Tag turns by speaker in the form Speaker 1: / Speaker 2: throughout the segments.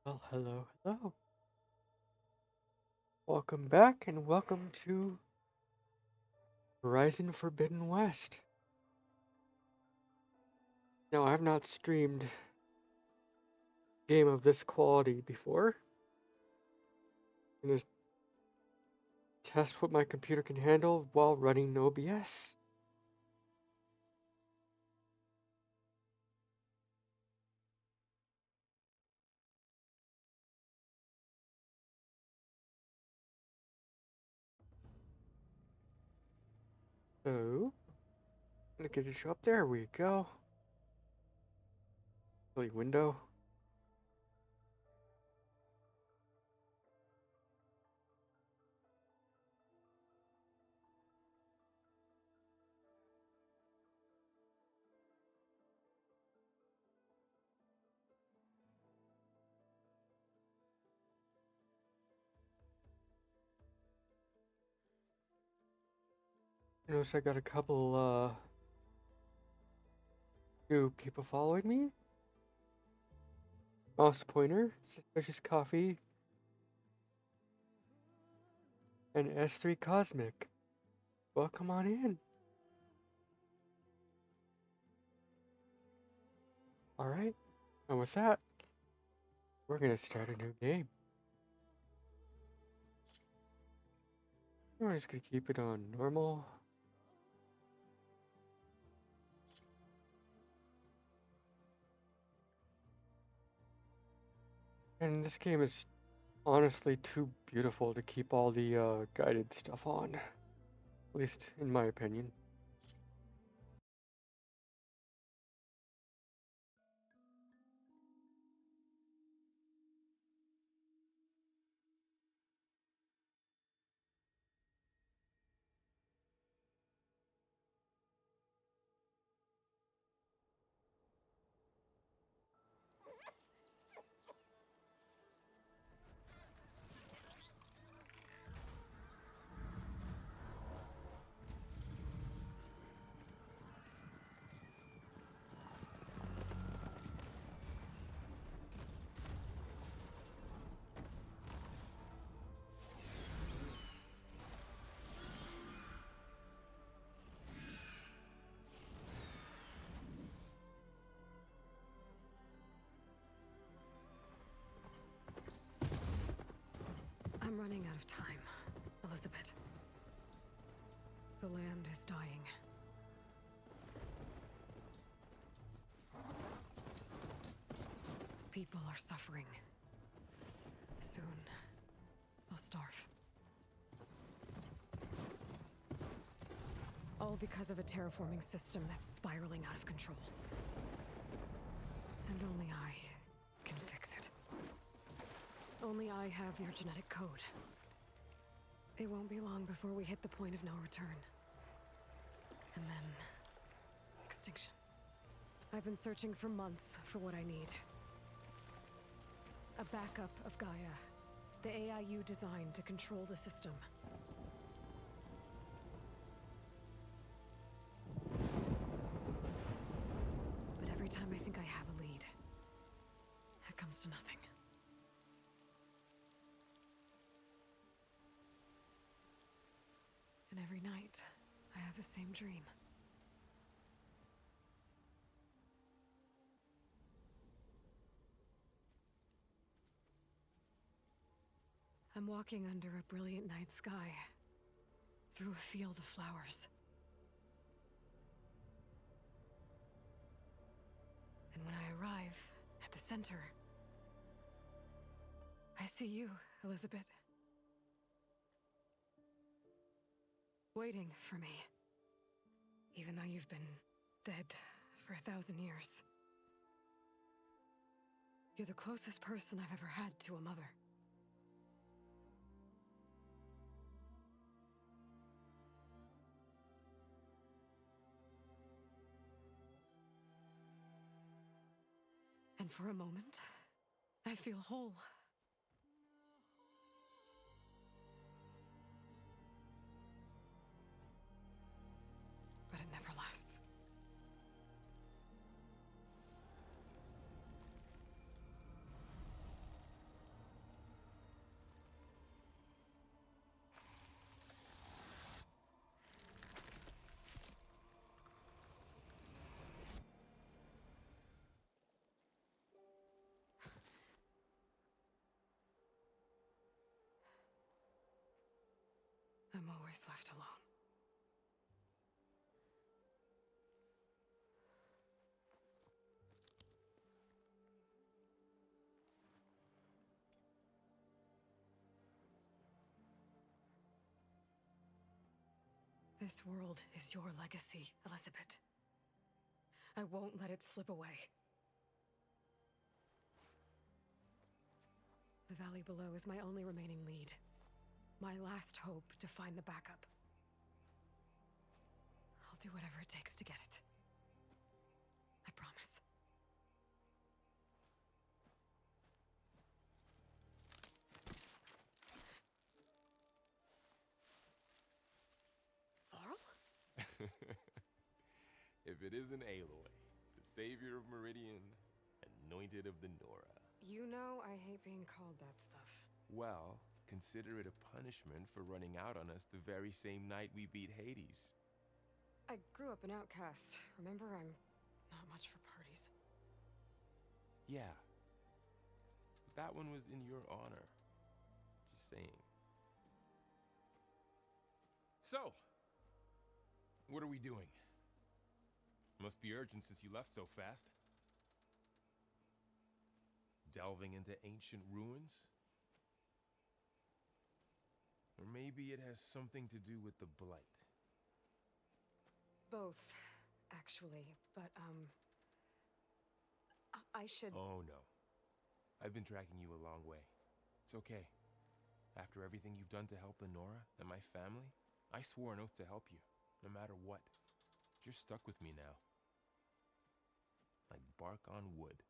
Speaker 1: Well, hello, hello. Welcome back and welcome to Horizon Forbidden West. Now, I've not streamed a game of this quality before. I'm gonna test what my computer can handle while running OBS. So, I'm gonna get it show up. There we go. Really window. Notice I got a couple new people following me. Mouse Pointer, Suspicious Coffee, and S3 Cosmic. Welcome on in. Alright, and with that, we're gonna start a new game. We're just gonna keep it on normal. And this game is honestly too beautiful to keep all the guided stuff on. At least in my opinion.
Speaker 2: I'm running out of time, Elizabeth. The land is dying. People are suffering. Soon, they'll starve. All because of a terraforming system that's spiraling out of control. And only I can fix it. Only I have your genetic code. It won't be long before we hit the point of no return. And then... extinction. I've been searching for months for what I need. A backup of Gaia. The AI you designed to control the system. But every time I think I have a lead, it comes to nothing. And every night, I have the same dream. I'm walking under a brilliant night sky, through a field of flowers. And when I arrive at the center, I see you, Elizabeth. Waiting for me. Even though you've been dead for 1,000 years. You're the closest person I've ever had to a mother. And for a moment, I feel whole. But it never lasts. I'm always left alone. This world is your legacy, Elizabeth. I won't let it slip away. The valley below is my only remaining lead. My last hope to find the backup. I'll do whatever it takes to get it. I promise. Varl?
Speaker 3: If it isn't Aloy, the savior of Meridian, anointed of the Nora.
Speaker 2: You know I hate being called that stuff.
Speaker 3: Well, consider it a punishment for running out on us the very same night we beat Hades.
Speaker 2: I grew up an outcast. Remember, I'm not much for parties.
Speaker 3: Yeah. That one was in your honor. Just saying. So, what are we doing? Must be urgent since you left so fast. Delving into ancient ruins? Or maybe it has something to do with the Blight.
Speaker 2: Both, actually, but, I should...
Speaker 3: Oh, no. I've been tracking you a long way. It's okay. After everything you've done to help the Nora and my family, I swore an oath to help you, no matter what. You're stuck with me now. Like bark on wood.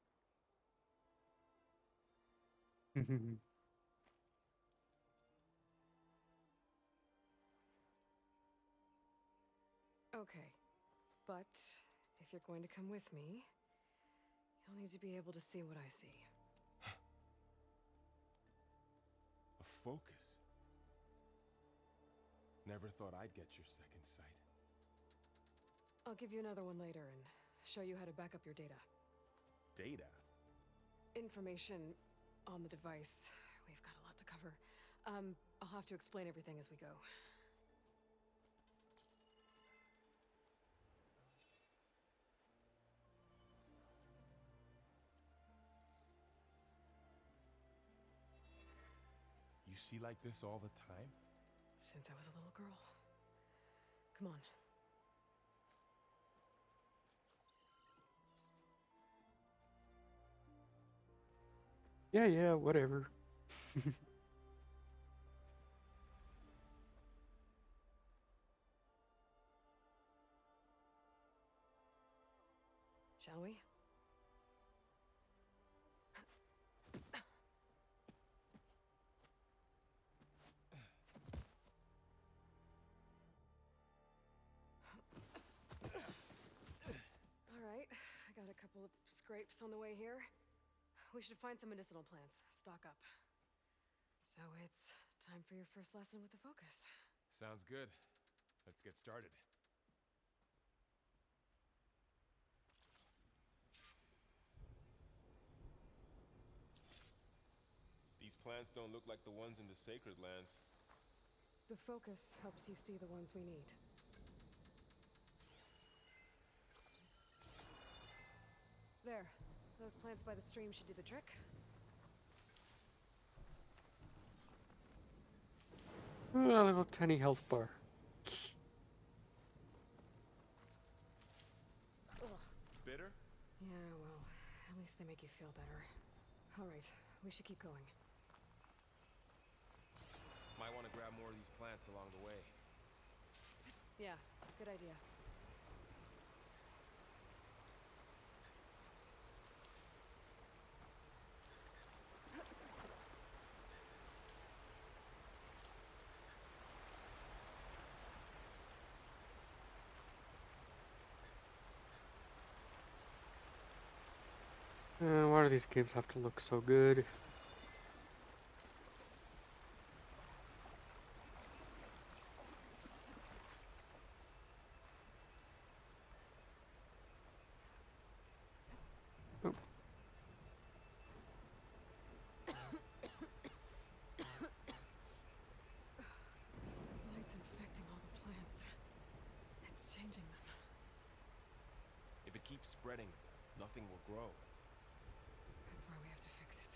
Speaker 2: Okay, but if you're going to come with me, you'll need to be able to see what I see.
Speaker 3: A focus. Never thought I'd get your second sight.
Speaker 2: I'll give you another one later and show you how to back up your data.
Speaker 3: Data?
Speaker 2: Information on the device. We've got a lot to cover. I'll have to explain everything as we go.
Speaker 3: You see like this all the time?
Speaker 2: Since I was a little girl. Come on.
Speaker 1: Yeah, whatever.
Speaker 2: Shall we? All right, I got a couple of scrapes on the way here. We should find some medicinal plants, stock up. So it's time for your first lesson with the focus.
Speaker 3: Sounds good. Let's get started. These plants don't look like the ones in the Sacred Lands.
Speaker 2: The focus helps you see the ones we need. There. Those plants by the stream should do the trick.
Speaker 1: A little tiny health bar.
Speaker 2: Ugh.
Speaker 3: Bitter?
Speaker 2: Yeah, well, at least they make you feel better. All right, we should keep going.
Speaker 3: Might want to grab more of these plants along the way.
Speaker 2: Yeah, good idea.
Speaker 1: Why do these games have to look so good? Oh.
Speaker 2: Lights and
Speaker 3: keeps spreading, nothing will grow.
Speaker 2: That's why we have to fix it.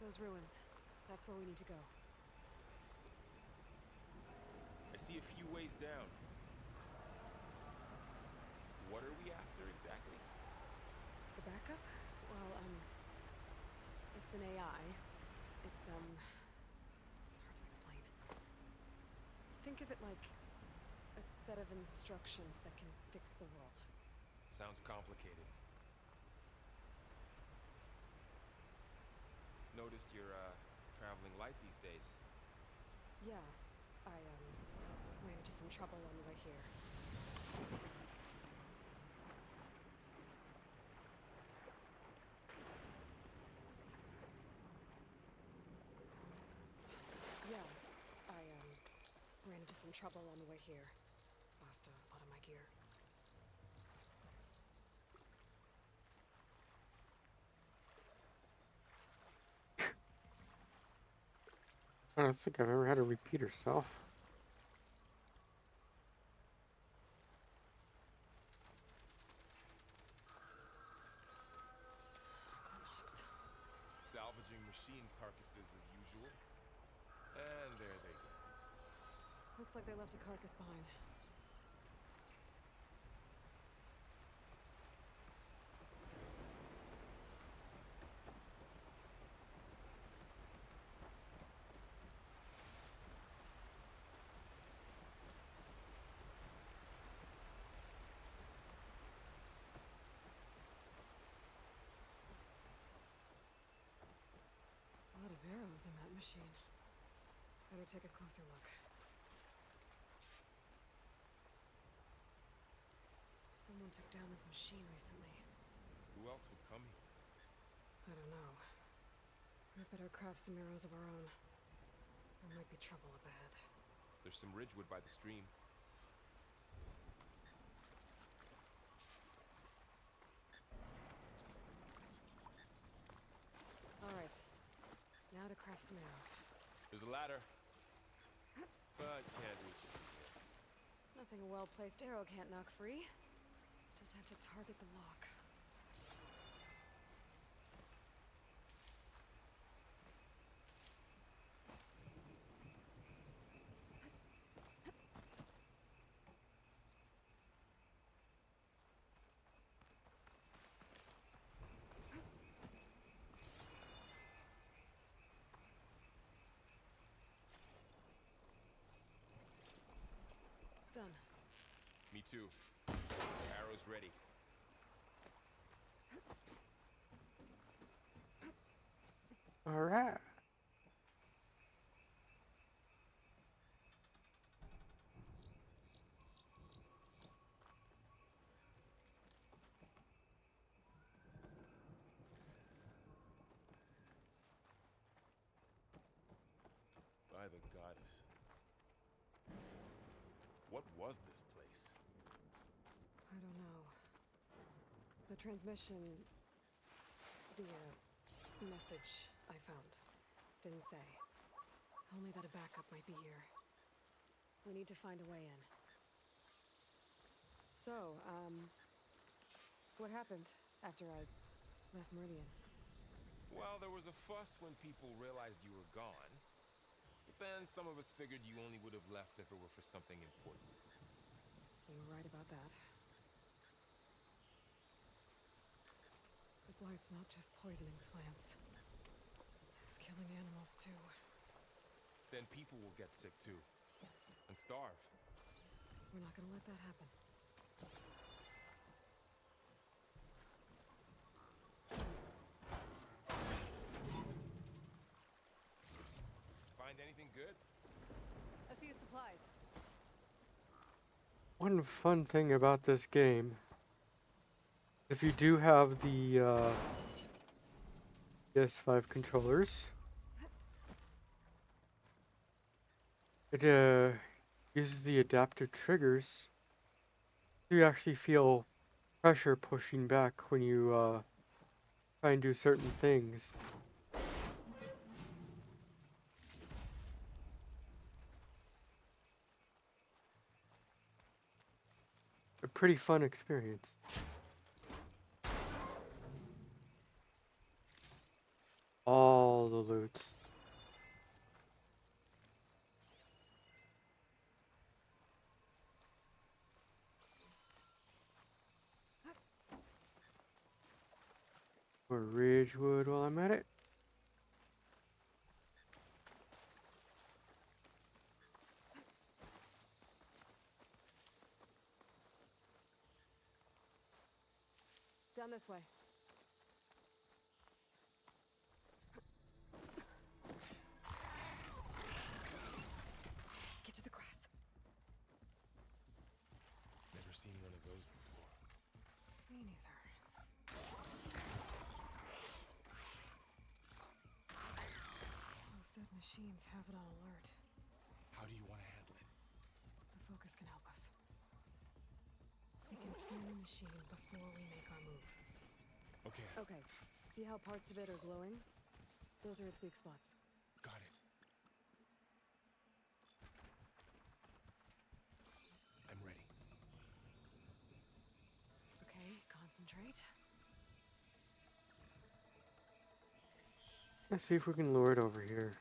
Speaker 2: Those ruins. That's where we need to go.
Speaker 3: I see a few ways down. What are we after exactly?
Speaker 2: The backup? Well, it's an AI. It's hard to explain. Think of it like a set of instructions that can fix the world.
Speaker 3: Sounds complicated. Noticed you're, traveling light these days.
Speaker 2: Yeah, I, ran into some trouble on the way here. Yeah, I, ran into some trouble on the way here. Lost a lot of my gear.
Speaker 1: I don't think I've ever had a repeat herself.
Speaker 2: Knox.
Speaker 3: Salvaging machine carcasses as usual. And there they go.
Speaker 2: Looks like they left a carcass behind. A lot of arrows in that machine. Better take a closer look. Someone took down this machine recently.
Speaker 3: Who else would come here?
Speaker 2: I don't know. We better craft some arrows of our own. There might be trouble up ahead.
Speaker 3: There's some ridgewood by the stream.
Speaker 2: Alright. Now to craft some arrows.
Speaker 3: There's a ladder. But can't reach it.
Speaker 2: Nothing a well-placed arrow can't knock free. Just have to target the lock. Done.
Speaker 3: Me too. Arrows ready.
Speaker 1: All right.
Speaker 3: By the goddess. What was this place?
Speaker 2: I don't know. The transmission... The, message I found didn't say. Only that a backup might be here. We need to find a way in. So, what happened after I left Meridian?
Speaker 3: Well, there was a fuss when people realized you were gone. But then some of us figured you only would have left if it were for something important.
Speaker 2: You were right about that. The blight's not just poisoning plants. It's killing animals too.
Speaker 3: Then people will get sick too. And starve.
Speaker 2: We're not gonna let that happen.
Speaker 3: Find anything good?
Speaker 2: A few supplies.
Speaker 1: One fun thing about this game, if you do have the PS5 controllers, it uses the adaptive triggers. So you actually feel pressure pushing back when you try and do certain things. a pretty fun experience. All the loots. Or Ridgewood while I'm at it.
Speaker 2: Down this way. Get to the grass.
Speaker 3: Never seen one of those before.
Speaker 2: Me neither. Those dead machines have it on alert.
Speaker 3: How do you want to handle it?
Speaker 2: The focus can help us. We can scan the machine before we make our move.
Speaker 3: Okay,
Speaker 2: Okay, see how parts of it are glowing? Those are its weak spots.
Speaker 3: got it. I'm ready.
Speaker 2: Okay, concentrate.
Speaker 1: Let's see if we can lure it over here.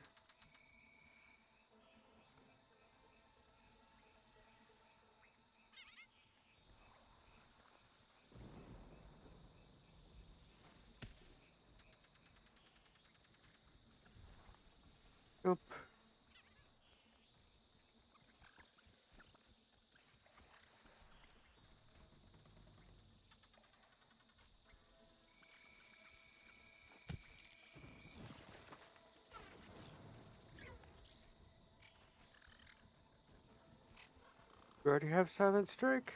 Speaker 1: Nope. We already have Silent Strike.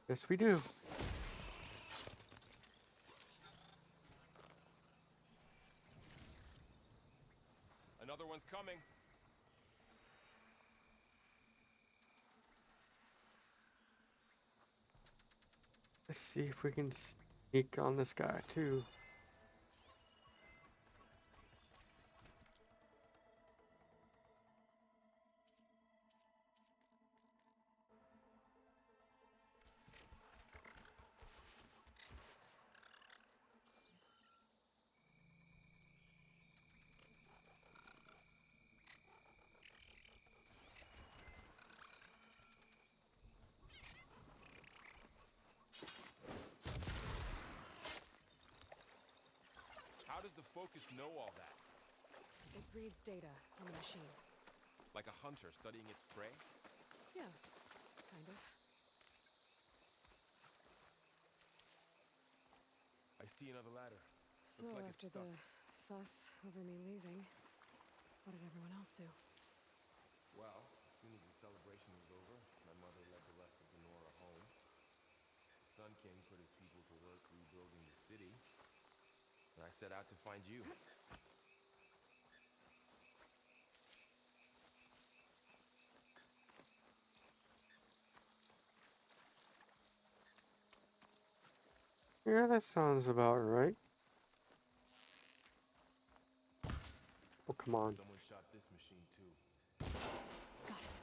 Speaker 1: Yes, we do.
Speaker 3: Another one's coming.
Speaker 1: Let's see if we can sneak on this guy too.
Speaker 3: How does the focus know all that?
Speaker 2: It reads data on the machine.
Speaker 3: Like a hunter studying its prey?
Speaker 2: Yeah, kind of.
Speaker 3: I see another ladder.
Speaker 2: So
Speaker 3: Looks like it's
Speaker 2: after
Speaker 3: stuck.
Speaker 2: the fuss over me leaving, what did everyone else do?
Speaker 3: Well, as soon as the celebration was over, my mother led the rest of the Nora home. The Sun King put his people to work rebuilding the city. And I set out to find you.
Speaker 1: Yeah, that sounds about right. Oh, come on.
Speaker 3: Someone shot this machine too.
Speaker 2: Got it.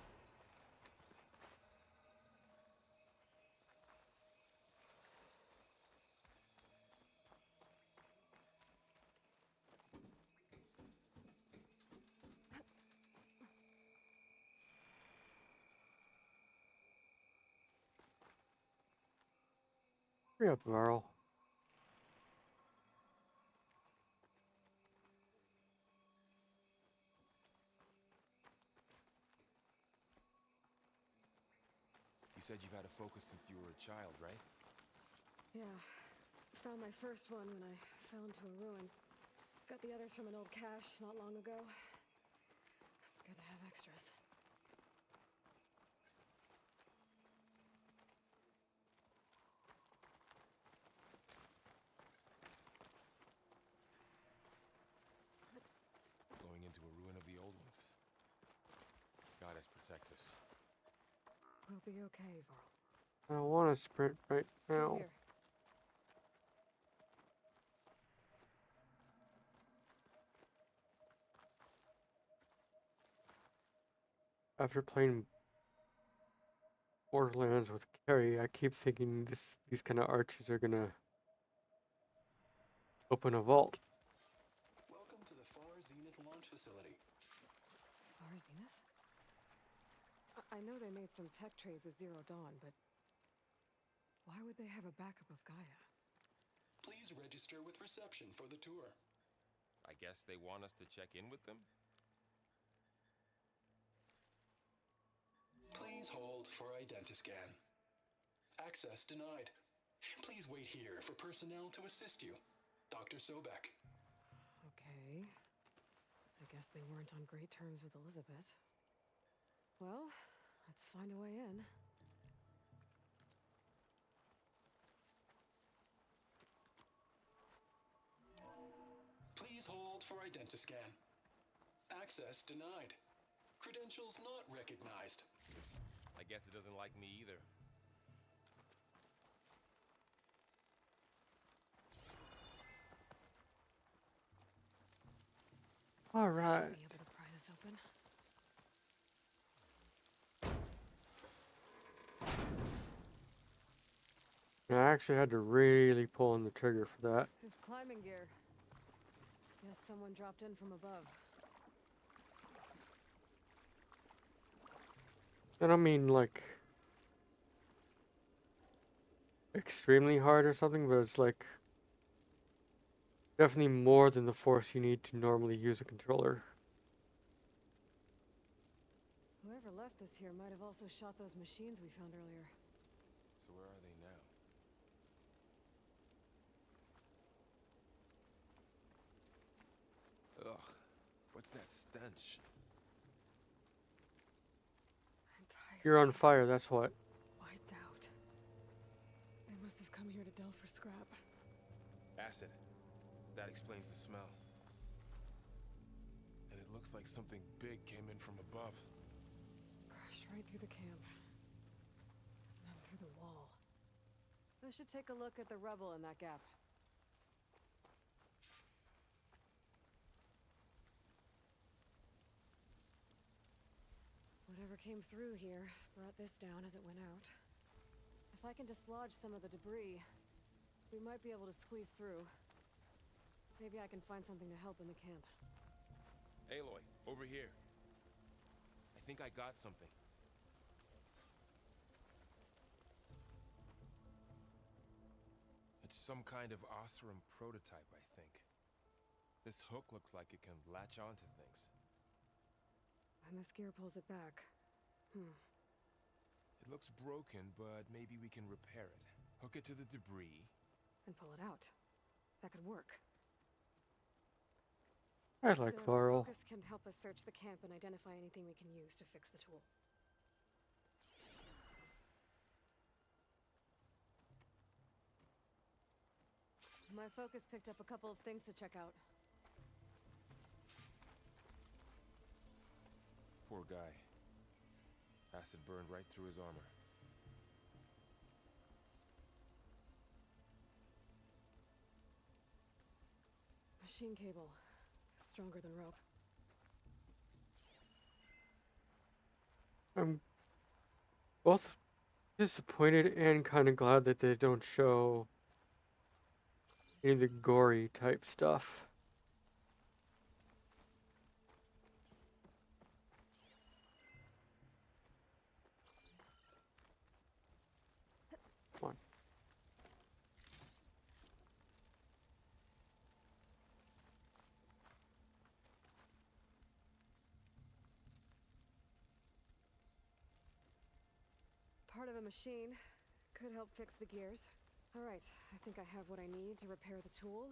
Speaker 1: Hurry up, Varl.
Speaker 3: You said you've had a focus since you were a child, right?
Speaker 2: Yeah. Found my first one when I fell into a ruin. Got the others from an old cache not long ago. It's good to have extras.
Speaker 3: Going into a ruin of the old ones. Goddess protect us.
Speaker 2: We'll be okay, Varl.
Speaker 1: I don't want to sprint right
Speaker 2: Through
Speaker 1: now.
Speaker 2: here.
Speaker 1: After playing Borderlands with Carrie, I keep thinking these kind of arches are gonna open a vault.
Speaker 4: Welcome to the Far Zenith launch facility.
Speaker 2: Far Zenith? I know they made some tech trades with Zero Dawn, but why would they have a backup of Gaia?
Speaker 4: Please register with reception for the tour.
Speaker 3: I guess they want us to check in with them?
Speaker 4: Please hold for identiscan. Access denied. Please wait here for personnel to assist you. Dr. Sobek.
Speaker 2: Okay. I guess they weren't on great terms with Elizabeth. Well, let's find a way in.
Speaker 4: Please hold for identiscan. Access denied. Credentials not recognized.
Speaker 3: I guess it doesn't like me either.
Speaker 1: All right.
Speaker 2: Should be able to pry this open.
Speaker 1: And I actually had to really pull on the trigger for that.
Speaker 2: There's climbing gear. Guess someone dropped in from above.
Speaker 1: I don't mean like extremely hard or something, but it's like definitely more than the force you need to normally use a controller.
Speaker 2: Whoever left this here might have also shot those machines we found earlier.
Speaker 3: So where are they now? Ugh, what's that stench?
Speaker 2: Entire
Speaker 1: You're on
Speaker 2: camp
Speaker 1: fire, that's what.
Speaker 2: wiped out. They must have come here to delve for scrap.
Speaker 3: Acid. That explains the smell. And it looks like something big came in from above.
Speaker 2: Crashed right through the camp. And then through the wall. I should take a look at the rubble in that gap. Whatever came through here brought this down as it went out. If I can dislodge some of the debris, we might be able to squeeze through. Maybe I can find something to help in the camp.
Speaker 3: Aloy, over here. I think I got something. It's some kind of Oseram prototype, I think. This hook looks like it can latch onto things.
Speaker 2: And this gear pulls it back.
Speaker 3: It looks broken, but maybe we can repair it. Hook it to the debris.
Speaker 2: And pull it out. That could work.
Speaker 1: I like
Speaker 2: The
Speaker 1: Varl.
Speaker 2: focus can help us search the camp and identify anything we can use to fix the tool. My focus picked up a couple of things to check out.
Speaker 3: Poor guy. Acid burned right through his armor.
Speaker 2: Machine cable. Stronger than rope.
Speaker 1: I'm both disappointed and kind of glad that they don't show any of the gory type stuff. Come on.
Speaker 2: Part of a machine. Could help fix the gears. Alright, I think I have what I need to repair the tool.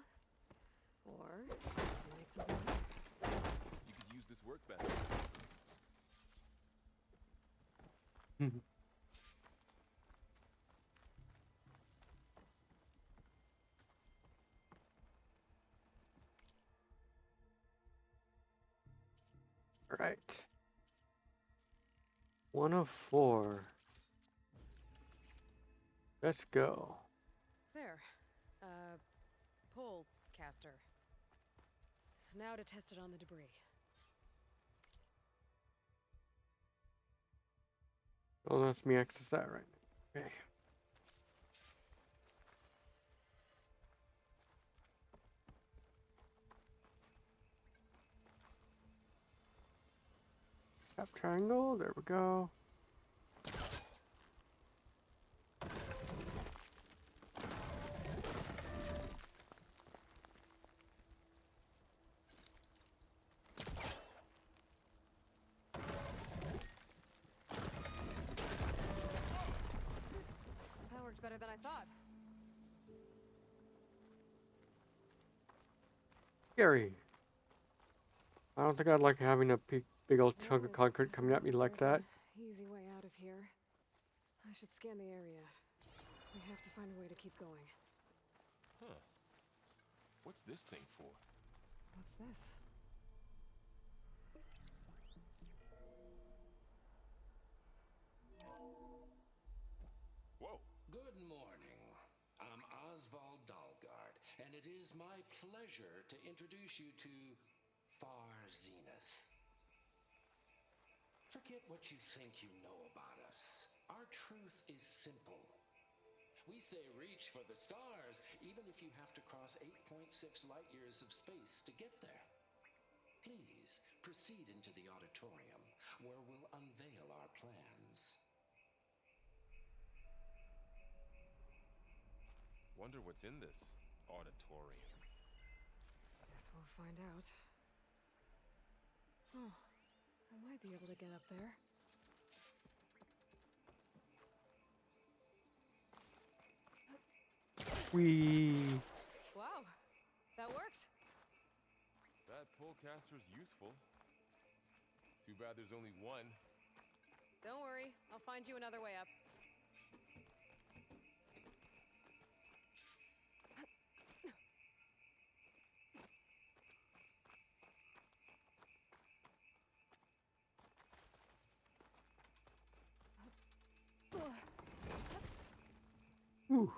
Speaker 2: Or make something new.
Speaker 3: You could use this workbench.
Speaker 1: Right. 1 of 4. Let's go.
Speaker 2: There. Pole caster. Now to test it on the debris.
Speaker 1: Don't let me access that right now. Okay. Tap triangle, there we go.
Speaker 2: That worked better than I thought.
Speaker 1: Scary. I don't think I'd like having a big old chunk of
Speaker 2: Well,
Speaker 1: concrete coming at me like
Speaker 2: there's
Speaker 1: that.
Speaker 2: an easy way out of here. I should scan the area. We have to find a way to keep going.
Speaker 3: Huh. What's this thing for?
Speaker 2: What's this?
Speaker 3: Whoa.
Speaker 4: Good morning. I'm Oswald Dalgard, and it is my pleasure to introduce you to Far Zenith. Forget what you think you know about us. Our truth is simple. We say reach for the stars, even if you have to cross 8.6 light years of space to get there. Please proceed into the auditorium, where we'll unveil our plans.
Speaker 3: Wonder what's in this auditorium.
Speaker 2: Guess we'll find out. Oh, I might be able to get up there.
Speaker 1: Whee!
Speaker 2: Wow, that worked.
Speaker 3: That pullcaster's useful. Too bad there's only one.
Speaker 2: Don't worry, I'll find you another way up.
Speaker 1: Whew.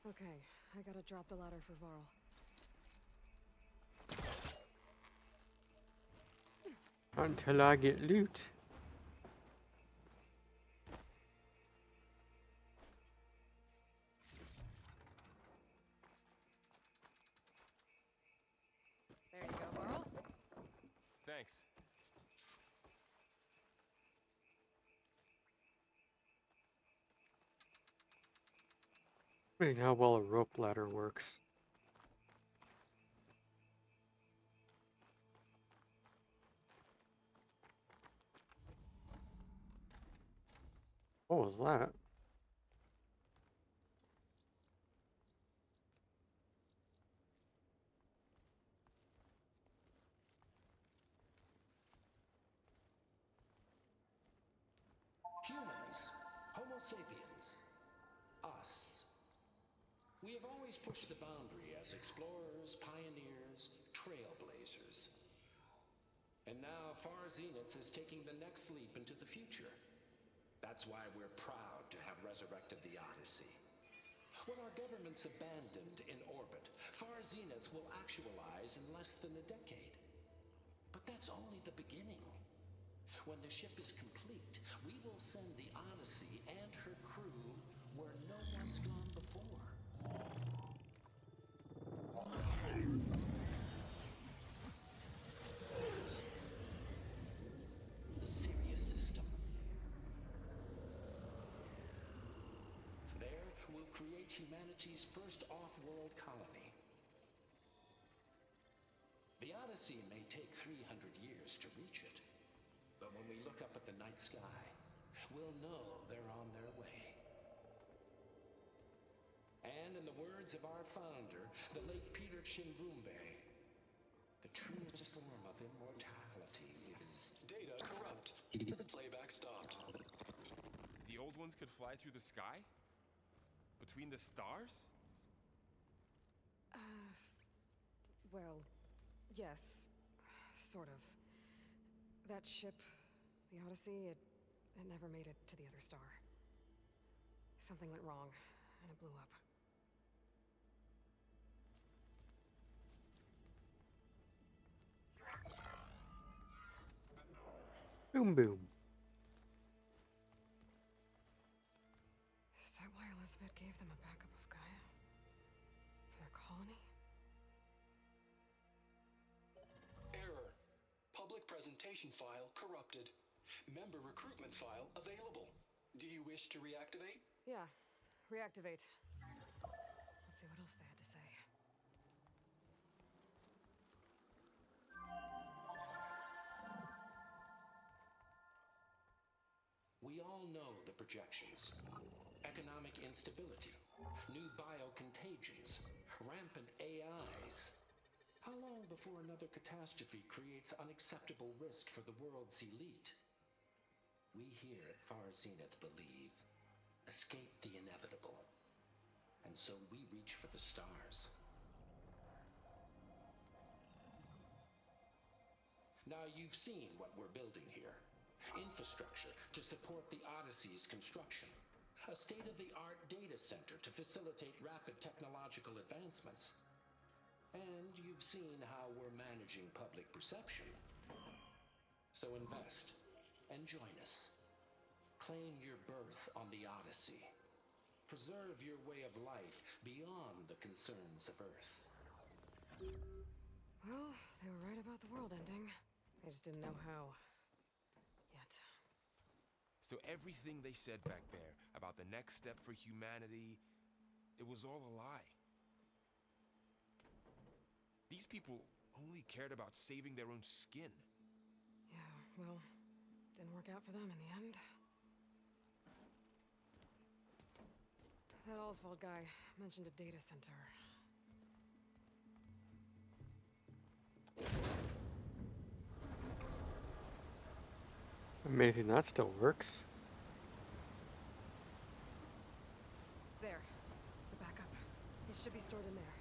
Speaker 2: Okay, I gotta drop the ladder for Varl.
Speaker 1: Until I get loot.
Speaker 2: There you go, Varl.
Speaker 3: Thanks.
Speaker 1: Amazing how well a rope ladder works. What was that?
Speaker 4: Humans, Homo sapiens, us. We have always pushed the boundary as explorers, pioneers, trailblazers. And now Far Zenith is taking the next leap into the future. That's why we're proud to have resurrected the Odyssey. What our governments abandoned in orbit, Far Zenith will actualize in less than a decade. But that's only the beginning. When the ship is complete, we will send the Odyssey and her crew where no one's gone before. The Sirius system. There, we'll create humanity's first off-world colony. The Odyssey may take 300 years to reach it. But when we look up at the night sky, we'll know they're on their way. And in the words of our founder, the late Peter Chimvumbe, the truest form of immortality is... Data corrupt. Playback stopped.
Speaker 3: The old ones could fly through the sky? Between the stars?
Speaker 2: Well, yes, sort of. That ship, the Odyssey, it never made it to the other star. Something went wrong, and it blew up.
Speaker 1: Boom boom.
Speaker 2: Is that why Elizabeth gave them a backup of Gaia? For their colony?
Speaker 4: Error. Public presentation file corrupted. Member recruitment file available. Do you wish to reactivate?
Speaker 2: Yeah. Reactivate. Let's see what else they had to say.
Speaker 4: We all know the projections. Economic instability, new biocontagions, rampant AIs. How long before another catastrophe creates unacceptable risk for the world's elite? We here at Far Zenith believe, escape the inevitable. And so we reach for the stars. Now you've seen what we're building here. Infrastructure to support the Odyssey's construction. A state-of-the-art data center to facilitate rapid technological advancements. And you've seen how we're managing public perception. So invest and join us. Claim your berth on the Odyssey. Preserve your way of life beyond the concerns of Earth.
Speaker 2: Well, they were right about the world ending. They just didn't know how. Yet.
Speaker 3: So everything they said back there about the next step for humanity, it was all a lie. These people only cared about saving their own skin.
Speaker 2: Yeah, well, didn't work out for them in the end. That Oswald guy mentioned a data center.
Speaker 1: Amazing that still works.
Speaker 2: There. The backup. It should be stored in there.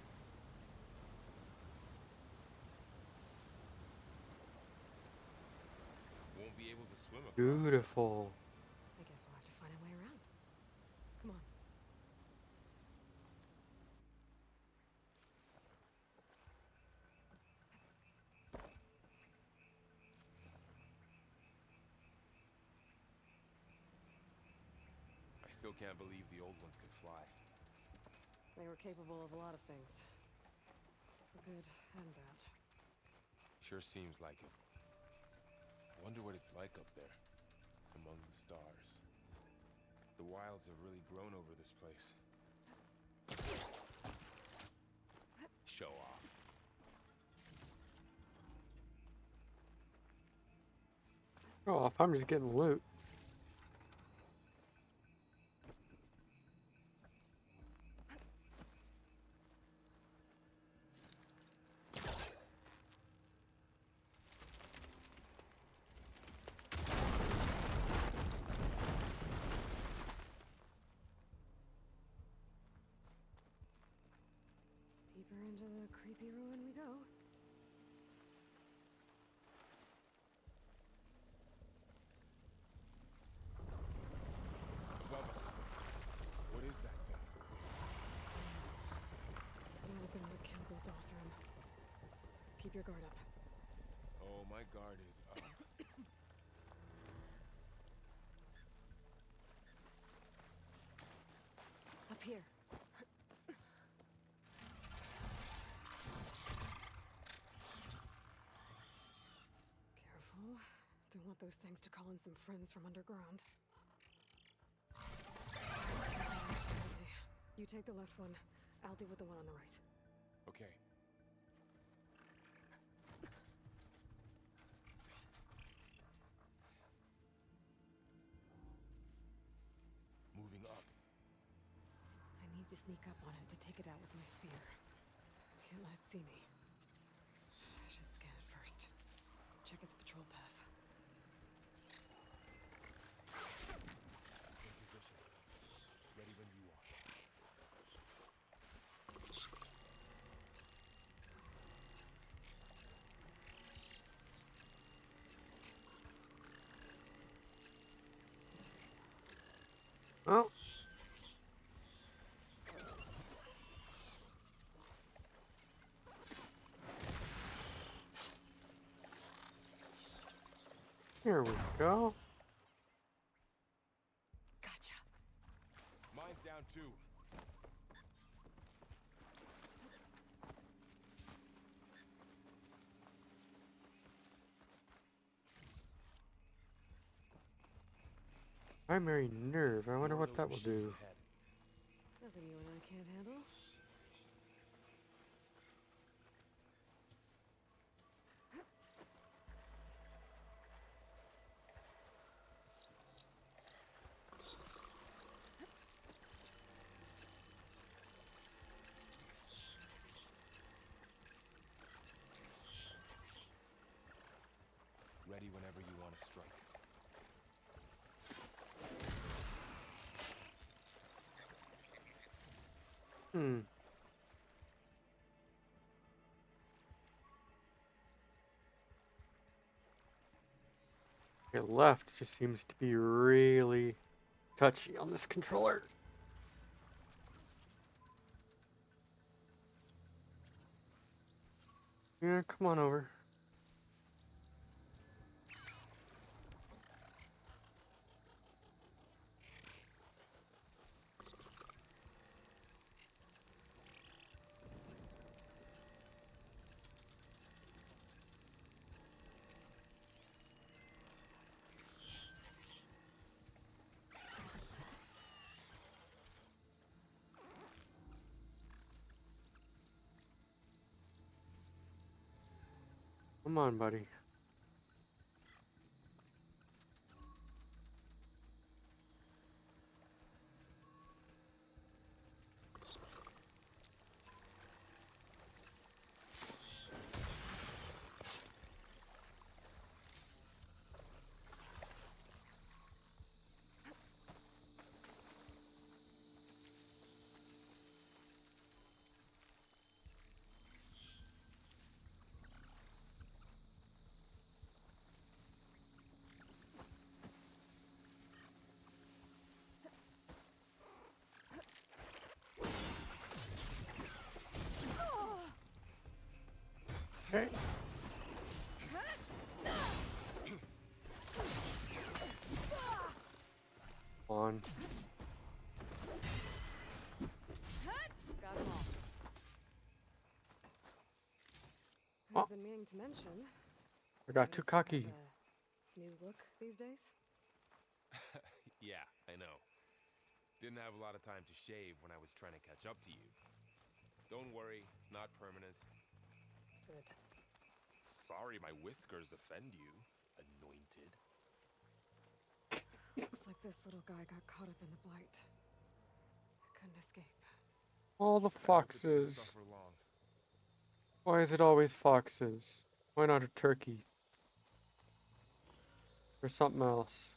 Speaker 3: Won't be able to swim across.
Speaker 1: Beautiful.
Speaker 2: I guess we'll have to find a way around. Come on.
Speaker 3: I still can't believe the old ones could fly.
Speaker 2: They were capable of a lot of things. For good and bad.
Speaker 3: Sure seems like it. I wonder what it's like up there, among the stars. The wilds have really grown over this place. Show off.
Speaker 1: Oh, if I'm just getting loot.
Speaker 2: Deeper into the creepy ruin we go.
Speaker 3: Bubba, what is that thing?
Speaker 2: Might have been the chemical saucer room. Keep your guard up.
Speaker 3: Oh, my guard is up.
Speaker 2: Up here. Careful. Don't want those things to call in some friends from underground. Okay. You take the left one. I'll deal with the one on the right.
Speaker 3: Okay. Moving up.
Speaker 2: I need to sneak up on it to take it out with my spear. Can't let it see me. I should scan it first. Check its patrol path.
Speaker 3: In position. Ready when you are.
Speaker 1: Oh, Here we go.
Speaker 2: Gotcha.
Speaker 3: Mine's down too.
Speaker 1: Primary nerve. I wonder
Speaker 3: More
Speaker 1: what
Speaker 3: of
Speaker 1: that
Speaker 3: those
Speaker 1: will
Speaker 3: machines
Speaker 1: do.
Speaker 3: ahead.
Speaker 2: Nothing you and I can't handle.
Speaker 3: Ready whenever you want to strike.
Speaker 1: Hmm. Okay, left just seems to be really touchy on this controller. Yeah, come on over. Come on, buddy. Okay. On.
Speaker 2: Got them all.
Speaker 1: Oh.
Speaker 2: I've been meaning to mention.
Speaker 1: I got
Speaker 2: you
Speaker 1: too
Speaker 2: guys have
Speaker 1: cocky.
Speaker 2: a new look these days?
Speaker 3: Yeah, I know. Didn't have a lot of time to shave when I was trying to catch up to you. Don't worry, it's not permanent.
Speaker 2: Good.
Speaker 3: Sorry my whiskers offend you, anointed.
Speaker 2: Looks like this little guy got caught up in the blight. Couldn't escape.
Speaker 1: All the
Speaker 3: I hope it didn't
Speaker 1: foxes.
Speaker 3: suffer long.
Speaker 1: Why is it always foxes? Why not a turkey? Or something else?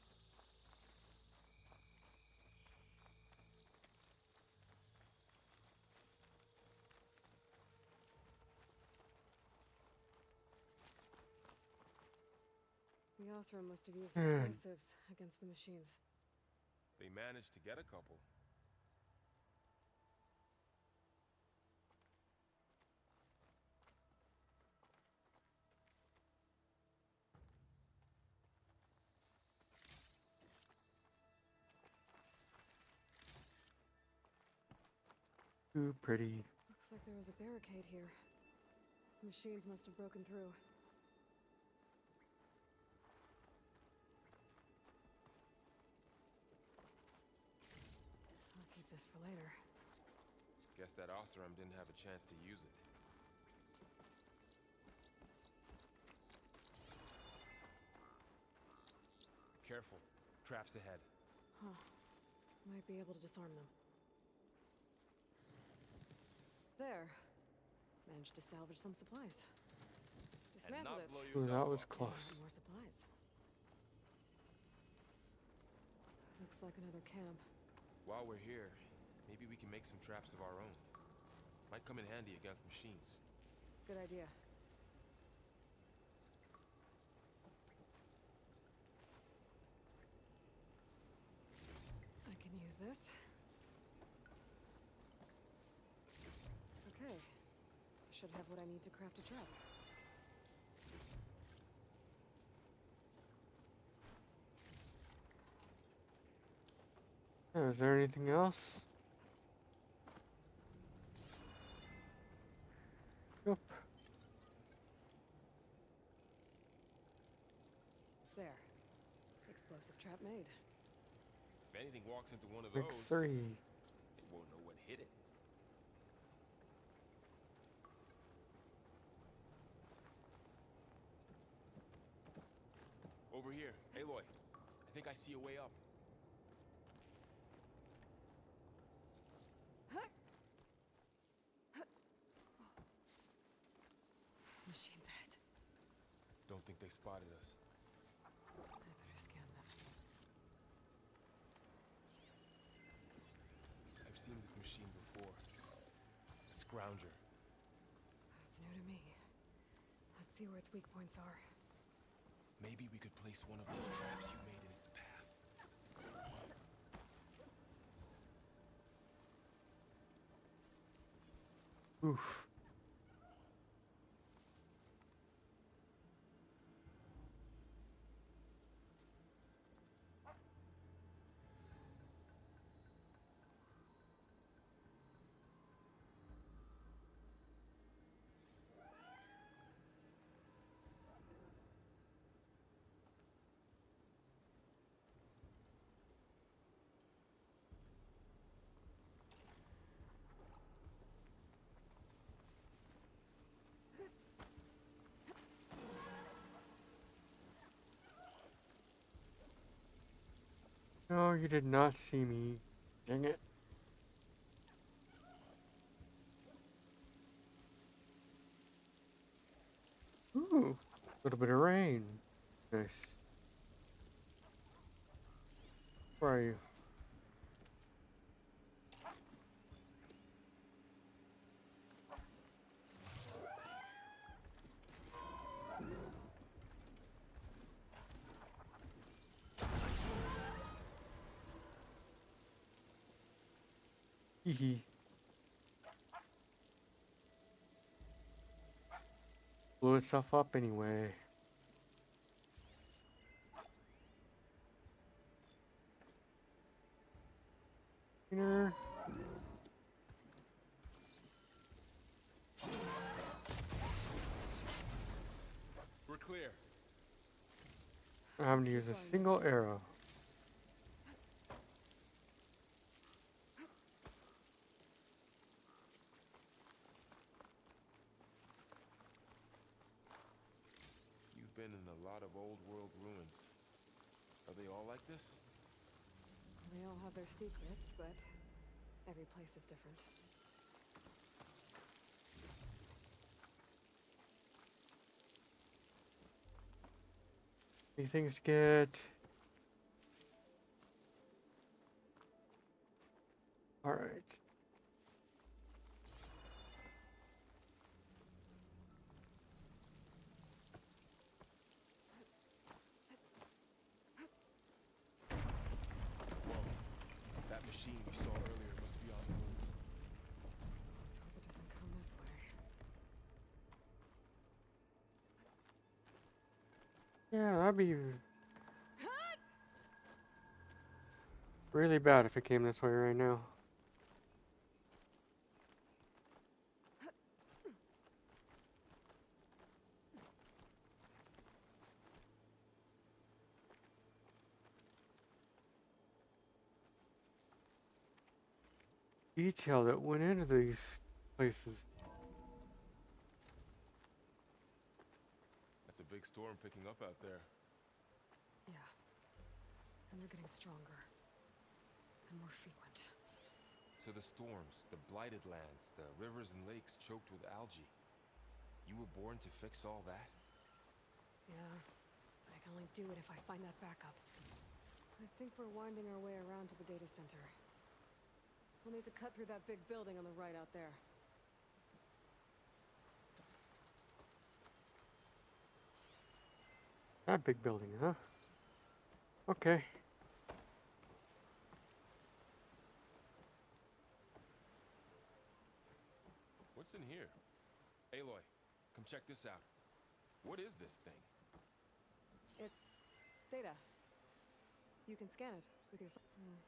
Speaker 2: The Osram must have used
Speaker 1: Hmm.
Speaker 2: explosives against the machines.
Speaker 3: They managed to get a couple.
Speaker 1: Too pretty.
Speaker 2: Looks like there was a barricade here. Machines must have broken through. I'll keep this for later.
Speaker 3: Guess that Osram didn't have a chance to use it. Careful. Traps ahead.
Speaker 2: Huh. Might be able to disarm them. There. Managed to salvage some supplies. Dismantled it.
Speaker 1: Ooh, that was
Speaker 3: up.
Speaker 1: close.
Speaker 2: More supplies. Looks like another camp.
Speaker 3: While we're here, maybe we can make some traps of our own. Might come in handy against machines.
Speaker 2: Good idea. I can use this. Okay. Should have what I need to craft a trap.
Speaker 1: Is there anything else? Nope.
Speaker 2: There. Explosive trap made.
Speaker 3: If anything walks into one of
Speaker 1: Big
Speaker 3: those,
Speaker 1: 3.
Speaker 3: it won't know what hit it. Over here, Aloy. I think I see a way up.
Speaker 2: Machines ahead.
Speaker 3: Don't think they spotted us.
Speaker 2: I better scan them.
Speaker 3: I've seen this machine before. A scrounger.
Speaker 2: That's new to me. Let's see where its weak points are.
Speaker 3: Maybe we could place one of those traps you made in its path.
Speaker 1: Oof. No, you did not see me. Dang it. Ooh, a little bit of rain. Nice. Where are you? Hee hee. Blew itself up anyway. Cleaner.
Speaker 3: We're clear.
Speaker 1: I'm having to use a single arrow.
Speaker 3: You've been in a lot of old world ruins. Are they all like this?
Speaker 2: They all have their secrets, but every place is different.
Speaker 1: Any things to get? Alright.
Speaker 3: Whoa. That machine we saw earlier must be on the move.
Speaker 2: Let's hope it doesn't come this way.
Speaker 1: Yeah, that'd be really bad if it came this way right now. Detail that went into these places.
Speaker 3: That's a big storm picking up out there.
Speaker 2: Yeah. And they're getting stronger. And more frequent.
Speaker 3: So the storms, the blighted lands, the rivers and lakes choked with algae. You were born to fix all that?
Speaker 2: Yeah. I can only do it if I find that backup. I think we're winding our way around to the data center. We'll need to cut through that big building on the right out there.
Speaker 1: That big building, huh? Okay.
Speaker 3: What's in here? Aloy, come check this out. What is this thing?
Speaker 2: It's data. You can scan it with your phone.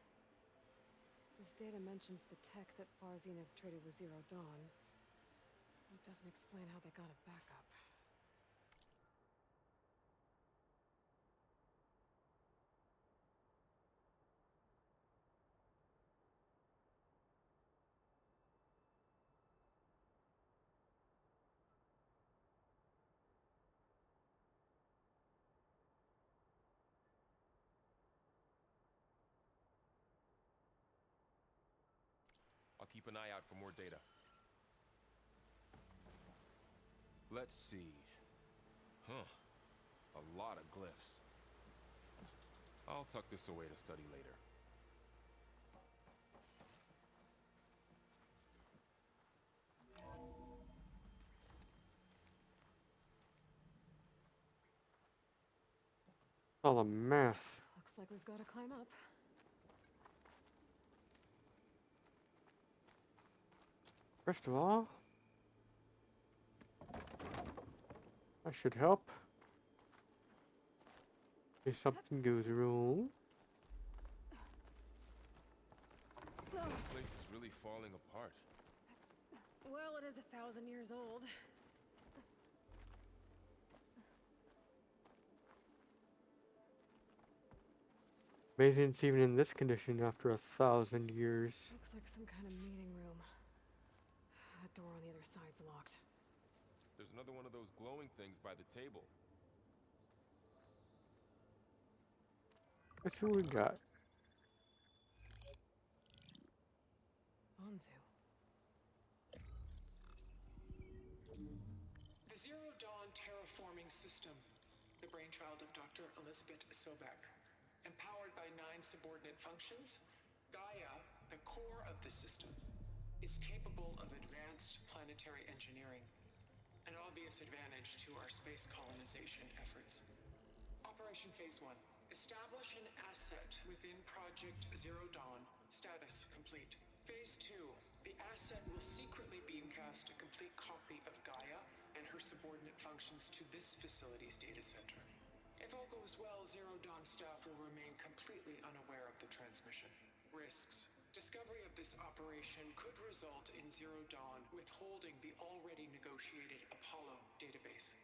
Speaker 2: This data mentions the tech that Far Zenith traded with Zero Dawn. It doesn't explain how they got it back up.
Speaker 3: I'll keep an eye out for more data. Let's see. Huh. A lot of glyphs. I'll tuck this away to study later.
Speaker 1: All the math.
Speaker 2: Looks like we've got to climb up.
Speaker 1: First of all, that should help. If something goes wrong.
Speaker 3: This place is really falling apart.
Speaker 2: Well, it is 1,000 years old.
Speaker 1: Amazing it's even in this condition after 1,000 years.
Speaker 2: Looks like some kind of meeting room. That door on the other side's locked.
Speaker 3: There's another one of those glowing things by the table.
Speaker 1: Let's see what we got.
Speaker 2: Onzu.
Speaker 5: The Zero Dawn terraforming system, the brainchild of Dr. Elizabeth Sobek. Empowered by 9 subordinate functions, Gaia, the core of the system, is capable of advanced planetary engineering, an obvious advantage to our space colonization efforts. Operation Phase 1. Establish an asset within Project Zero Dawn. Status complete. Phase 2. The asset will secretly beamcast a complete copy of Gaia and her subordinate functions to this facility's data center. If all goes well, Zero Dawn staff will remain completely unaware of the transmission. Risks. Discovery of this operation could result in Zero Dawn withholding the already negotiated Apollo database.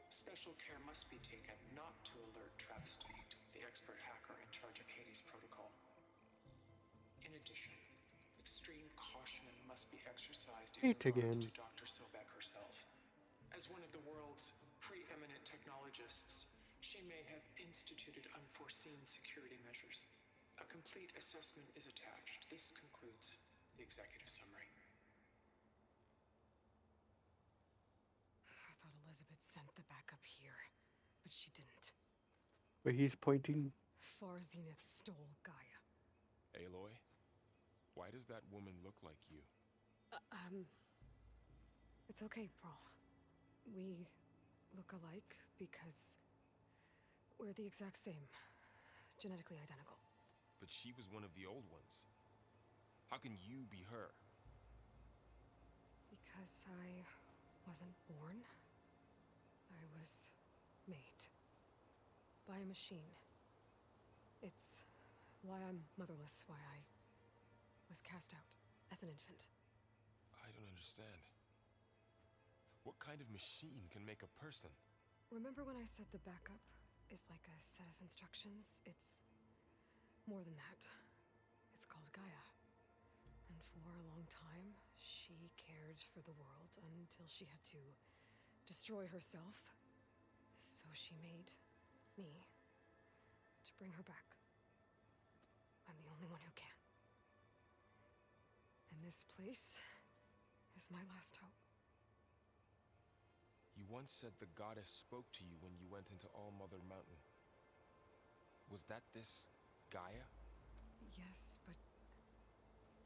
Speaker 5: Special care must be taken not to alert Travis Tate, the expert hacker in charge of Hades Protocol. In addition, extreme caution must be exercised in
Speaker 1: Tate
Speaker 5: regards
Speaker 1: again.
Speaker 5: to Dr. Sobek herself. As one of the world's preeminent technologists, she may have instituted unforeseen security measures. A complete assessment is attached. This concludes the executive summary.
Speaker 2: I thought Elizabeth sent the backup here, but she didn't.
Speaker 1: But he's pointing.
Speaker 2: Far Zenith stole Gaia.
Speaker 3: Aloy? Why does that woman look like you?
Speaker 2: It's okay, Brawl. We look alike because we're the exact same. Genetically identical.
Speaker 3: But she was one of the old ones. How can you be her?
Speaker 2: Because I wasn't born. I was made. By a machine. It's why I'm motherless, why I was cast out as an infant.
Speaker 3: I don't understand. What kind of machine can make a person?
Speaker 2: Remember when I said the backup is like a set of instructions? It's more than that. It's called Gaia. And for a long time, she cared for the world until she had to destroy herself. So she made me to bring her back. I'm the only one who can. And this place is my last hope.
Speaker 3: You once said the goddess spoke to you when you went into All Mother Mountain. Was that this Gaia?
Speaker 2: Yes, but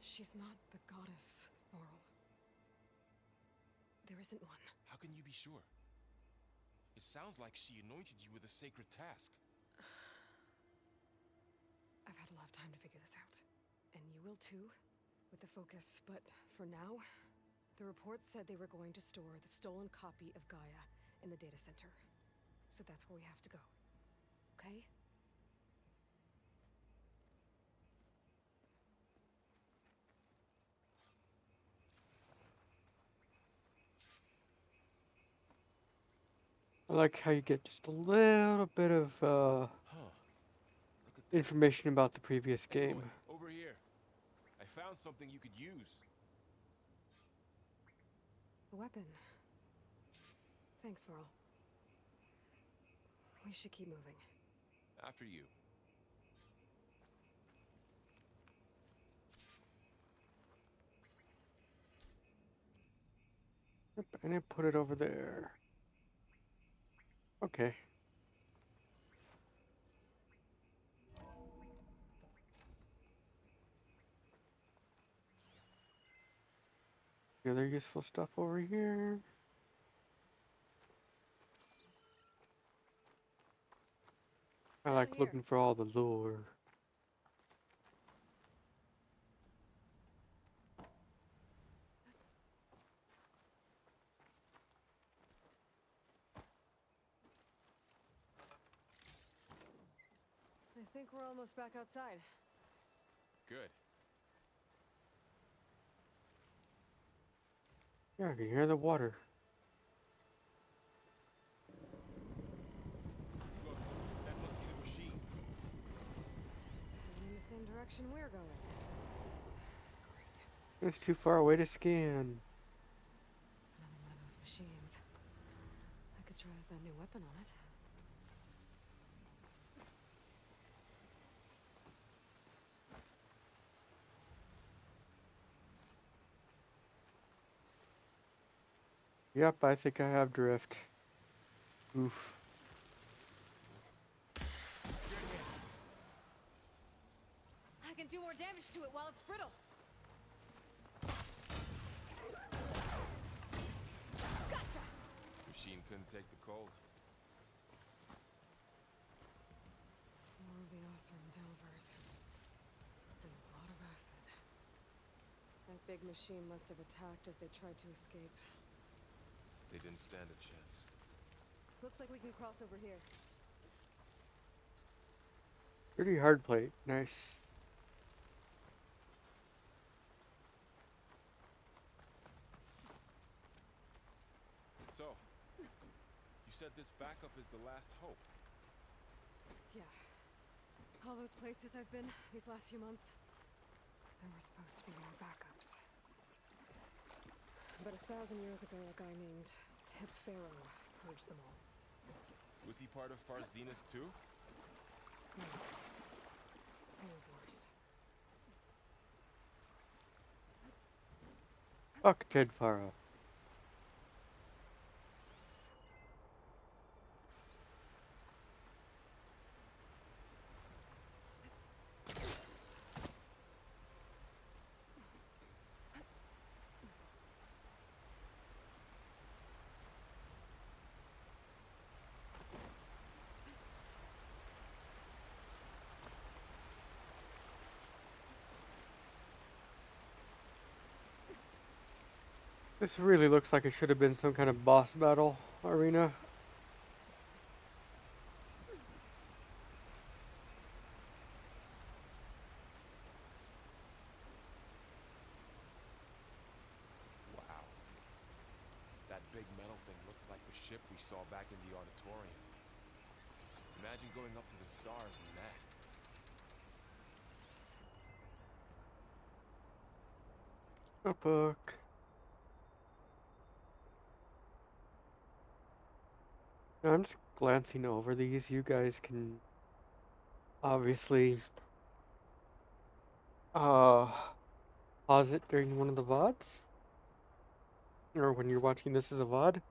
Speaker 2: she's not the goddess, Laurel. There isn't one.
Speaker 3: How can you be sure? It sounds like she anointed you with a sacred task.
Speaker 2: I've had a lot of time to figure this out. And you will too, with the focus. But for now, the reports said they were going to store the stolen copy of Gaia in the data center. So that's where we have to go. Okay?
Speaker 1: I like how you get just a little bit of
Speaker 3: Huh. Look at that.
Speaker 1: information about the previous
Speaker 3: Hey,
Speaker 1: game.
Speaker 3: boy, over here. I found something you could use.
Speaker 2: A weapon. Thanks, Varl. We should keep moving.
Speaker 3: After you.
Speaker 1: Yep, and I put it over there. Okay. The other useful stuff over here. I
Speaker 2: Down
Speaker 1: like
Speaker 2: here.
Speaker 1: looking for all the lure.
Speaker 2: I think we're almost back outside.
Speaker 3: Good.
Speaker 1: Yeah, I can hear the water.
Speaker 3: Look, that must be the machine.
Speaker 2: It's heading in the same direction we're going. Great.
Speaker 1: It's too far away to scan.
Speaker 2: Another one of those machines. I could try out that new weapon on it.
Speaker 1: Yep, I think I have drift. Oof.
Speaker 2: I can do more damage to it while it's brittle. Gotcha!
Speaker 3: Machine couldn't take the cold.
Speaker 2: More of the Osram Delvers. And a lot of acid. That big machine must have attacked as they tried to escape.
Speaker 3: They didn't stand a chance.
Speaker 2: Looks like we can cross over here.
Speaker 1: Pretty hard plate. Nice.
Speaker 3: So, you said this backup is the last hope.
Speaker 2: Yeah. All those places I've been these last few months, there were supposed to be more backups. But 1,000 years ago, a guy named Teb Pharaoh purged them all.
Speaker 3: Was he part of Far Zenith too?
Speaker 2: No. It was worse.
Speaker 1: Fuck Ted Faro. This really looks like it should have been some kind of boss battle arena.
Speaker 3: Wow. That big metal thing looks like the ship we saw back in the auditorium. Imagine going up to the stars in that.
Speaker 1: Notebook. I'm just glancing over these. You guys can obviously pause it during one of the VODs. Or when you're watching this as a VOD.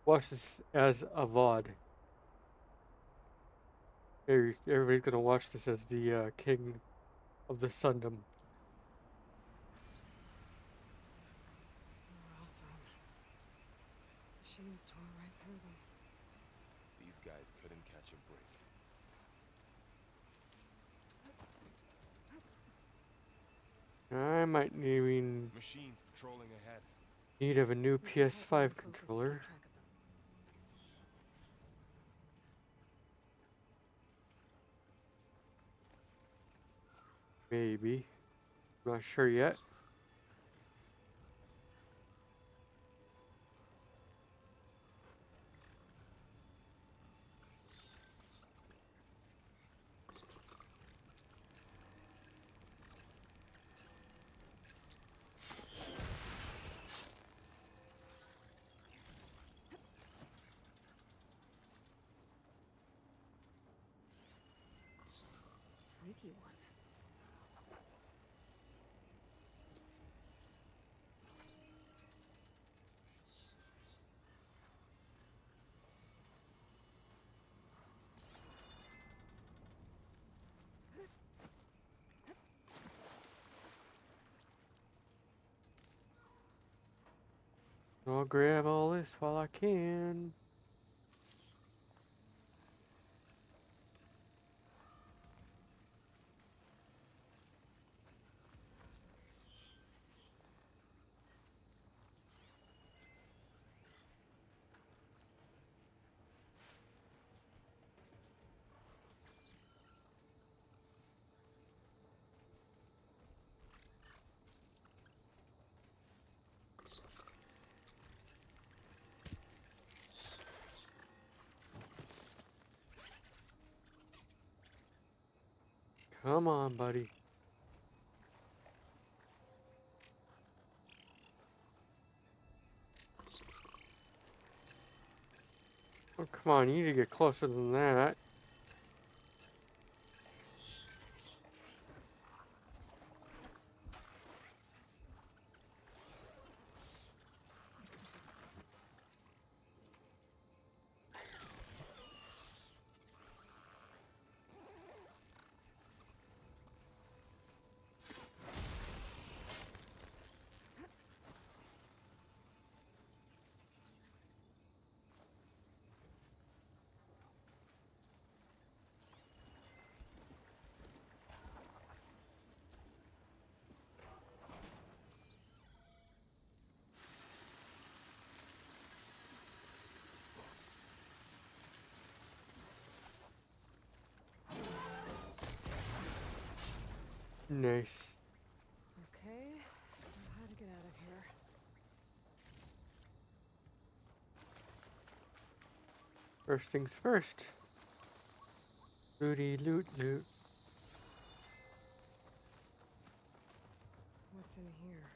Speaker 1: Watch this as a VOD. Everybody's gonna watch this as the king of the Sundom.
Speaker 2: More Osram. Machines tore right through them.
Speaker 3: These guys couldn't catch a break.
Speaker 1: I might even
Speaker 3: Machines patrolling ahead.
Speaker 1: need of a new
Speaker 2: We can tell
Speaker 1: PS5
Speaker 2: from the focus to
Speaker 1: controller.
Speaker 2: keep track of them.
Speaker 1: Maybe. I'm not sure yet. I'll grab all this while I can. Come on, buddy. Oh, come on, you need to get closer than that. Nice.
Speaker 2: Okay, now how to get out of here?
Speaker 1: First things first. Looty loot loot.
Speaker 2: What's in here?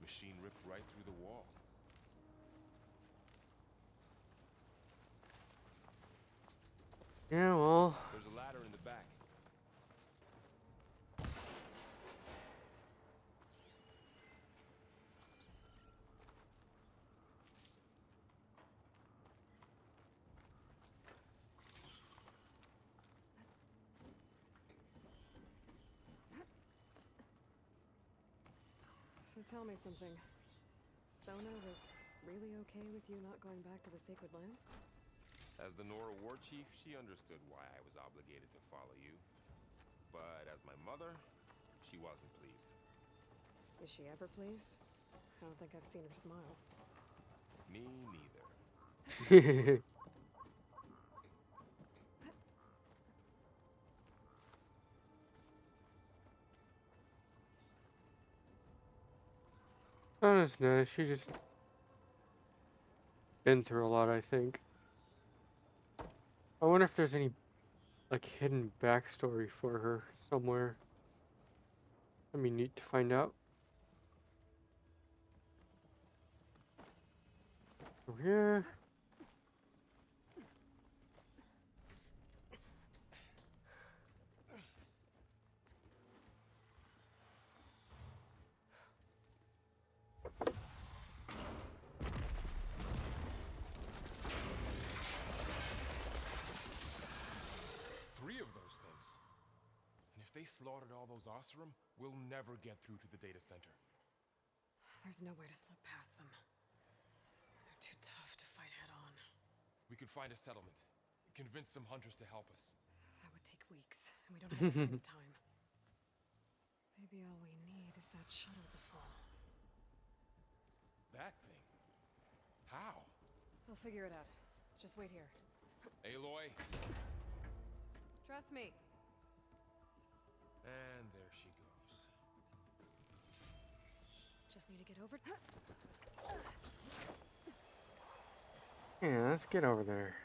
Speaker 3: Machine ripped right through the wall.
Speaker 1: Yeah, well,
Speaker 3: There's a ladder in the back.
Speaker 2: So tell me something. Sona was really okay with you not going back to the Sacred Lands?
Speaker 3: As the Nora war chief, she understood why I was obligated to follow you. But as my mother, she wasn't pleased.
Speaker 2: Is she ever pleased? I don't think I've seen her smile.
Speaker 3: Me neither.
Speaker 1: that is nice. She just been through a lot, I think. I wonder if there's any, like, hidden backstory for her somewhere. That'd be neat to find out. Over here.
Speaker 3: Three of those things. And if they slaughtered all those Oseram, we'll never get through to the data center.
Speaker 2: There's no way to slip past them. They're too tough to fight head on.
Speaker 3: We could find a settlement. Convince some hunters to help us.
Speaker 2: That would take weeks, and we don't have that kind of time. Maybe all we need is that shuttle to fall.
Speaker 3: That thing? How?
Speaker 2: I'll figure it out. Just wait here.
Speaker 3: Aloy?
Speaker 2: Trust me.
Speaker 3: And there she goes.
Speaker 2: Just need to get over.
Speaker 1: Yeah, let's get over there.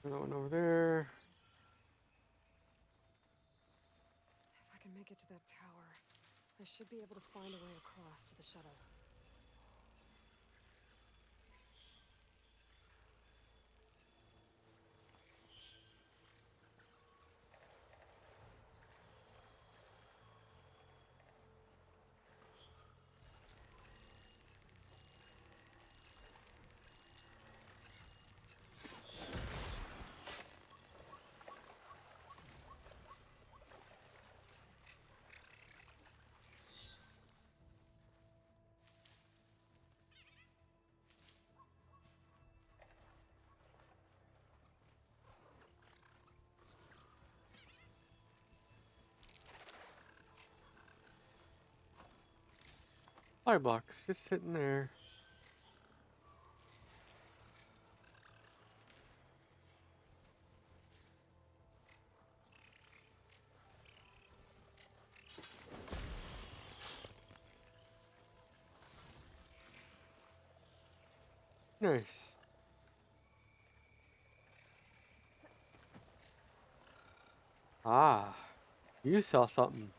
Speaker 1: Another one over there.
Speaker 2: If I can make it to that tower, I should be able to find a way across to the shuttle.
Speaker 1: supply box just sitting there. Nice. Ah, you saw something.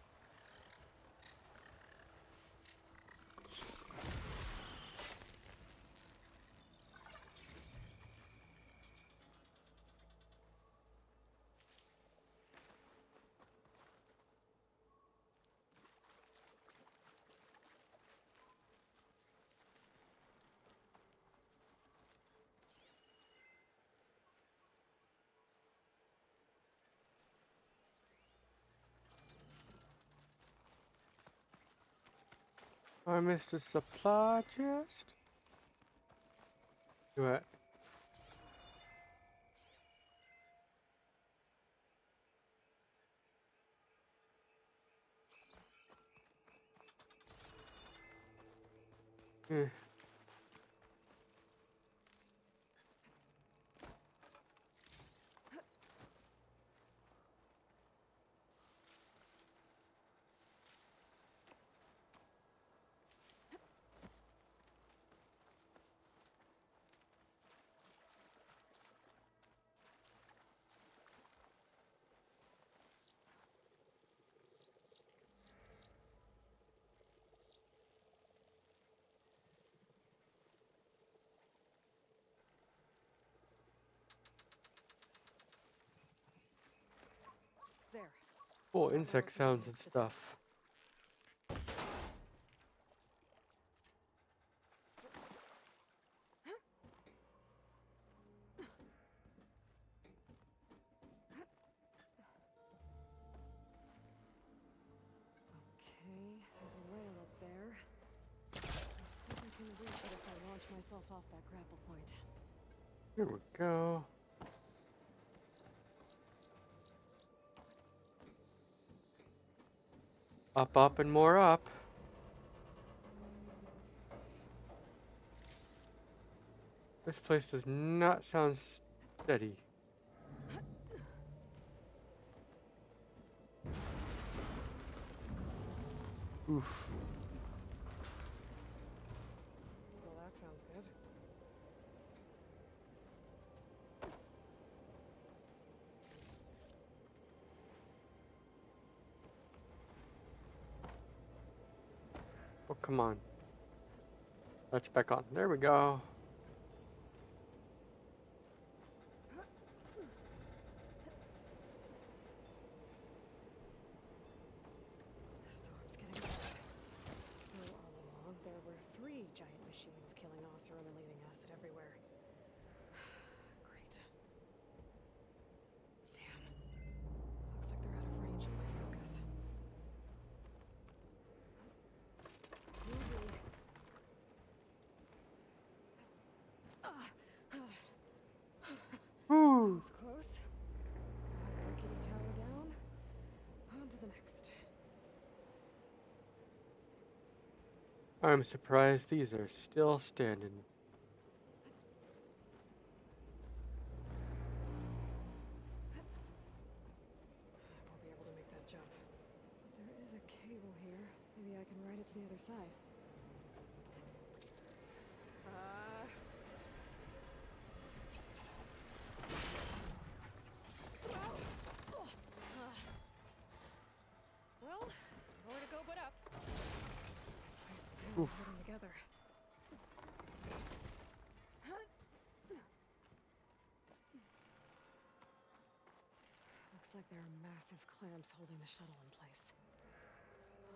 Speaker 1: I missed a supply chest. Do it. Eh.
Speaker 2: There.
Speaker 1: Oh, insect sounds and stuff.
Speaker 2: Okay, there's a whale up there. I think I can reach it if I launch myself off that grapple point.
Speaker 1: Here we go. Up, up, and more up. This place does not sound steady. Oof.
Speaker 2: Well, that sounds good.
Speaker 1: Oh, come on. Let's back on. There we go.
Speaker 2: The storm's getting bad. So all along, there were 3 giant machines killing Oss or emanating acid everywhere. Great. Damn. Looks like they're out of range of my focus. Easy. That
Speaker 1: Woo!
Speaker 2: was close. Got the rickety tower down. On to the next.
Speaker 1: I'm surprised these are still standing.
Speaker 2: I won't be able to make that jump. But there is a cable here. Maybe I can ride it to the other side. Well, nowhere to go but up. This place is barely
Speaker 1: Oof.
Speaker 2: holding together. Looks like there are massive clamps holding the shuttle in place.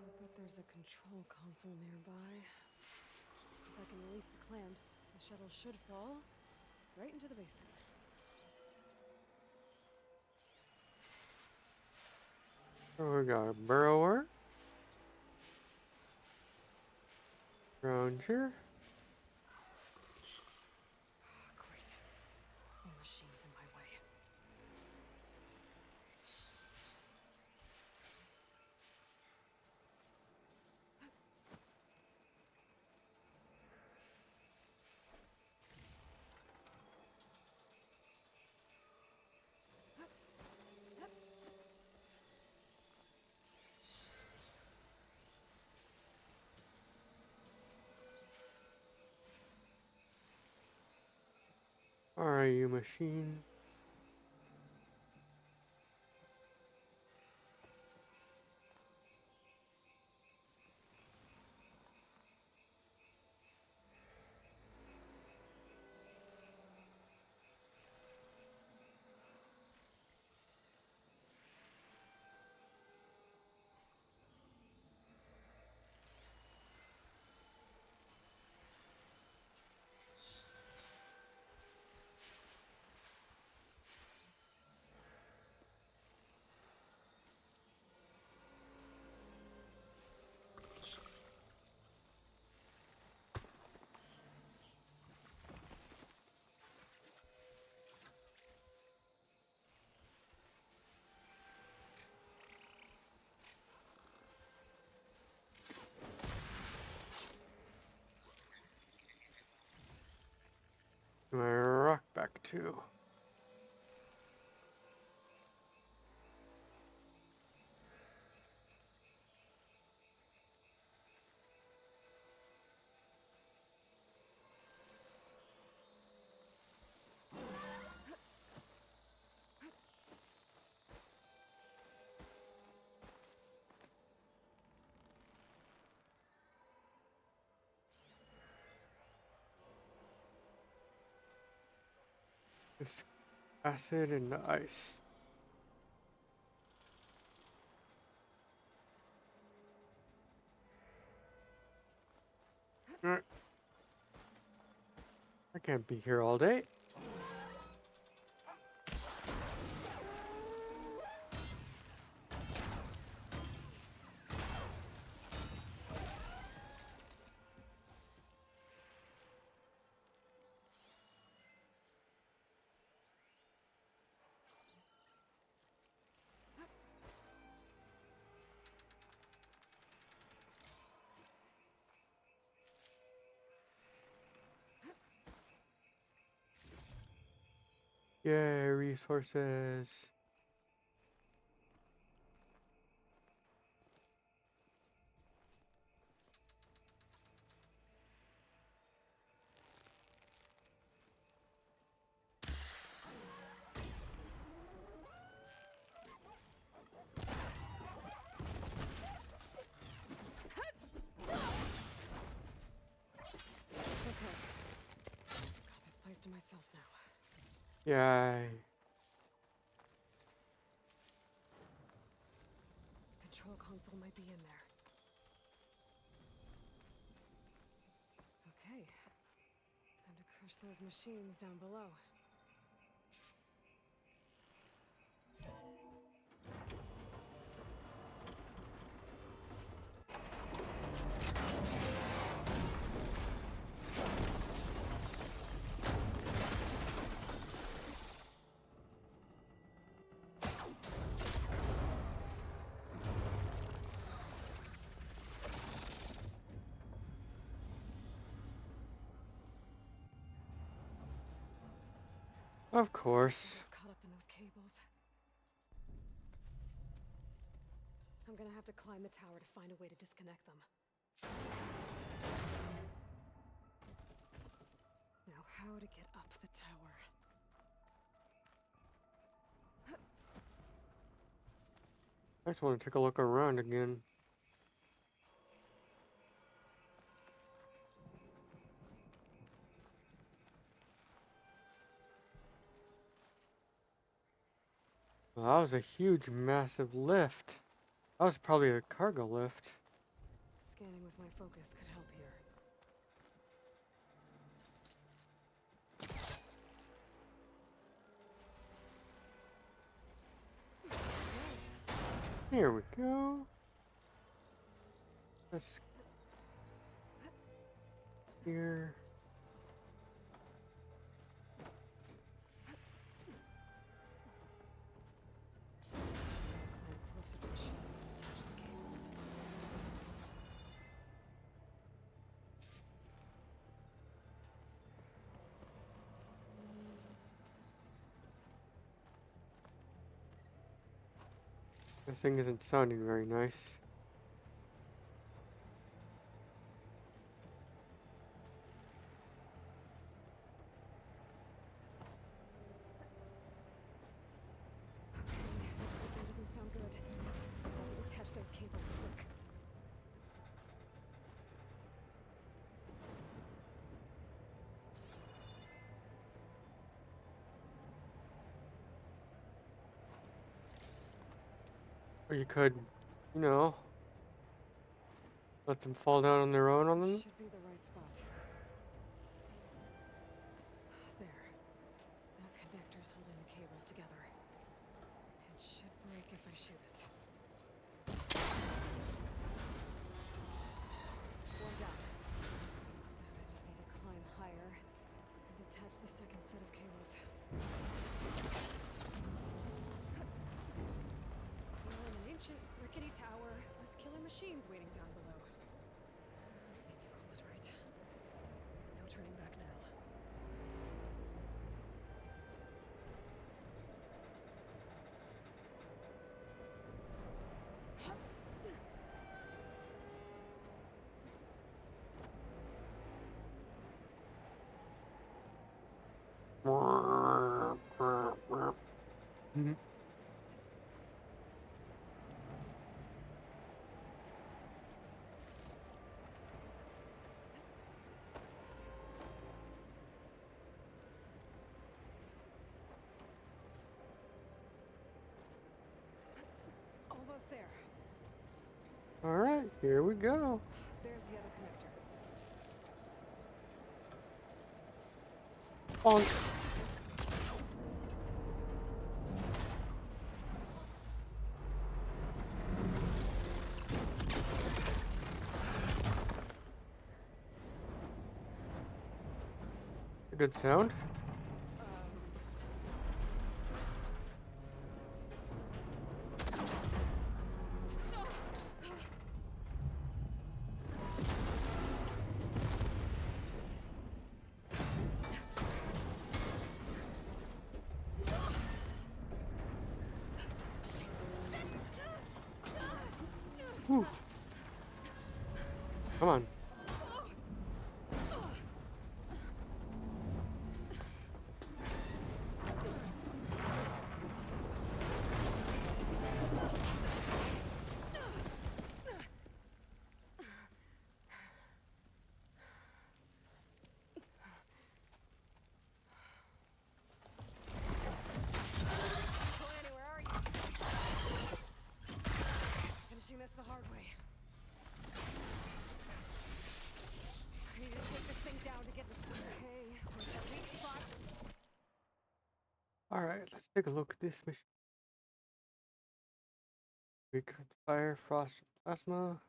Speaker 2: I'll bet there's a control console nearby. If I can release the clamps, the shuttle should fall right into the basin.
Speaker 1: Oh, we got a burrower. Ranger.
Speaker 2: Great. More machines in my way.
Speaker 1: are you, machine? My rock back too. This acid and the ice. I can't be here all day. Yay, resources.
Speaker 2: Okay. Got this place to myself now.
Speaker 1: Yay.
Speaker 2: Control console might be in there. Okay. Time to crush those machines down below.
Speaker 1: Of course.
Speaker 2: I was caught up in those cables. I'm gonna have to climb the tower to find a way to disconnect them. Now, how to get up the tower?
Speaker 1: I just want to take a look around again. Well, that was a huge, massive lift. That was probably a cargo lift.
Speaker 2: Scanning with my focus could help here.
Speaker 1: Here we go. Let's here.
Speaker 2: Climb closer to the shield to touch the cables.
Speaker 1: This thing isn't sounding very nice. Or you could, you know, let them fall down on their own on them.
Speaker 2: Should be the right spot. There. That connector's holding the cables together. It should break if I shoot it. One down. Now I just need to climb higher and attach the second set of cables. Scaling an ancient, rickety tower with killer machines waiting down below. Maybe Ron was right. No turning back now.
Speaker 1: Mhm.
Speaker 2: Almost there.
Speaker 1: All right, here we go.
Speaker 2: There's the other connector.
Speaker 1: Bonk. A good sound. Whew. Come on.
Speaker 2: Delaney, where are you? Finishing this the hard way. I need to take this thing down to get to. Okay, where's that weak spot?
Speaker 1: All right, let's take a look at this mission. Weaker to fire, frost, plasma.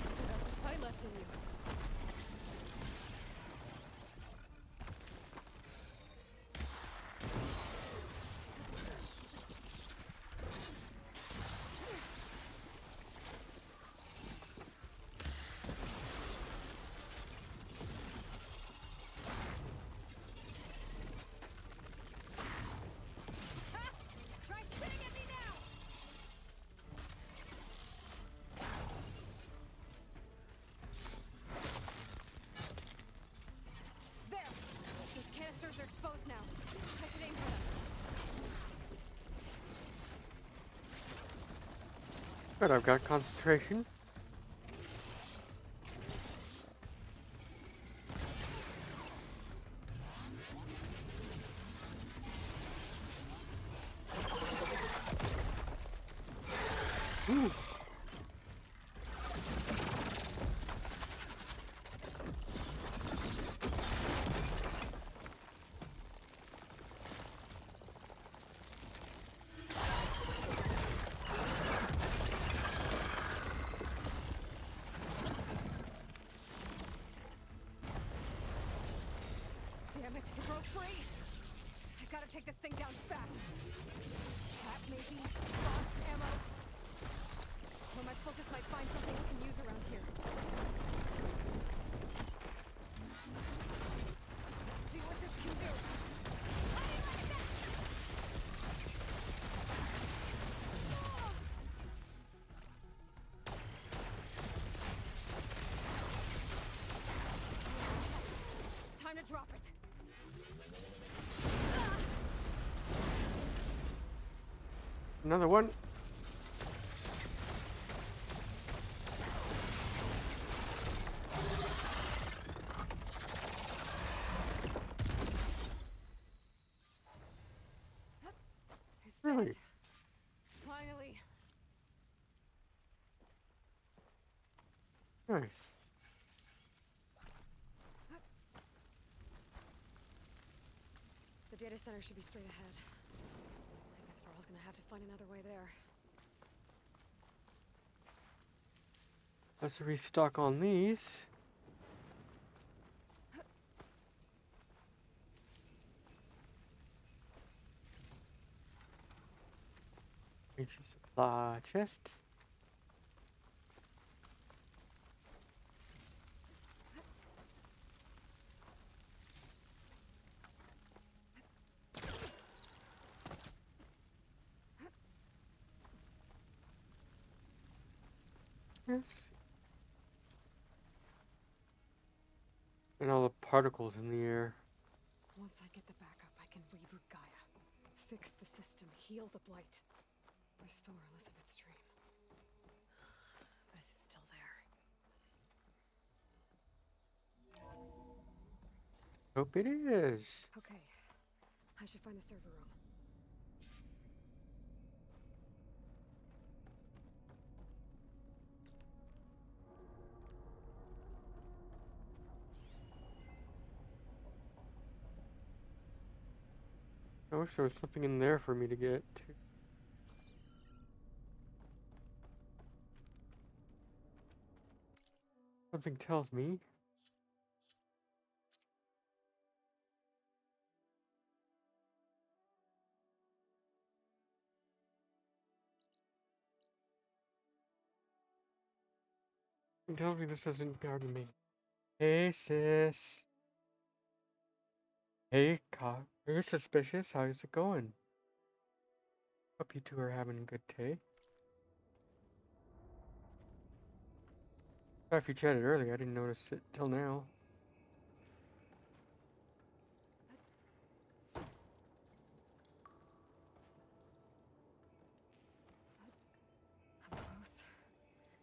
Speaker 2: Still got some fight left in you. Try spitting at me now! There! Those canisters are exposed now. I should aim for them.
Speaker 1: Good, I've got concentration. Ooh.
Speaker 2: free! I gotta take this thing down fast. Trap maybe? Lost ammo? Or my focus might find something we can use around here. Let's see what this can do. Time to drop it.
Speaker 1: Another one.
Speaker 2: It's
Speaker 1: Really?
Speaker 2: dead. Finally.
Speaker 1: Nice.
Speaker 2: The data center should be straight ahead. I guess Varl's gonna have to find another way there.
Speaker 1: Let's restock on these. Ancient supply chests. Yes. And all the particles in the air.
Speaker 2: Once I get the backup, I can reboot Gaia. Fix the system, heal the blight. Restore Elizabeth's dream. But is it still there?
Speaker 1: Hope it is.
Speaker 2: Okay. I should find the server room.
Speaker 1: I wish there was something in there for me to get to. Something tells me. Something tells me this isn't guarding me. Hey, sis. Hey, cop. You're suspicious. How's it going? Hope you two are having a good day. Sorry if you chatted earlier. I didn't notice it till now.
Speaker 2: I'm close.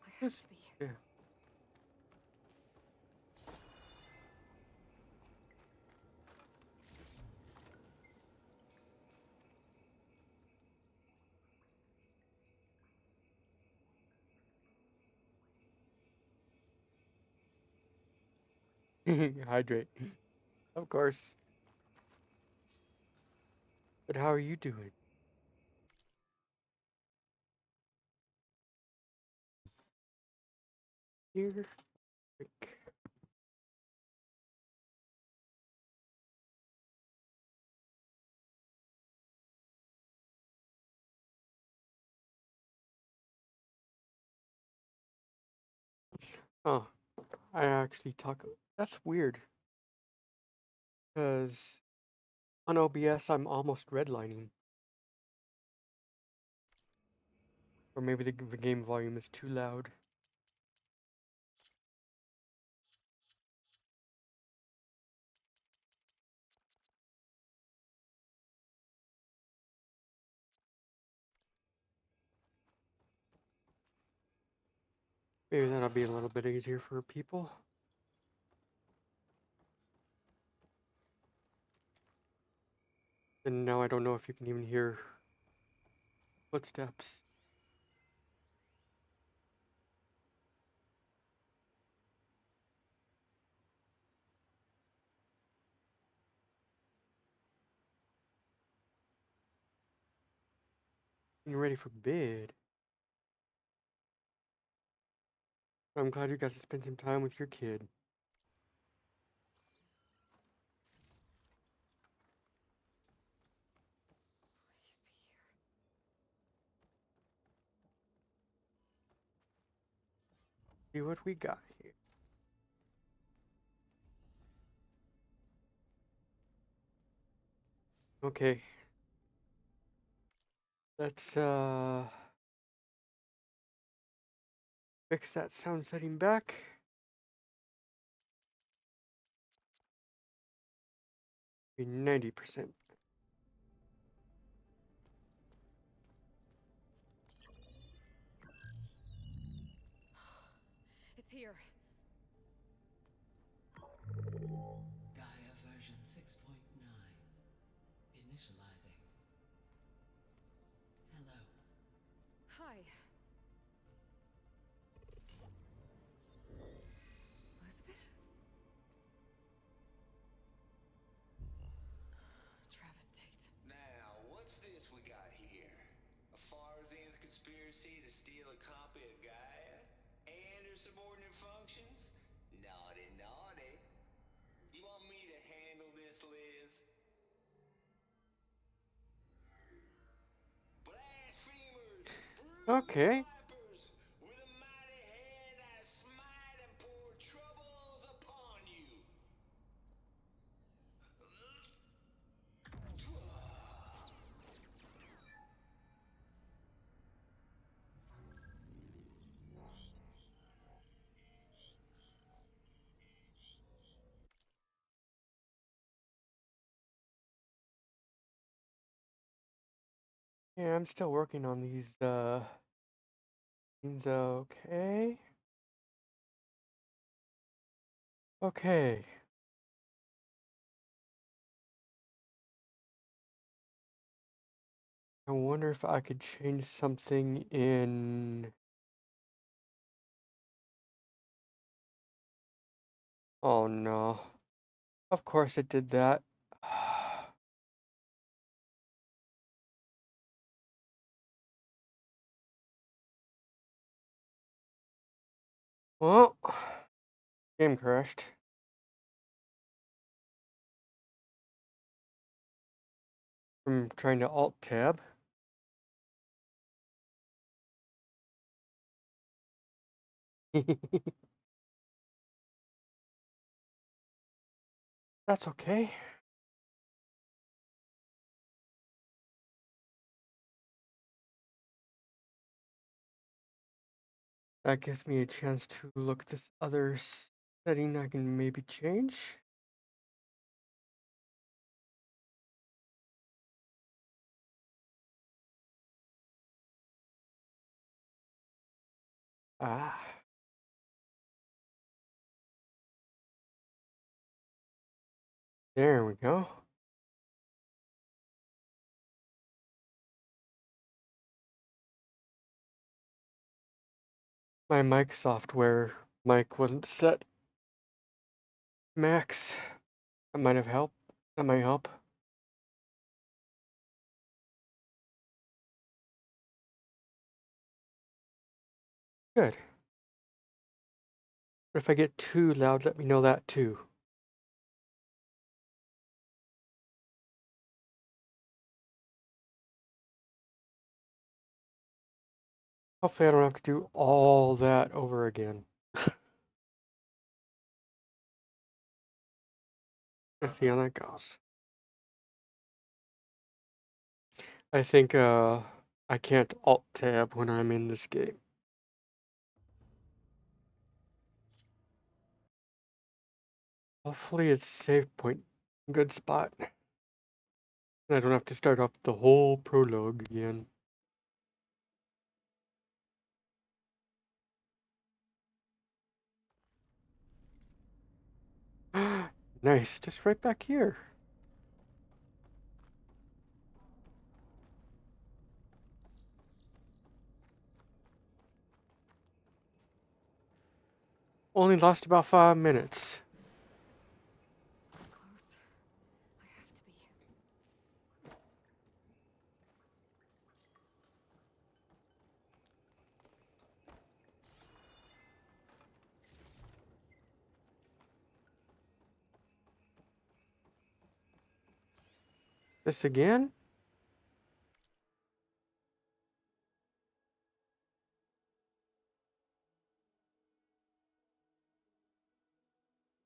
Speaker 2: I have
Speaker 1: Just,
Speaker 2: to be.
Speaker 1: yeah. Hydrate. Of course. But how are you doing? Here. Quick. Oh, I actually talk. That's weird. Because on OBS, I'm almost redlining. Or maybe the game volume is too loud. Maybe that'll be a little bit easier for people. And now I don't know if you can even hear footsteps. You're ready for bed. I'm glad you got to spend some time with your kid. what we got here. Okay. Let's fix that sound setting back. Be 90%.
Speaker 2: It's here.
Speaker 6: Gaia version 6.9. Initializing. Hello.
Speaker 2: Hi. Elizabeth? Travis Tate.
Speaker 7: Now, what's this we got here? A Farzian's conspiracy to steal a copy of Gaia? And her subordinate functions? Naughty, naughty. You want me to handle this, Liz? Blasphemers!
Speaker 1: Okay.
Speaker 7: Vipers! With a mighty hand I smite and pour troubles upon you!
Speaker 1: Yeah, I'm still working on these things. Okay. Okay. I wonder if I could change something in. Oh no. Of course it did that. Well, game crashed. I'm trying to alt tab. That's okay. That gives me a chance to look at this other setting I can maybe change. Ah. There we go. My mic software mic wasn't set max. That might have helped. That might help. Good. But if I get too loud, let me know that too. Hopefully I don't have to do all that over again. Let's see how that goes. I think I can't alt tab when I'm in this game. Hopefully it's save point. Good spot. I don't have to start off the whole prologue again. Nice, just right back here. Only lost about 5 minutes.
Speaker 2: Close. I have to be.
Speaker 1: This again?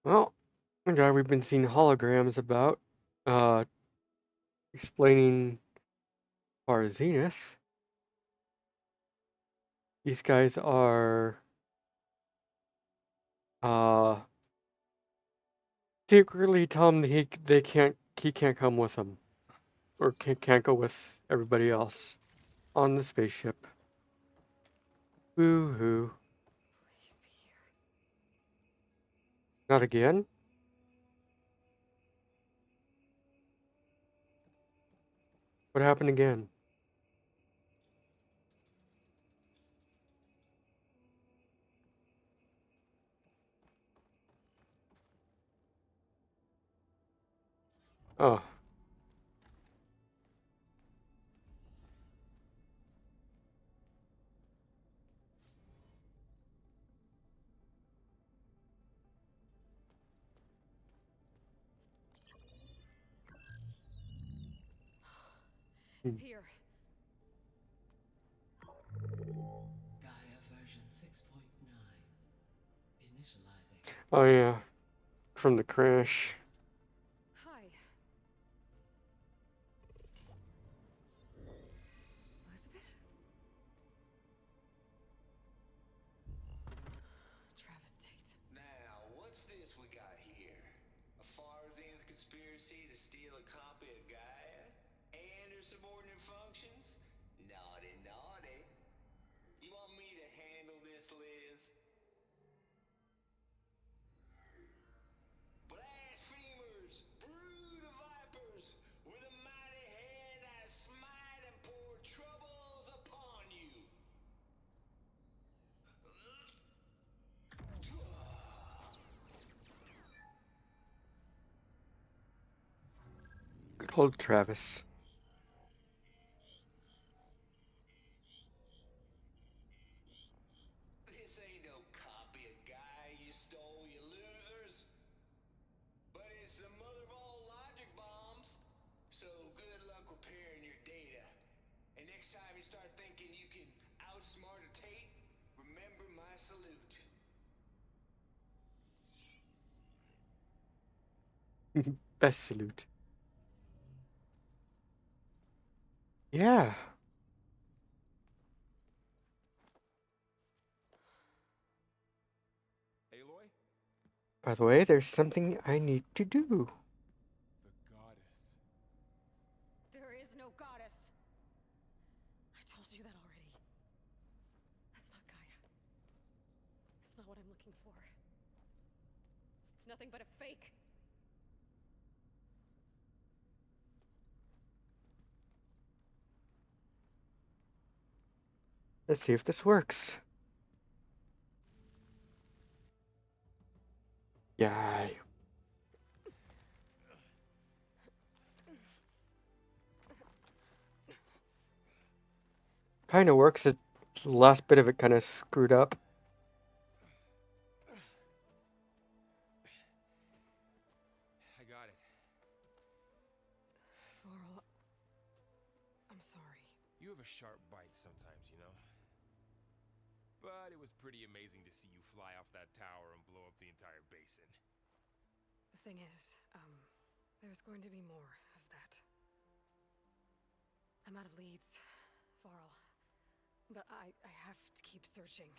Speaker 1: Well, the guy we've been seeing holograms about, uh, explaining our Zenith. These guys are, uh, secretly tell him that he can't come with them, or can't go with everybody else on the spaceship. Woo-hoo.
Speaker 2: Please be here.
Speaker 1: Not again? What happened again? Oh.
Speaker 2: It's here.
Speaker 6: Gaia version 6.9. Initializing.
Speaker 1: Oh yeah. From the crash.
Speaker 2: Hi. Elizabeth? Travis Tate.
Speaker 7: Now, what's this we got here? A Farzian's conspiracy to steal a copy of Gaia? And her subordinate functions? Naughty, naughty. You want me to handle this, Liz? Blasphemers! Brood of vipers! With a mighty hand I smite and pour troubles upon you!
Speaker 1: Good old Travis.
Speaker 7: This ain't no copy of Gaia you stole, you losers. But it's the mother of all logic bombs. So good luck repairing your data. And next time you start thinking you can outsmart a Tate, remember my salute.
Speaker 1: Best salute. Yeah.
Speaker 3: Aloy?
Speaker 1: By the way, there's something I need to do.
Speaker 3: The goddess.
Speaker 2: There is no goddess. I told you that already. That's not Gaia. It's not what I'm looking for. It's nothing but a fake.
Speaker 1: Let's see if this works. Yay. Kinda works. The last bit of it kinda screwed up.
Speaker 3: I got it.
Speaker 2: Varl, I'm sorry.
Speaker 3: You have a sharp bite sometimes, you know? But it was pretty amazing to see you fly off that tower and blow up the entire basin.
Speaker 2: The thing is, there's going to be more of that. I'm out of leads, Varl. But I have to keep searching.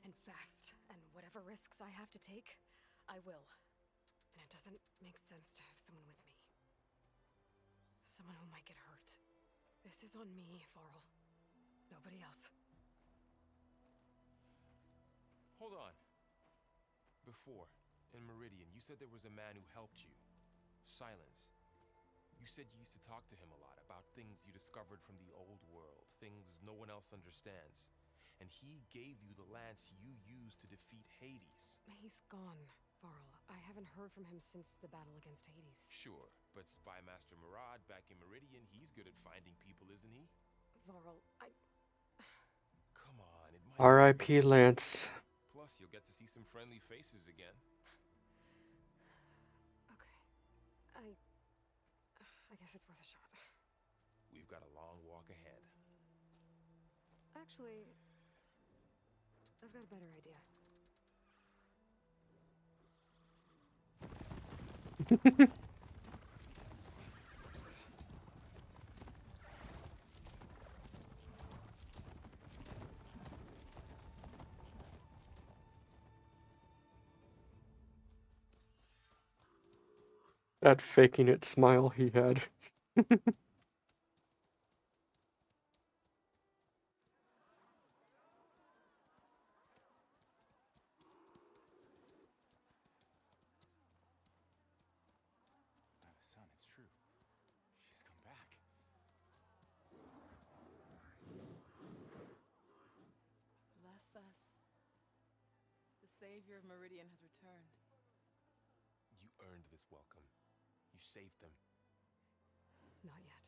Speaker 2: And fast. And whatever risks I have to take, I will. And it doesn't make sense to have someone with me. Someone who might get hurt. This is on me, Varl. Nobody else.
Speaker 3: Hold on. Before, in Meridian, you said there was a man who helped you. Silence. You said you used to talk to him a lot about things you discovered from the old world, things no one else understands. And he gave you the lance you used to defeat Hades.
Speaker 2: He's gone, Varl. I haven't heard from him since the battle against Hades.
Speaker 3: Sure, but Spy Master Murad back in Meridian, he's good at finding people, isn't he?
Speaker 2: Varl,
Speaker 3: Come on, it might
Speaker 1: R.I.P. Lance.
Speaker 3: Plus, you'll get to see some friendly faces again.
Speaker 2: Okay. I guess it's worth a shot.
Speaker 3: We've got a long walk ahead.
Speaker 2: Actually, I've got a better idea.
Speaker 1: That faking it smile he had.
Speaker 3: By the sun, it's true. She's come back.
Speaker 8: Bless us. The savior of Meridian has returned.
Speaker 3: You earned this welcome. You saved them.
Speaker 2: Not yet.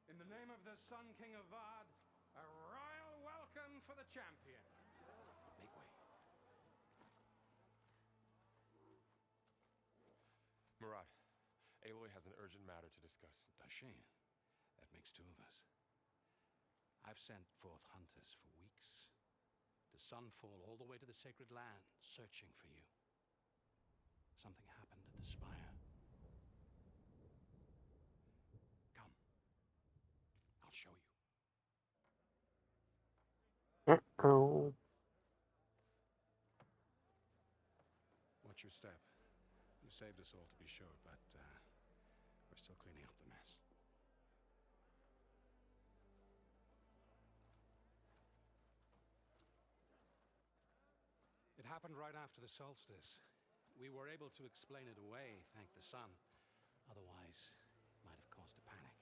Speaker 9: In the name of the Sun King of Vard, a royal welcome for the champion.
Speaker 3: Make way. Murad, Aloy has an urgent matter to discuss.
Speaker 9: Does she? That makes two of us. I've sent forth hunters for weeks. The Sunfall all the way to the Sacred Land, searching for you. Something happened at the Spire. Come. I'll show you.
Speaker 1: Uh-oh.
Speaker 9: Watch your step. You saved us all, to be sure, but we're still cleaning up the mess. It happened right after the solstice. We were able to explain it away, thank the sun. Otherwise, it might have caused a panic.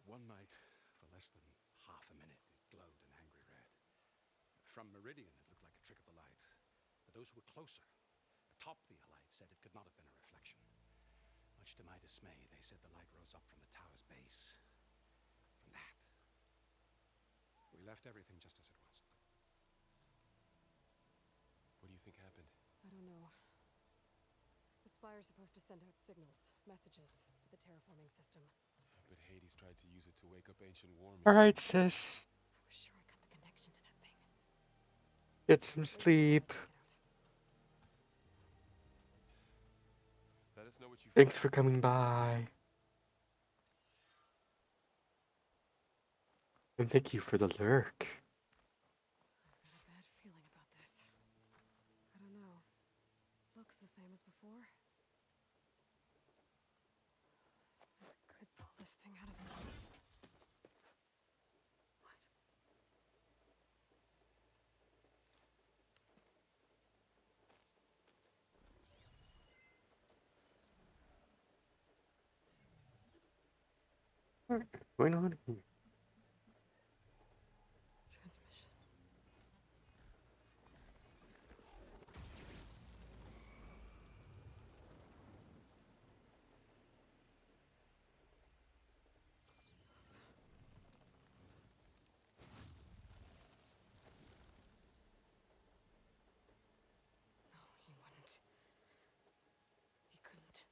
Speaker 9: One night, for less than half a minute, it glowed an angry red. From Meridian, it looked like a trick of the light. But those who were closer, atop the Allied, said it could not have been a reflection. Much to my dismay, they said the light rose up from the tower's base. From that. We left everything just as it was.
Speaker 3: What do you think happened?
Speaker 2: I don't know. The Spire's supposed to send out signals, messages, for the terraforming system.
Speaker 3: But Hades tried to use it to wake up ancient war machines.
Speaker 1: Alright, sis.
Speaker 2: I was sure I cut the connection to that thing.
Speaker 1: Get some
Speaker 2: Wait for
Speaker 1: sleep.
Speaker 2: Murad to check it out.
Speaker 3: Let us know what you
Speaker 1: Thanks
Speaker 3: find.
Speaker 1: for coming by. And thank you for the lurk.
Speaker 2: I've got a bad feeling about this. I don't know. Looks the same as before. I could pull this thing out of me. What?
Speaker 1: What's going on here?
Speaker 2: Transmission. No, he wouldn't. He couldn't.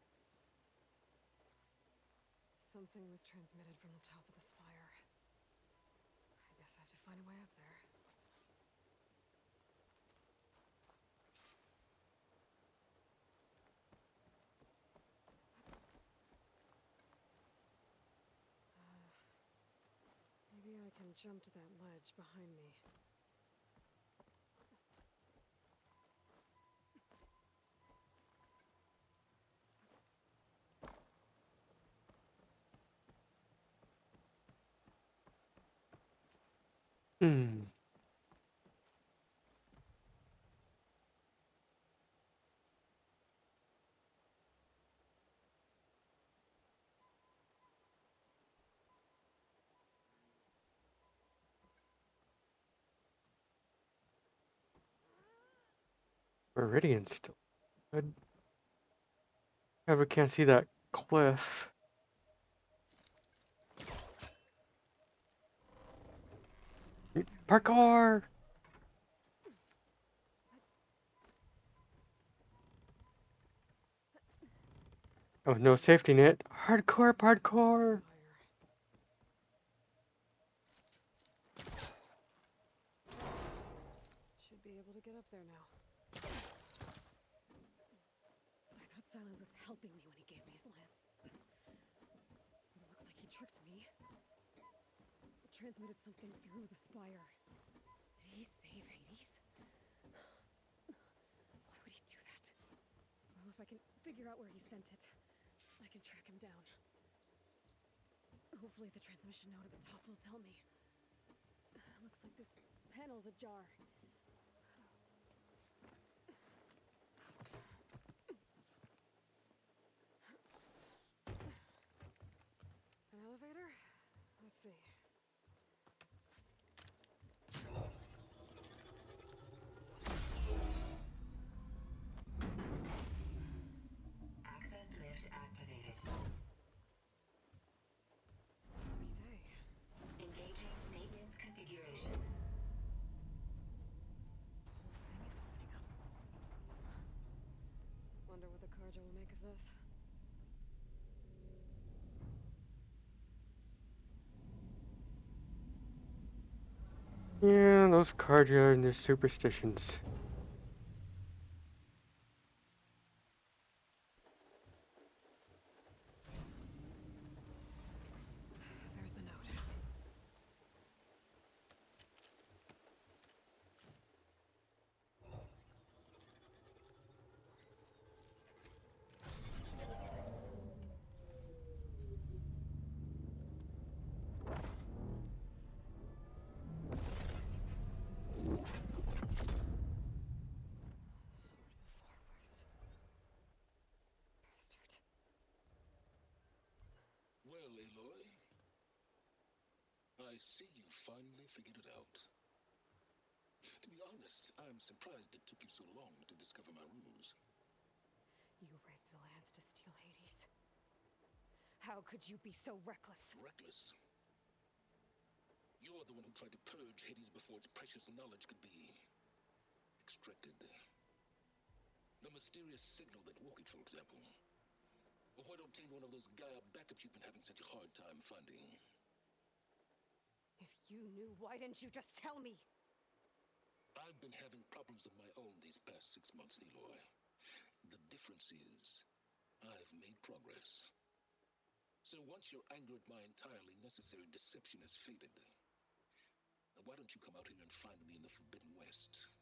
Speaker 2: Something was transmitted from the top of the spire. I guess I have to find a way up there. Maybe I can jump to that ledge behind me.
Speaker 1: Hmm. Meridian still good. However, can't see that cliff. Parkour! Oh, no safety net. Hardcore, hardcore.
Speaker 2: Should be able to get up there now. I thought Silence was helping me when he gave me his lance. It looks like he tricked me. It transmitted something through the spire. Did he save Hades? Why would he do that? Well, if I can figure out where he sent it, I can track him down. Hopefully the transmission note at the top will tell me. Looks like this panel's ajar. An elevator? Let's see.
Speaker 10: Access lift activated.
Speaker 2: Lucky day.
Speaker 10: Engaging maintenance configuration.
Speaker 2: The whole thing is opening up. Wonder what the Carja will make of this.
Speaker 1: Yeah, those Carja and their superstitions.
Speaker 2: There's the note.
Speaker 4: Well, Aloy, I see you finally figured it out. To be honest, I'm surprised it took you so long to discover my ruse.
Speaker 2: You rigged the lance to steal Hades. How could you be so reckless?
Speaker 4: Reckless? You're the one who tried to purge Hades before its precious knowledge could be extracted. The mysterious signal that woke it, for example. Or why to obtain one of those Gaia backups you've been having such a hard time finding.
Speaker 2: If you knew, why didn't you just tell me?
Speaker 4: I've been having problems of my own these past 6 months, Aloy. The difference is, I've made progress. So once your anger at my entirely necessary deception has faded, why don't you come out here and find me in the Forbidden West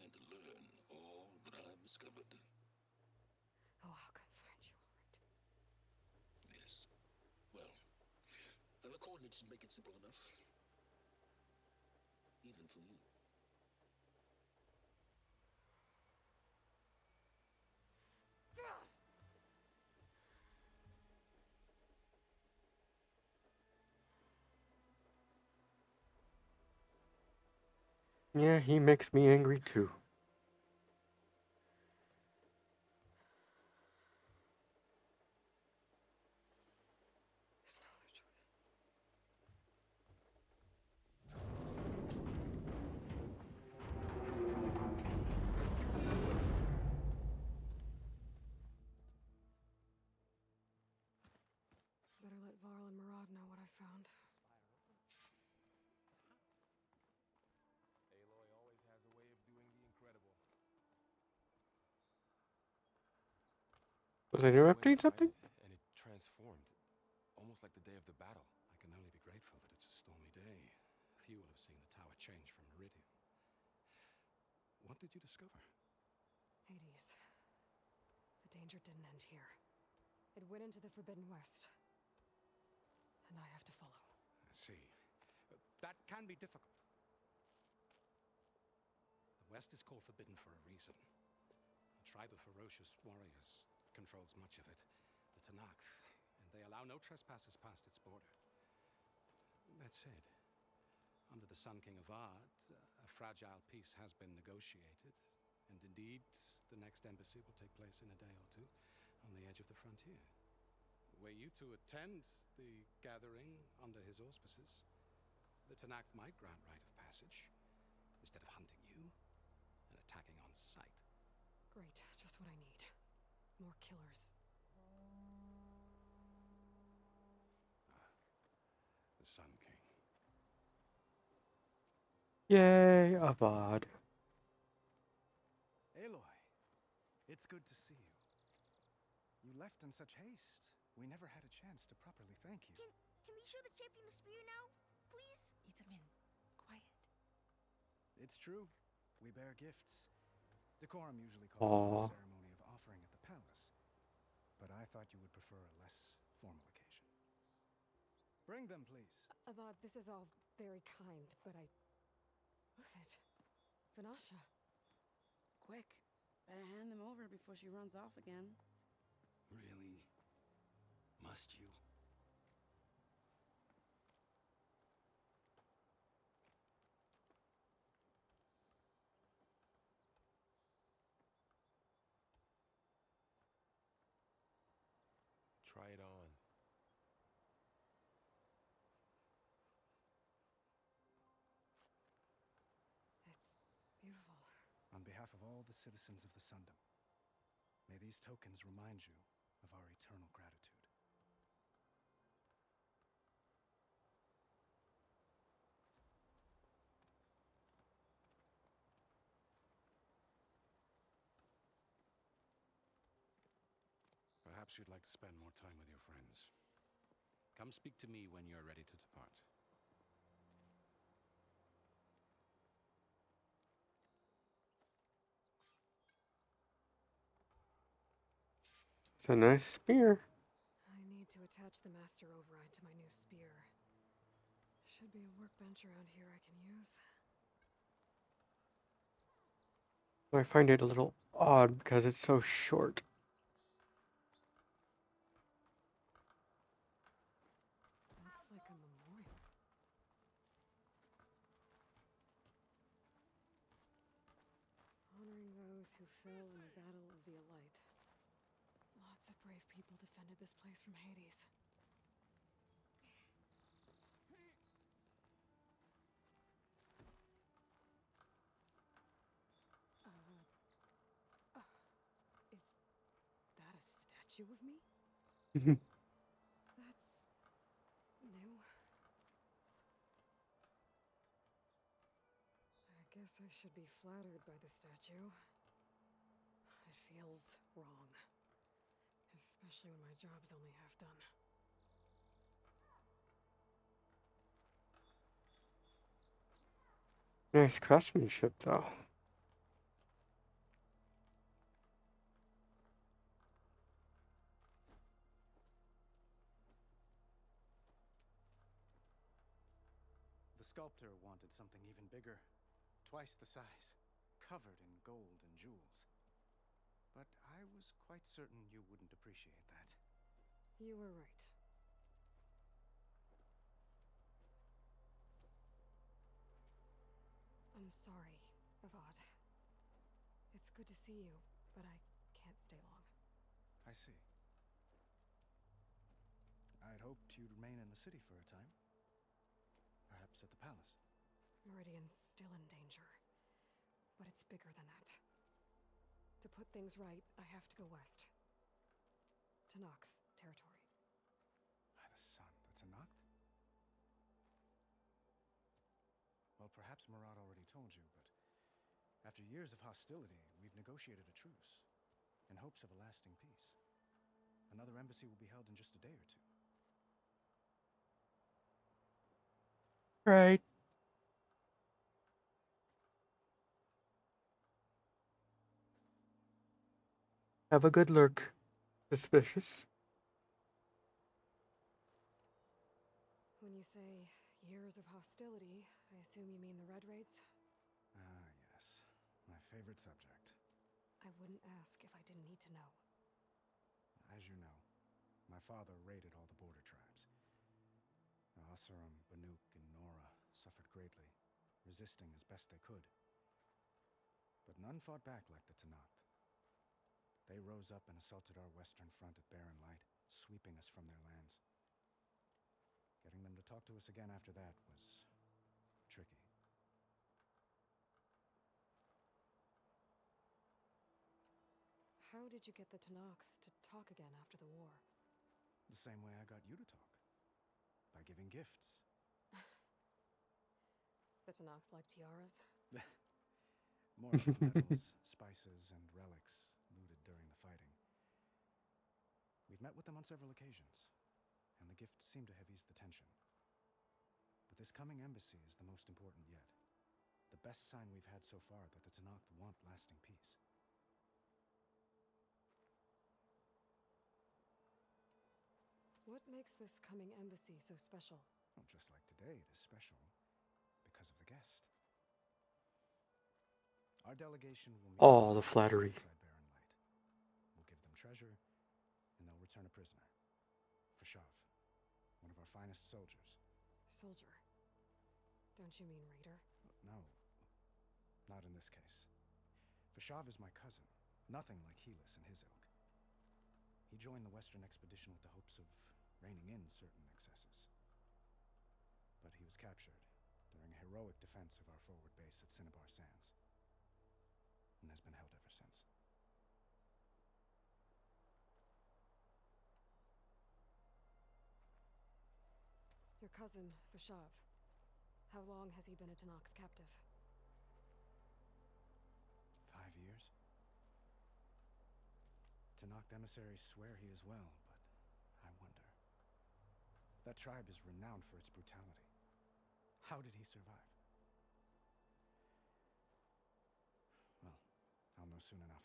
Speaker 4: and learn all that I've discovered?
Speaker 2: Oh, I'll come find you, all right.
Speaker 4: Yes. Well, and the coordinates should make it simple enough. Even for you.
Speaker 1: Yeah, he makes me angry too.
Speaker 2: There's no other choice. Better let Varl and Murad know what I found.
Speaker 3: Aloy always has a way of doing the incredible.
Speaker 1: Was I interrupting
Speaker 3: Went
Speaker 1: something?
Speaker 3: inside it, and it transformed, almost like the day of the battle.
Speaker 9: I can only be grateful that it's a stormy day. Few will have seen the tower change from Meridian. What did you discover?
Speaker 2: Hades. The danger didn't end here. It went into the Forbidden West. And I have to follow.
Speaker 9: I see. That can be difficult. The West is called Forbidden for a reason. A tribe of ferocious warriors controls much of it, the Tenakth, and they allow no trespassers past its border. That said, under the Sun King Avad, a fragile peace has been negotiated, and indeed, the next embassy will take place in a day or two on the edge of the frontier. Were you to attend the gathering under his auspices, the Tenakth might grant right of passage, instead of hunting you and attacking on sight.
Speaker 2: Great, just what I need. More killers.
Speaker 1: Yay, Avad.
Speaker 11: Aloy, it's good to see you. You left in such haste. We never had a chance to properly thank you.
Speaker 12: Can we show the champion the spear now? Please?
Speaker 8: Itamin, quiet.
Speaker 11: It's true. We bear gifts. Decorum usually calls for
Speaker 1: Aw.
Speaker 11: a ceremony of offering at the palace. But I thought you would prefer a less formal occasion. Bring them, please.
Speaker 2: Avad, this is all very kind, but I... Who's it? Vanasha.
Speaker 8: Quick. Better hand them over before she runs off again.
Speaker 9: Really? Must you?
Speaker 3: Try it on.
Speaker 2: It's beautiful.
Speaker 11: On behalf of all the citizens of the Sundom, may these tokens remind you of our eternal gratitude.
Speaker 9: Perhaps you'd like to spend more time with your friends. Come speak to me when you're ready to depart.
Speaker 1: It's a nice spear.
Speaker 2: I need to attach the master override to my new spear. Should be a workbench around here I can use.
Speaker 1: I find it a little odd because it's so short.
Speaker 2: Looks like a memorial. Honoring those who fell in the Battle of the Elite. Lots of brave people defended this place from Hades. Is that a statue of me? That's new. I guess I should be flattered by the statue. It feels wrong. Especially when my job's only half done.
Speaker 1: Nice craftsmanship, though.
Speaker 11: The sculptor wanted something even bigger, twice the size, covered in gold and jewels. But I was quite certain you wouldn't appreciate that.
Speaker 2: You were right. I'm sorry, Avad. It's good to see you, but I can't stay long.
Speaker 11: I see. I'd hoped you'd remain in the city for a time. Perhaps at the palace.
Speaker 2: Meridian's still in danger. But it's bigger than that. To put things right, I have to go west. To Noct territory.
Speaker 11: By the sun, that's a Noct? Well, perhaps Murad already told you, but after years of hostility, we've negotiated a truce, in hopes of a lasting peace. Another embassy will be held in just a day or two.
Speaker 1: Right. Have a good lurk. Suspicious.
Speaker 2: When you say years of hostility, I assume you mean the Red Raids?
Speaker 11: Ah, yes. My favorite subject.
Speaker 2: I wouldn't ask if I didn't need to know.
Speaker 11: As you know, my father raided all the border tribes. Oseram, Banuk, and Nora suffered greatly, resisting as best they could. But none fought back like the Tenakth. They rose up and assaulted our western front at Barren Light, sweeping us from their lands. Getting them to talk to us again after that was tricky.
Speaker 2: How did you get the Tenakth to talk again after the war?
Speaker 11: The same way I got you to talk. By giving gifts.
Speaker 2: The Tenakth like tiaras?
Speaker 11: More like metals, spices, and relics looted during the fighting. We've met with them on several occasions, and the gift seemed to have eased the tension. But this coming embassy is the most important yet. The best sign we've had so far that the Tenakth want lasting peace.
Speaker 2: What makes this coming embassy so special?
Speaker 11: Well, just like today, it is special because of the guest. Our delegation will meet
Speaker 1: Oh, the
Speaker 11: just
Speaker 1: flattery.
Speaker 11: outside Barren Light. We'll give them treasure, and they'll return a prisoner. Fashav, one of our finest soldiers.
Speaker 2: Soldier? Don't you mean raider?
Speaker 11: No, not in this case. Fashav is my cousin, nothing like Helis and his ilk. He joined the Western expedition with the hopes of reining in certain excesses. But he was captured during a heroic defense of our forward base at Cinnabar Sands, and has been held ever since.
Speaker 2: Your cousin, Fashav. How long has he been a Tenakth captive?
Speaker 11: 5 years? Tenakth emissaries swear he is well, but I wonder. That tribe is renowned for its brutality. How did he survive? Well, I'll know soon enough.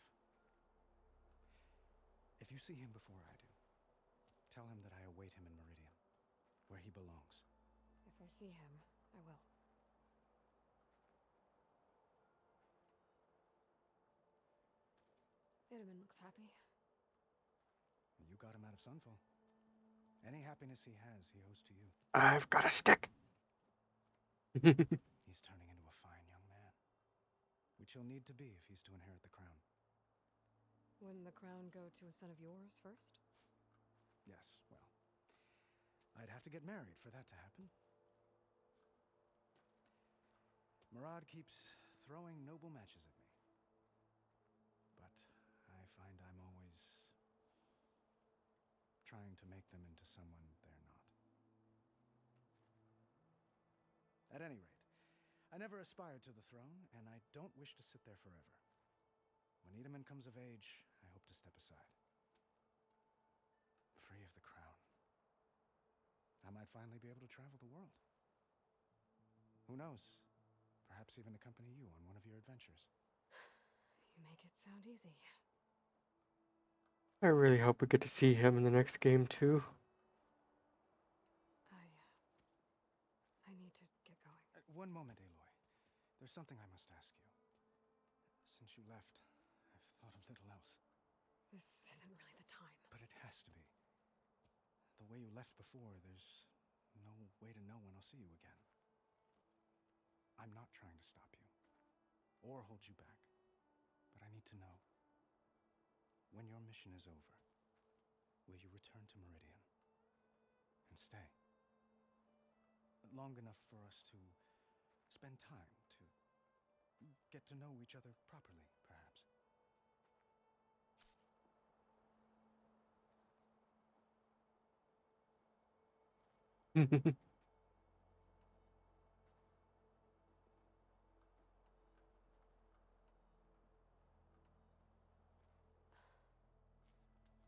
Speaker 11: If you see him before I do, tell him that I await him in Meridian, where he belongs.
Speaker 2: If I see him, I will. Itamen looks happy.
Speaker 11: You got him out of Sunfall. Any happiness he has, he owes to you.
Speaker 1: I've got a stick.
Speaker 11: He's turning into a fine young man, which he'll need to be if he's to inherit the crown.
Speaker 2: Wouldn't the crown go to a son of yours first?
Speaker 11: Yes, well, I'd have to get married for that to happen. Murad keeps throwing noble matches at me. But I find I'm always trying to make them into someone they're not. At any rate, I never aspired to the throne, and I don't wish to sit there forever. When Itamen comes of age, I hope to step aside. Free of the crown. I might finally be able to travel the world. Who knows? Perhaps even accompany you on one of your adventures.
Speaker 2: You make it sound easy.
Speaker 1: I really hope we get to see him in the next game too.
Speaker 2: I need to get going.
Speaker 11: One moment, Aloy. There's something I must ask you. Since you left, I've thought of little else.
Speaker 2: This isn't really the time.
Speaker 11: But it has to be. The way you left before, there's no way to know when I'll see you again. I'm not trying to stop you, or hold you back, but I need to know. When your mission is over, will you return to Meridian and stay? Long enough for us to spend time, to get to know each other properly, perhaps.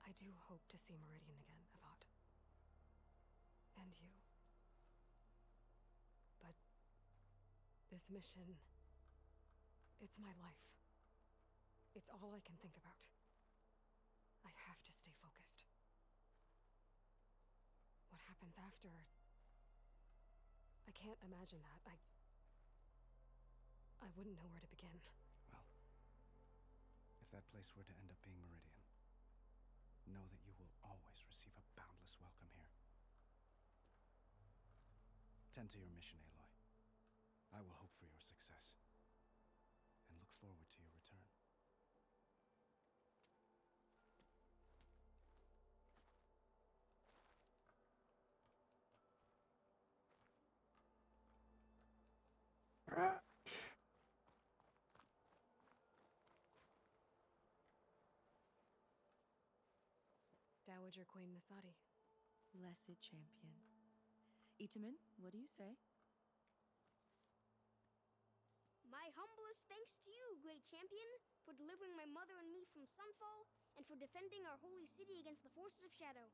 Speaker 2: I do hope to see Meridian again, Avad. And you. But this mission, it's my life. It's all I can think about. I have to stay focused. What happens after? I can't imagine that. I wouldn't know where to begin.
Speaker 11: Well, if that place were to end up being Meridian, know that you will always receive a boundless welcome here. Tend to your mission, Aloy. I will hope for your success, and look forward to your return.
Speaker 1: Right.
Speaker 2: Dowager Queen Nasadi.
Speaker 8: Blessed champion. Itamen, what do you say?
Speaker 12: thanks to you, great champion, for delivering my mother and me from Sunfall, and for defending our holy city against the forces of Shadow.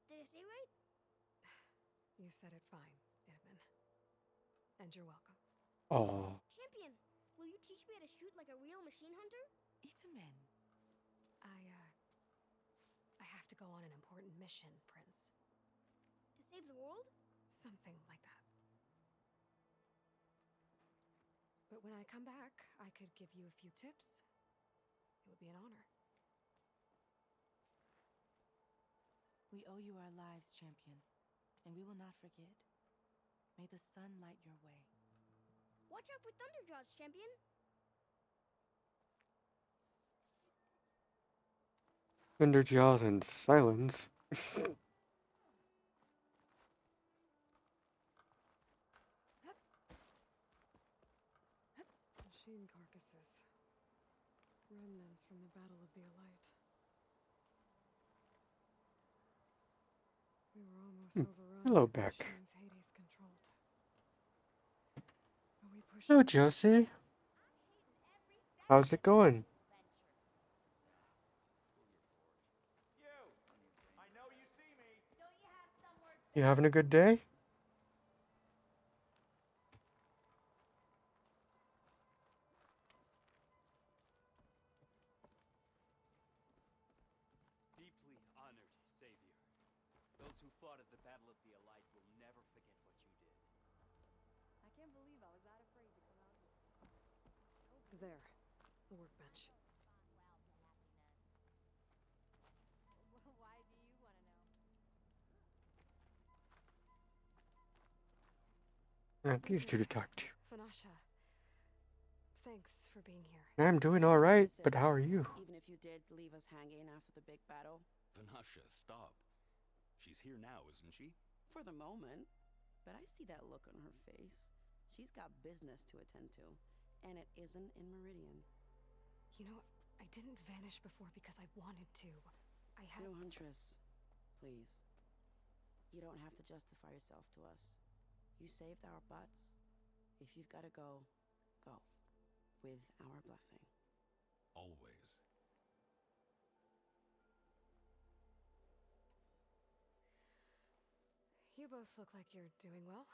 Speaker 12: Did I say right?
Speaker 2: You said it fine, Itamen. And you're welcome.
Speaker 1: Oh.
Speaker 12: Champion, will you teach me how to shoot like a real machine hunter?
Speaker 8: Itamen.
Speaker 2: I have to go on an important mission, Prince.
Speaker 12: To save the world?
Speaker 2: Something like that. But when I come back, I could give you a few tips. It would be an honor.
Speaker 8: We owe you our lives, champion, and we will not forget. May the sun light your way.
Speaker 12: Watch out for Thunderjaws, champion.
Speaker 1: Thunderjaws and silence.
Speaker 2: Machine carcasses. Remnants from the Battle of the Elite. We were almost overrun
Speaker 1: Hello,
Speaker 2: by
Speaker 1: Beck.
Speaker 2: machines Hades controlled. But we pushed
Speaker 1: Hello,
Speaker 2: through.
Speaker 1: Josie. How's it going? You having a good day?
Speaker 13: Deeply honored, Savior. Those who fought at the Battle of the Elite will never forget what you did.
Speaker 14: I can't believe I was that afraid to come out here.
Speaker 2: There. The workbench.
Speaker 14: Why do you want to know?
Speaker 1: These two to talk to.
Speaker 2: Vanasha. Thanks for being here.
Speaker 1: I'm doing all right, but how are you?
Speaker 15: Even if you did leave us hanging after the big battle.
Speaker 9: Vanasha, stop. She's here now, isn't she?
Speaker 15: For the moment. But I see that look on her face. She's got business to attend to. And it isn't in Meridian.
Speaker 2: You know, I didn't vanish before because I wanted to. I had...
Speaker 15: No, Huntress. Please. You don't have to justify yourself to us. You saved our butts. If you've got to go, go. With our blessing.
Speaker 9: Always.
Speaker 2: You both look like you're doing well.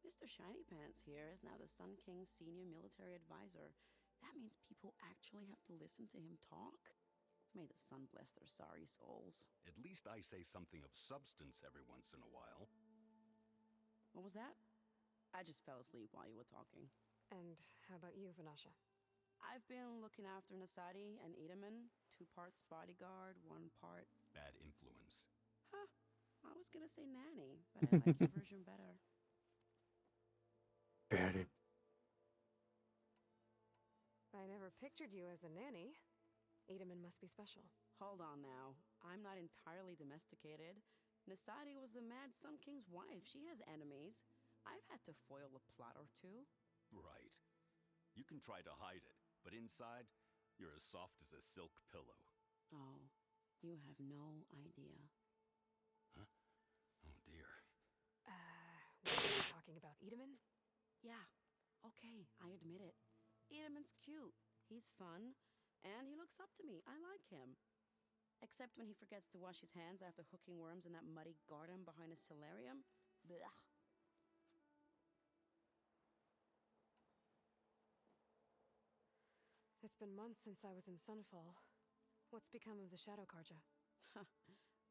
Speaker 15: Mr. Shiny Pants here is now the Sun King's senior military advisor. That means people actually have to listen to him talk? May the sun bless their sorry souls.
Speaker 9: At least I say something of substance every once in a while.
Speaker 15: What was that? I just fell asleep while you were talking.
Speaker 2: And how about you, Vanasha?
Speaker 15: I've been looking after Nasadi and Itamen. 2 parts bodyguard, 1 part...
Speaker 9: Bad influence.
Speaker 15: Huh. I was gonna say nanny, but I like your version better.
Speaker 1: Bad.
Speaker 2: I never pictured you as a nanny. Itamen must be special.
Speaker 15: Hold on now. I'm not entirely domesticated. Nasadi was the Mad Sun King's wife. She has enemies. I've had to foil a plot or 2.
Speaker 9: Right. You can try to hide it, but inside, you're as soft as a silk pillow.
Speaker 15: Oh, you have no idea.
Speaker 9: Huh? Oh dear.
Speaker 2: Were you talking about Itamen?
Speaker 15: Yeah. Okay, I admit it. Itamen's cute. He's fun. And he looks up to me. I like him. Except when he forgets to wash his hands after hooking worms in that muddy garden behind a solarium. Blech.
Speaker 2: It's been months since I was in Sunfall. What's become of the Shadow Carja?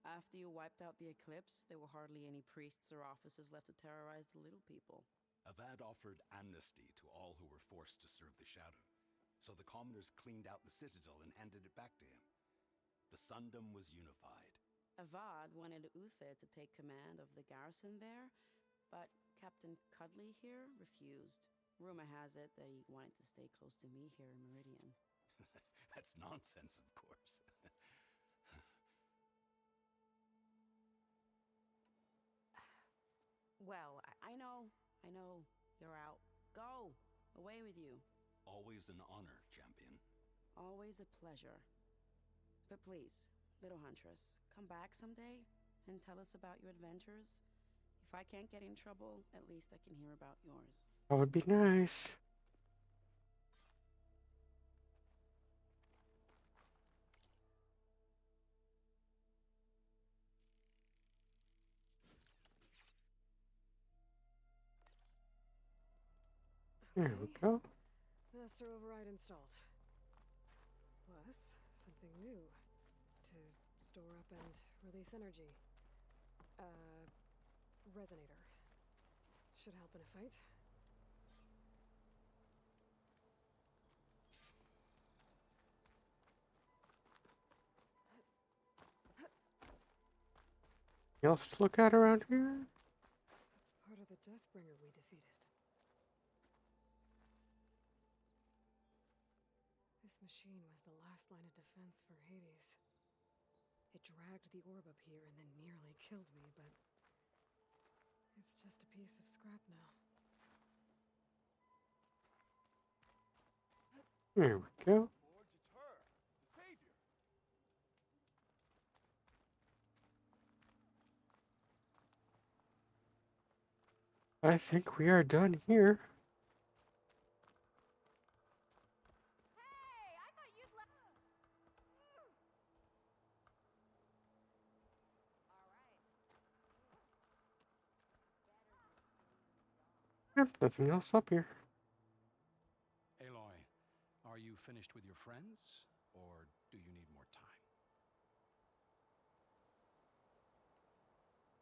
Speaker 15: After you wiped out the Eclipse, there were hardly any priests or officers left to terrorize the little people.
Speaker 9: Avad offered amnesty to all who were forced to serve the Shadow. So the commoners cleaned out the citadel and handed it back to him. The Sundom was unified.
Speaker 15: Avad wanted Uther to take command of the garrison there, but Captain Cudley here refused. Rumor has it that he wanted to stay close to me here in Meridian.
Speaker 9: That's nonsense, of course.
Speaker 15: Well, I know. You're out. Go! Away with you.
Speaker 9: Always an honor, champion.
Speaker 15: Always a pleasure. But please, little Huntress, come back someday and tell us about your adventures. If I can't get in trouble, at least I can hear about yours.
Speaker 1: That would be nice. There we go.
Speaker 2: Master override installed. Plus, something new to store up and release energy. Resonator. Should help in a fight.
Speaker 1: Anything else to look at around here?
Speaker 2: That's part of the Deathbringer we defeated. This machine was the last line of defense for Hades. It dragged the orb up here and then nearly killed me, but it's just a piece of scrap now.
Speaker 1: There we go.
Speaker 3: Forge, it's her, the savior.
Speaker 1: I think we are done here.
Speaker 14: Hey, I thought you'd left.
Speaker 1: Yep, nothing else up here.
Speaker 9: Aloy, are you finished with your friends, or do you need more time?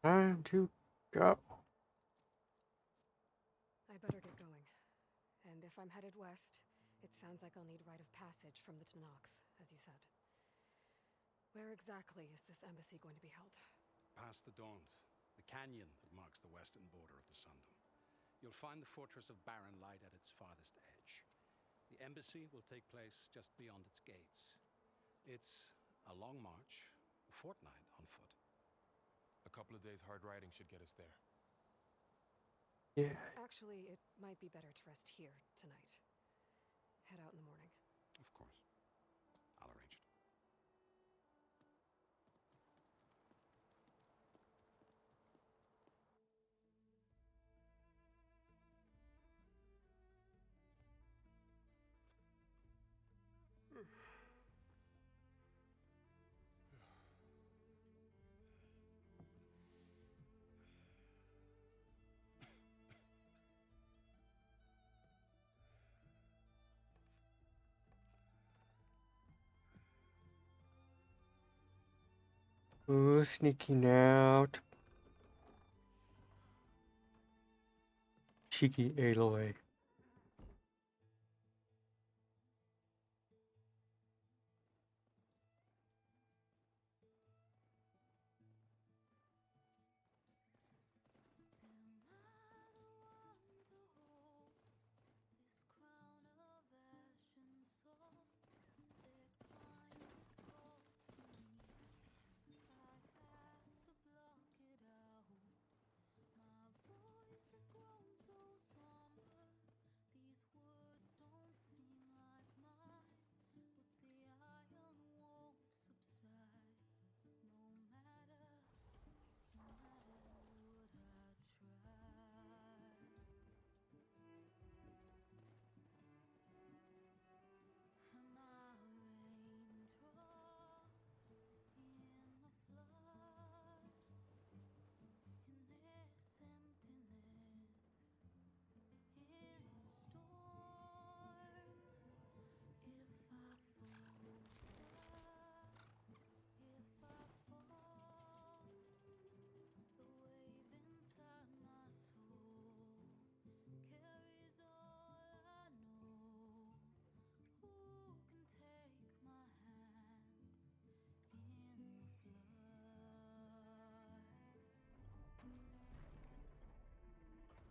Speaker 1: Time to go.
Speaker 2: I better get going. And if I'm headed west, it sounds like I'll need rite of passage from the Tenakth, as you said. Where exactly is this embassy going to be held?
Speaker 9: Past the Daunt, the canyon that marks the western border of the Sundom. You'll find the fortress of Barren Light at its farthest edge. The embassy will take place just beyond its gates. It's a long march, a fortnight on foot.
Speaker 3: A couple of days hard riding should get us there.
Speaker 1: Yeah.
Speaker 2: Actually, it might be better to rest here tonight. Head out in the morning.
Speaker 9: Of course. I'll arrange it.
Speaker 1: Ooh, sneaking out. Cheeky Aloy.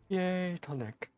Speaker 1: Yay, tonic.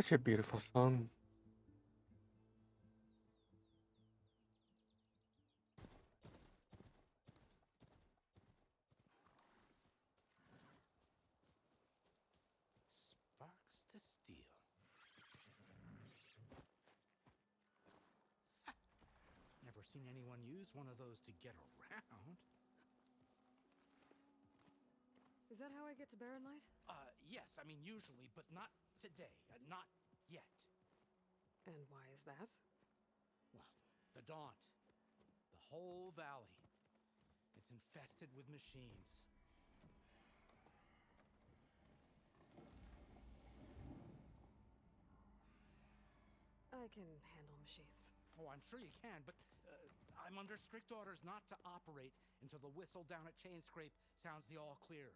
Speaker 1: Such a beautiful song.
Speaker 9: Sparks to steel. Never seen anyone use one of those to get around.
Speaker 2: Is that how I get to Barren Light?
Speaker 9: Yes, I mean usually, but not today. Not yet.
Speaker 2: And why is that?
Speaker 9: Well, the Daunt. The whole valley. It's infested with machines.
Speaker 2: I can handle machines.
Speaker 9: Oh, I'm sure you can, but I'm under strict orders not to operate until the whistle down at Chainscrape sounds the all clear.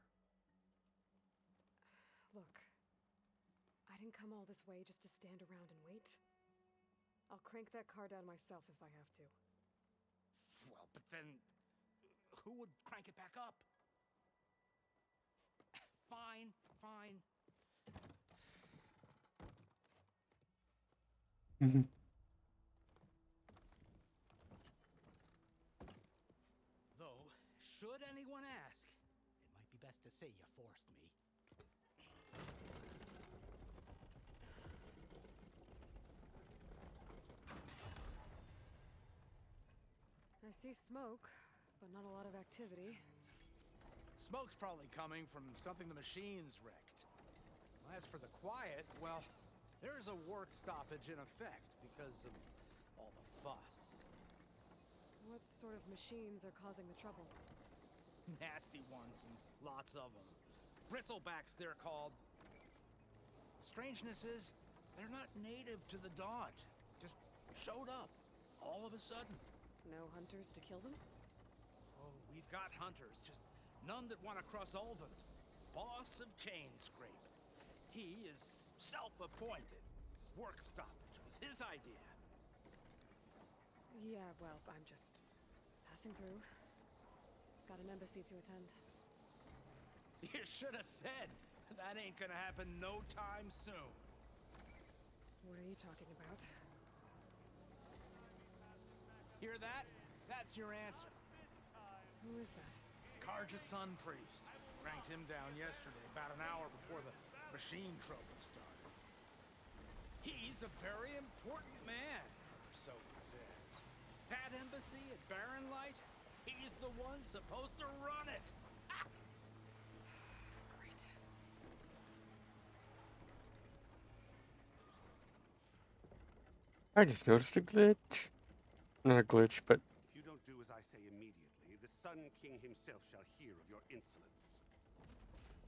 Speaker 2: Look, I didn't come all this way just to stand around and wait. I'll crank that car down myself if I have to.
Speaker 9: Well, but then who would crank it back up? Fine, fine. Though, should anyone ask, it might be best to say you forced me.
Speaker 2: I see smoke, but not a lot of activity.
Speaker 9: Smoke's probably coming from something the machines wrecked. As for the quiet, well, there's a work stoppage in effect because of all the fuss.
Speaker 2: What sort of machines are causing the trouble?
Speaker 9: Nasty ones, and lots of them. Bristlebacks, they're called. Strangeness is, they're not native to the Daunt. Just showed up, all of a sudden.
Speaker 2: No hunters to kill them?
Speaker 9: Oh, we've got hunters, just none that want to cross Ulvund. Boss of Chainscrape. He is self-appointed. Work stoppage was his idea.
Speaker 2: Yeah, well, I'm just passing through. Got an embassy to attend.
Speaker 9: You should have said. That ain't gonna happen no time soon.
Speaker 2: What are you talking about?
Speaker 9: Hear that? That's your answer.
Speaker 2: Who is that?
Speaker 9: Karja Sun Priest. Cranked him down yesterday, about an hour before the machine trouble started. He's a very important man, or so he says. That embassy at Barren Light, he's the one supposed to run it.
Speaker 2: Great.
Speaker 1: I just noticed a glitch. Not a glitch, but...
Speaker 16: If you don't do as I say immediately, the Sun King himself shall hear of your insolence.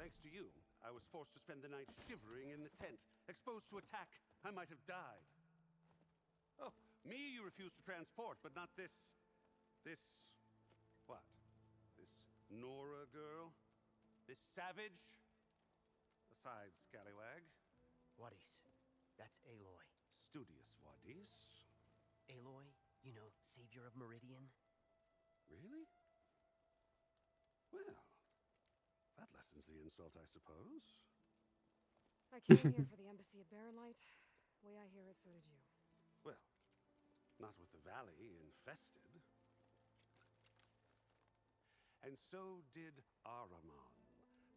Speaker 16: Thanks to you, I was forced to spend the night shivering in the tent, exposed to attack. I might have died. Oh, me you refuse to transport, but not this... what? This Nora girl? This savage? Besides, scallywag.
Speaker 17: Wadis. That's Aloy.
Speaker 16: Studious Wadis.
Speaker 17: Aloy, you know, savior of Meridian.
Speaker 16: Really? Well, that lessens the insult, I suppose.
Speaker 2: I came here for the embassy at Barren Light. Way I hear it, so did you.
Speaker 16: Well, not with the valley infested. And so did Ahriman,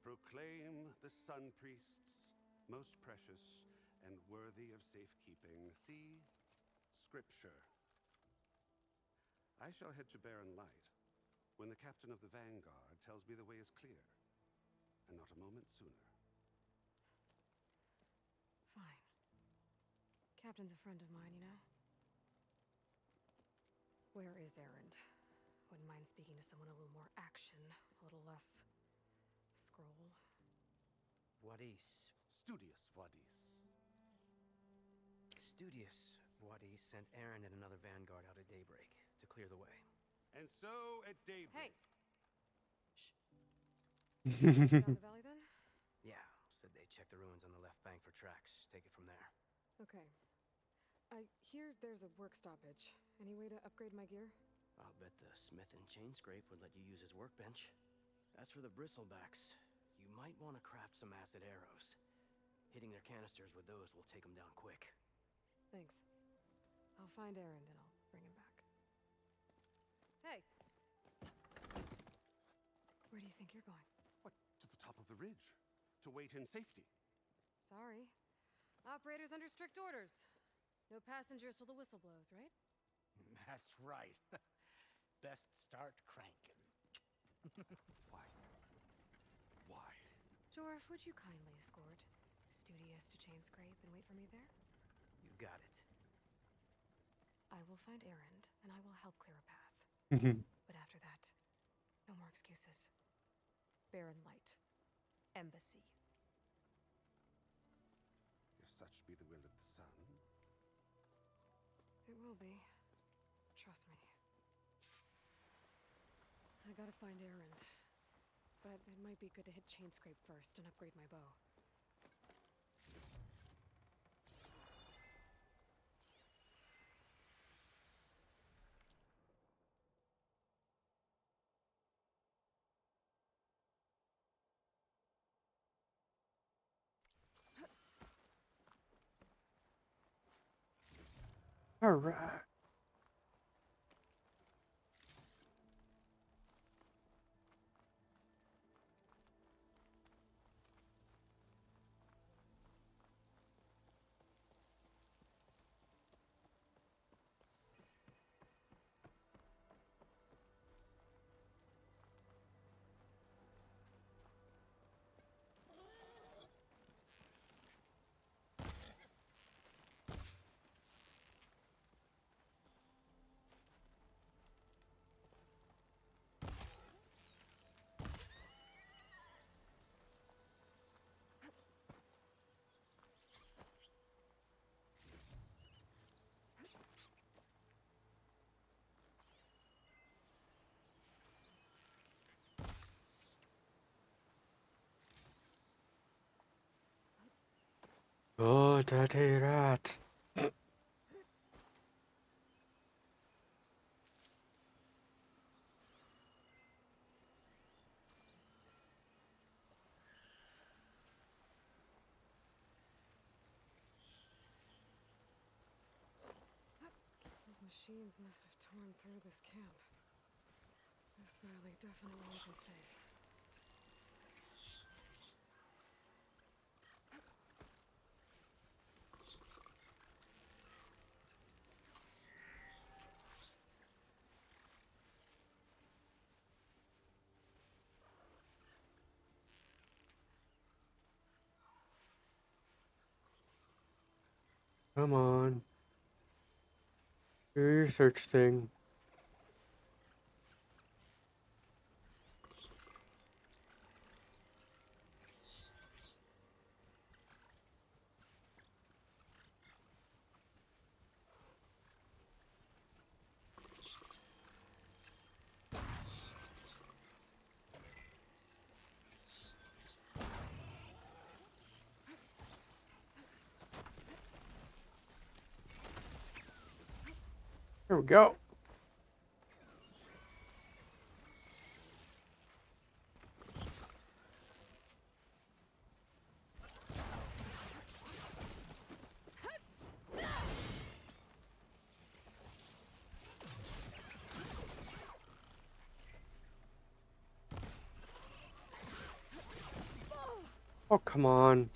Speaker 16: proclaim the Sun Priests most precious and worthy of safekeeping. See? Scripture. I shall head to Barren Light when the captain of the Vanguard tells me the way is clear, and not a moment sooner.
Speaker 2: Fine. Captain's a friend of mine, you know? Where is Erend? Wouldn't mind speaking to someone a little more action, a little less... scroll.
Speaker 17: Wadis.
Speaker 16: Studious Wadis.
Speaker 17: Studious Wadis sent Aaron and another vanguard out at daybreak to clear the way.
Speaker 16: And so at daybreak...
Speaker 2: Hey! Shh. Down the valley then?
Speaker 17: Yeah, said they checked the ruins on the left bank for tracks. Take it from there.
Speaker 2: Okay. I hear there's a work stoppage. Any way to upgrade my gear?
Speaker 17: I'll bet the smith in Chainscrape would let you use his workbench. As for the bristlebacks, you might want to craft some acid arrows. Hitting their canisters with those will take them down quick.
Speaker 2: Thanks. I'll find Erend and I'll bring him back. Hey! Where do you think you're going?
Speaker 16: What, to the top of the ridge? To wait in safety?
Speaker 2: Sorry. Operator's under strict orders. No passengers till the whistle blows, right?
Speaker 18: That's right. Best start cranking.
Speaker 16: Why? Why?
Speaker 2: Jorf, would you kindly escort Studious to Chainscrape and wait for me there?
Speaker 17: You got it.
Speaker 2: I will find Erend, and I will help clear a path. But after that, no more excuses. Barren Light. Embassy.
Speaker 16: If such be the will of the sun.
Speaker 2: It will be. Trust me. I gotta find Erend. But it might be good to hit Chainscrape first and upgrade my bow.
Speaker 1: All right. Oh, dirty rat.
Speaker 2: Those machines must have torn through this camp. This valley definitely isn't safe.
Speaker 1: Come on. Do your search thing. There we go. Oh, come on.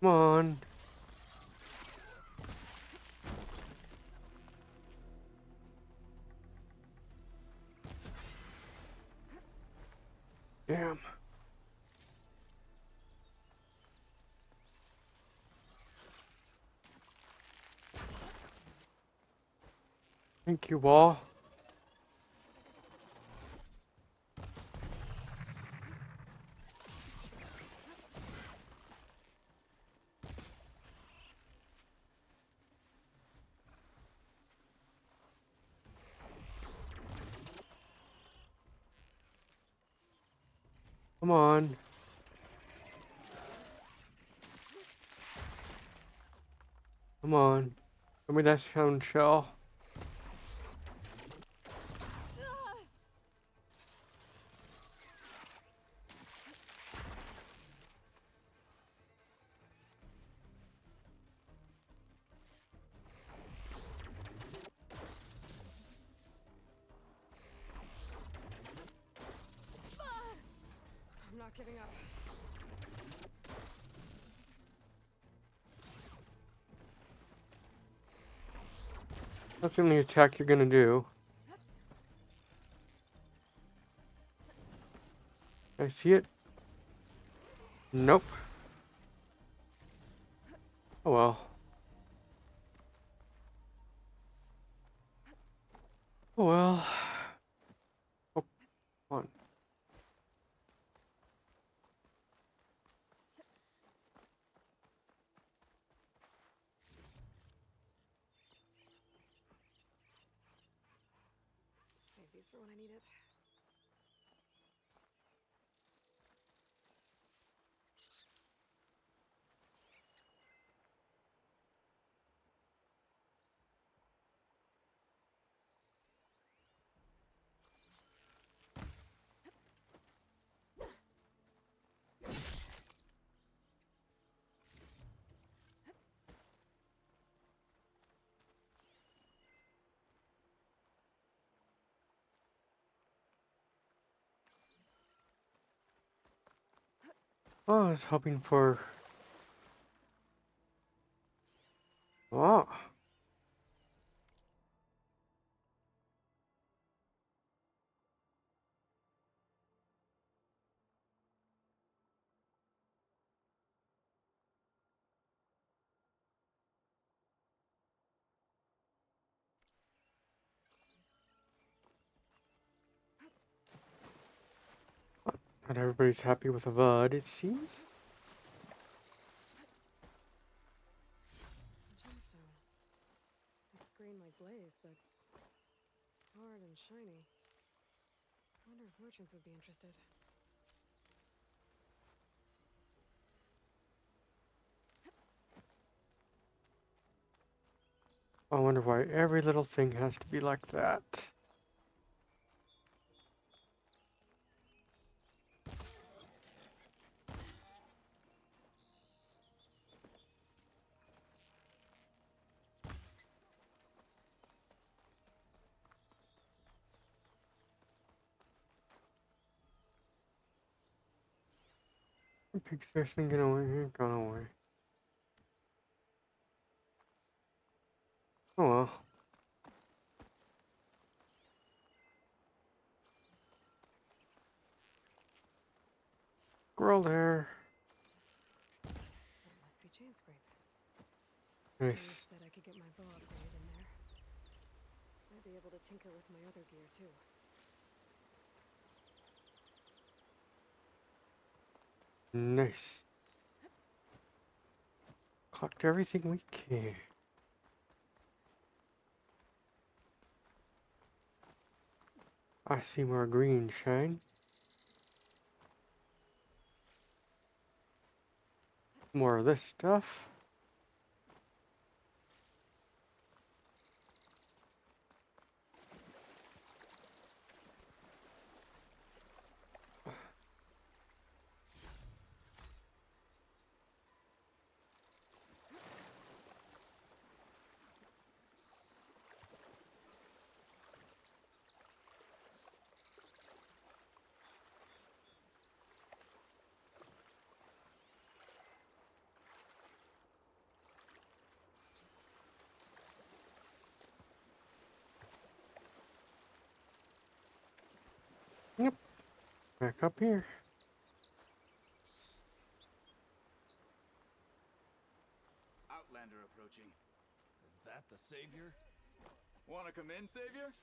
Speaker 1: Come on. Damn. Thank you, Wall. Come on. Come on. Give me that sound shell.
Speaker 2: I'm not giving up.
Speaker 1: That's the only attack you're gonna do. I see it. Nope. Oh well. Oh well. Oh, come on.
Speaker 2: Save these for when I need it.
Speaker 1: Oh, I was hoping for. Oh. Not everybody's happy with a VUD, it seems.
Speaker 2: Gemstone. It's green like blaze, but it's hard and shiny. I wonder if merchants would be interested.
Speaker 1: I wonder why every little thing has to be like that. Pig's seriously gone away. Oh well. Squirrel there.
Speaker 2: That must be Chainscrape.
Speaker 1: Nice.
Speaker 2: Said I could get my bow upgraded in there. Might be able to tinker with my other gear too.
Speaker 1: Nice. Collect everything we can. I see more green shine. More of this stuff. Yep. Back up here.
Speaker 19: Outlander approaching. Is that the Savior? Wanna come in, Savior?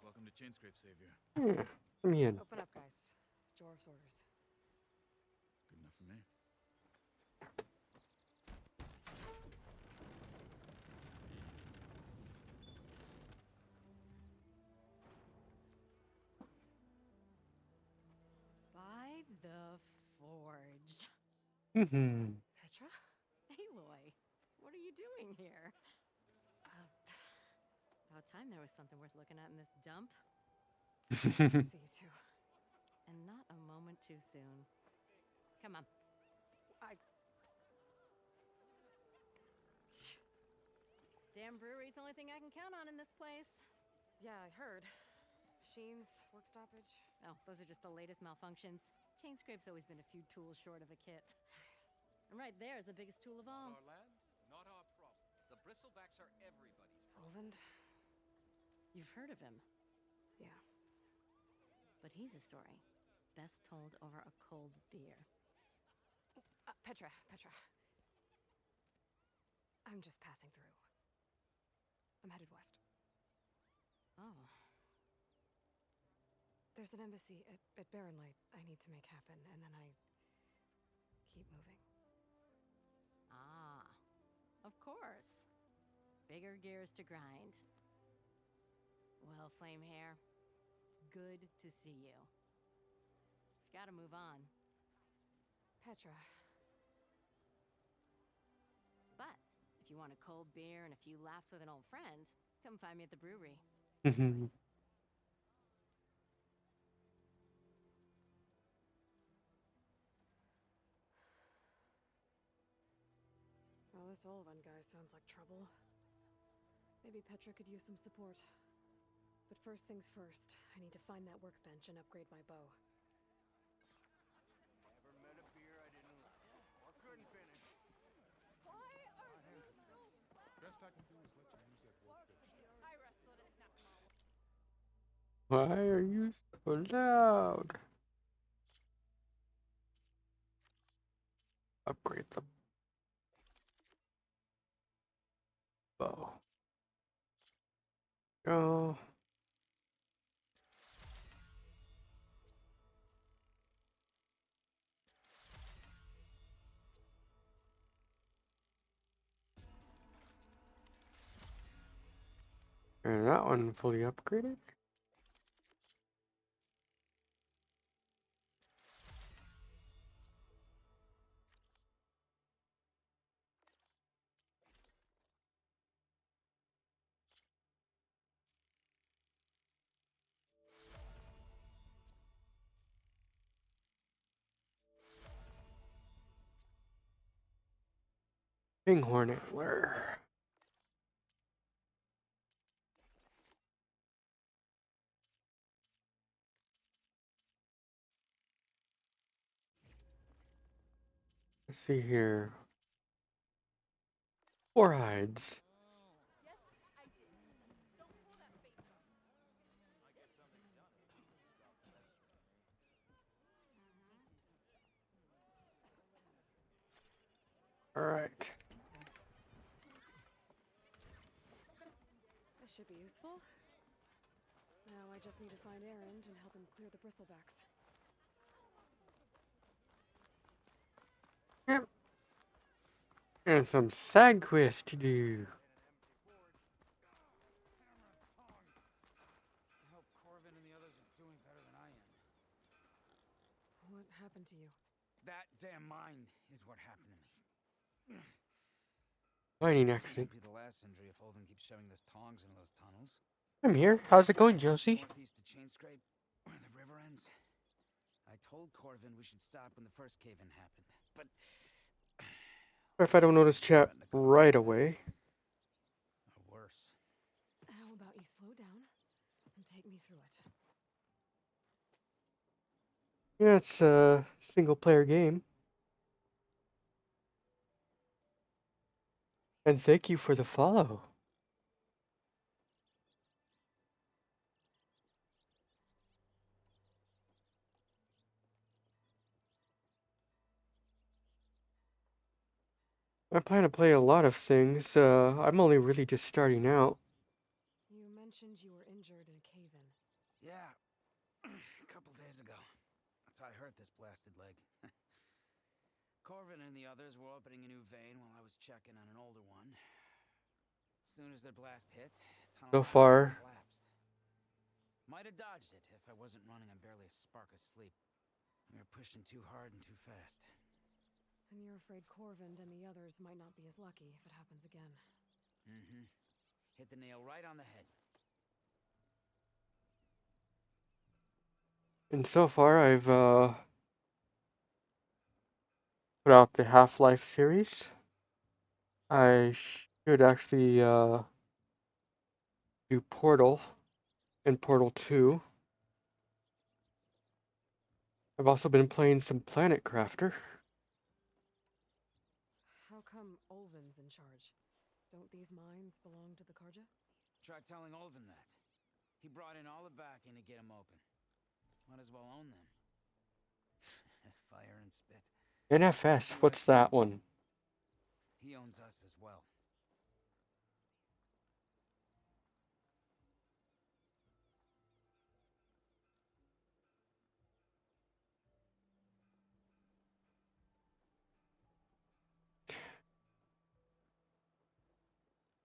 Speaker 19: Welcome to Chainscrape, Savior.
Speaker 1: Yeah, let me in.
Speaker 2: Open up, guys. Jorv's orders.
Speaker 19: Good enough for me.
Speaker 1: Mm-hmm.
Speaker 20: Petra? Aloy, what are you doing here? About time there was something worth looking at in this dump.
Speaker 2: It's nice to see you too.
Speaker 20: And not a moment too soon. Come on. Damn brewery's the only thing I can count on in this place.
Speaker 2: Yeah, I heard. Machines, work stoppage.
Speaker 20: Oh, those are just the latest malfunctions. Chain scrape's always been a few tools short of a kit. And right there is the biggest tool of all.
Speaker 9: Our land, not our problem. The bristlebacks are everybody's problem.
Speaker 2: Roland?
Speaker 20: You've heard of him.
Speaker 2: Yeah.
Speaker 20: But he's a story best told over a cold beer.
Speaker 2: Petra. I'm just passing through. I'm headed west.
Speaker 20: Oh.
Speaker 2: There's an embassy at Barrenlight I need to make happen, and then I keep moving.
Speaker 20: Ah. Of course. Bigger gears to grind. Well, Flamehair, good to see you. You've got to move on.
Speaker 2: Petra.
Speaker 20: But if you want a cold beer and a few laughs with an old friend, come find me at the brewery.
Speaker 1: Mm-hmm.
Speaker 2: Well, this Olvan guy sounds like trouble. Maybe Petra could use some support. But first things first, I need to find that workbench and upgrade my bow.
Speaker 7: Never met a beer I didn't like or couldn't finish.
Speaker 14: Why are you so
Speaker 3: Best I can do is let you use that workbench.
Speaker 14: I wrestled a snap mom.
Speaker 1: Why are you so loud? Upgrade the bow. Go. And that one fully upgraded. Kinghorn Antler. Let's see here. 4 hides. All right.
Speaker 2: This should be useful. Now I just need to find Erend and help him clear the bristlebacks.
Speaker 1: Yep. And some side quests to do.
Speaker 11: I hope Corvin and the others are doing better than I am.
Speaker 2: What happened to you?
Speaker 11: That damn mine is what happened to me.
Speaker 1: Mining
Speaker 11: It
Speaker 1: accident.
Speaker 11: won't be the last injury if Olvan keeps shoving those tongs into those tunnels.
Speaker 1: I'm here. How's it going, Josie?
Speaker 11: Northeast of Chainscrape, where the river ends. I told Corvin we should stop when the first cave-in happened, but...
Speaker 1: Or if I don't notice chat right away.
Speaker 11: Or worse.
Speaker 2: How about you slow down and take me through it?
Speaker 1: Yeah, it's a single-player game. And thank you for the follow. I plan to play a lot of things. I'm only really just starting out.
Speaker 2: You mentioned you were injured in a cave-in.
Speaker 11: Yeah, a couple days ago. That's how I hurt this blasted leg. Corvin and the others were opening a new vein while I was checking on an older one. As soon as their blast hit,
Speaker 1: So far,
Speaker 11: collapsed. Might have dodged it if I wasn't running on barely a spark of sleep. We were pushing too hard and too fast.
Speaker 2: And you're afraid Corvind and the others might not be as lucky if it happens again.
Speaker 18: Mm-hmm. Hit the nail right on the head.
Speaker 1: And so far, I've put out the Half-Life series. I should actually do Portal and Portal 2. I've also been playing some Planet Crafter.
Speaker 2: How come Olvin's in charge? Don't these mines belong to the Karja?
Speaker 18: Try telling Olvin that. He brought in all the backing to get them open. Might as well own them. Fire and spit.
Speaker 1: NFS, what's that one?
Speaker 18: He owns us as well.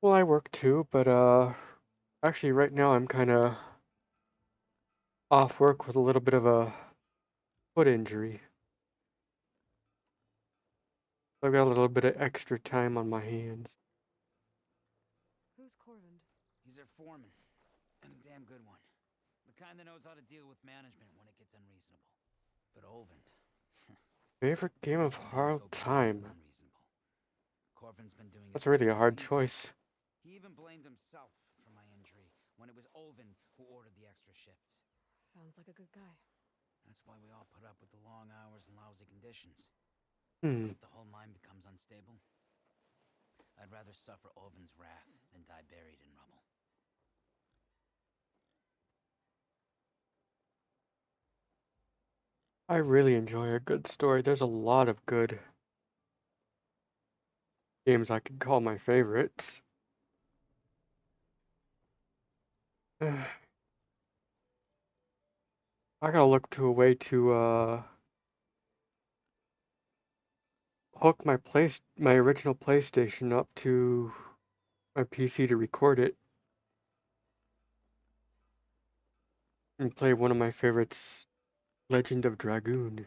Speaker 1: Well, I work too, but actually right now I'm kind of off work with a little bit of a foot injury. I've got a little bit of extra time on my hands.
Speaker 2: Who's Corvind?
Speaker 18: He's their foreman, and a damn good one. The kind that knows how to deal with management when it gets unreasonable. But Olvind...
Speaker 1: Favorite game of all time?
Speaker 18: Corvin's been doing
Speaker 1: That's really a hard choice.
Speaker 18: He even blamed himself for my injury when it was Olvin who ordered the extra shifts.
Speaker 2: Sounds like a good guy.
Speaker 18: That's why we all put up with the long hours and lousy conditions.
Speaker 1: Hmm.
Speaker 18: But if the whole mine becomes unstable, I'd rather suffer Olvin's wrath than die buried in rubble.
Speaker 1: I really enjoy a good story. There's a lot of good games I could call my favorites. I gotta look to a way to hook my original PlayStation up to my PC to record it and play one of my favorites, Legend of Dragoon.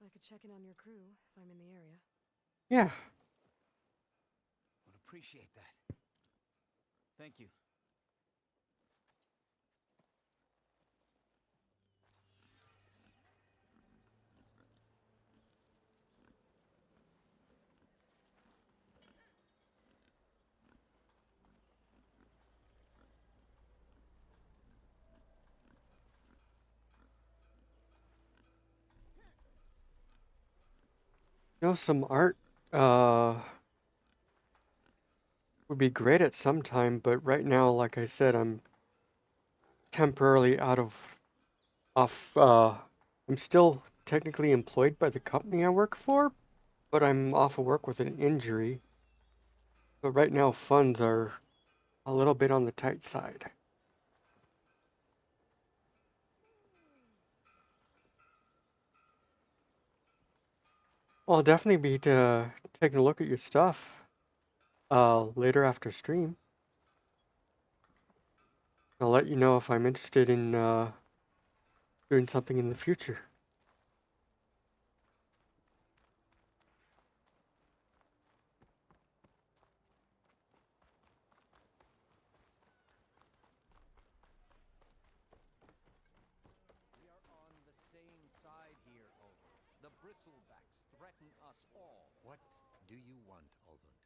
Speaker 2: I could check in on your crew if I'm in the area.
Speaker 1: Yeah.
Speaker 18: Would appreciate that. Thank you.
Speaker 1: You know, some art would be great at some time, but right now, like I said, I'm temporarily I'm still technically employed by the company I work for, but I'm off of work with an injury. So right now funds are a little bit on the tight side. Well, I'll definitely be taking a look at your stuff later after stream. I'll let you know if I'm interested in doing something in the future.
Speaker 21: We are on the same side here, Olvund. The Bristlebacks threaten us all. What do you want, Olvund?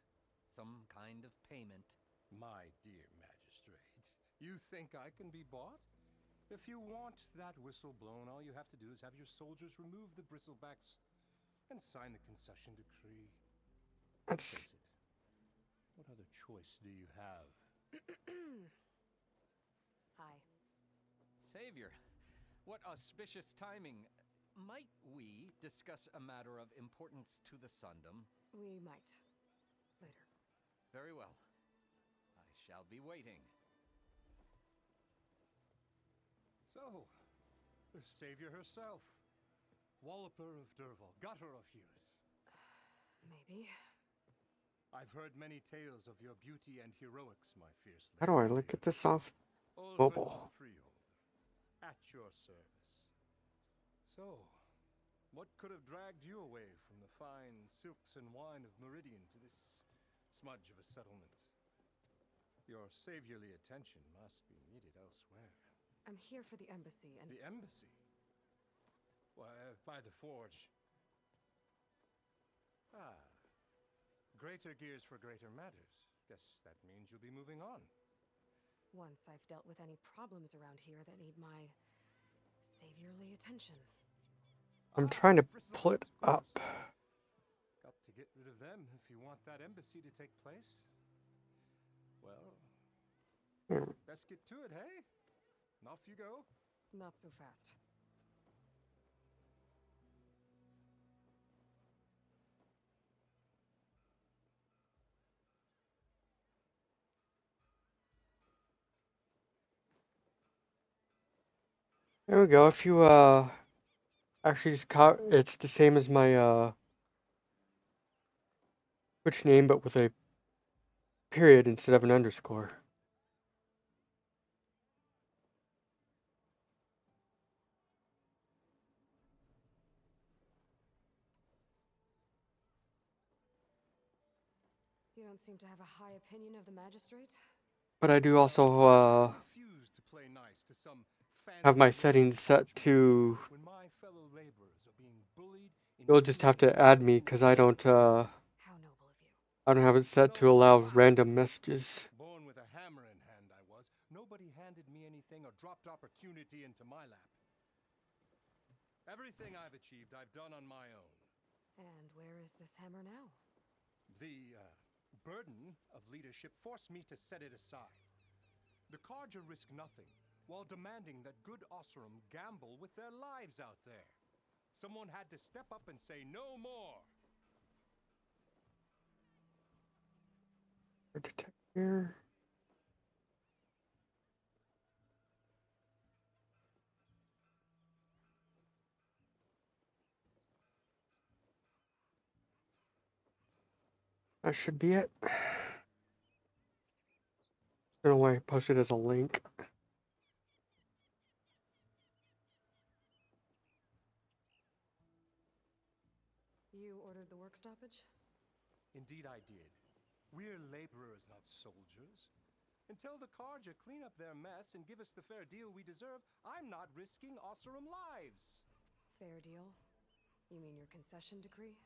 Speaker 21: Some kind of payment?
Speaker 9: My dear magistrate, you think I can be bought? If you want that whistle blown, all you have to do is have your soldiers remove the Bristlebacks and sign the concession decree.
Speaker 1: That's...
Speaker 9: Face it. What other choice do you have?
Speaker 2: Hi.
Speaker 21: Savior, what auspicious timing. Might we discuss a matter of importance to the Sundom?
Speaker 2: We might. Later.
Speaker 21: Very well. I shall be waiting.
Speaker 9: So, the savior herself. Walloper of Derval, gutter of youth.
Speaker 2: Maybe.
Speaker 9: I've heard many tales of your beauty and heroics, my fierce lady.
Speaker 1: How do I look at this off mobile?
Speaker 9: Freeholder, at your service. So,
Speaker 5: What could have dragged you away from the fine silks and wine of Meridian to this smudge of a settlement? Your saviorly attention must be needed elsewhere.
Speaker 2: I'm here for the embassy and...
Speaker 5: The embassy? Why, by the forge. Ah. Greater gears for greater matters. Guess that means you'll be moving on.
Speaker 2: Once I've dealt with any problems around here that need my saviorly attention.
Speaker 1: I'm trying to pull it up.
Speaker 5: Got to get rid of them if you want that embassy to take place. Well, best get to it, hey? And off you go.
Speaker 2: Not so fast.
Speaker 1: There we go. If you actually just it's the same as my Twitch name, but with a period instead of an underscore.
Speaker 2: You don't seem to have a high opinion of the magistrate?
Speaker 1: But I do also
Speaker 5: refuse to play nice to some
Speaker 1: have my settings set to... You'll just have to add me because I don't have it set to allow random messages.
Speaker 5: Born with a hammer in hand I was. Nobody handed me anything or dropped opportunity into my lap. Everything I've achieved I've done on my own.
Speaker 2: And where is this hammer now?
Speaker 5: The burden of leadership forced me to set it aside. The Carja risk nothing, while demanding that good Oseram gamble with their lives out there. Someone had to step up and say no more.
Speaker 1: Detect here. That should be it. I don't know why I posted as a link.
Speaker 2: You ordered the work stoppage?
Speaker 5: Indeed I did. We're laborers, not soldiers. Until the Carja clean up their mess and give us the fair deal we deserve, I'm not risking Oseram lives.
Speaker 2: Fair deal? You mean your concession decree?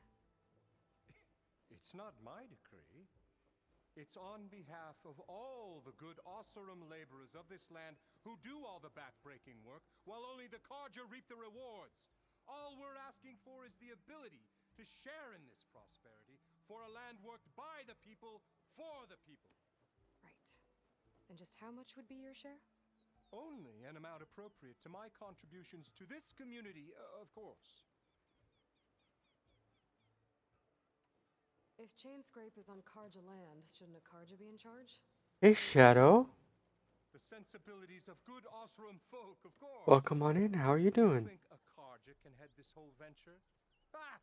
Speaker 5: It's not my decree. It's on behalf of all the good Oseram laborers of this land who do all the back-breaking work, while only the Carja reap the rewards. All we're asking for is the ability to share in this prosperity for a land worked by the people, for the people.
Speaker 2: Right. And just how much would be your share?
Speaker 5: Only an amount appropriate to my contributions to this community, of course.
Speaker 2: If Chainscrape is on Carja land, shouldn't a Carja be in charge?
Speaker 1: Hey, Shadow.
Speaker 5: The sensibilities of good Oseram folk, of course.
Speaker 1: Welcome on in. How are you doing?
Speaker 5: You think a Carja can head this whole venture? Ah!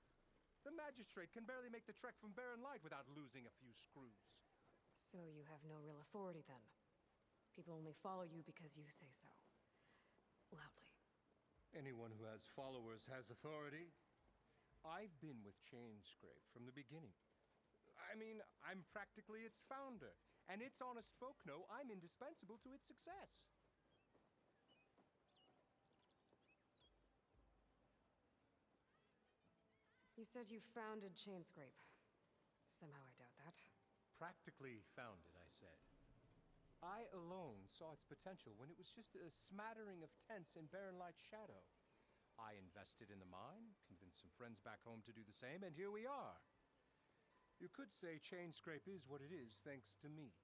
Speaker 5: The magistrate can barely make the trek from Barren Light without losing a few screws.
Speaker 2: So you have no real authority then? People only follow you because you say so. Loudly.
Speaker 5: Anyone who has followers has authority. I've been with Chainscrape from the beginning. I mean, I'm practically its founder, and its honest folk know I'm indispensable to its success.
Speaker 2: You said you founded Chainscrape. Somehow I doubt that.
Speaker 5: Practically founded, I said. I alone saw its potential when it was just a smattering of tents in Barren Light's shadow. I invested in the mine, convinced some friends back home to do the same, and here we are. You could say Chainscrape is what it is thanks to me.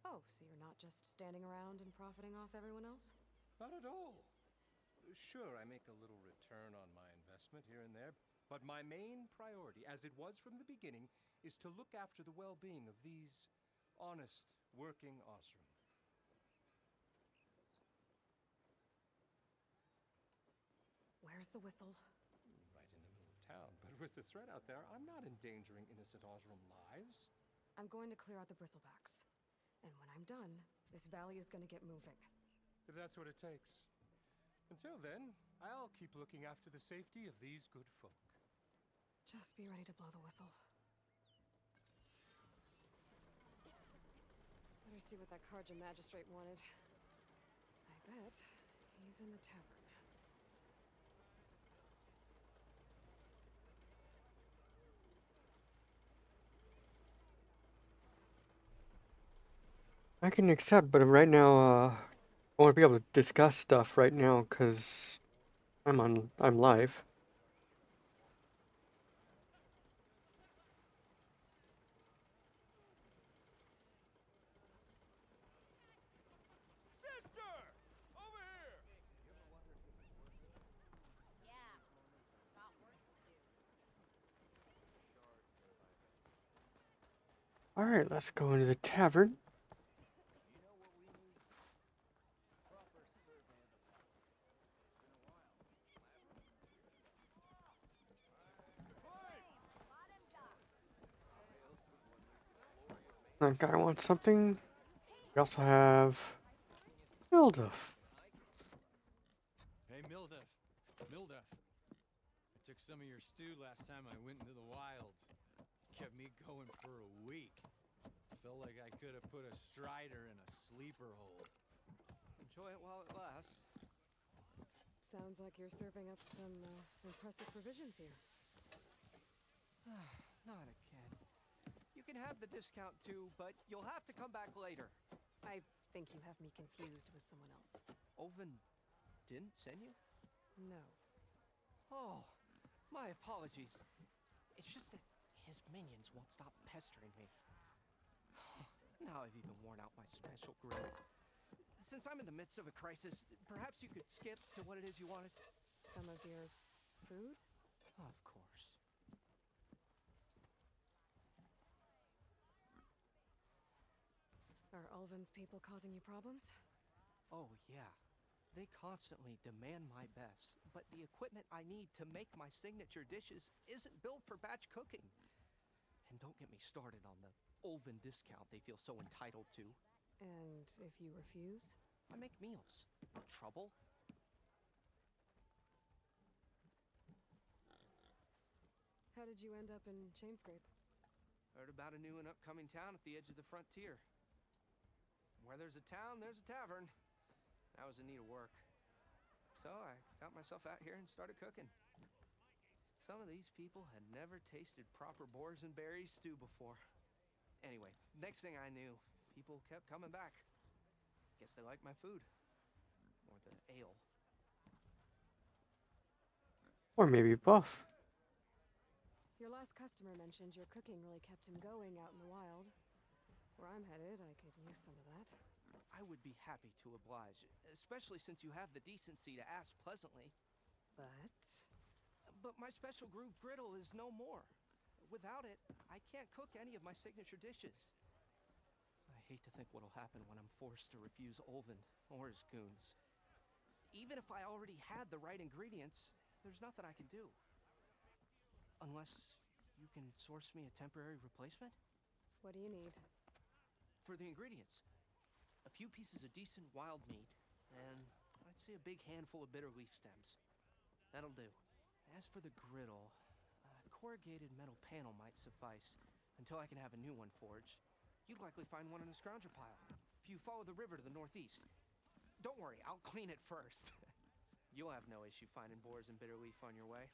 Speaker 2: Oh, so you're not just standing around and profiting off everyone else?
Speaker 5: Not at all. Sure, I make a little return on my investment here and there, but my main priority, as it was from the beginning, is to look after the well-being of these honest, working Oseram.
Speaker 2: Where's the whistle?
Speaker 5: Right in the middle of town, but with the threat out there, I'm not endangering innocent Oseram lives.
Speaker 2: I'm going to clear out the bristlebacks. And when I'm done, this valley is going to get moving.
Speaker 5: If that's what it takes. Until then, I'll keep looking after the safety of these good folk.
Speaker 2: Just be ready to blow the whistle. Better see what that Karja magistrate wanted. I bet he's in the tavern.
Speaker 1: I can accept, but right now, I want to be able to discuss stuff right now because I'm live. All right, let's go into the tavern. That guy wants something. We also have Mildef.
Speaker 6: Hey, Mildef. Mildef. I took some of your stew last time I went into the wilds. Kept me going for a week. Felt like I could have put a strider in a sleeper hold.
Speaker 17: Enjoy it while it lasts.
Speaker 2: Sounds like you're serving up some impressive provisions here.
Speaker 17: Not again. You can have the discount too, but you'll have to come back later.
Speaker 2: I think you have me confused with someone else.
Speaker 17: Olvin didn't send you?
Speaker 2: No.
Speaker 17: Oh, my apologies. It's just that his minions won't stop pestering me. Now I've even worn out my special grill. Since I'm in the midst of a crisis, perhaps you could skip to what it is you wanted?
Speaker 2: Some of your food?
Speaker 17: Of course.
Speaker 2: Are Ulvin's people causing you problems?
Speaker 17: Oh, yeah. They constantly demand my best, but the equipment I need to make my signature dishes isn't built for batch cooking. And don't get me started on the Ulvin discount they feel so entitled to.
Speaker 2: And if you refuse?
Speaker 17: I make meals. No trouble.
Speaker 2: How did you end up in Chainscrape?
Speaker 17: Heard about a new and upcoming town at the edge of the frontier. Where there's a town, there's a tavern. I was in need of work. So I got myself out here and started cooking. Some of these people had never tasted proper boars and berries stew before. Anyway, next thing I knew, people kept coming back. Guess they liked my food. Or the ale.
Speaker 1: Or maybe both.
Speaker 2: Your last customer mentioned your cooking really kept him going out in the wild. Where I'm headed, I could use some of that.
Speaker 17: I would be happy to oblige, especially since you have the decency to ask pleasantly. But my special groove griddle is no more. Without it, I can't cook any of my signature dishes. I hate to think what'll happen when I'm forced to refuse Olvin or his goons. Even if I already had the right ingredients, there's nothing I can do. Unless you can source me a temporary replacement?
Speaker 2: What do you need?
Speaker 17: For the ingredients, a few pieces of decent wild meat, and I'd say a big handful of bitter leaf stems. That'll do. As for the griddle, a corrugated metal panel might suffice until I can have a new one forged. You'd likely find one in a scrounger pile, if you follow the river to the northeast. Don't worry, I'll clean it first. You'll have no issue finding boars and bitter leaf on your way.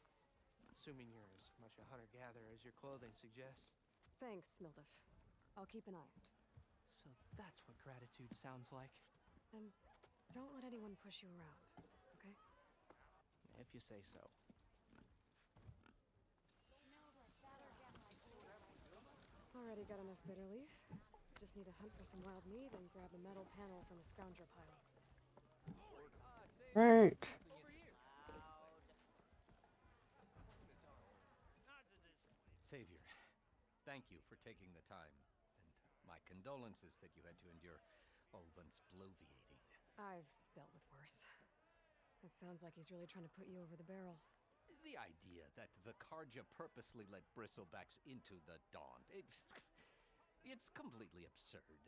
Speaker 17: Assuming you're as much a hunter-gatherer as your clothing suggests.
Speaker 2: Thanks, Mildef. I'll keep an eye out.
Speaker 17: So that's what gratitude sounds like.
Speaker 2: And don't let anyone push you around, okay?
Speaker 17: If you say so.
Speaker 2: Already got enough bitter leaf. Just need to hunt for some wild meat and grab a metal panel from a scrounger pile.
Speaker 1: Right.
Speaker 21: Savior, thank you for taking the time, and my condolences that you had to endure Ulvin's bloviating.
Speaker 2: I've dealt with worse. It sounds like he's really trying to put you over the barrel.
Speaker 21: The idea that the Karja purposely let bristlebacks into the Daunt, it's completely absurd.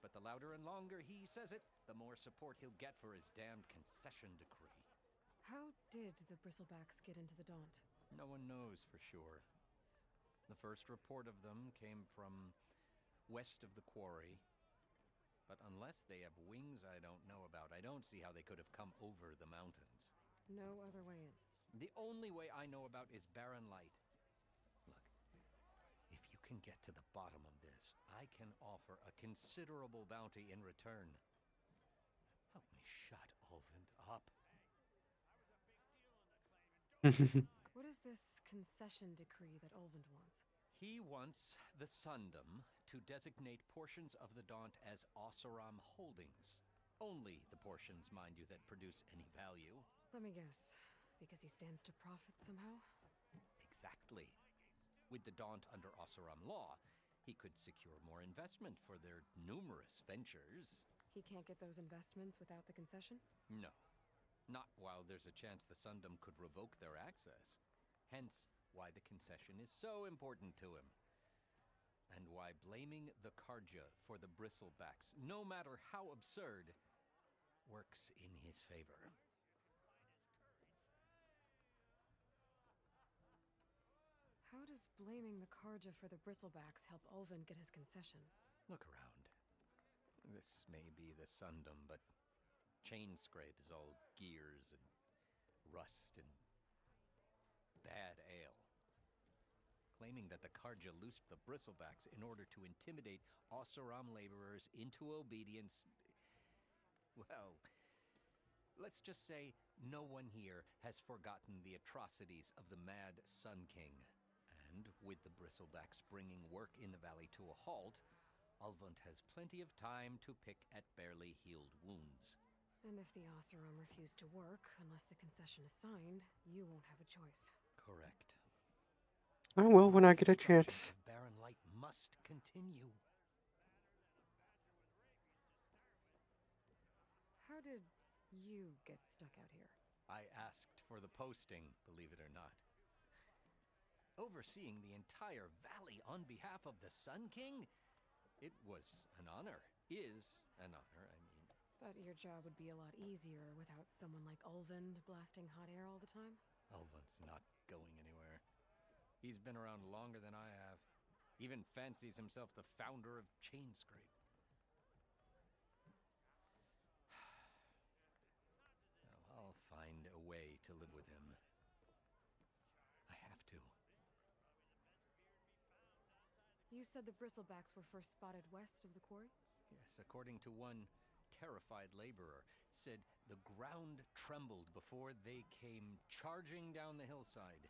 Speaker 21: But the louder and longer he says it, the more support he'll get for his damned concession decree.
Speaker 2: How did the Bristlebacks get into the Daunt?
Speaker 21: No one knows for sure. The first report of them came from west of the quarry. But unless they have wings I don't know about, I don't see how they could have come over the mountains.
Speaker 2: No other way in.
Speaker 21: The only way I know about is Barren Light. Look, if you can get to the bottom of this, I can offer a considerable bounty in return. Help me shut Ulvund up.
Speaker 2: What is this concession decree that Ulvund wants?
Speaker 21: He wants the Sundom to designate portions of the Daunt as Oseram holdings. Only the portions, mind you, that produce any value.
Speaker 2: Let me guess. Because he stands to profit somehow?
Speaker 21: Exactly. With the Daunt under Oseram law, he could secure more investment for their numerous ventures.
Speaker 2: He can't get those investments without the concession?
Speaker 21: No. Not while there's a chance the Sundom could revoke their access. Hence, why the concession is so important to him. And why blaming the Karja for the Bristlebacks, no matter how absurd, works in his favor.
Speaker 2: How does blaming the Karja for the Bristlebacks help Ulvund get his concession?
Speaker 21: Look around. This may be the Sundom, but Chainscrape is all gears and rust and bad ale. Claiming that the Karja loosed the Bristlebacks in order to intimidate Oseram laborers into obedience. Well, let's just say no one here has forgotten the atrocities of the Mad Sun King. And with the Bristlebacks bringing work in the valley to a halt, Ulvund has plenty of time to pick at barely healed wounds.
Speaker 2: And if the Oseram refuse to work, unless the concession is signed, you won't have a choice.
Speaker 21: Correct.
Speaker 1: I will when I get a chance.
Speaker 21: Barren Light must continue.
Speaker 2: How did you get stuck out here?
Speaker 21: I asked for the posting, believe it or not. Overseeing the entire valley on behalf of the Sun King? It was an honor. Is an honor, I mean.
Speaker 2: But your job would be a lot easier without someone like Ulvund blasting hot air all the time?
Speaker 21: Ulvund's not going anywhere. He's been around longer than I have. Even fancies himself the founder of Chainscrape. I'll find a way to live with him. I have to.
Speaker 2: You said the Bristlebacks were first spotted west of the quarry?
Speaker 21: Yes, according to one terrified laborer, said the ground trembled before they came charging down the hillside.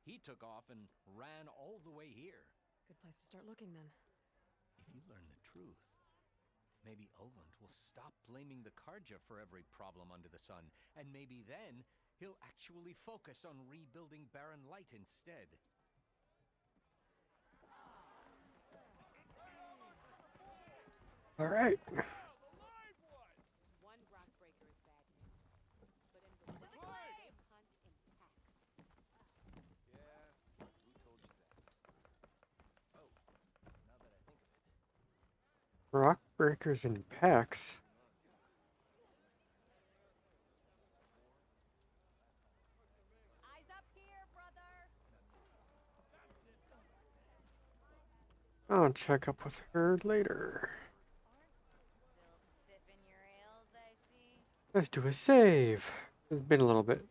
Speaker 21: He took off and ran all the way here.
Speaker 2: Good place to start looking, then.
Speaker 21: If you learn the truth, maybe Ulvund will stop blaming the Karja for every problem under the sun, and maybe then he'll actually focus on rebuilding Barren Light instead.
Speaker 1: All right.
Speaker 15: One rock breaker is bad news. But in the woods, they hunt in packs.
Speaker 19: Yeah, who told you that? Oh, now that I think of it.
Speaker 1: Rock breakers in packs.
Speaker 15: Eyes up here, brother.
Speaker 1: I'll check up with her later. Let's do a save. It's been a little bit.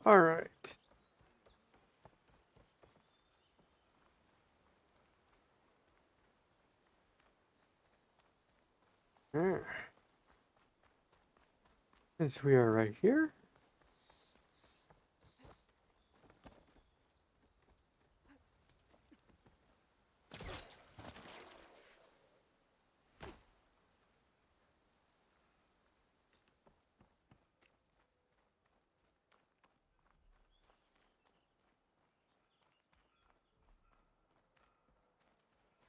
Speaker 1: All right. Since we are right here.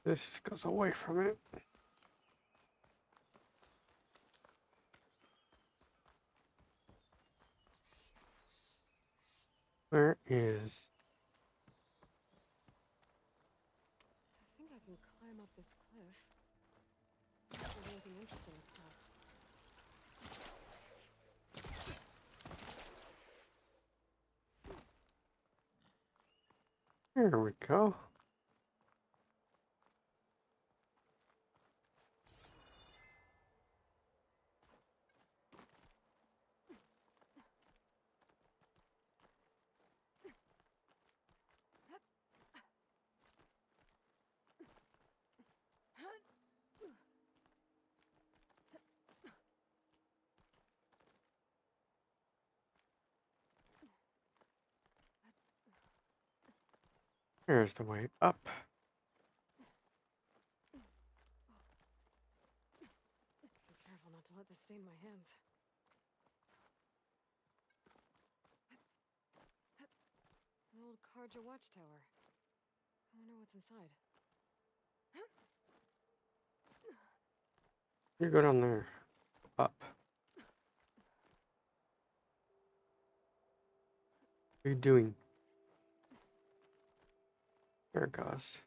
Speaker 1: This goes away from it. Where is...
Speaker 2: I think I can climb up this cliff. If there's anything interesting at the top.
Speaker 1: There we go. Here's the way up.
Speaker 2: Be careful not to let this stain my hands. An old Karja watchtower. I wonder what's inside.
Speaker 1: You go down there. Up. What are you doing? There it goes.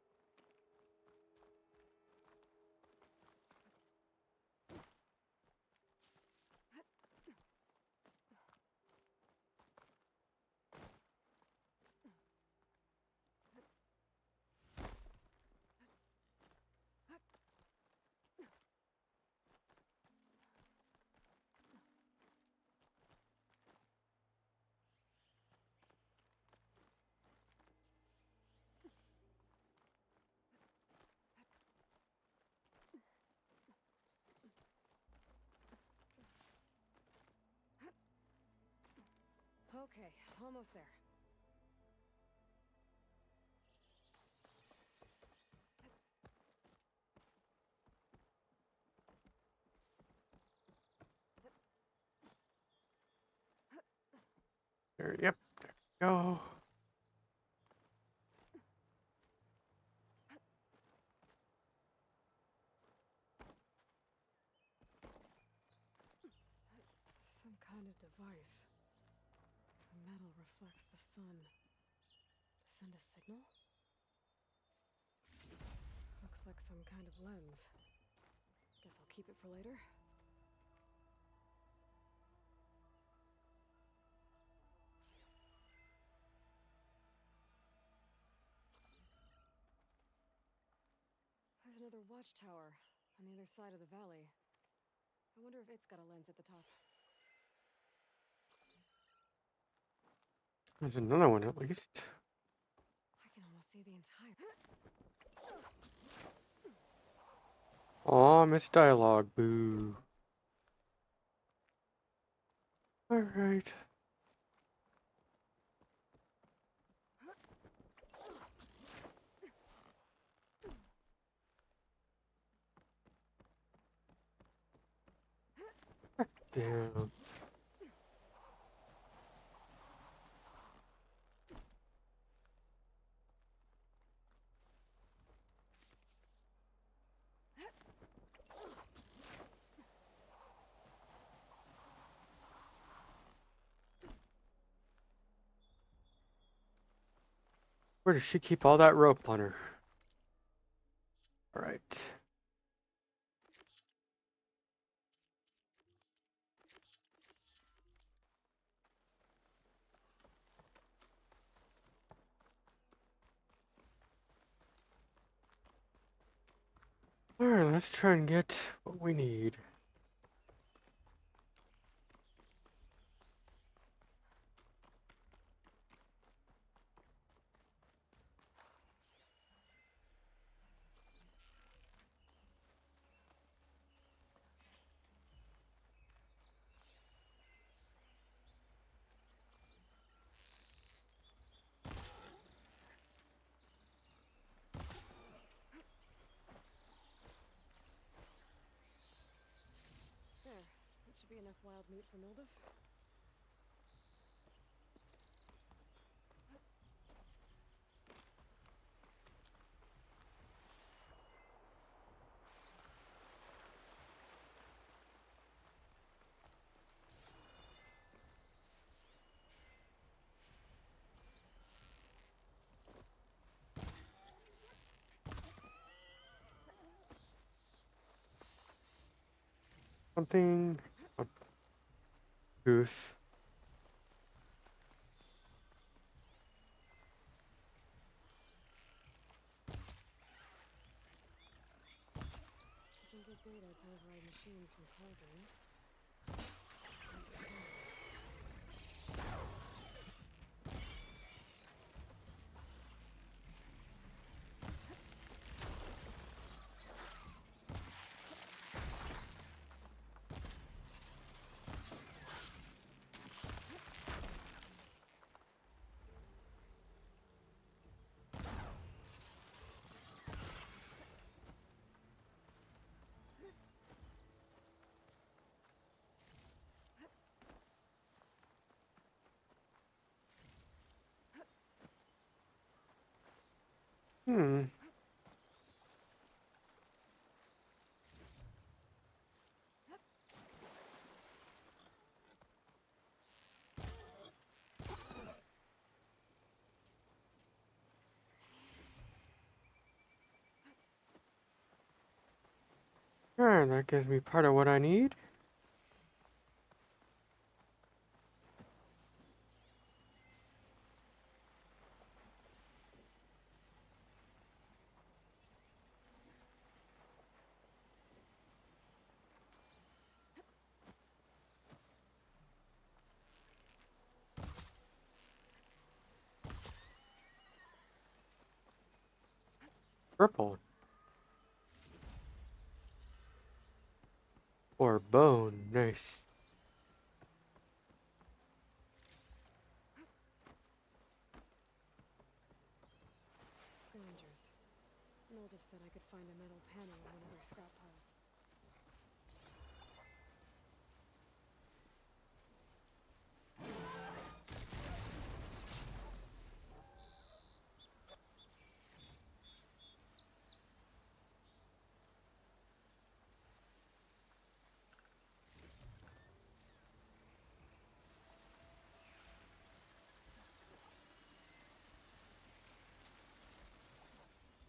Speaker 2: Okay, almost there.
Speaker 1: There, yep, there we go.
Speaker 2: Some kind of device. The metal reflects the sun. To send a signal? Looks like some kind of lens. Guess I'll keep it for later. There's another watchtower on the other side of the valley. I wonder if it's got a lens at the top.
Speaker 1: There's another one at least.
Speaker 2: I can almost see the entire...
Speaker 1: Aw, missed dialogue. Boo. Alright. Down. Where does she keep all that rope on her? Alright. Alright, let's try and get what we need.
Speaker 2: There. That should be enough wild meat for Milduf.
Speaker 1: something. A goose.
Speaker 2: I can get data to override machines from Colgan's.
Speaker 1: Hmm. Alright, that gives me part of what I need. Purple. Or bone. Nice.
Speaker 2: Scavengers. Moldov said I could find a metal panel in one of their scrap piles.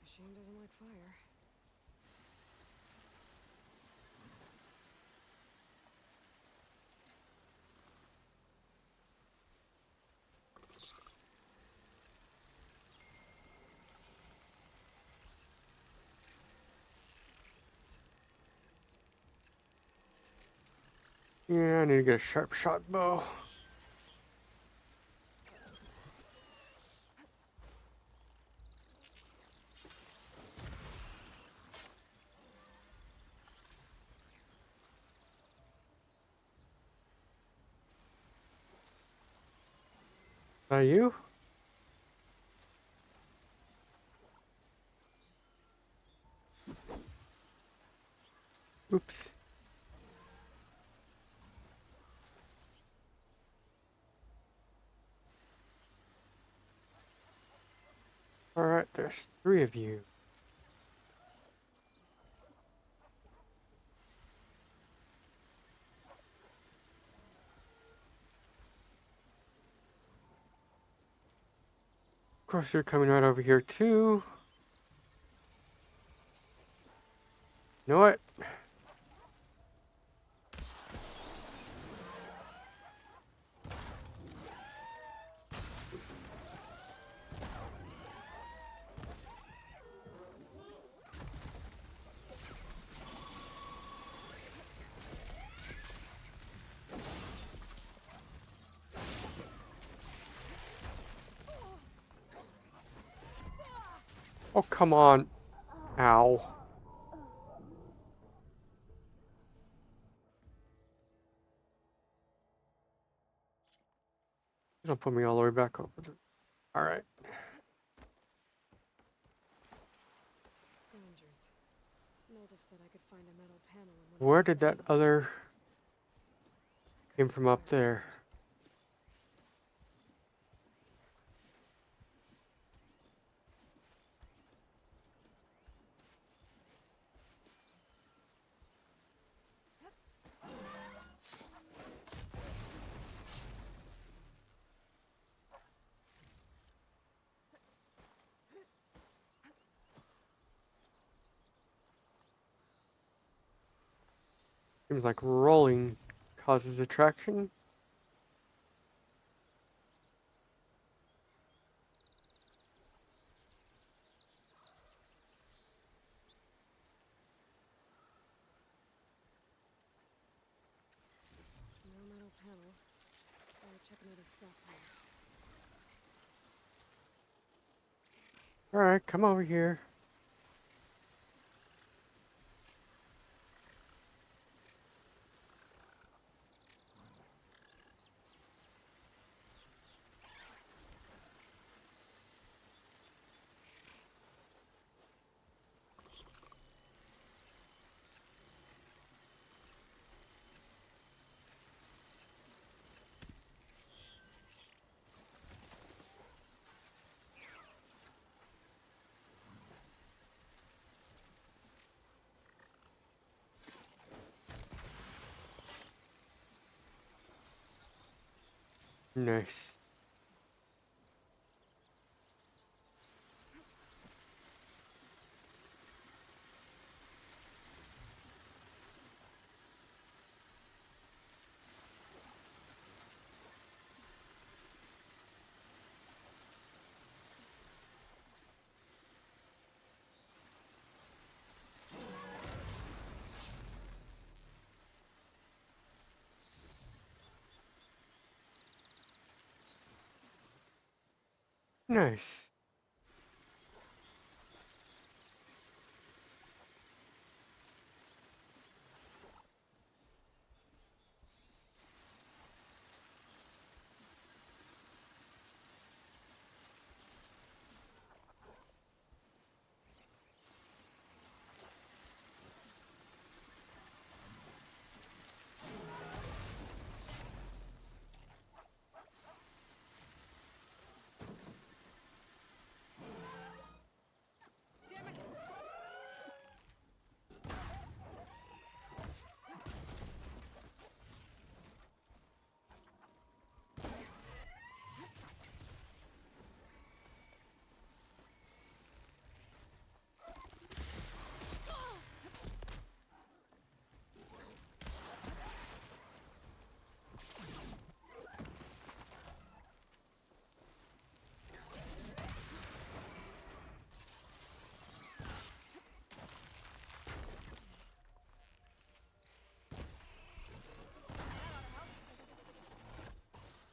Speaker 2: Machine doesn't like fire.
Speaker 1: Yeah, I need to get a sharp shot bow. Is that you? Oops. Alright, there's 3 of you. Of course, you're coming right over here too. You know what? Oh, come on. Ow. Don't put me all the way back over there. Alright.
Speaker 2: Scavengers. Moldov said I could find a metal panel in one
Speaker 1: Where
Speaker 2: of their
Speaker 1: did that
Speaker 2: scrap piles.
Speaker 1: other came from up there? Seems like rolling causes attraction.
Speaker 2: No metal panel. I'll check another scrap pile.
Speaker 1: Alright, come over here. Nice. Nice.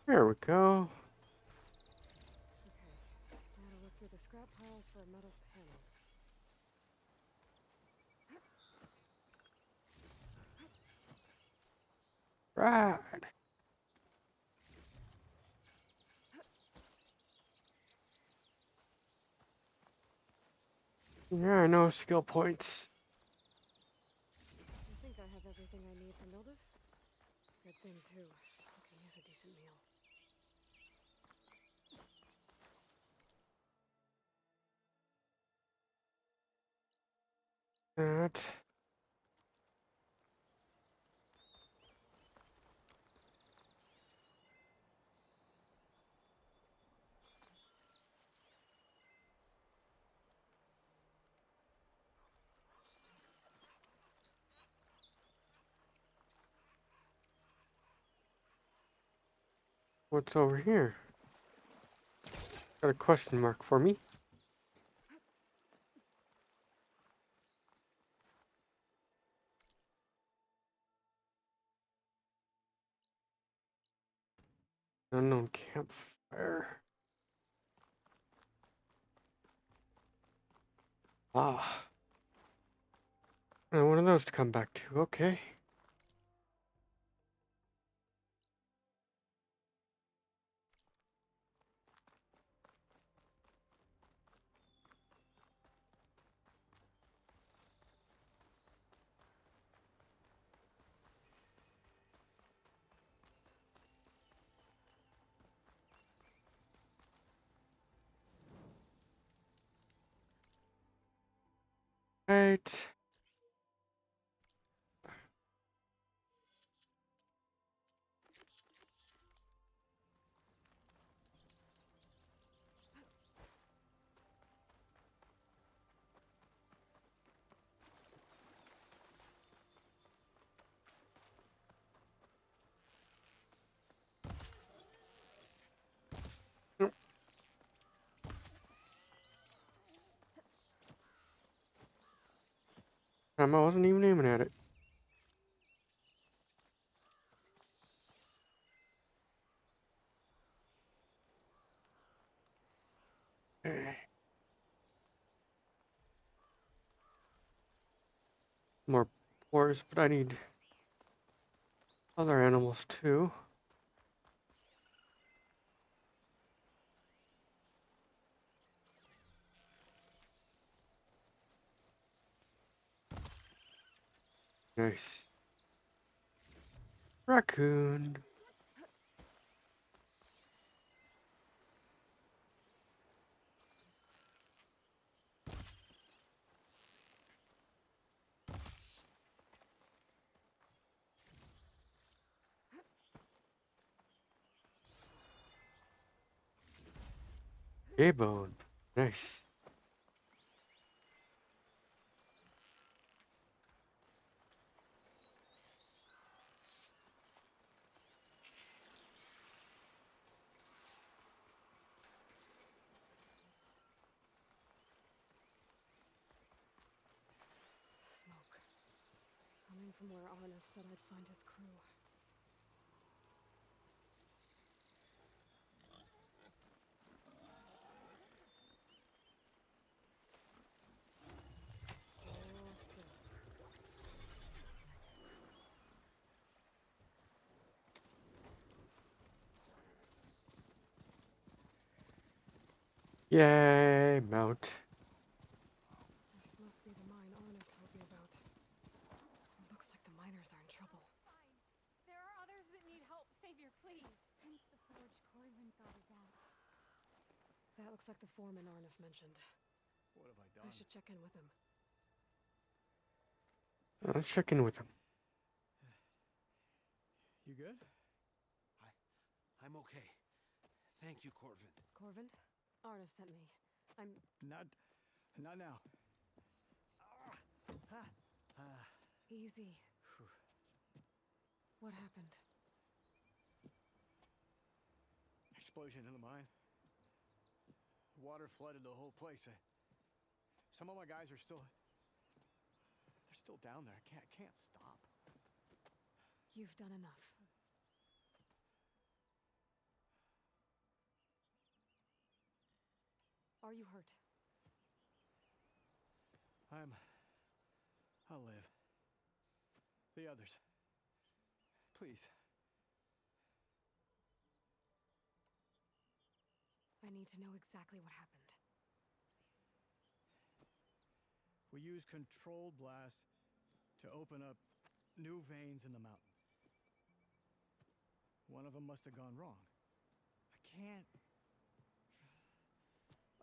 Speaker 1: There we go.
Speaker 2: Okay, now to look through the scrap piles for a metal panel.
Speaker 1: Right. Yeah, no skill points.
Speaker 2: I think I have everything I need for Mildev. Good thing, too. I can use a decent meal.
Speaker 1: That. What's over here? Got a question mark for me? Unknown campfire. Ah. And one of those to come back to. Okay. Right. time I wasn't even aiming at it. More pores, but I need other animals too. Nice. Raccoon. A-bone. Nice.
Speaker 2: Smoke. Coming from where Arnif said I'd find his crew.
Speaker 1: Yay, mount.
Speaker 2: This must be the mine Arnif told me about. It looks like the miners are in trouble.
Speaker 14: There are others that need help. Savior, please. Since the forge Corwin thought is out.
Speaker 2: That looks like the foreman Arnif mentioned.
Speaker 18: What have I
Speaker 2: I
Speaker 18: done?
Speaker 2: should check in with him.
Speaker 1: Let's check in with him.
Speaker 18: You good?
Speaker 9: I'm okay. Thank you, Corvin.
Speaker 2: Corvin? Arnif sent me. I'm...
Speaker 18: Not now.
Speaker 2: Easy. What happened?
Speaker 18: Explosion in the mine. Water flooded the whole place. Some of my guys are still... They're still down there. I can't stop.
Speaker 2: You've done enough. Are you hurt?
Speaker 18: I'll live. The others. Please.
Speaker 2: I need to know exactly what happened.
Speaker 18: We used controlled blast to open up new veins in the mountain. One of them must have gone wrong.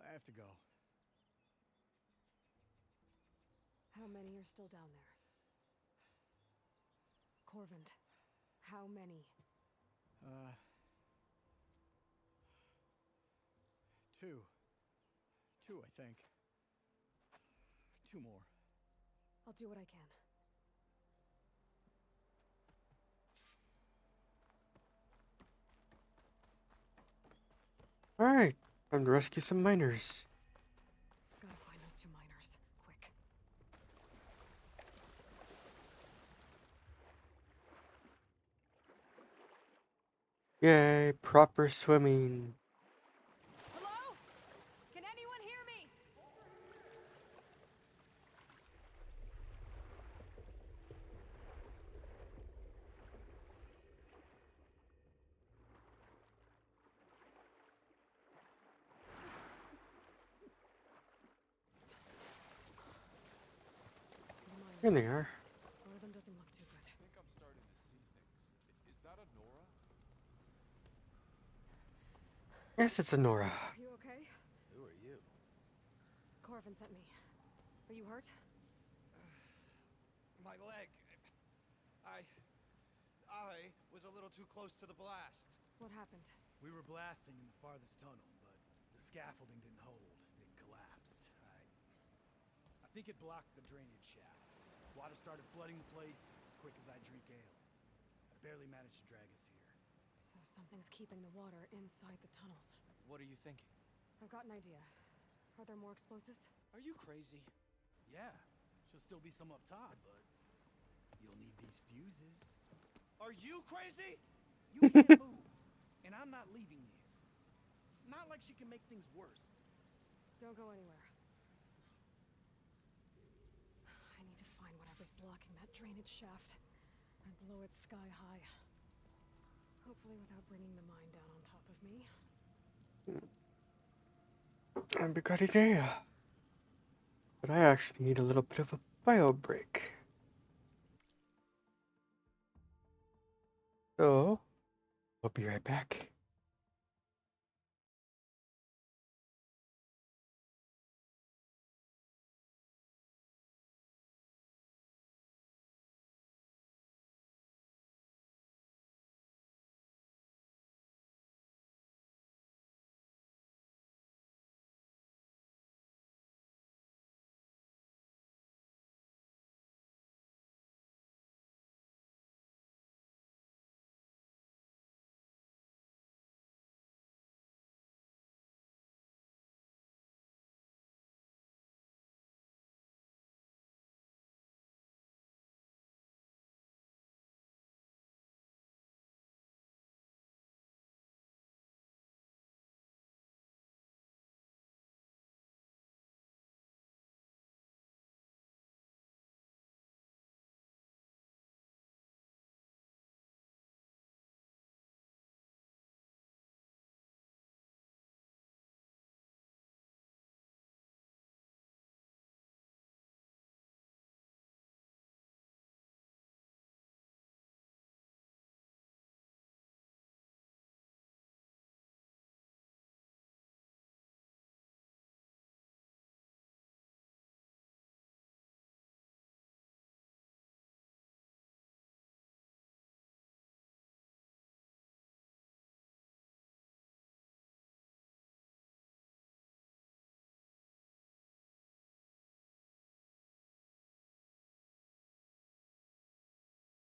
Speaker 18: I have to go.
Speaker 2: How many are still down there? Corvin, how many?
Speaker 18: Two, I think. 2 more.
Speaker 2: I'll do what I can.
Speaker 1: Alright, time to rescue some miners.
Speaker 2: Gotta find those 2 miners, quick.
Speaker 1: Yay, proper swimming.
Speaker 14: Hello? Can anyone hear me?
Speaker 1: Here they are.
Speaker 2: One of them doesn't look too good.
Speaker 3: I think I'm starting to see things. Is that a Nora?
Speaker 1: Yes, it's a Nora.
Speaker 2: Are you okay?
Speaker 3: Who are you?
Speaker 2: Corvin sent me. Are you hurt?
Speaker 10: My leg. I was a little too close to the blast.
Speaker 2: What happened?
Speaker 10: We were blasting in the farthest tunnel, but the scaffolding didn't hold. It collapsed. I think it blocked the drainage shaft. Water started flooding the place as quick as I drink ale. I barely managed to drag us here.
Speaker 2: So something's keeping the water inside the tunnels.
Speaker 10: What are you thinking?
Speaker 2: I've got an idea. Are there more explosives?
Speaker 10: Are you crazy? Yeah, Should still be some up top, but you'll need these fuses. Are you crazy? You can't move, and I'm not leaving you. It's not like she can make things worse.
Speaker 2: Don't go anywhere. I need to find whatever's blocking that drainage shaft and blow it sky high. Hopefully without bringing the mine down on top of me.
Speaker 1: I've got an idea. But I actually need a little bit of a bio break. So, we'll be right back.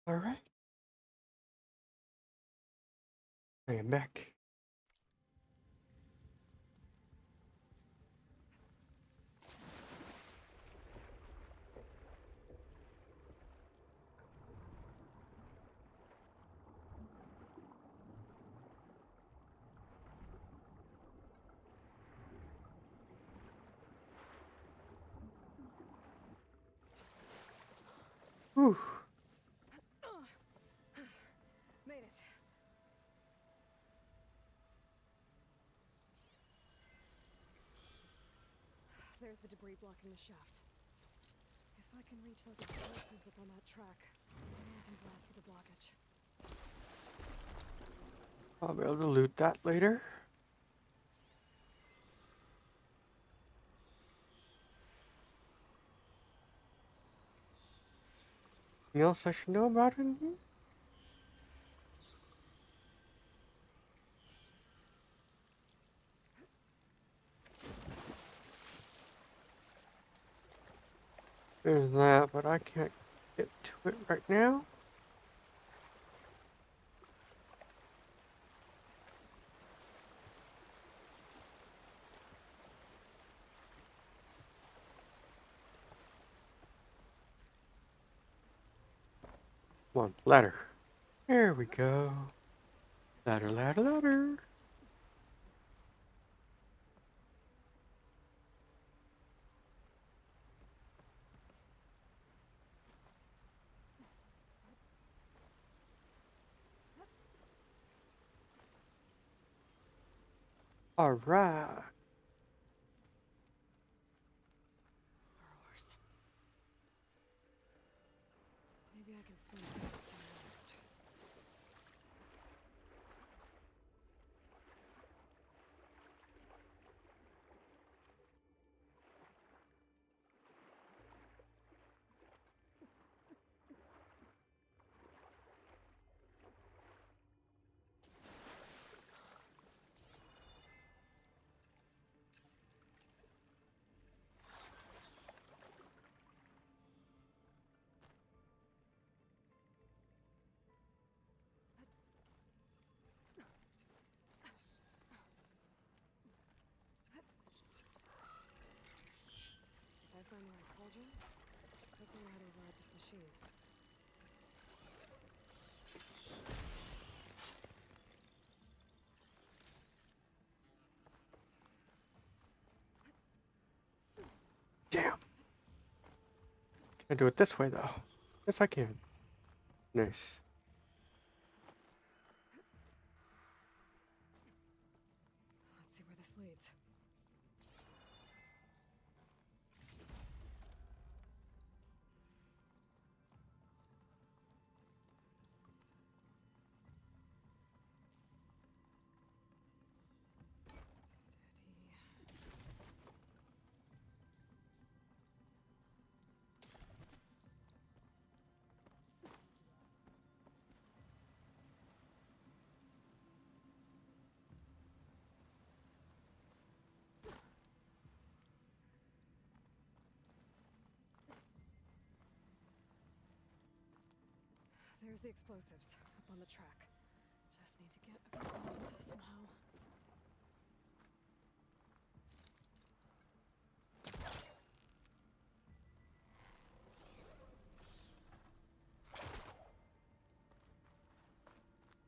Speaker 1: All right. I am back. Whew.
Speaker 2: Made it. There's the debris blocking the shaft. If I can reach those explosives up on that track, maybe I can blast through the blockage.
Speaker 1: I'll be able to loot that later. Anything else I should know about it? There's that, but I can't get to it right now. Come on, ladder. There we go. Ladder, ladder, ladder. All right.
Speaker 2: Maybe I can swim past him next. Did I find the right cauldron? know how to ride this machine.
Speaker 1: Damn. Can't do it this way though. Yes, I can. Nice.
Speaker 2: Let's see where this leads. There's the explosives up on the track. Just need to get across somehow.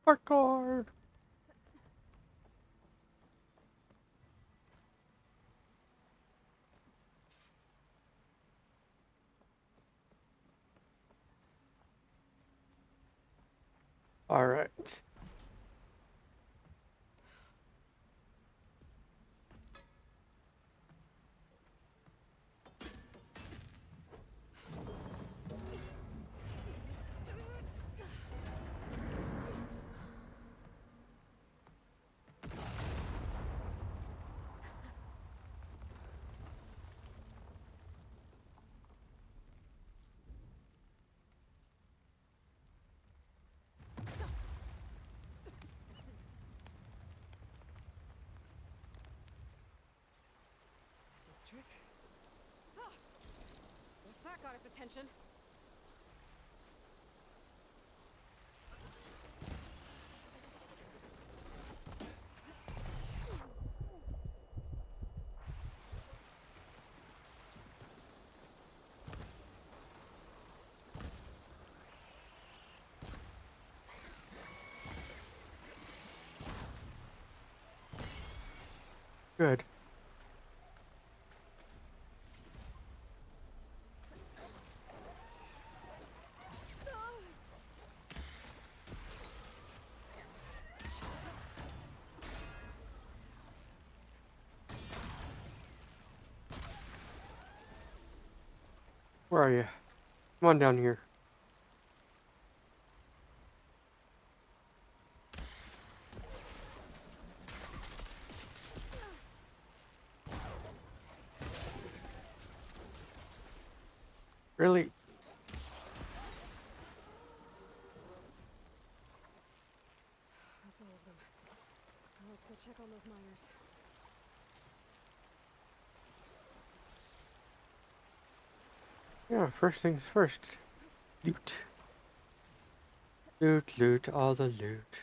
Speaker 1: Parkour! All right.
Speaker 2: Trick. Ah! Guess that got its attention.
Speaker 1: Good. Where are you? Come on down here. Really?
Speaker 2: That's all of them. Now let's go check on those miners.
Speaker 1: Yeah, first things first. Loot. Loot, loot, all the loot.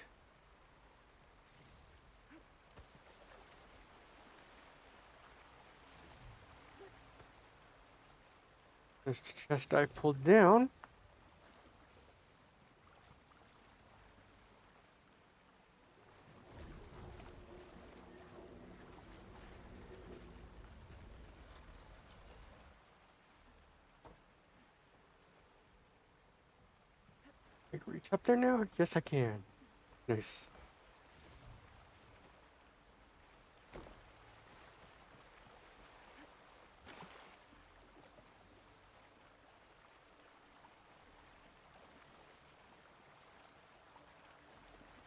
Speaker 1: This chest I pulled down. I can reach up there now? Yes, I can. Nice.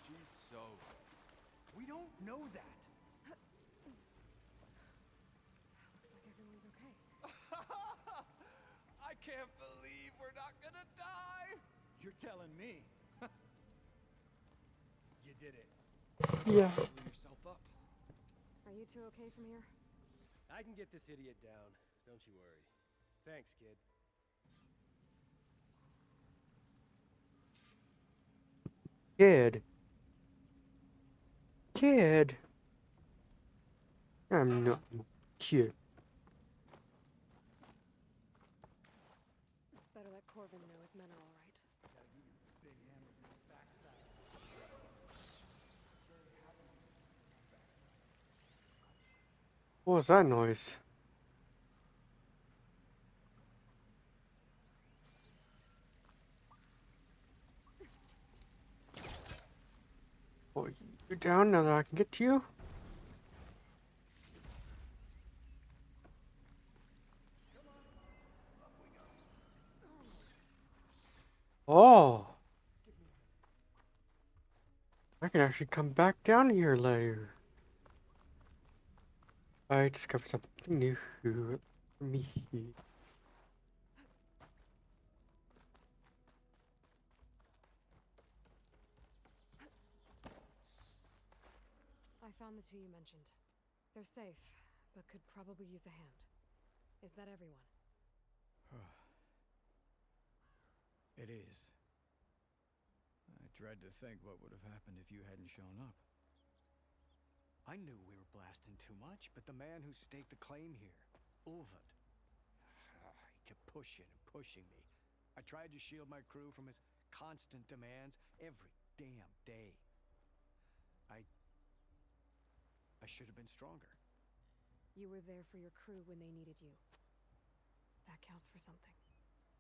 Speaker 6: She's so...
Speaker 10: We don't know that.
Speaker 2: Looks like everyone's okay.
Speaker 6: I can't believe we're not gonna die!
Speaker 10: You're telling me. You did it.
Speaker 1: Yeah.
Speaker 13: Blew yourself up.
Speaker 2: Are you two okay from here?
Speaker 13: I can get this idiot down. Don't you worry. Thanks, kid.
Speaker 1: Kid. Kid. I'm not cute.
Speaker 2: Corvin know his men are all right?
Speaker 10: Gotta get your big hammer in his backside. Very happy to come back.
Speaker 1: What was that noise? Oh, you're down now that I can get to you? Oh! I can actually come back down here later. I discovered something new for me.
Speaker 2: I found the two you mentioned. They're safe, but could probably use a hand. Is that everyone?
Speaker 18: It is. I dread to think what would have happened if you hadn't shown up. I knew we were blasting too much, but the man who staked the claim here, Ulvund, he kept pushing and pushing me. I tried to shield my crew from his constant demands every damn day. I should have been stronger.
Speaker 2: You were there for your crew when they needed you. That counts for something.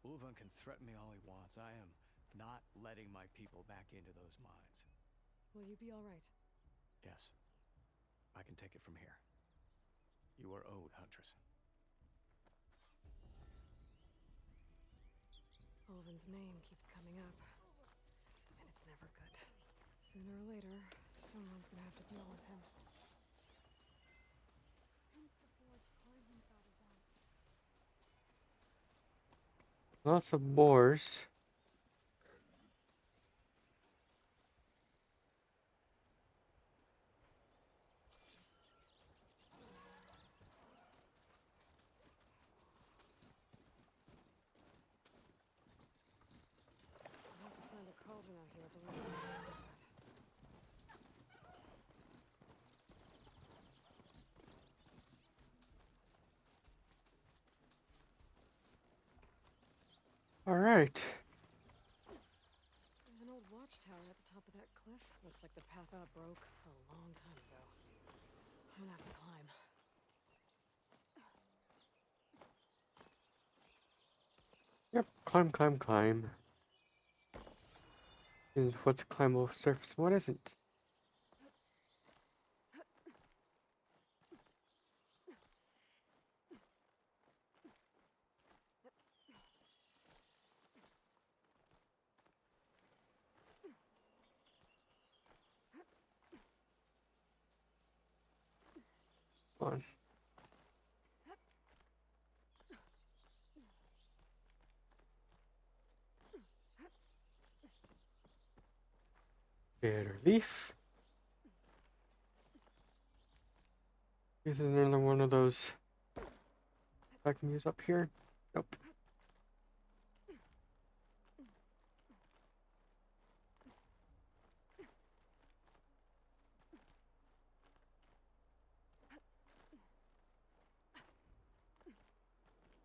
Speaker 18: Ulvund can threaten me all he wants. I am not letting my people back into those mines.
Speaker 2: Will you be all right?
Speaker 18: Yes. I can take it from here. You are owed, Huntress.
Speaker 2: Ulvund's name keeps coming up, and it's never good. Sooner or later, someone's gonna have to deal with him.
Speaker 1: Lots of boars.
Speaker 2: I'll have to find a cauldron out here to learn more about that.
Speaker 1: All right.
Speaker 2: There's an old watchtower at the top of that cliff. Looks like the path out broke a long time ago. I'm gonna have to climb.
Speaker 1: Yep, climb, climb, climb. And what's climbable surface? What isn't? On. Bitter leaf. Is another one of those I can use up here? Nope.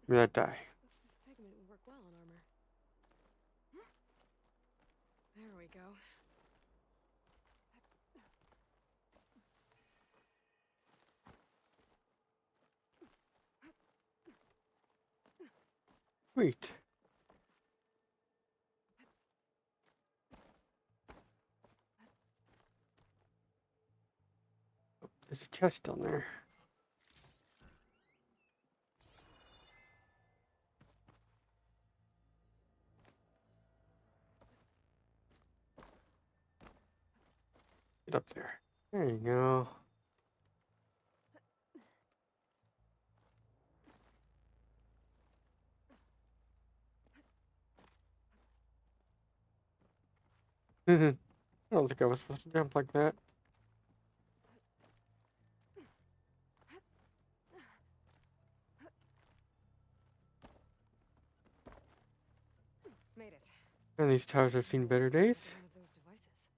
Speaker 1: Give me that die.
Speaker 2: This pigment would work well on armor. There we go.
Speaker 1: Sweet. Oh, there's a chest down there. Get up there. There you go. I don't think I was supposed to jump like that.
Speaker 2: Made it.
Speaker 1: And these towers have seen better days.
Speaker 2: One of those devices.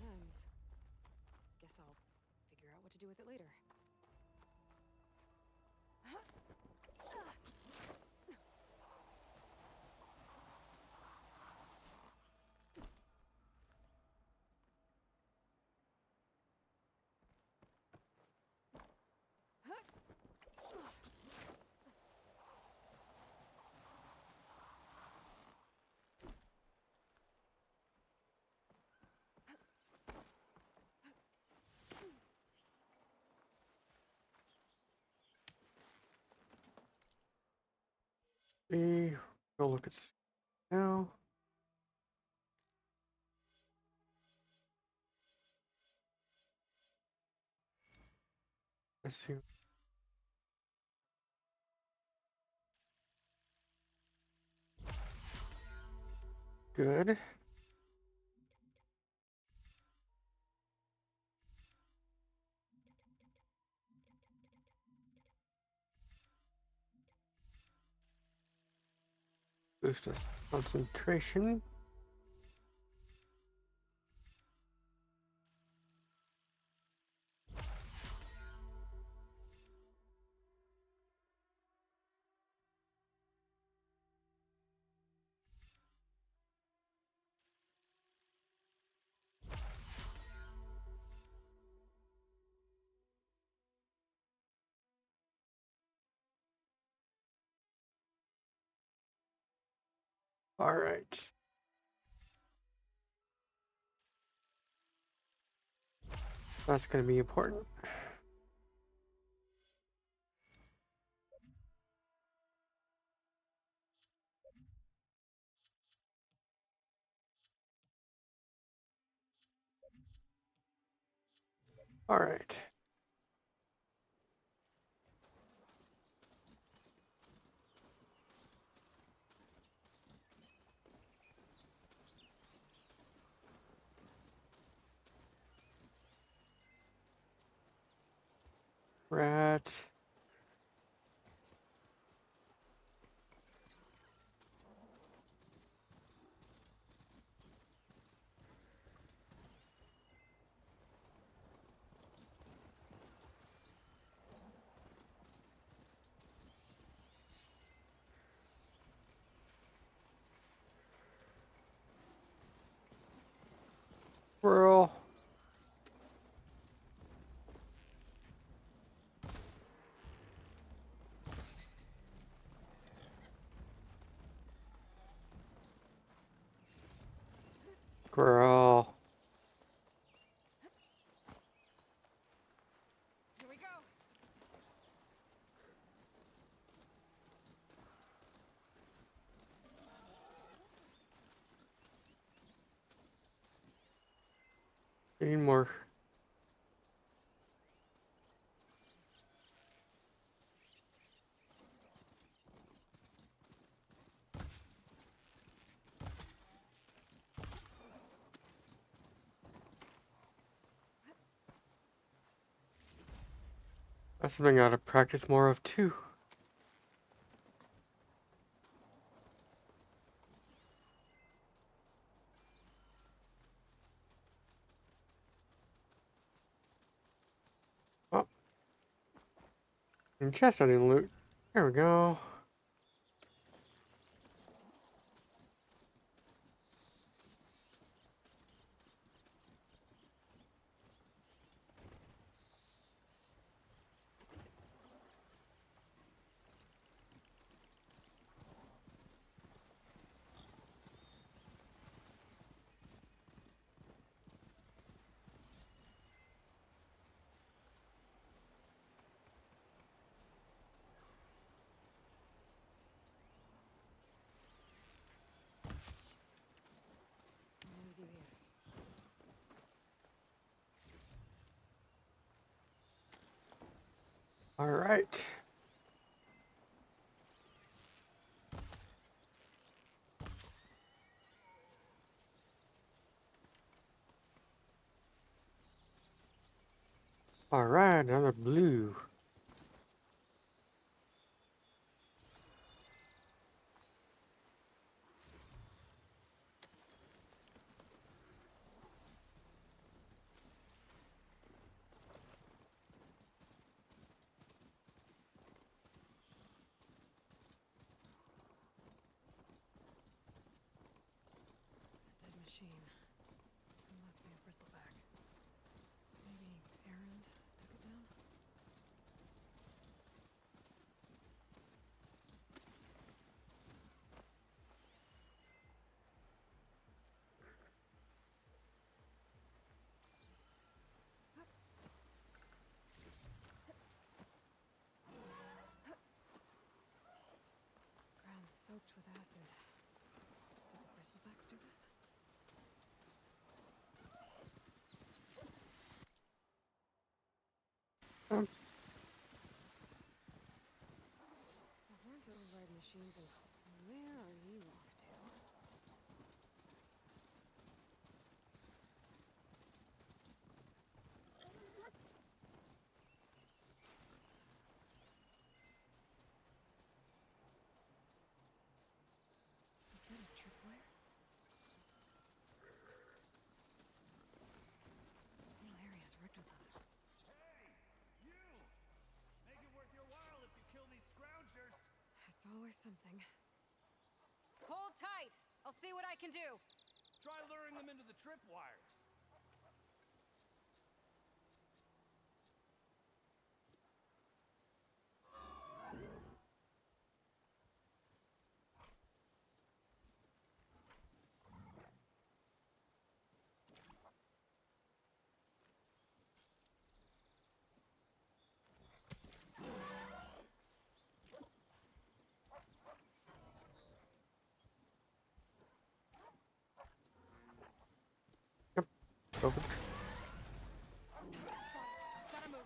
Speaker 2: Lens. Guess I'll figure out what to do with it later.
Speaker 1: Go look at now. Let's see. Good. Boost us concentration. All right. That's going to be important. All right. Rat. Squirrel. Squirrel.
Speaker 2: Here we go.
Speaker 1: Need more. That's something I ought to practice more of too. Oh. And chest I didn't loot. There we go.
Speaker 2: What do we do here?
Speaker 1: All right. All right, another blue.
Speaker 2: It's a dead machine. It must be a bristleback. Maybe Erend took it down? acid. Did the bristlebacks do this? The horns override machines, and where are you off to? Is that a tripwire? The whole area's rigged with them.
Speaker 5: Make it worth your while if you kill these scroungers.
Speaker 2: It's always something. Hold tight! I'll see what I can do!
Speaker 5: Try luring them into the tripwires.
Speaker 1: Over.
Speaker 2: Gotta move.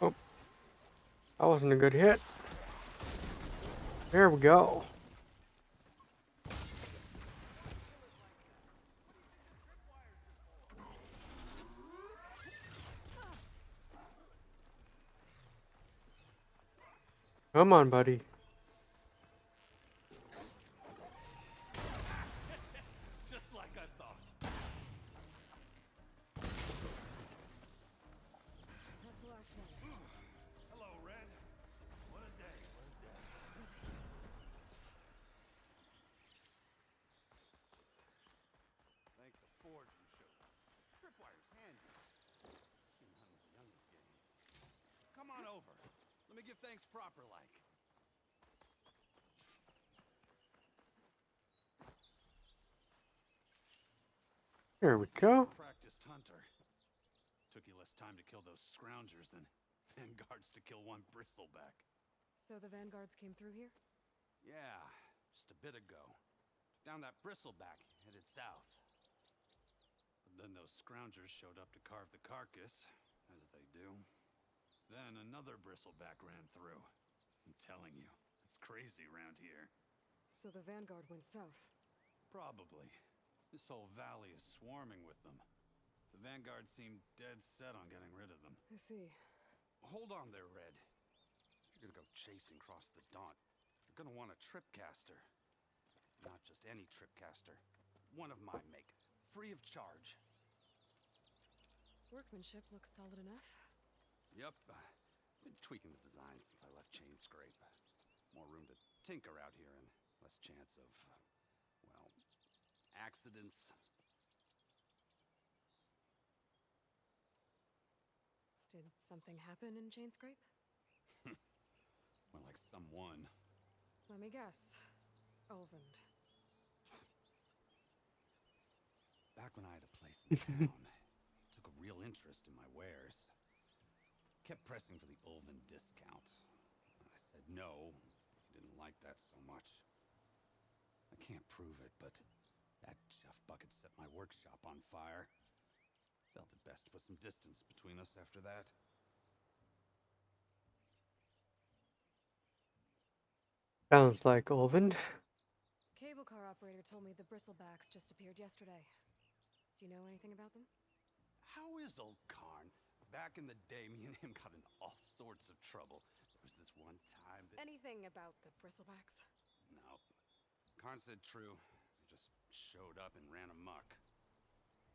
Speaker 1: Oh, that wasn't a good hit. There we go. Come on, buddy.
Speaker 5: Just like I thought.
Speaker 2: That's the last one.
Speaker 5: Hello, Red. What a day, what a day.
Speaker 16: Thank the Forge you showed us. Tripwire's handy. Even not in the youngest game. Come on over. Let me give thanks proper like.
Speaker 1: There we go.
Speaker 16: Practiced hunter. Took you less time to kill those scroungers than vanguards to kill one bristleback.
Speaker 2: So the vanguards came through here?
Speaker 16: Yeah, just a bit ago. Down that bristleback, headed south. But then those scroungers showed up to carve the carcass, as they do. Then another bristleback ran through. I'm telling you, it's crazy around here.
Speaker 2: So the vanguard went south?
Speaker 16: Probably. This whole valley is swarming with them. The vanguard seemed dead set on getting rid of them.
Speaker 2: I see.
Speaker 16: Hold on there, Red. If you're gonna go chasing across the Daunt, you're gonna want a tripcaster. Not just any tripcaster. One of my make. Free of charge.
Speaker 2: Workmanship looks solid enough.
Speaker 16: Yep. Been tweaking the design since I left Chainscrape. More room to tinker out here and less chance of, well, accidents.
Speaker 2: Did something happen in Chainscrape?
Speaker 16: More like someone.
Speaker 2: Let me guess. Olvend.
Speaker 16: Back when I had a place in town, he took a real interest in my wares. Kept pressing for the Olvend discount. I said no. He didn't like that so much. I can't prove it, but that Jeff bucket set my workshop on fire. Felt it best to put some distance between us after that.
Speaker 1: Sounds like Olvend.
Speaker 2: Cable car operator told me the bristlebacks just appeared yesterday. Do you know anything about them?
Speaker 16: How is old Karn? Back in the day, me and him got into all sorts of trouble. There was this one time that...
Speaker 2: Anything about the bristlebacks?
Speaker 16: No. Karn said true. They just showed up and ran amok.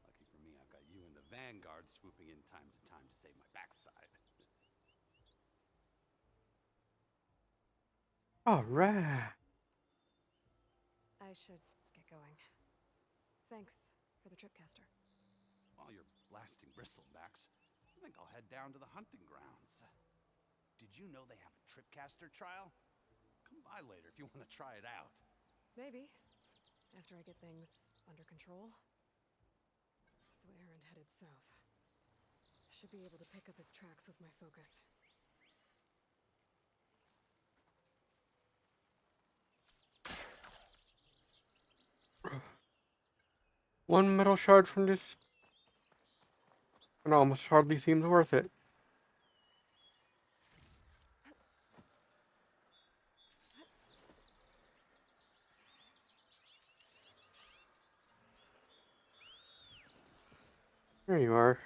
Speaker 16: Lucky for me, I've got you and the Vanguard swooping in time to time to save my backside.
Speaker 1: All right.
Speaker 2: I should get going. Thanks for the tripcaster.
Speaker 16: While you're blasting bristlebacks, I think I'll head down to the hunting grounds.
Speaker 9: Did you know they have a Tripcaster trial? Come by later if you want to try it out.
Speaker 2: Maybe. After I get things under control. So Erend headed south. Should be able to pick up his tracks with my focus.
Speaker 1: One metal shard from this, and almost hardly seems worth it. There you are.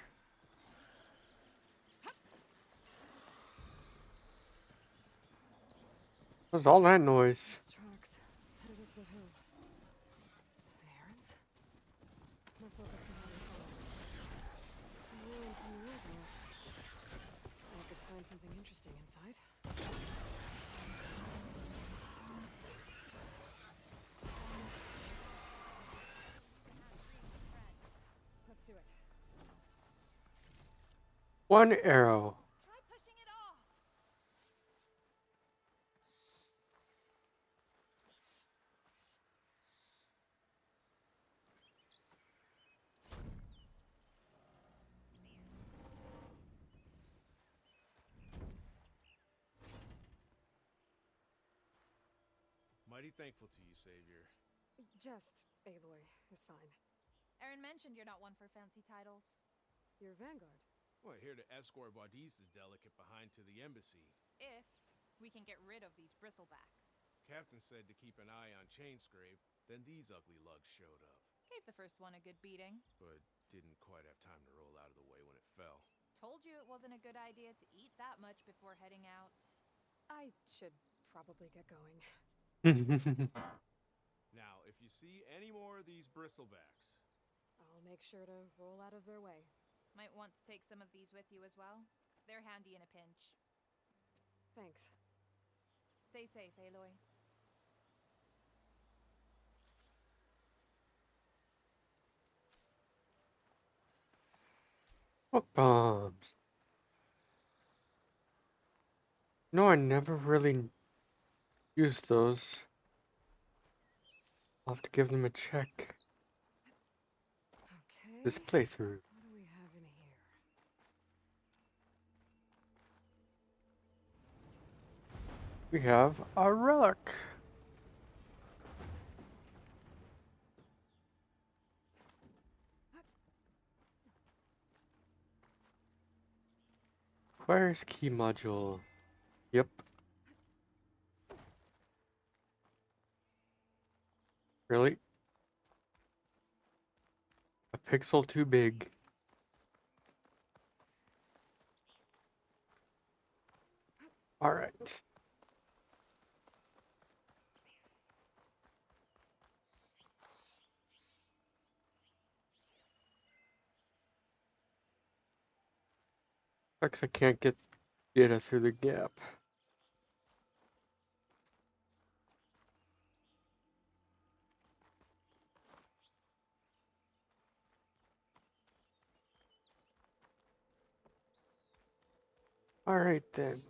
Speaker 1: What's all that noise?
Speaker 2: These tracks headed up the hill. The Erends? My focus can hardly follow. Some ruin from the old world. I could find something interesting inside. Let's do it.
Speaker 1: One arrow.
Speaker 14: Try pushing it off.
Speaker 3: Mighty thankful to you, Savior.
Speaker 2: Just Aloy is fine.
Speaker 14: Aaron mentioned you're not one for fancy titles.
Speaker 2: You're Vanguard.
Speaker 3: Well, here to escort Wadis' delicate behind to the embassy.
Speaker 14: If we can get rid of these bristlebacks.
Speaker 3: Captain said to keep an eye on Chainscrape, then these ugly lugs showed up.
Speaker 14: Gave the first one a good beating.
Speaker 3: But didn't quite have time to roll out of the way when it fell.
Speaker 14: Told you it wasn't a good idea to eat that much before heading out.
Speaker 2: I should probably get going.
Speaker 3: Now, if you see any more of these bristlebacks,
Speaker 2: I'll make sure to roll out of their way.
Speaker 14: Might want to take some of these with you as well. They're handy in a pinch.
Speaker 2: Thanks.
Speaker 14: Stay safe, Aloy.
Speaker 1: What bombs? No, I never really used those. I'll have to give them a check.
Speaker 2: Okay.
Speaker 1: This playthrough.
Speaker 2: What do we have in here?
Speaker 1: We have a relic. Requires key module. Yep. Really? A pixel too big. Alright. Looks I can't get data through the gap. Alright then.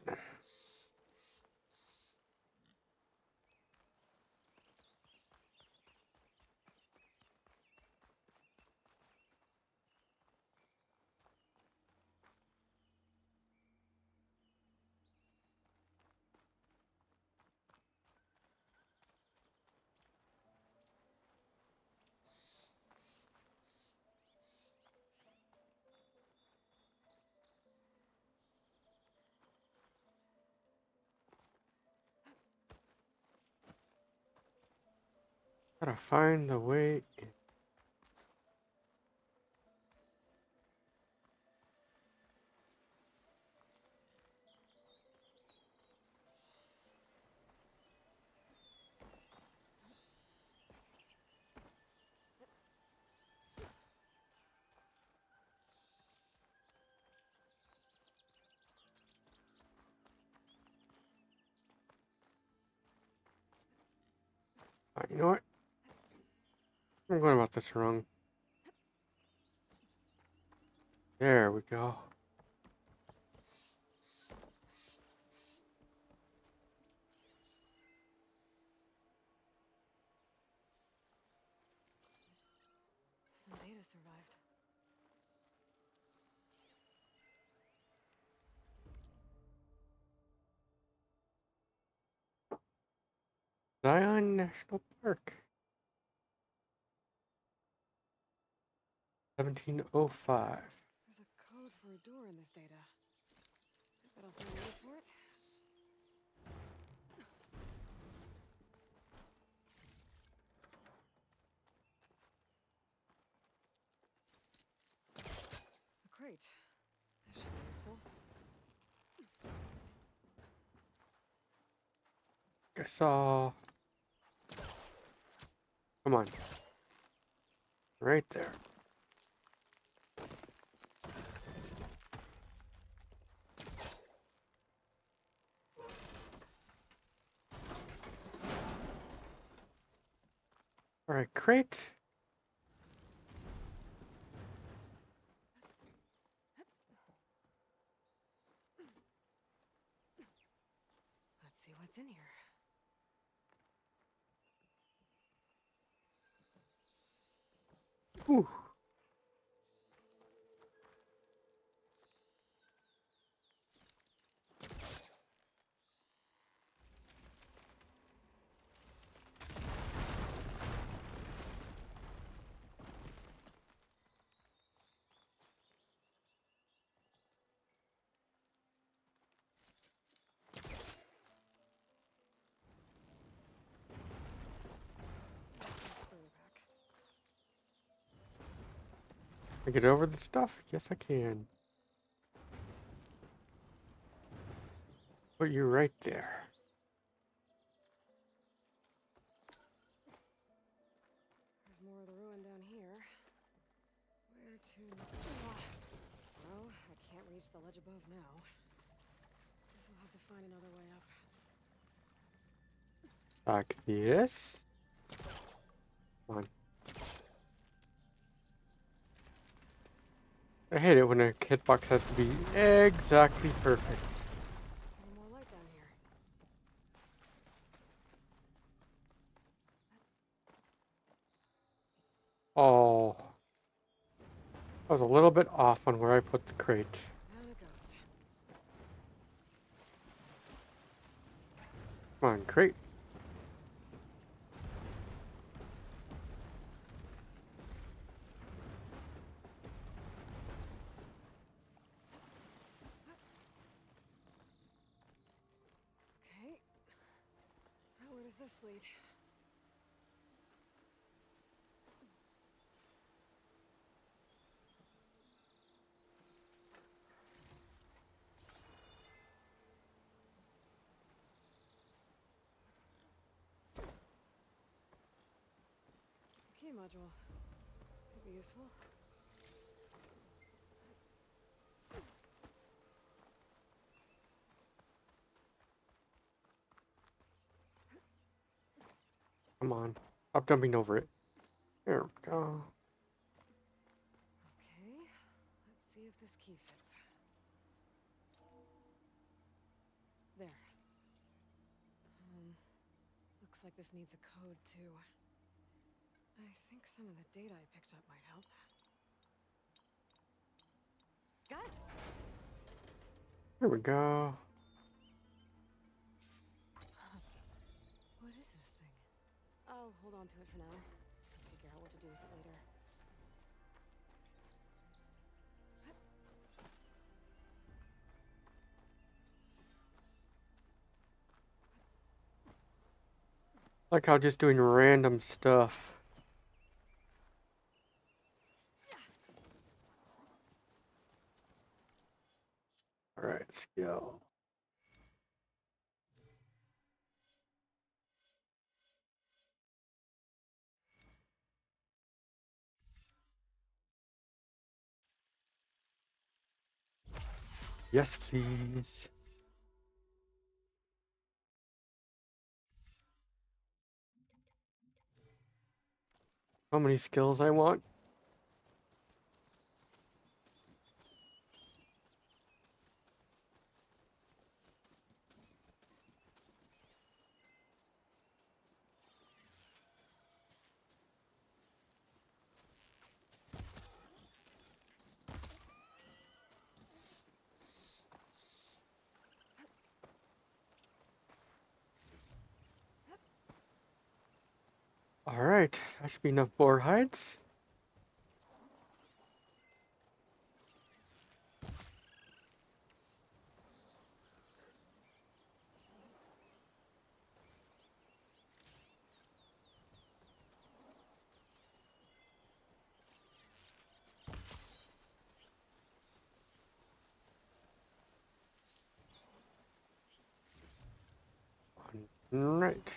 Speaker 1: Gotta find the way in. You know what? I'm going about this wrong. There we go. Zion National Park. 1705.
Speaker 2: There's a code for a door in this data. I bet I'll find a use for it. A crate. This should be useful.
Speaker 1: I saw. Come on. Right there. All right, crate.
Speaker 2: Let's see what's in here.
Speaker 1: Ooh. I get over the stuff? Yes, I can. Put you right there.
Speaker 2: There's more of the ruin down here. Where to? Well, I can't reach the ledge above now. Guess I'll have to find another way up.
Speaker 1: Like this. Come on. I hate it when a hitbox has to be exactly perfect.
Speaker 2: A little more light down here.
Speaker 1: Oh. I was a little bit off on where I put the crate.
Speaker 2: Down it goes.
Speaker 1: Come on, crate.
Speaker 2: Okay. Now where does this lead? Key module. Could be useful.
Speaker 1: Come on. Stop jumping over it. There we go.
Speaker 2: Okay. Let's see if this key fits. There. Looks like this needs a code too. I think some of the data I picked up might help. Got it!
Speaker 1: There we go.
Speaker 2: What is this thing? I'll hold on to it for now. Figure out what to do with it later.
Speaker 1: Like how just doing random stuff. Alright, skill. Yes, please. How many skills I want? Alright, that should be enough boar hides. Right.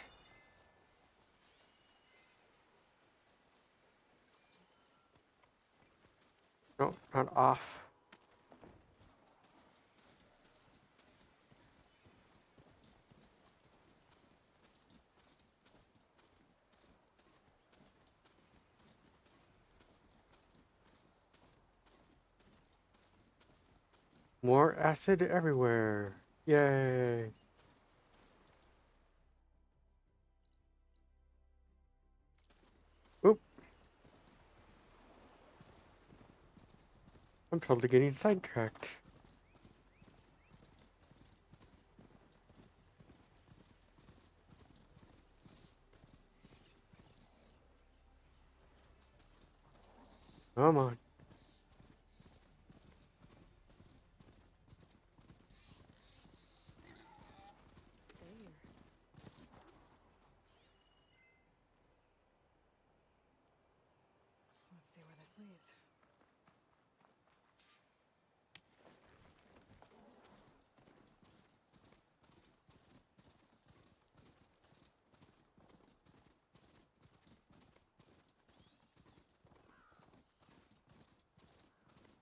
Speaker 1: No, not off. More acid everywhere. Yay. Oop. I'm totally getting sidetracked. Come on.
Speaker 2: Stay here. Let's see where this leads.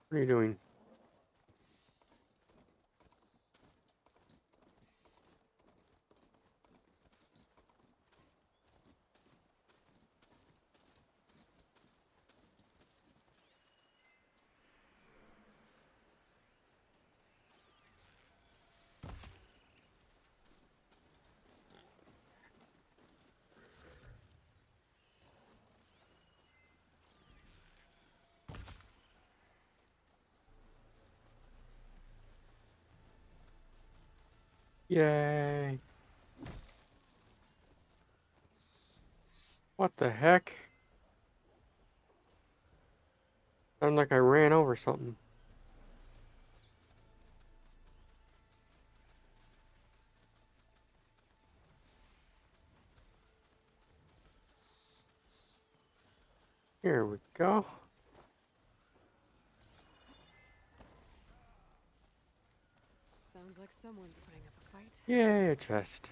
Speaker 1: What are you doing? Yay. What the heck? Sounded like I ran over something. Here we go.
Speaker 2: Sounds like someone's putting up a fight.
Speaker 1: Yay, a chest.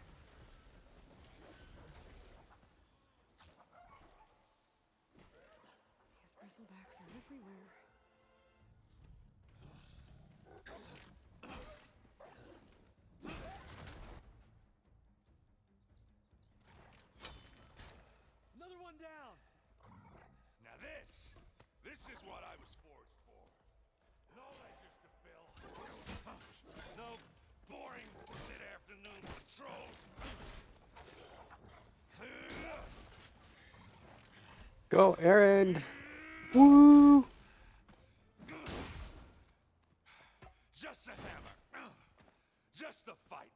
Speaker 2: These bristlebacks are everywhere.
Speaker 5: Another one down! Now this is what I was forged for. No ledgers to fill. No boring mid-afternoon patrols.
Speaker 1: Go, Aaron! Woo!
Speaker 5: Just a hammer. Just the fight.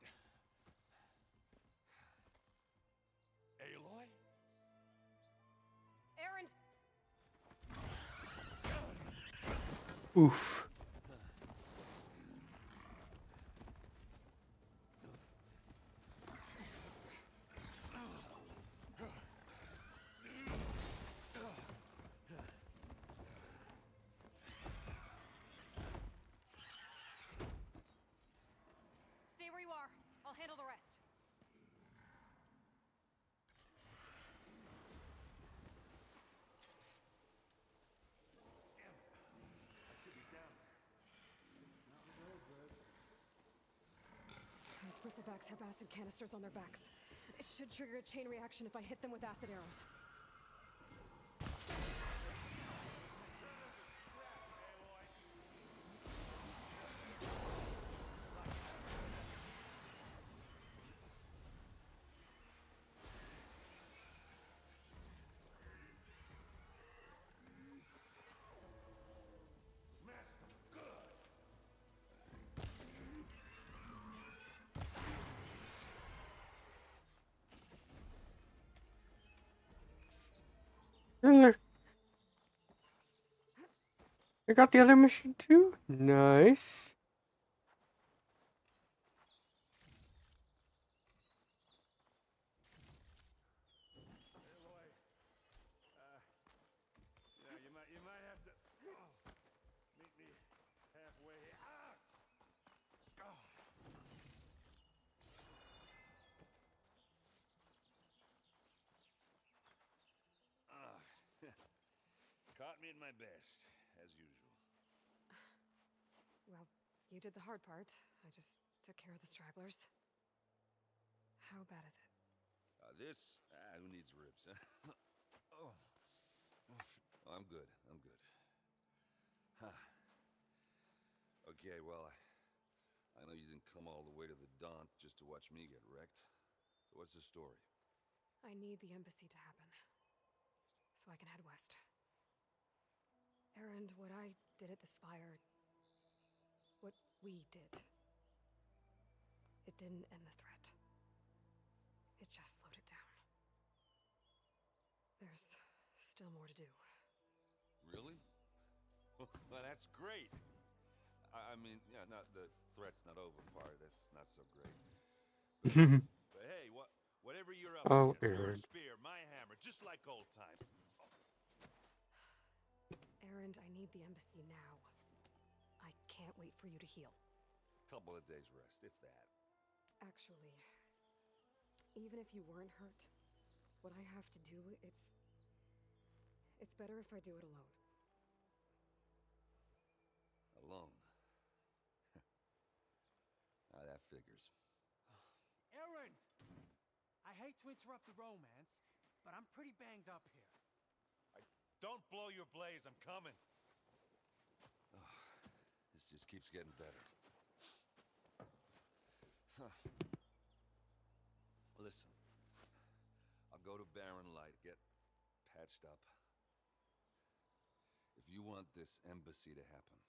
Speaker 5: Aloy?
Speaker 2: Erend!
Speaker 1: Oof.
Speaker 2: Stay where you are. I'll handle the rest. Those bristlebacks have acid canisters on their backs. It should trigger a chain reaction if I hit them with acid arrows.
Speaker 1: I got the other mission too? Nice.
Speaker 5: You might have to meet me halfway. Caught me at my best, as usual.
Speaker 2: Well, you did the hard part. I just took care of the stragglers. How bad is it?
Speaker 4: Who needs ribs, huh? Oh, I'm good. Huh. Okay, well, I know you didn't come all the way to the Daunt just to watch me get wrecked. So what's the story?
Speaker 2: I need the embassy to happen, so I can head west. Erend, what I did at the Spire, what we did, it didn't end the threat. It just slowed it down. There's still more to do.
Speaker 4: Really? Well, that's great. I mean, yeah, not the threat's not over part. That's not so great. But hey, whatever you're up
Speaker 1: Oh,
Speaker 4: against, your
Speaker 1: Erend.
Speaker 4: spear, my hammer, just like old times.
Speaker 2: Erend, I need the embassy now. I can't wait for you to heal.
Speaker 4: Couple of days rest, if that.
Speaker 2: Actually, even if you weren't hurt, what I have to do, it's better if I do it alone.
Speaker 4: Alone. That figures.
Speaker 10: Erend! I hate to interrupt the romance, but I'm pretty banged up here.
Speaker 4: Don't blow your blaze, I'm coming. This just keeps getting better. Huh. Listen, I'll go to Barren Light, get patched up. If you want this embassy to happen,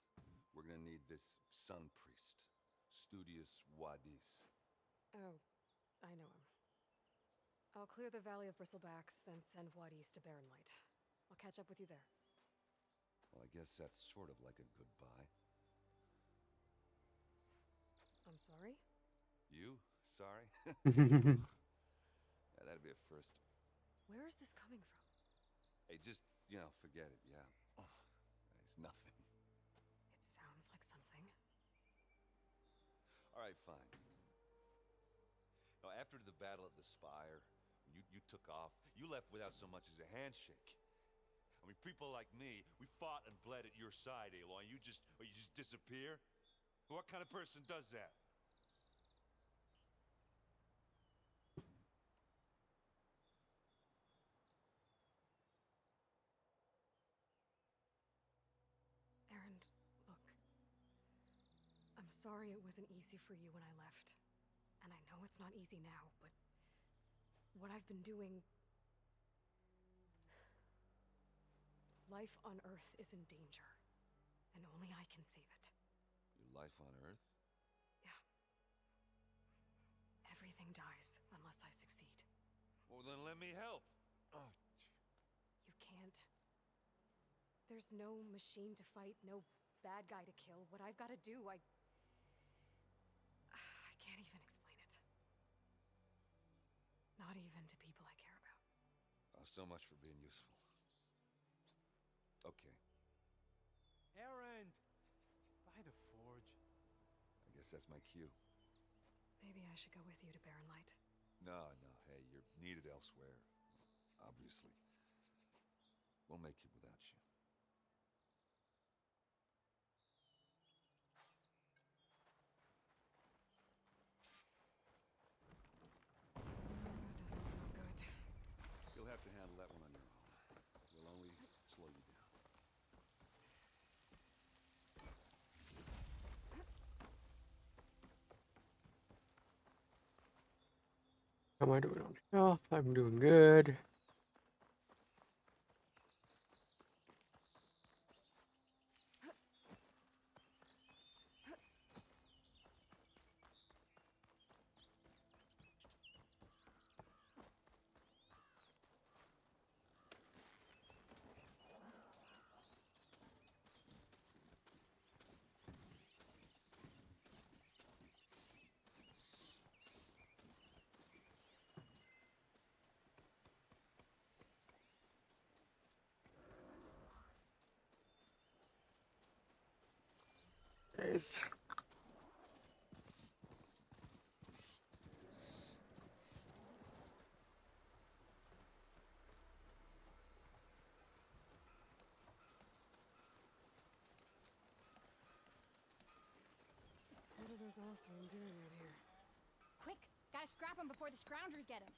Speaker 4: we're gonna need this sun priest, Studius Wadis.
Speaker 2: Oh, I know him. I'll clear the Valley of Bristlebacks, then send Wadis to Barren Light. I'll catch up with you there.
Speaker 4: Well, I guess that's sort of like a goodbye.
Speaker 2: I'm sorry?
Speaker 4: You? Sorry? Yeah, that'd be a first.
Speaker 2: Where is this coming from?
Speaker 4: Hey, just, forget it, yeah. Oh, it's nothing.
Speaker 2: It sounds like something.
Speaker 4: All right, fine. Now, after the battle at the Spire, you took off, you left without so much as a handshake. I mean, people like me, we fought and bled at your side, Aloy. You just disappear? What kind of person does that?
Speaker 2: Erend, look. I'm sorry it wasn't easy for you when I left. And I know it's not easy now, but what I've been doing... Life on Earth is in danger, and only I can save it.
Speaker 4: Your life on Earth?
Speaker 2: Yeah. Everything dies unless I succeed.
Speaker 4: Well, then let me help. Oh.
Speaker 2: You can't. There's no machine to fight, no bad guy to kill. What I've got to do, I can't even explain it. Not even to people I care about.
Speaker 4: Oh, so much for being useful. Okay.
Speaker 10: Erend! By the forge.
Speaker 4: I guess that's my cue.
Speaker 2: Maybe I should go with you to Barren Light.
Speaker 4: No, hey, you're needed elsewhere. Obviously. We'll make it without you.
Speaker 2: That doesn't sound good.
Speaker 4: You'll have to handle that one on your own. We'll only slow you down.
Speaker 1: How am I doing on health? I'm doing good. organized.
Speaker 2: What are those Oseram doing out here?
Speaker 14: Quick! Gotta scrap him before the scroungers get him.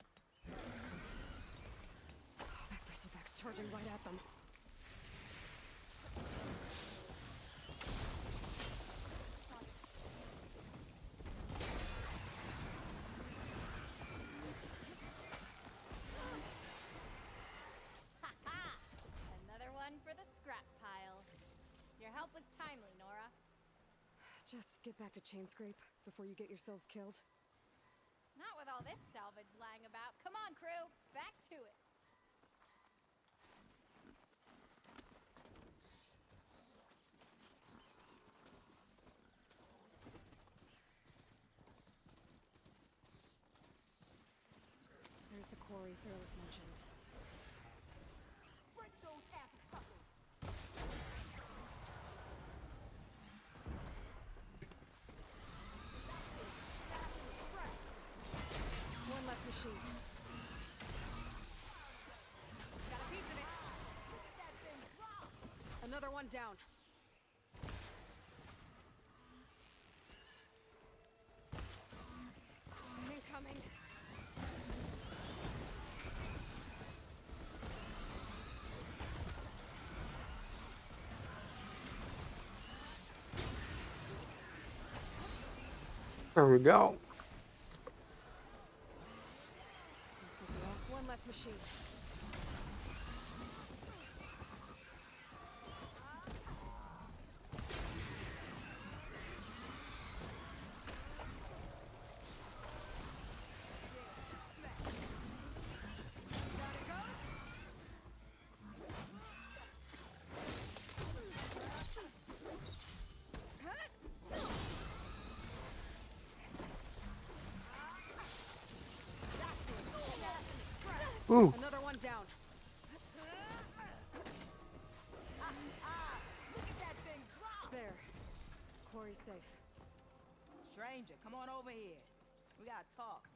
Speaker 2: Oh, that bristleback's charging right at them.
Speaker 14: Ha-ha! Another one for the scrap pile. Your help was timely, Nora.
Speaker 2: Just get back to Chainscrape before you get yourselves killed.
Speaker 14: Not with all this salvage lying about. Come on, crew. Back to it.
Speaker 2: There's the quarry Fearless mentioned.
Speaker 14: Break those suckers.
Speaker 2: One less machine.
Speaker 14: Got a piece of it.
Speaker 2: Another one down. Incoming.
Speaker 1: There we go.
Speaker 2: Looks like we lost one less machine.
Speaker 1: Ooh.
Speaker 2: Another one down. There. Quarry's safe.
Speaker 8: Stranger, come on over here. We gotta talk.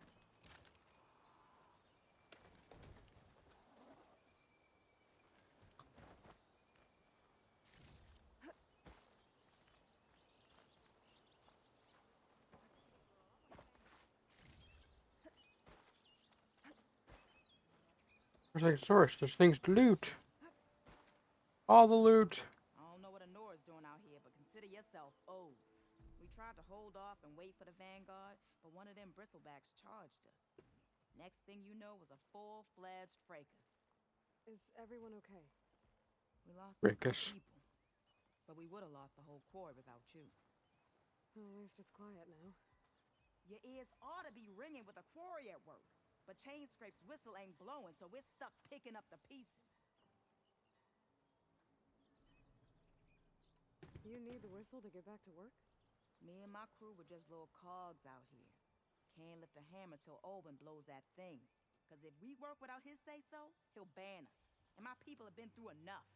Speaker 1: There's a source. There's things to loot. All the loot.
Speaker 8: I don't know what Anora's doing out here, but consider yourself owed. We tried to hold off and wait for the Vanguard, but one of them bristlebacks charged us. Next thing you know was a full-fledged fracas.
Speaker 2: Is everyone okay?
Speaker 8: We lost some good
Speaker 1: Fracas.
Speaker 8: people, but we would have lost the whole quarry without you.
Speaker 2: Well, at least it's quiet now.
Speaker 8: Your ears ought to be ringing with a quarry at work, but Chainscrape's whistle ain't blowing, so we're stuck picking up the pieces.
Speaker 2: You need the whistle to get back to work?
Speaker 8: Me and my crew were just little cogs out here. Can't lift a hammer till Olvin blows that thing. Cause if we work without his say-so, he'll ban us. And my people have been through enough.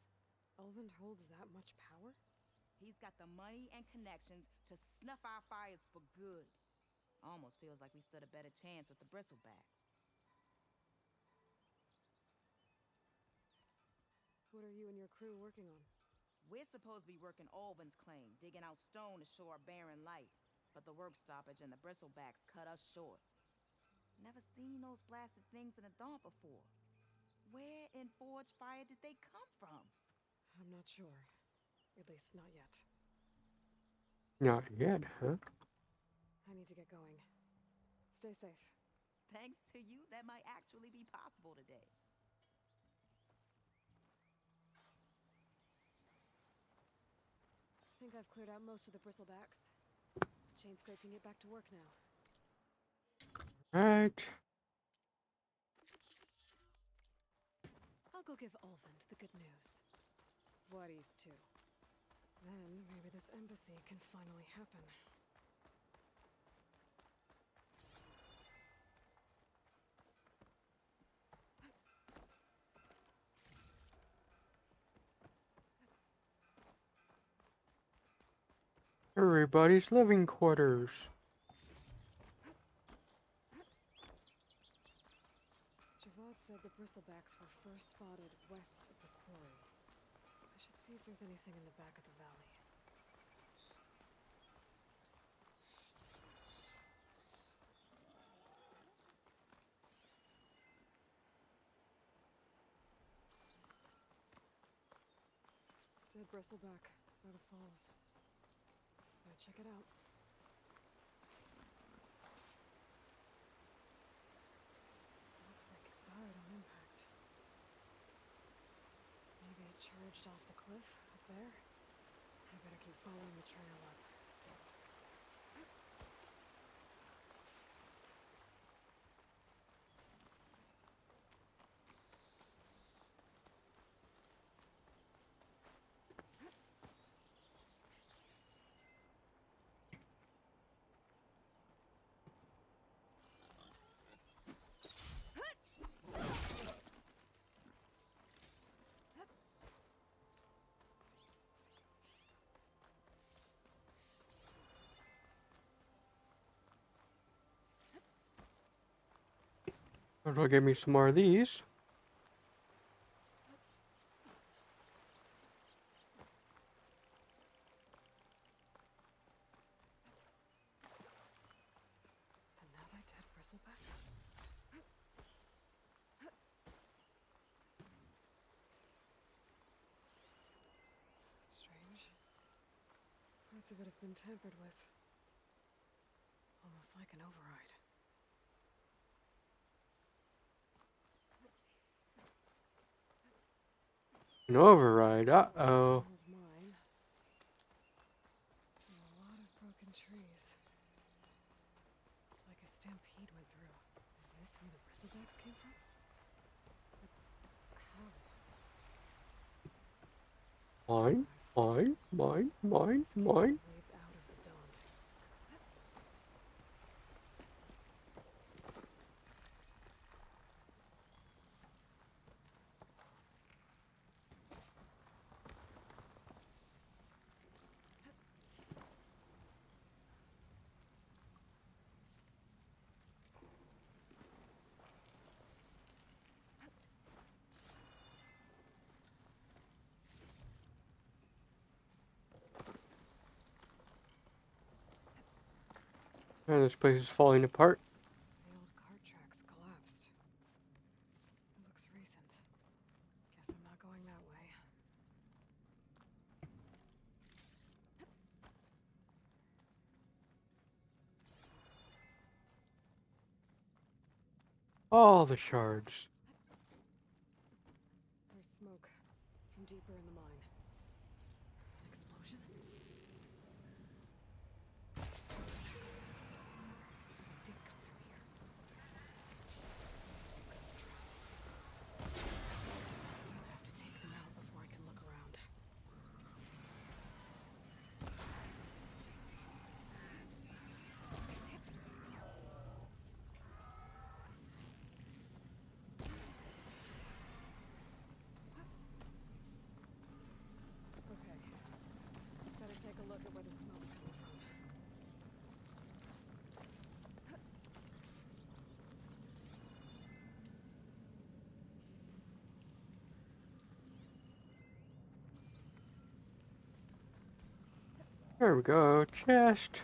Speaker 2: Olvin holds that much power?
Speaker 8: He's got the money and connections to snuff our fires for good. Almost feels like we stood a better chance with the bristlebacks.
Speaker 2: What are you and your crew working on?
Speaker 8: We're supposed to be working Olvin's claim, digging out stone to show our barren light. But the work stoppage and the bristlebacks cut us short. Never seen those blasted things in a Daunt before. Where in Forge Fire did they come from?
Speaker 2: I'm not sure. At least not yet.
Speaker 1: Not yet, huh?
Speaker 2: I need to get going. Stay safe.
Speaker 8: Thanks to you, that might actually be possible today.
Speaker 2: I think I've cleared out most of the bristlebacks. Chainscrape can get back to work now.
Speaker 1: Right.
Speaker 2: I'll go give Olvend the good news. Voorhees too. Then maybe this embassy can finally happen.
Speaker 1: Everybody's living quarters.
Speaker 2: Javad said the bristlebacks were first spotted west of the quarry. I should see if there's anything in the back of the valley. Dead bristleback by the falls. Gotta check it out. Looks like it died on impact. Maybe it charged off the cliff up there. I better keep following the trail up.
Speaker 1: That'll give me some more of these.
Speaker 2: Another dead bristleback? It's strange. Parts of it have been tampered with. Almost like an override.
Speaker 1: An override. Uh-oh.
Speaker 2: Old mine. And a lot of broken trees. It's like a stampede went through. Is this where the bristlebacks came from? But how?
Speaker 1: Mine.
Speaker 2: Leads out of the Daunt.
Speaker 1: And this place is falling apart.
Speaker 2: The old cart tracks collapsed. It looks recent. Guess I'm not going that way.
Speaker 1: All the shards.
Speaker 2: There's smoke from deeper in the mine. An explosion? Bristleback. So they did come through here. Must have gotten trapped. I'm gonna have to take them out before I can look around. It's it. Okay. Gotta take a look at where the smoke's coming from.
Speaker 1: There we go. Chest.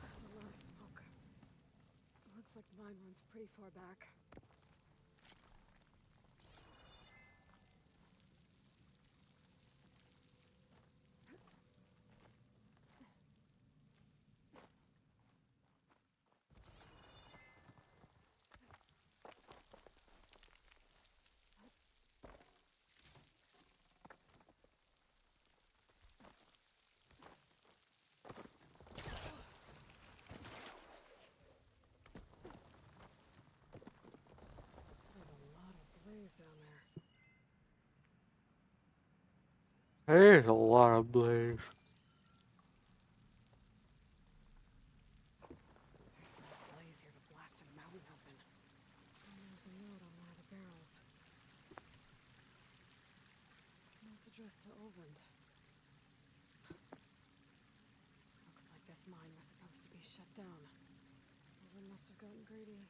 Speaker 2: There's a lot of smoke. Looks like the mine runs pretty far back. There's a lot of blaze down there.
Speaker 1: There's a lot of blaze.
Speaker 2: There's enough blaze to Olvend. Looks like this mine was supposed to be shut down. Olvend must have gotten greedy.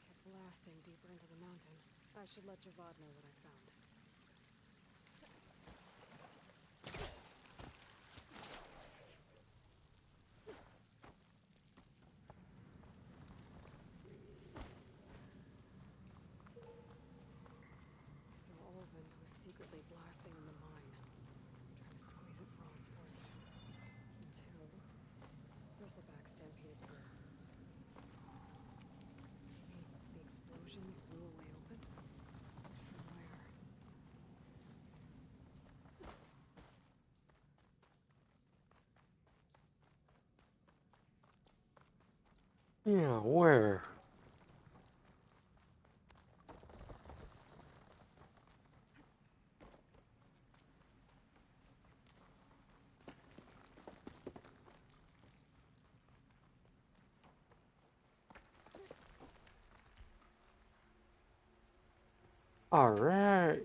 Speaker 2: Kept blasting deeper into the mountain. I should let Javad know what I found. So Olvend was secretly blasting in the mine, trying to squeeze it for all it's worth. Until bristleback stampeded through. Maybe the explosions blew a way open? From where?
Speaker 1: Yeah, where? All right.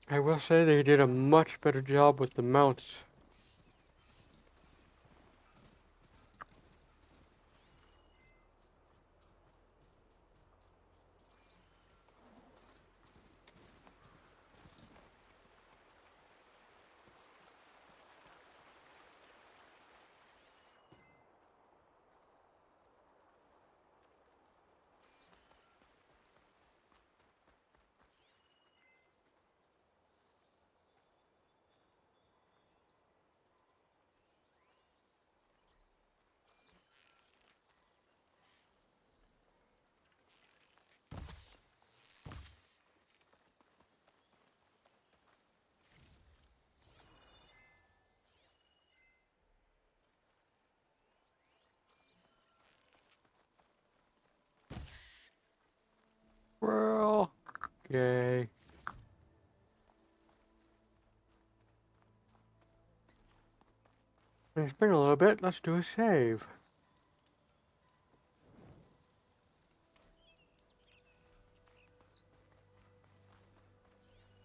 Speaker 1: I will say they did a much better job with the mounts. Well, okay. It's been a little bit. Let's do a save.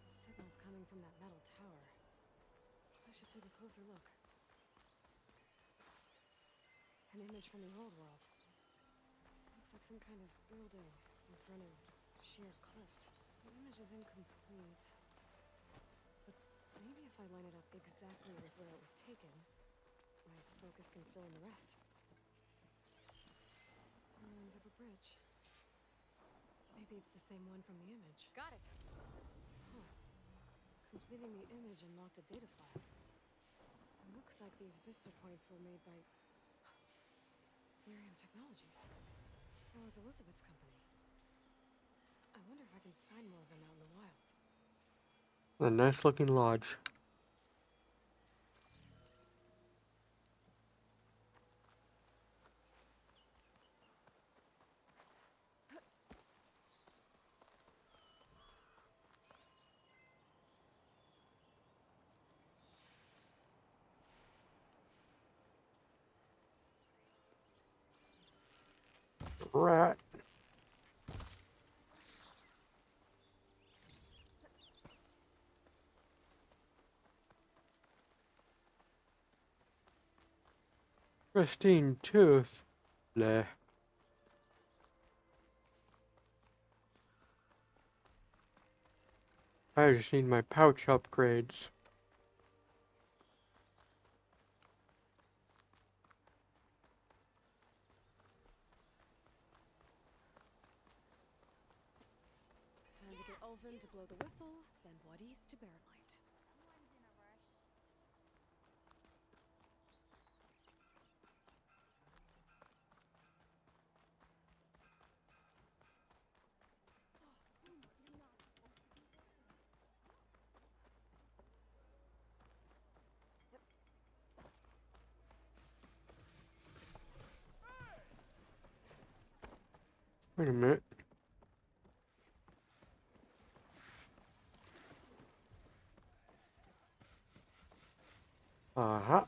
Speaker 2: Signal's coming from that metal tower. I should take a closer look. An image from the old world. Looks like some kind of building in front of sheer cliffs. The image is incomplete. But maybe if I line it up exactly with where it was taken, my focus can fill in the rest. Ruins of a bridge. Maybe it's the same one from the image. Got it! Huh. Completing the image unlocked a data file. It looks like these vista points were made by Miriam Technologies. That was Elizabeth's company. I wonder if I can find more of them out in the wilds.
Speaker 1: A nice looking lodge. Rat. Pristine tooth. Bleh. I just need my pouch upgrades.
Speaker 2: Time to get Olvend to blow the whistle, then Wadis to bear light.
Speaker 1: Wait a minute. Uh-huh.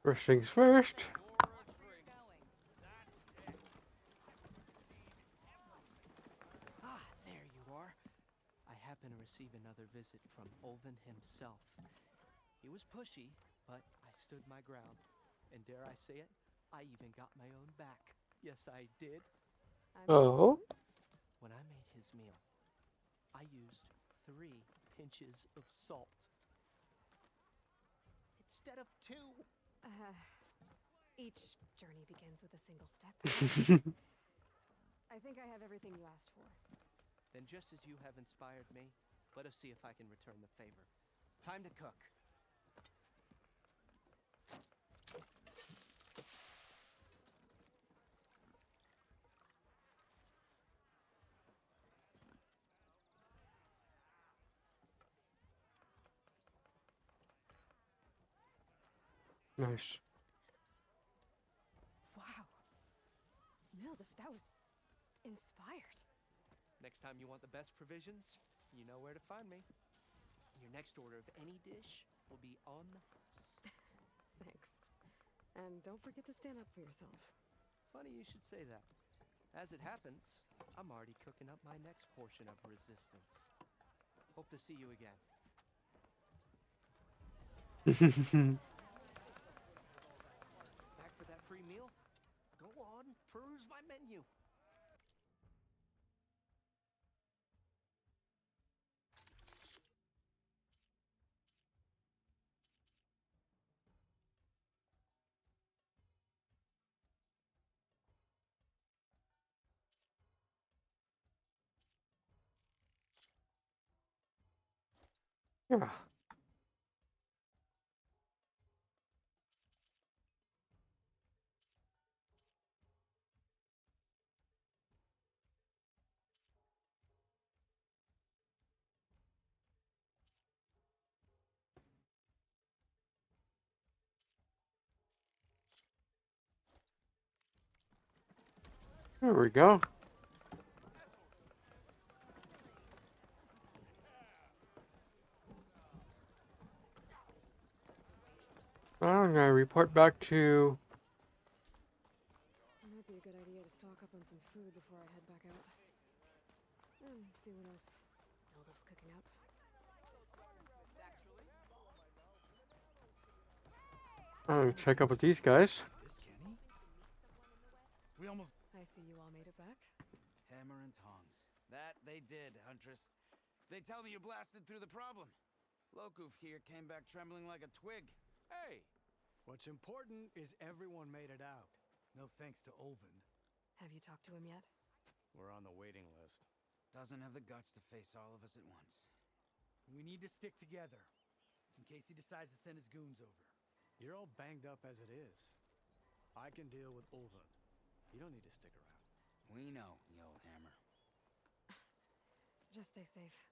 Speaker 1: First things first.
Speaker 17: Ah, there you are. I happen to receive another visit from Olvin himself. He was pushy, but I stood my ground. And dare I say it, I even got my own back. Yes, I did.
Speaker 1: Oh.
Speaker 17: When I made his meal, I used 3 pinches of salt. Instead of 2.
Speaker 2: Each journey begins with a single step. I think I have everything you asked for.
Speaker 17: Then just as you have inspired me, let us see if I can return the favor. Time to cook.
Speaker 1: Nice.
Speaker 2: Wow. Mildef, that was inspired.
Speaker 17: Next time you want the best provisions, you know where to find me. Your next order of any dish will be on the house.
Speaker 2: Thanks. And don't forget to stand up for yourself.
Speaker 17: Funny you should say that. As it happens, I'm already cooking up my next portion of resistance. Hope to see you again. Back for that free meal? Go on, peruse my menu.
Speaker 1: Yeah. There we go. I'm gonna report back to.
Speaker 2: It might be a good idea to stock up on some food before I head back out. And see what else Mildef's cooking up.
Speaker 1: I'm gonna check up with these guys.
Speaker 10: This Kenny? We almost...
Speaker 2: I see you all made it back.
Speaker 10: Hammer and tongs. That they did, Huntress. They tell me you blasted through the problem. Lokuf here came back trembling like a twig. Hey! What's important is everyone made it out. No thanks to Olvin.
Speaker 2: Have you talked to him yet?
Speaker 10: We're on the waiting list. Doesn't have the guts to face all of us at once. We need to stick together, in case he decides to send his goons over. You're all banged up as it is. I can deal with Olvin. You don't need to stick around. We know, you old hammer.
Speaker 2: Just stay safe.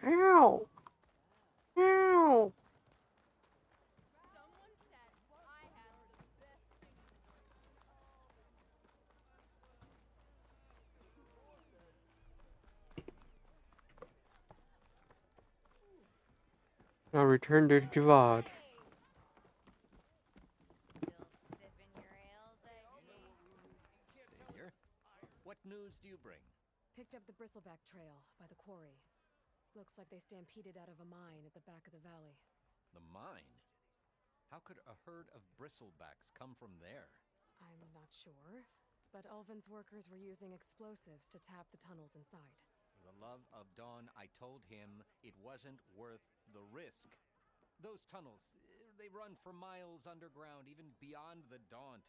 Speaker 1: Ow! Ow! Now return to Javad.
Speaker 21: Savior, what news do you bring?
Speaker 2: Picked up the Bristleback Trail by the quarry. Looks like they stampeded out of a mine at the back of the valley.
Speaker 21: The mine? How could a herd of bristlebacks come from there?
Speaker 2: I'm not sure, but Ulvin's workers were using explosives to tap the tunnels inside.
Speaker 21: For the love of Dawn, I told him it wasn't worth the risk. Those tunnels, they run for miles underground, even beyond the Daunt.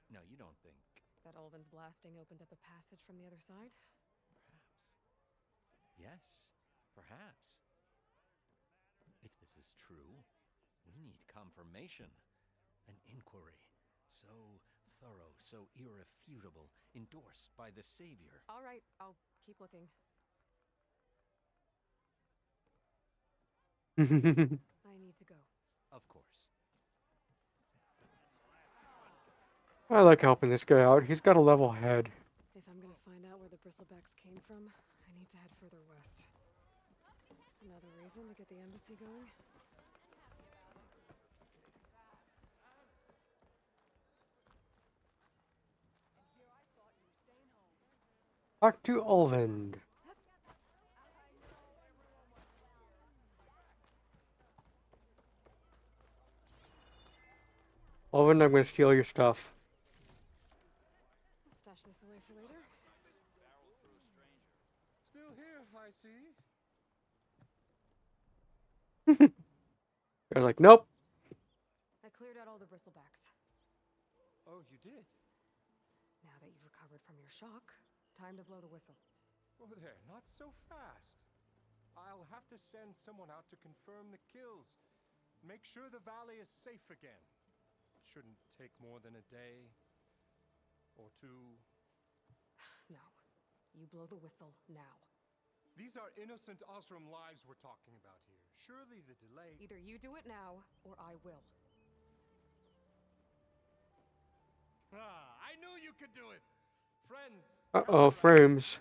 Speaker 21: No, you don't think...
Speaker 2: That Ulvin's blasting opened up a passage from the other side?
Speaker 21: Yes, perhaps. If this is true, we need confirmation. An inquiry. So thorough, so irrefutable, endorsed by the Savior.
Speaker 2: All right, I'll keep looking. I need to go.
Speaker 21: Of course.
Speaker 1: I like helping this guy out. He's got a level head.
Speaker 2: If I'm gonna find out where the bristlebacks came from, I need to head further west. Another reason to get the embassy going?
Speaker 1: Talk to Ulvund. Ulvund, I'm gonna steal your stuff.
Speaker 2: I'll stash this away for later.
Speaker 5: Still here, I see.
Speaker 1: They're like, nope.
Speaker 2: I cleared out all the bristlebacks.
Speaker 5: Oh, you did?
Speaker 2: Now that you've recovered from your shock, time to blow the whistle.
Speaker 5: Oh, there, not so fast. I'll have to send someone out to confirm the kills. Make sure the valley is safe again. Shouldn't take more than a day or two.
Speaker 2: No. You blow the whistle now.
Speaker 5: These are innocent Osram lives we're talking about here. Surely the delay...
Speaker 2: Either you do it now, or I will.
Speaker 5: Ah, I knew you could do it! Friends!
Speaker 1: Uh-oh, frames.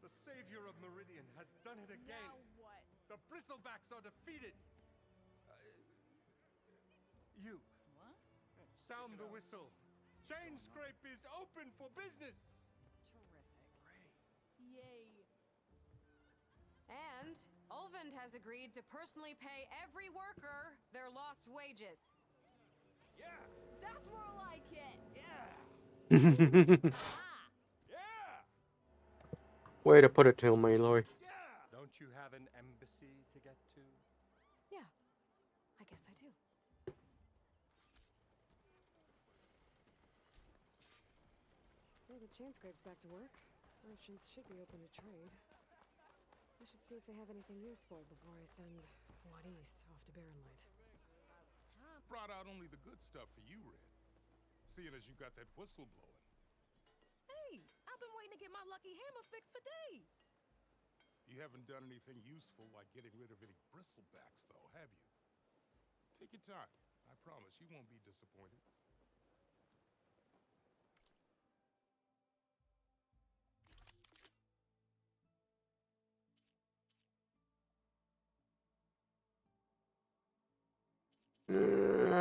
Speaker 5: The Savior of Meridian has done it again! Now what? The Bristlebacks are defeated! You. What? Sound the whistle. Chainscrape is open for business!
Speaker 8: Terrific. Yay.
Speaker 2: And Ulvund has agreed to personally pay every worker their lost wages.
Speaker 5: Yeah!
Speaker 8: That's more like it!
Speaker 5: Yeah!
Speaker 1: Way to put it, Aloy.
Speaker 5: Don't you have an embassy to get to?
Speaker 2: Yeah, I guess I do. Well, the Chainscrape's back to work. Merchants should be open to trade. I should see if they have anything useful before I send Wadis off to Barrenlight.
Speaker 12: Brought out only the good stuff for you, Red. Seeing as you got that whistle blowing.
Speaker 8: Hey, I've been waiting to get my lucky hammer fixed for days.
Speaker 12: You haven't done anything useful like getting rid of any bristlebacks, though, have you? Take your time. I promise you won't be disappointed.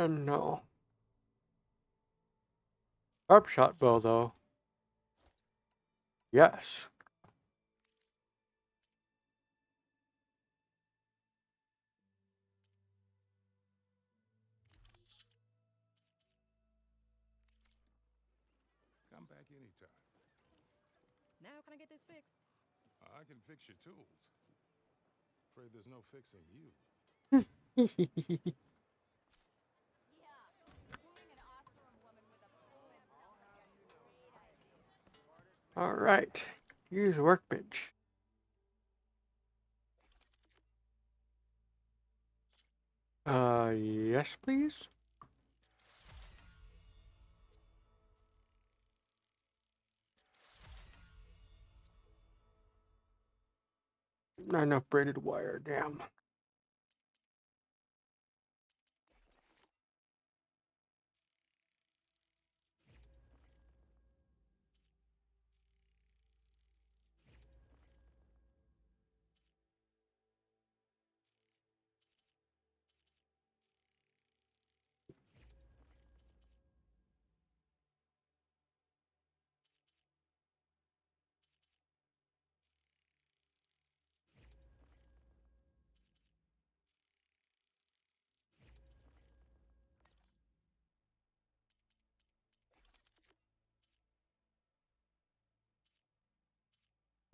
Speaker 1: No. Sharp shot bow, though. Yes.
Speaker 12: Come back anytime.
Speaker 8: Now can I get this fixed?
Speaker 12: I can fix your tools. Afraid there's no fixing you.
Speaker 1: All right. Use workbench. Yes, please. Not enough braided wire, damn.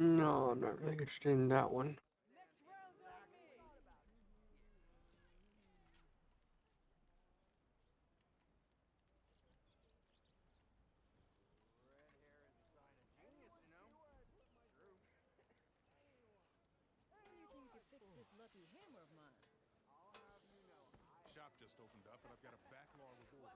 Speaker 1: No, I'm not really interested in that one.
Speaker 8: When do you think you could fix this lucky hammer of mine?
Speaker 12: Shop just opened up, and I've got a backlog of orders.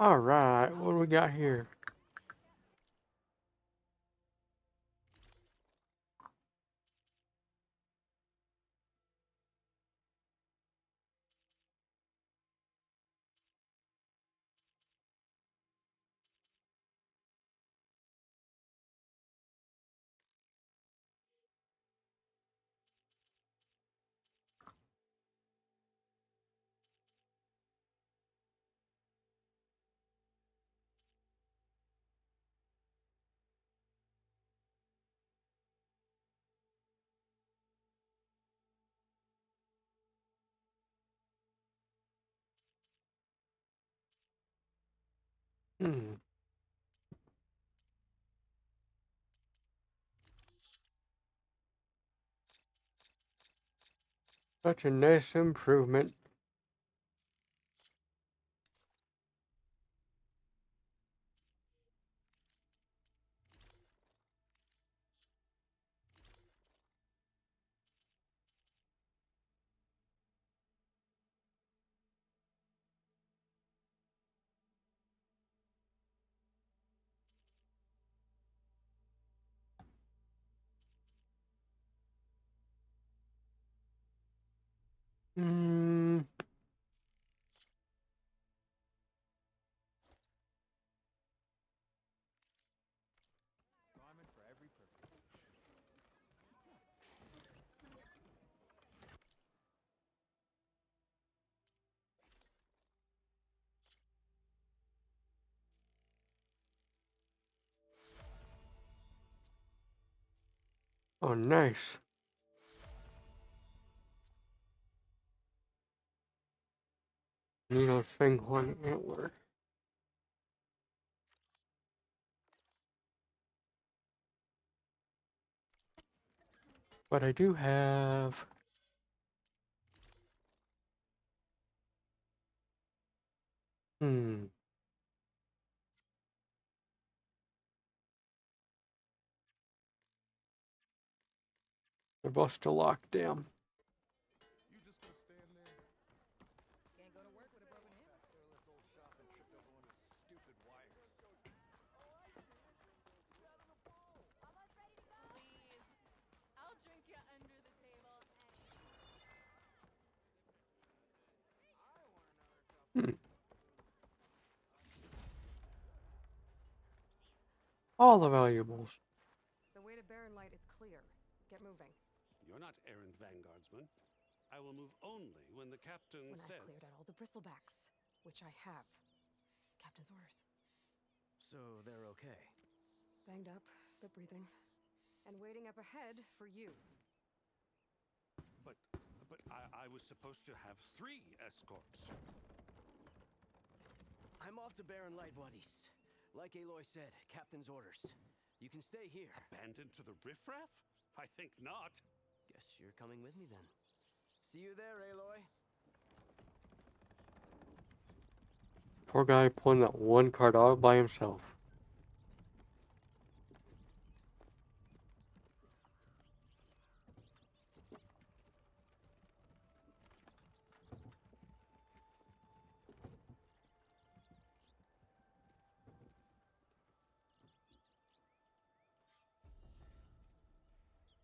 Speaker 1: Alright, what do we got here? Hmm. Such a nice improvement. Hmm.
Speaker 6: Garment for every purpose.
Speaker 1: Oh, nice. Nino's Fanghorn Antler. But I do have... Hmm. They're both still locked down.
Speaker 12: You just gonna stand there?
Speaker 17: Can't go to work with a broken hip. Careless old shop and tripped over one of his stupid wires.
Speaker 20: Please. I'll drink you under the table
Speaker 1: Hmm. All the valuables.
Speaker 2: The way to Barren Light is clear. Get moving.
Speaker 16: You're not errant vanguardsman. I will move only when the captain
Speaker 2: When
Speaker 16: says...
Speaker 2: I've cleared out all the bristlebacks, which I have. Captain's orders.
Speaker 17: So they're okay.
Speaker 2: Banged up, but breathing. And waiting up ahead for you.
Speaker 16: But I was supposed to have 3 escorts.
Speaker 17: I'm off to Barren Light, Wadis. Like Aloy said, captain's orders. You can stay here.
Speaker 16: Abandoned to the riffraff? I think not.
Speaker 17: Guess you're coming with me then. See you there, Aloy.
Speaker 1: Poor guy pulling that one card all by himself.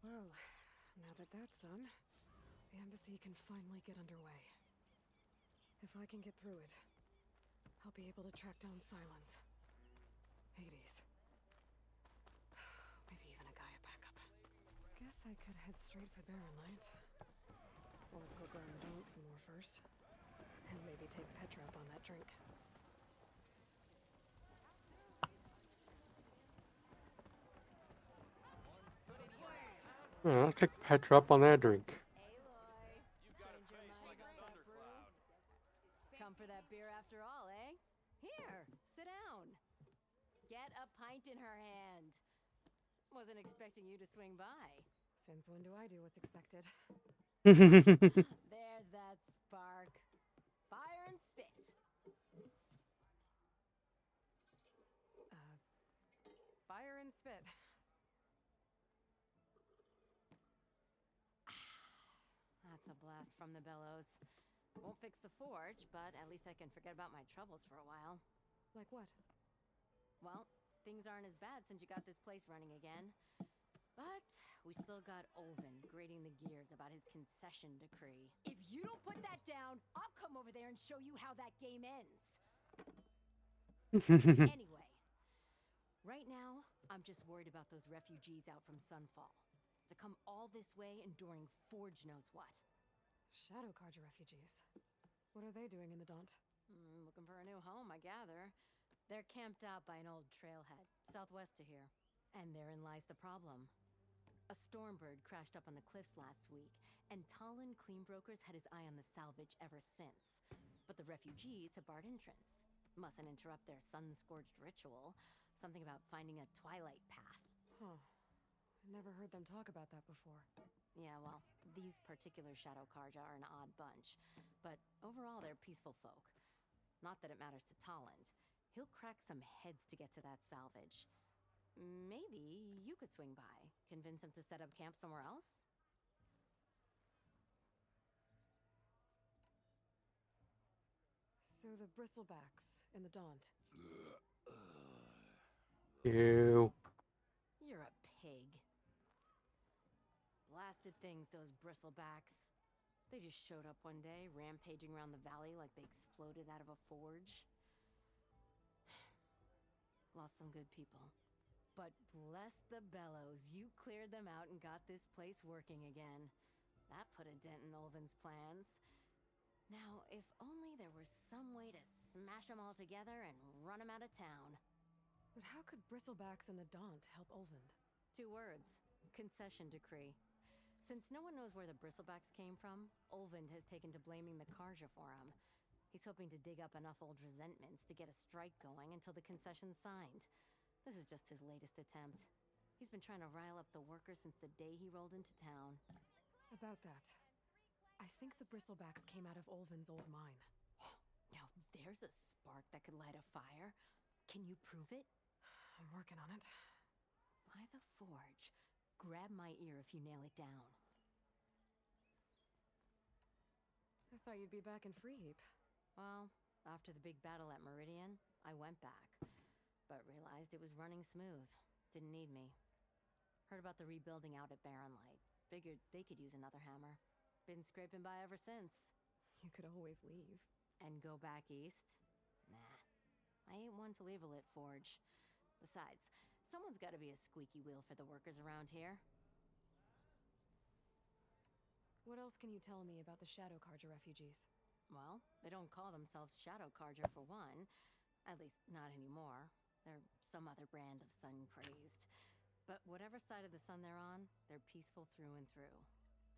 Speaker 2: Well, now that that's done, the embassy can finally get underway. If I can get through it, I'll be able to track down Silence, Hades, maybe even a Gaia backup. Guess I could head straight for Barren Light. Or poke around Don't some more first. And maybe take Petra up on that drink.
Speaker 1: Yeah, I'll take Petra up on that drink.
Speaker 20: Come for that beer after all, eh? Here, sit down. Get a pint in her hand. Wasn't expecting you to swing by.
Speaker 2: Since when do I do what's expected?
Speaker 20: There's that spark. Fire and spit.
Speaker 2: Fire and spit.
Speaker 20: That's a blast from the bellows. Won't fix the forge, but at least I can forget about my troubles for a while.
Speaker 2: Like what?
Speaker 20: Well, things aren't as bad since you got this place running again. But we still got Olvin grating the gears about his concession decree. If you don't put that down, I'll come over there and show you how that game ends. Anyway, right now, I'm just worried about those refugees out from Sunfall. To come all this way enduring Forge knows what.
Speaker 2: Shadow Carja refugees. What are they doing in the Daunt?
Speaker 20: Looking for a new home, I gather. They're camped out by an old trailhead, southwest of here. And therein lies the problem. A Stormbird crashed up on the cliffs last week, and Talon Cleanbrokers had his eye on the salvage ever since. But the refugees have barred entrance. Mustn't interrupt their sun-scorched ritual. Something about finding a twilight path.
Speaker 2: Huh. Never heard them talk about that before.
Speaker 20: Yeah, well, these particular Shadow Carja are an odd bunch. But overall, they're peaceful folk. Not that it matters to Tolland. He'll crack some heads to get to that salvage. Maybe you could swing by, convince him to set up camp somewhere else?
Speaker 2: So the Bristlebacks in the Daunt.
Speaker 1: Ew.
Speaker 20: You're a pig. Blasted things, those Bristlebacks. They just showed up one day, rampaging around the valley like they exploded out of a forge. Lost some good people. But bless the bellows, you cleared them out and got this place working again. That put a dent in Olvin's plans. Now, if only there were some way to smash them all together and run them out of town.
Speaker 2: But how could Bristlebacks and the Daunt help Olvind?
Speaker 20: 2 words. Concession decree. Since no one knows where the Bristlebacks came from, Olvind has taken to blaming the Carja for him. He's hoping to dig up enough old resentments to get a strike going until the concession's signed. This is just his latest attempt. He's been trying to rile up the workers since the day he rolled into town.
Speaker 2: About that, I think the Bristlebacks came out of Olvin's old mine.
Speaker 20: Now there's a spark that could light a fire. Can you prove it?
Speaker 2: I'm working on it.
Speaker 20: By the Forge. Grab my ear if you nail it down.
Speaker 2: I thought you'd be back in Freeheap.
Speaker 20: Well, after the big battle at Meridian, I went back. But realized it was running smooth. Didn't need me. Heard about the rebuilding out at Barrenlight. Figured they could use another hammer. Been scraping by ever since.
Speaker 2: You could always leave.
Speaker 20: And go back east? Nah. I ain't one to leave a lit forge. Besides, someone's gotta be a squeaky wheel for the workers around here.
Speaker 2: What else can you tell me about the Shadow Carja refugees?
Speaker 20: Well, they don't call themselves Shadow Carja for one. At least, not anymore. They're some other brand of sun-crazed. But whatever side of the sun they're on, they're peaceful through and through.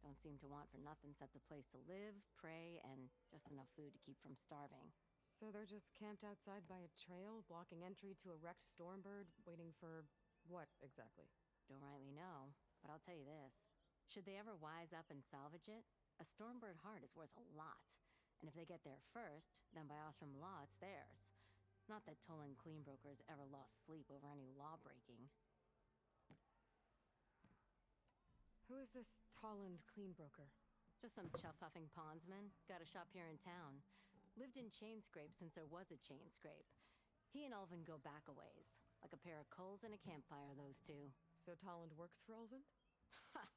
Speaker 20: Don't seem to want for nothing except a place to live, pray, and just enough food to keep from starving.
Speaker 2: So they're just camped outside by a trail, blocking entry to a wrecked Stormbird, waiting for what, exactly?
Speaker 20: Don't rightly know, but I'll tell you this. Should they ever wise up and salvage it, a Stormbird heart is worth a lot. And if they get there first, then by Ostrom law, it's theirs. Not that Tolan Cleanbrokers ever lost sleep over any law-breaking.
Speaker 2: Who is this Tolland Cleanbroker?
Speaker 20: Just some chuff-huffing pondsman. Got a shop here in town. Lived in Chainscrape since there was a Chainscrape. He and Olvin go back a ways. Like a pair of coals and a campfire, those two.
Speaker 2: So Tolland works for Olvin?
Speaker 20: Ha!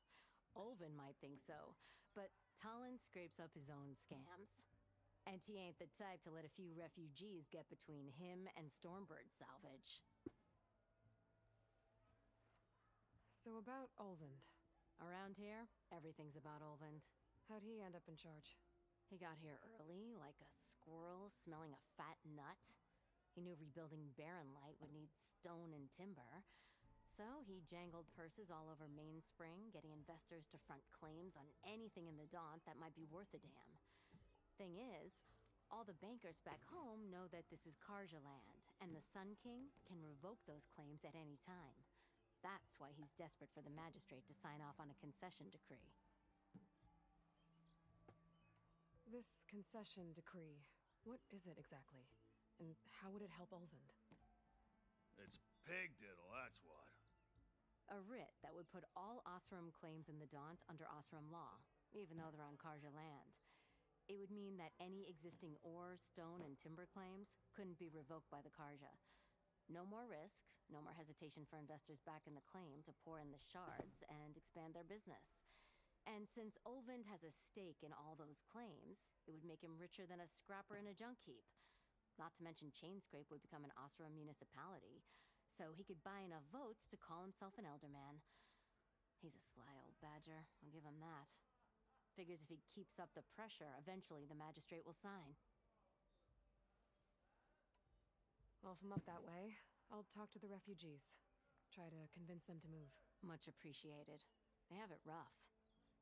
Speaker 20: Olvin might think so, but Tolland scrapes up his own scams. And he ain't the type to let a few refugees get between him and Stormbird salvage.
Speaker 2: So about Olvind.
Speaker 20: Around here, everything's about Olvind.
Speaker 2: How'd he end up in charge?
Speaker 20: He got here early, like a squirrel smelling a fat nut. He knew rebuilding Barrenlight would need stone and timber. So he jangled purses all over Mainspring, getting investors to front claims on anything in the Daunt that might be worth a damn. Thing is, all the bankers back home know that this is Carja land, and the Sun King can revoke those claims at any time. That's why he's desperate for the magistrate to sign off on a concession decree.
Speaker 2: This concession decree, what is it exactly? And how would it help Olvind?
Speaker 4: It's pig diddle, that's what.
Speaker 20: A writ that would put all Osram claims in the Daunt under Osram law, even though they're on Carja land. It would mean that any existing ore, stone, and timber claims couldn't be revoked by the Karja. No more risk, no more hesitation for investors back in the claim to pour in the shards and expand their business. And since Olvind has a stake in all those claims, it would make him richer than a scrapper in a junk heap. Not to mention Chainscrape would become an Oseram municipality, so he could buy enough votes to call himself an Elderman. He's a sly old badger, I'll give him that. Figures if he keeps up the pressure, eventually the magistrate will sign.
Speaker 2: Well, if I'm up that way, I'll talk to the refugees. Try to convince them to move.
Speaker 20: Much appreciated. They have it rough.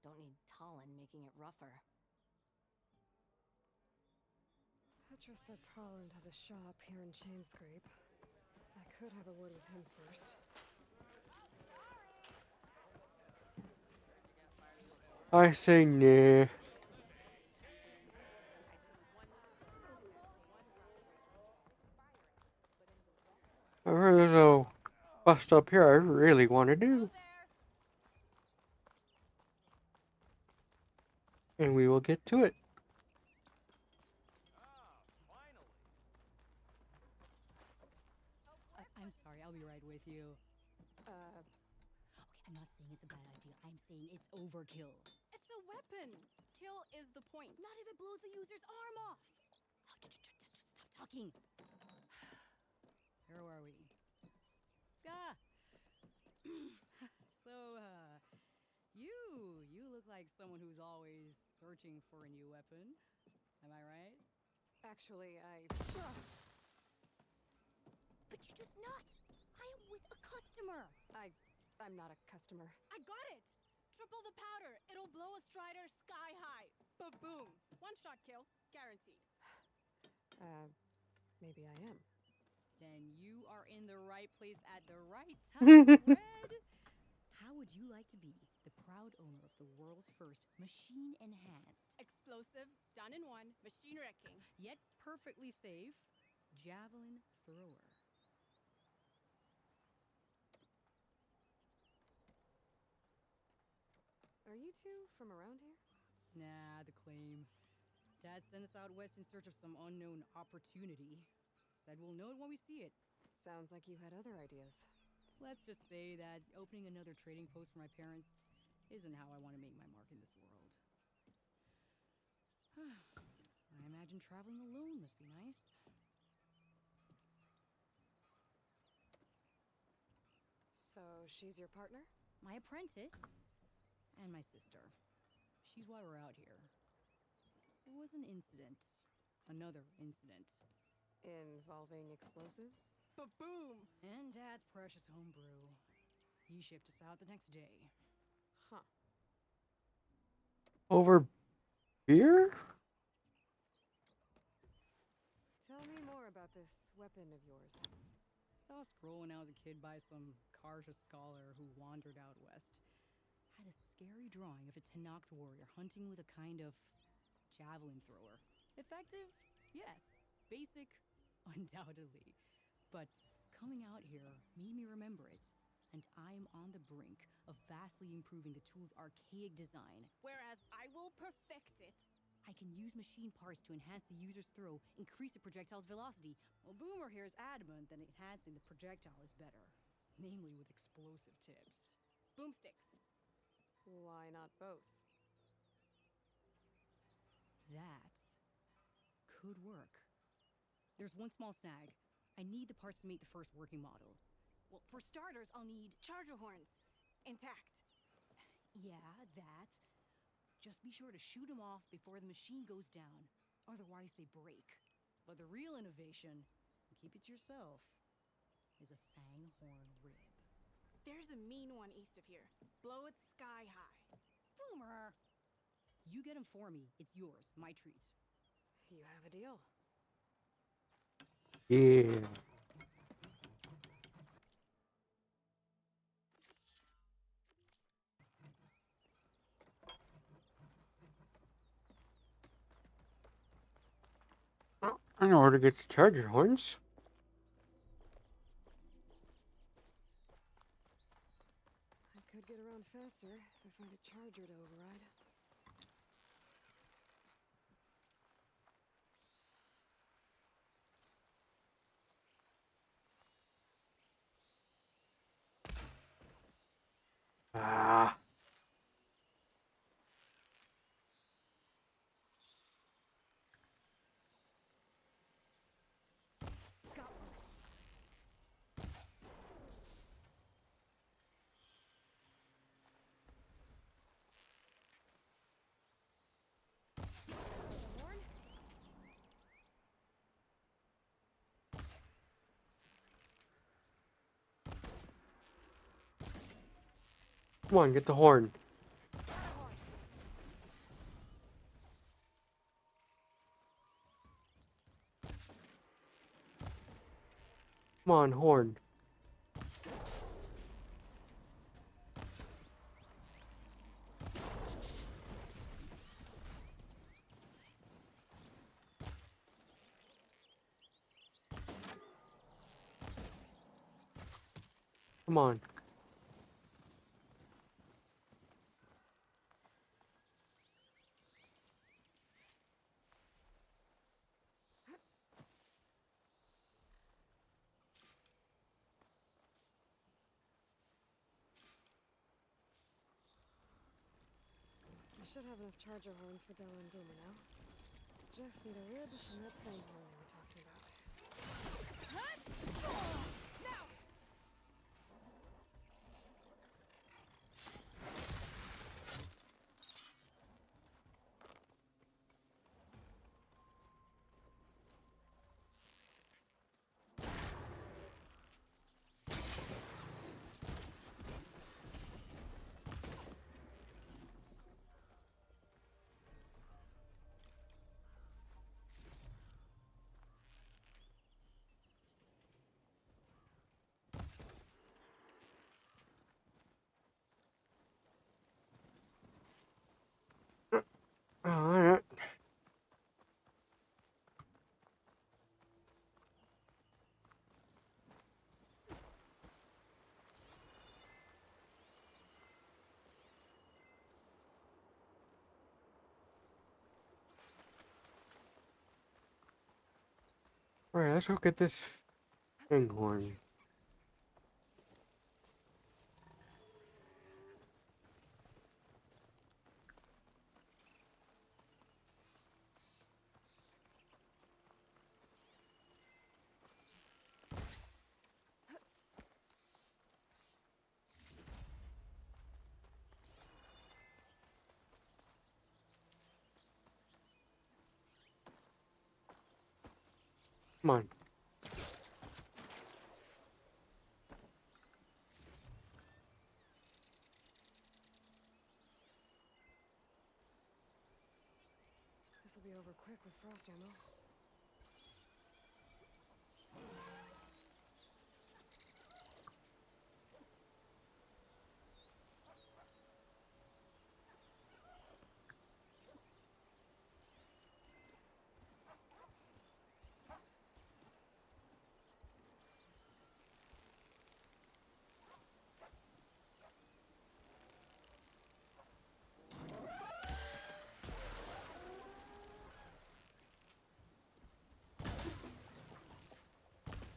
Speaker 20: Don't need Talon making it rougher.
Speaker 2: Petra said Talland has a shop here in Chainscrape. I could have a word with him first.
Speaker 1: I say nah. I heard there's a bust up here I really want to do. And we will get to it.
Speaker 7: I'm sorry, I'll be right with you.
Speaker 2: Okay,
Speaker 7: I'm not saying it's a bad idea. I'm saying it's overkill.
Speaker 15: It's a weapon. Kill is the point.
Speaker 7: Not if it blows the user's arm off. Oh, just stop talking. Where are we? Ah. So, you look like someone who's always searching for a new weapon. Am I right?
Speaker 2: Actually,
Speaker 7: But you're just nuts. I am with a customer.
Speaker 2: I'm not a customer.
Speaker 15: I got it! Triple the powder. It'll blow a Strider sky high. Ba-boom. One shot kill. Guaranteed.
Speaker 2: Maybe I am.
Speaker 7: Then you are in the right place at the right time, Red. How would you like to be the proud owner of the world's first machine-enhanced,
Speaker 15: Explosive, done in one, machine wrecking,
Speaker 7: yet perfectly safe, javelin thrower?
Speaker 2: Are you two from around here?
Speaker 7: Nah, the claim. Dad sent us out west in search of some unknown opportunity. Said we'll know it when we see it.
Speaker 2: Sounds like you had other ideas.
Speaker 7: Let's just say that opening another trading post for my parents isn't how I want to make my mark in this world. I imagine traveling alone must be nice.
Speaker 2: So, she's your partner?
Speaker 7: My apprentice and my sister. She's why we're out here. There was an incident. Another incident.
Speaker 2: Involving explosives?
Speaker 15: Ba-boom!
Speaker 7: And Dad's precious homebrew. He shipped us out the next day.
Speaker 2: Huh.
Speaker 1: Over beer?
Speaker 2: Tell me more about this weapon of yours.
Speaker 7: Saw a scroll when I was a kid by some Karja scholar who wandered out west. Had a scary drawing of a Tenakth warrior hunting with a kind of javelin thrower. Effective? Yes. Basic? Undoubtedly. But coming out here made me remember it. And I'm on the brink of vastly improving the tool's archaic design.
Speaker 15: Whereas I will perfect it.
Speaker 7: I can use machine parts to enhance the user's throw, increase the projectile's velocity. Well, Boomer here is adamant that enhancing the projectile is better. Namely with explosive tips.
Speaker 15: Boomsticks.
Speaker 2: Why not both?
Speaker 7: That could work. There's one small snag. I need the parts to make the first working model.
Speaker 15: Well, for starters, I'll need charger horns. Intact.
Speaker 7: Yeah, that. Just be sure to shoot them off before the machine goes down. Otherwise, they break. But the real innovation, keep it to yourself, is a fang horn rib.
Speaker 15: There's a mean one east of here. Blow it sky high.
Speaker 7: Boomer! You get him for me. It's yours. My treat.
Speaker 2: You have a deal.
Speaker 1: Yeah. Well, I know where to get the charger horns.
Speaker 2: I could get around faster if I find a charger to override.
Speaker 1: Come on, get the horn. Come on, horn. Come on.
Speaker 2: I should have enough charger horns for Della and Boomer now. Just need a rib and that flame horn they were talking about. Now!
Speaker 1: Alright. Alright, let's go get this thing horn. Come on.
Speaker 2: This'll be over quick with frost ammo.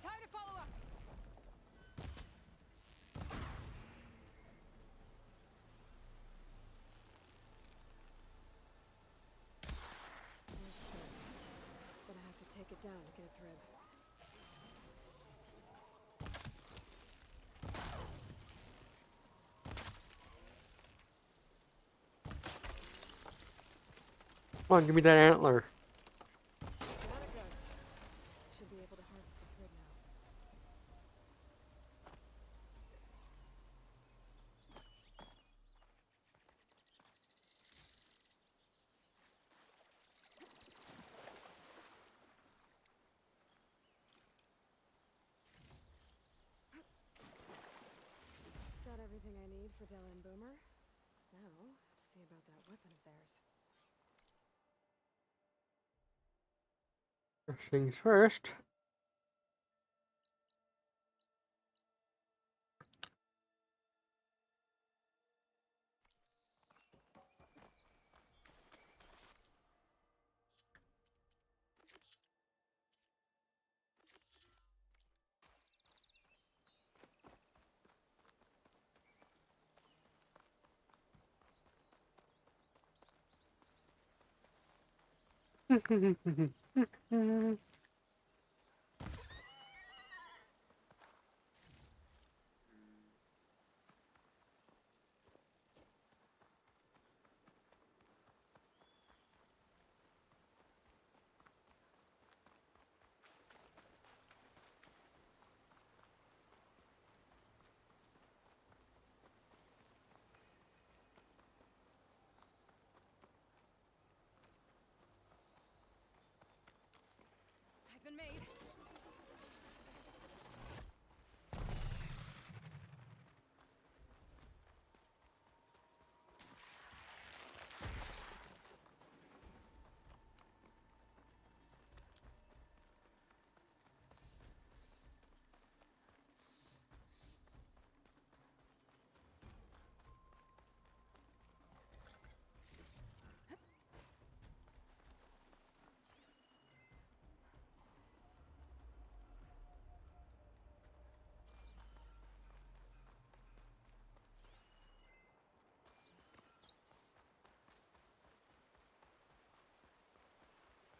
Speaker 2: Time to follow up! There's the thing. Gonna have to take it down to get its rib.
Speaker 1: Come on, give me that antler.
Speaker 2: Down it goes. Should be able to harvest its rib now. Got everything I need for Della and Boomer. Now, to see about that weapon of theirs.
Speaker 1: First things first.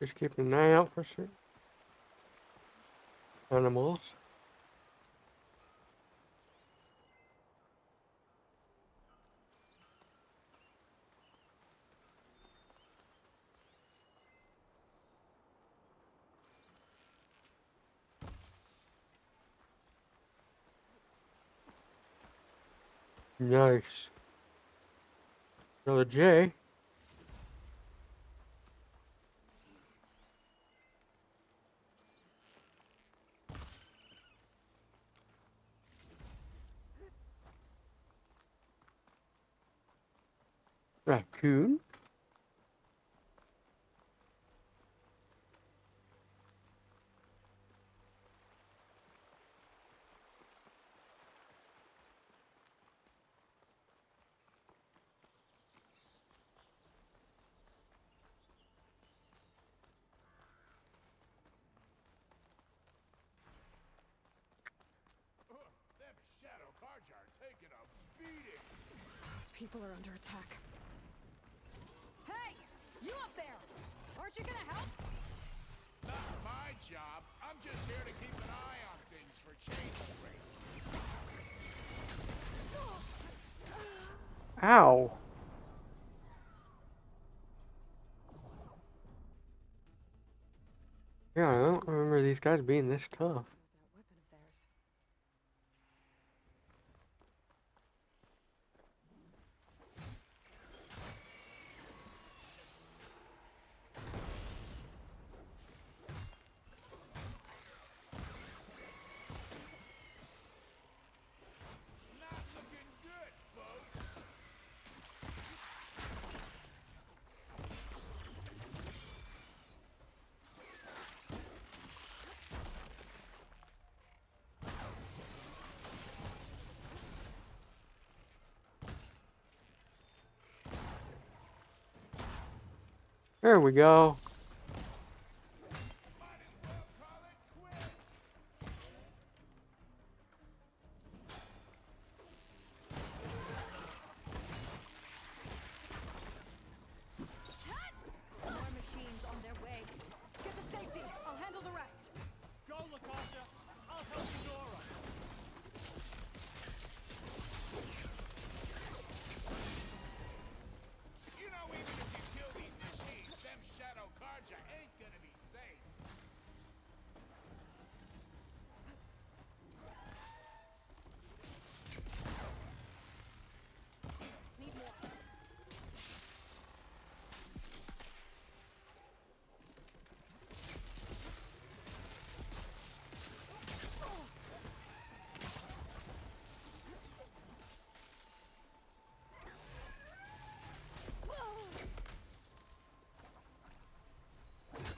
Speaker 1: Just keeping an eye out for certain animals. Nice. Another J. Raccoon.
Speaker 12: Them shadow cards are taking a beating.
Speaker 2: Those people are under attack.
Speaker 14: Hey! You up there! Aren't you gonna help?
Speaker 12: Not my job. I'm just here to keep an eye on things for change rate.
Speaker 1: Ow. Yeah, I don't remember these guys being this tough.
Speaker 12: Not looking good, folks.
Speaker 1: There we go.
Speaker 14: More machines on their way. Get to safety. I'll handle the rest.
Speaker 13: Go, Latasha. I'll help you, Nora.
Speaker 12: You know, even if you kill these machines, them shadow cards ain't gonna be safe.
Speaker 14: Need more.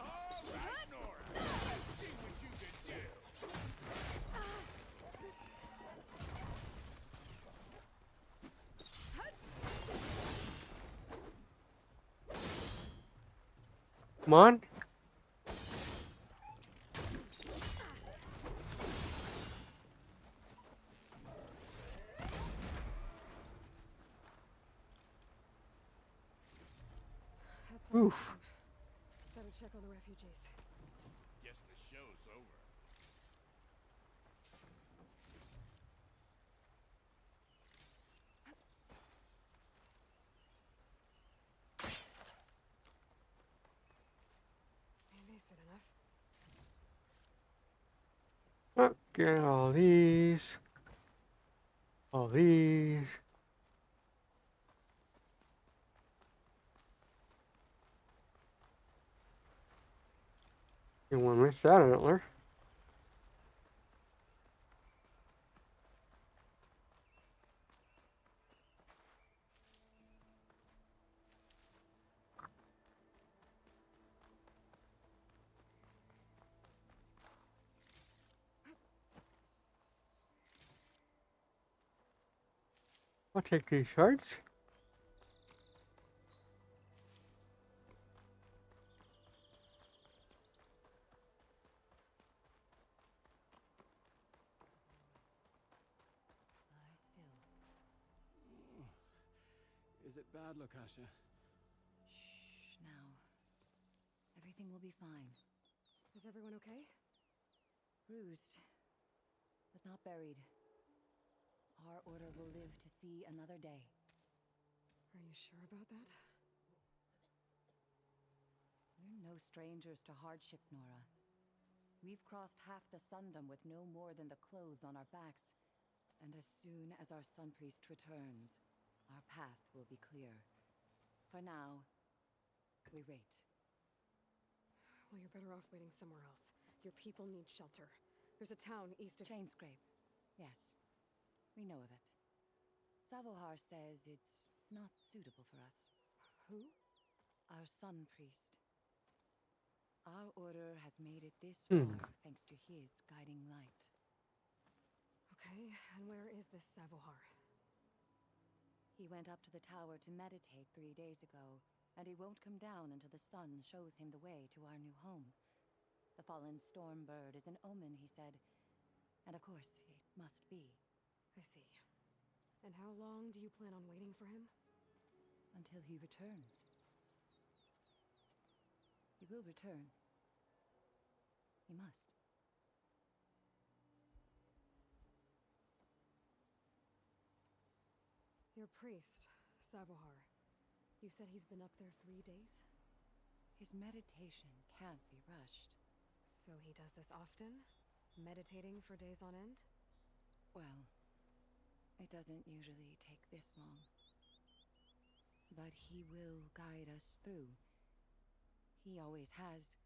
Speaker 12: All right, Nora. Let's see what you can do.
Speaker 1: Come on.
Speaker 2: That's not
Speaker 1: Oof.
Speaker 2: fun. Better check on the refugees.
Speaker 12: Guess the show's over.
Speaker 2: Decent enough.
Speaker 1: Okay, all these. All these. You want to miss that antler. I'll take these shards.
Speaker 18: Is it bad, Latasha?
Speaker 8: Shh, now.
Speaker 11: Everything will be fine.
Speaker 2: Is everyone okay?
Speaker 11: Bruised, but not buried. Our order will live to see another day.
Speaker 2: Are you sure about that?
Speaker 11: We're no strangers to hardship, Nora. We've crossed half the Sundom with no more than the clothes on our backs. And as soon as our Sun Priest returns, our path will be clear. For now, we wait.
Speaker 2: Well, you're better off waiting somewhere else. Your people need shelter. There's a town east of...
Speaker 11: Chainscrape. Yes. We know of it. Savohar says it's not suitable for us.
Speaker 2: Who?
Speaker 11: Our Sun Priest. Our order has made it this far thanks to his guiding light.
Speaker 2: Okay, and where is this Savohar?
Speaker 11: He went up to the tower to meditate 3 days ago, and he won't come down until the sun shows him the way to our new home. The fallen storm bird is an omen, he said. And of course, it must be.
Speaker 2: I see. And how long do you plan on waiting for him?
Speaker 11: Until he returns. He will return. He must.
Speaker 2: Your priest, Savohar. You said he's been up there 3 days?
Speaker 11: His meditation can't be rushed.
Speaker 2: So he does this often? Meditating for days on end?
Speaker 11: Well, it doesn't usually take this long. But he will guide us through. He always has.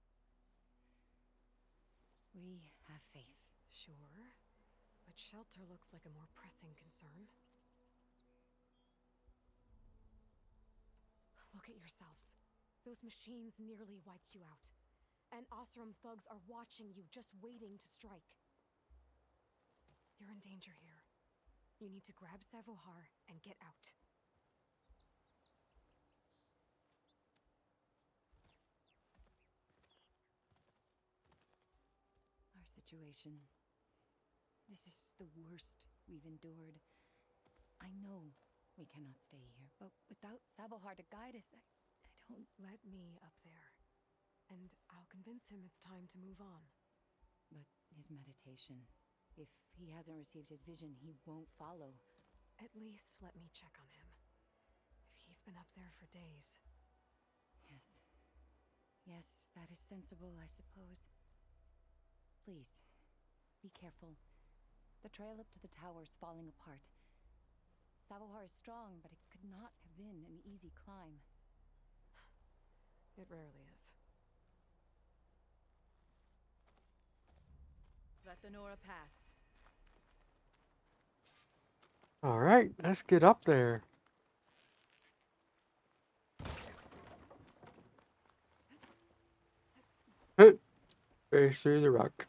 Speaker 11: We have faith.
Speaker 2: Sure. But shelter looks like a more pressing concern. Look at yourselves. Those machines nearly wiped you out. And Oseram thugs are watching you, just waiting to strike. You're in danger here. You need to grab Savohar and get out.
Speaker 11: Our situation. This is the worst we've endured. I know we cannot stay here, but without Savohar to guide us, I don't...
Speaker 2: Let me up there. And I'll convince him it's time to move on.
Speaker 11: But his meditation... If he hasn't received his vision, he won't follow.
Speaker 2: At least let me check on him. If he's been up there for days.
Speaker 11: Yes. Yes, that is sensible, I suppose. Please, be careful. The trail up to the tower is falling apart. Savohar is strong, but it could not have been an easy climb.
Speaker 2: It rarely is.
Speaker 11: Let the Nora pass.
Speaker 1: All right, let's get up there. Face through the rock.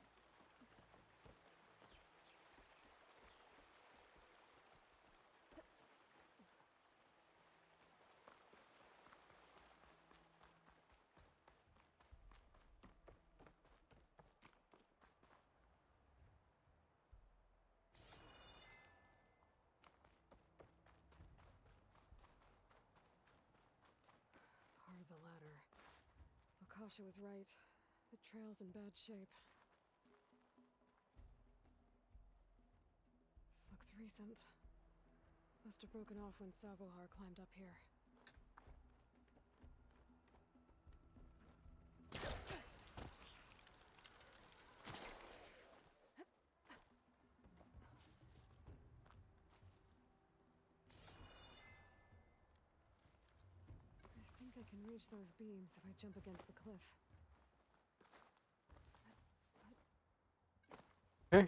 Speaker 2: Part of the ladder. Akasha was right. The trail's in bad shape. This looks recent. Must have broken off when Savohar climbed up here. I think I can reach those beams if I jump against the cliff.
Speaker 1: Okay.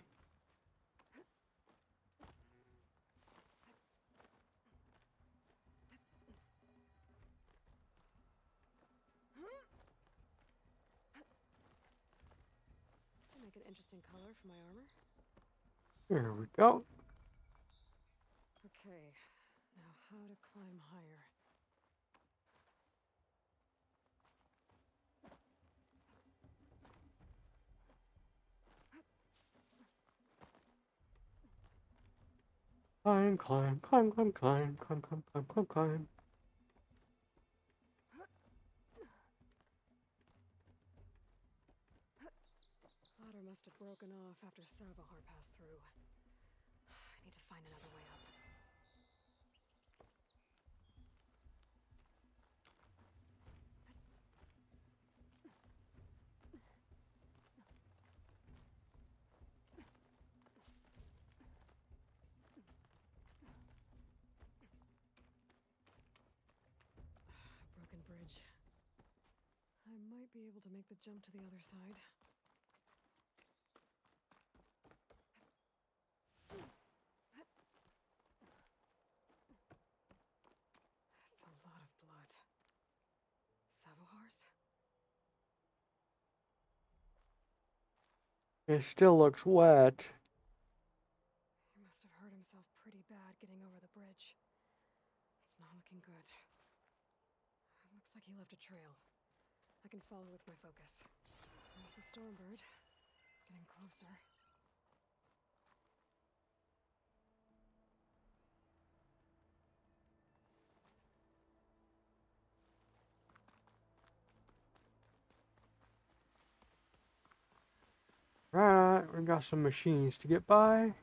Speaker 2: Make an interesting color for my armor.
Speaker 1: There we go.
Speaker 2: Okay, now how to climb higher.
Speaker 1: Climb, climb, climb, climb, climb, climb, climb, climb, climb, climb.
Speaker 2: Power must have broken off after Savahar passed through. I need to find another way up. Broken bridge. I might be able to make the jump to the other side. That's a lot of blood. Savohar's?
Speaker 1: It still looks wet.
Speaker 2: He must have hurt himself pretty bad getting over the bridge. It's not looking good. It looks like he left a trail. I can follow with my focus. There's the Stormbird. Getting closer.
Speaker 1: Right, we got some machines to get by.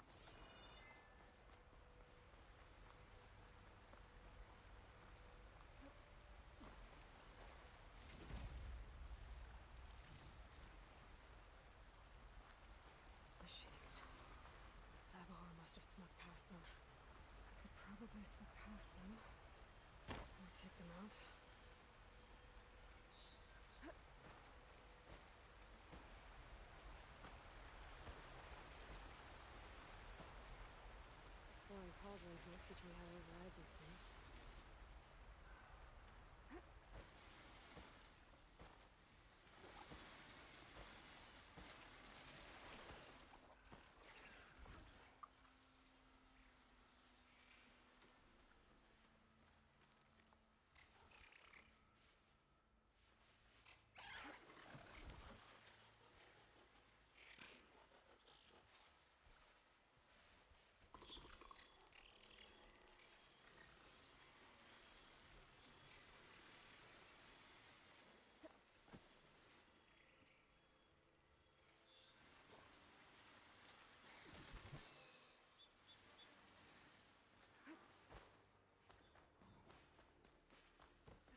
Speaker 2: Machines. Savahar must have snuck past them. I could probably slip past them. Or take them out. Exploring cauldrons might teach me how to override these things.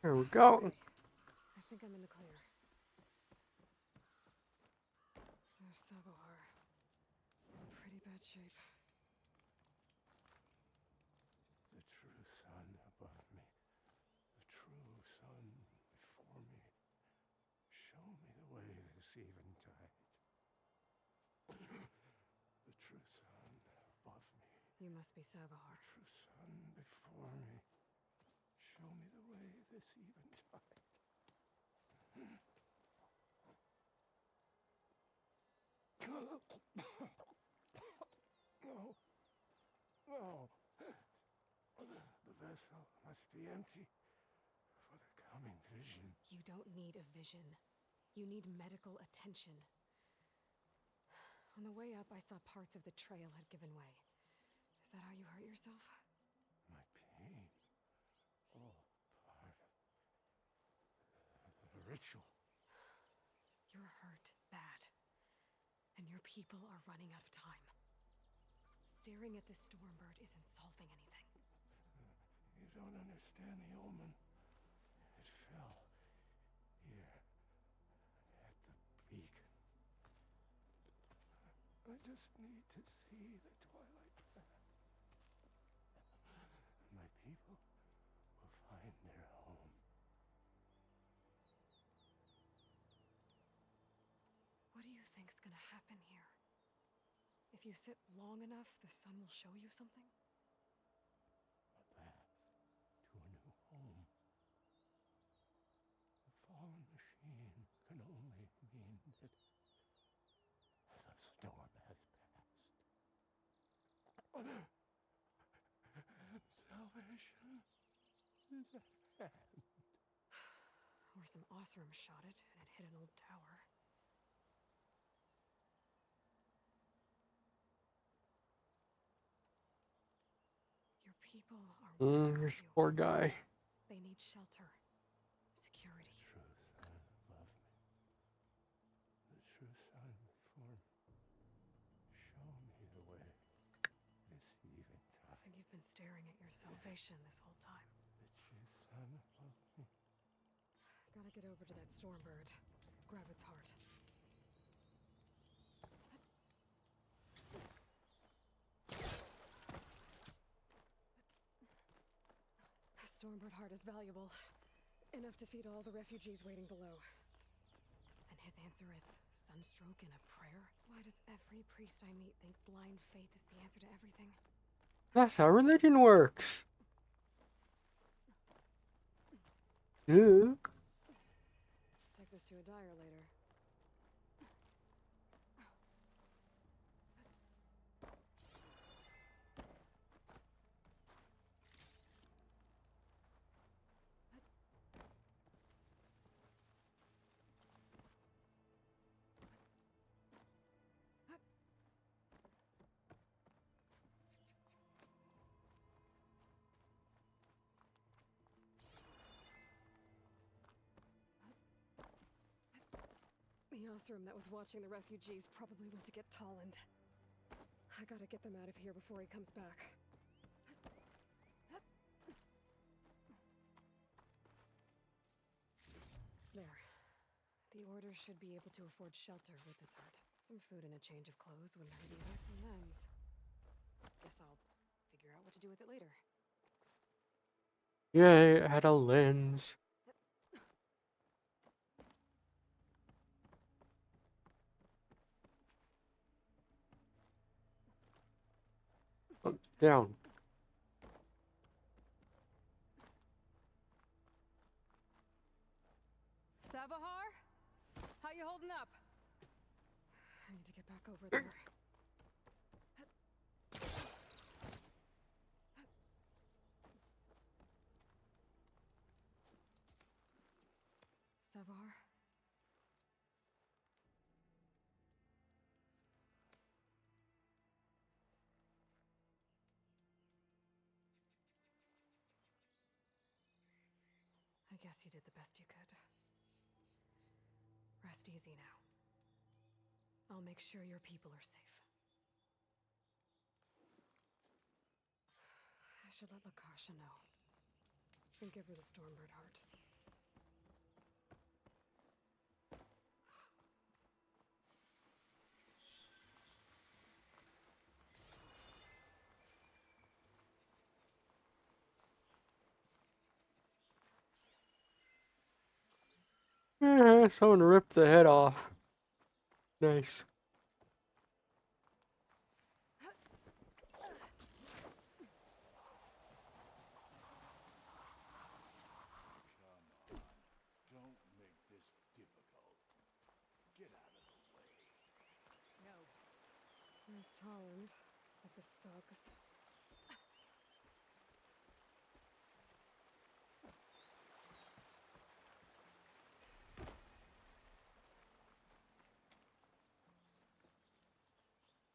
Speaker 1: There we go.
Speaker 2: I think I'm in the clear. There's Savahar. In pretty bad shape.
Speaker 9: The true sun above me, the true sun before me. Show me the way this eventide. The true sun above me.
Speaker 2: You must be Savahar.
Speaker 9: The true sun before me. Show me the way this eventide. No. No. The vessel must be empty for the coming vision.
Speaker 2: You don't need a vision. You need medical attention. On the way up, I saw parts of the trail had given way. Is that how you hurt yourself?
Speaker 9: My pain. All part of the ritual.
Speaker 2: You're hurt bad. And your people are running out of time. Staring at the Stormbird isn't solving anything.
Speaker 9: You don't understand the omen. It fell here at the beacon. I just need to see the twilight path. And my people will find their home.
Speaker 2: What do you think's gonna happen here? If you sit long enough, the sun will show you something?
Speaker 9: A path to a new home. The fallen machine can only mean that the storm has passed. Salvation is at hand.
Speaker 2: Or some Osram shot it, and it hit an old tower. Your people are
Speaker 1: This poor guy.
Speaker 2: They need shelter, security.
Speaker 9: The true sun above me. The true sun before me.
Speaker 2: think you've been staring at your salvation this whole time. Gotta get over to that Stormbird. Grab its heart. A Stormbird heart is valuable. Enough to feed all the refugees waiting below. And his answer is sunstroke and a prayer? Why does every priest I meet think blind faith is the answer to everything?
Speaker 1: That's how religion works. Yeah.
Speaker 2: Take this to a dyer later. The Oseram that was watching the refugees probably went to get Tolland. I gotta get them out of here before he comes back. There. The Order should be able to afford shelter with this heart. Some food and a change of clothes wouldn't hurt either. Lens. Guess I'll figure out what to do with it later.
Speaker 1: Yay, I had a lens. Oh, down.
Speaker 2: Savahar? How you holding up? I need to get back over there. Savahar? I guess you did the best you could. Rest easy now. I'll make sure your people are safe. I should let Lakasha know. And give her the Stormbird heart.
Speaker 1: Someone ripped the head off. Nice.
Speaker 12: Don't make this difficult. Get out of the way.
Speaker 2: No. There's Tolland with his thugs.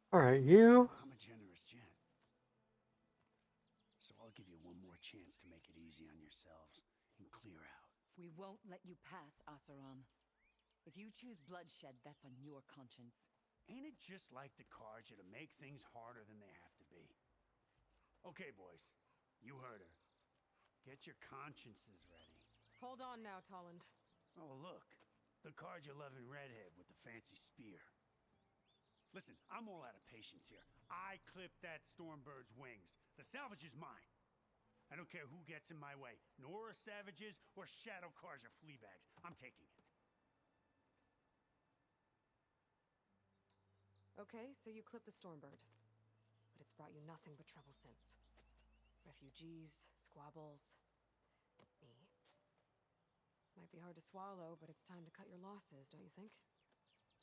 Speaker 1: Alright, you.
Speaker 16: I'm a generous gent. So I'll give you one more chance to make it easy on yourselves and clear out.
Speaker 11: We won't let you pass, Oseram. If you choose bloodshed, that's on your conscience.
Speaker 16: Ain't it just like the Carja to make things harder than they have to be? Okay, boys. You heard her. Get your consciences ready.
Speaker 2: Hold on now, Tolland.
Speaker 16: Oh, look. The Carja-loving redhead with the fancy spear. Listen, I'm all out of patience here. I clipped that Stormbird's wings. The salvage is mine. I don't care who gets in my way. Nora savages or Shadow Carja fleabags. I'm taking it.
Speaker 2: Okay, so you clipped the Stormbird. But it's brought you nothing but trouble since. Refugees, squabbles, me. Might be hard to swallow, but it's time to cut your losses, don't you think?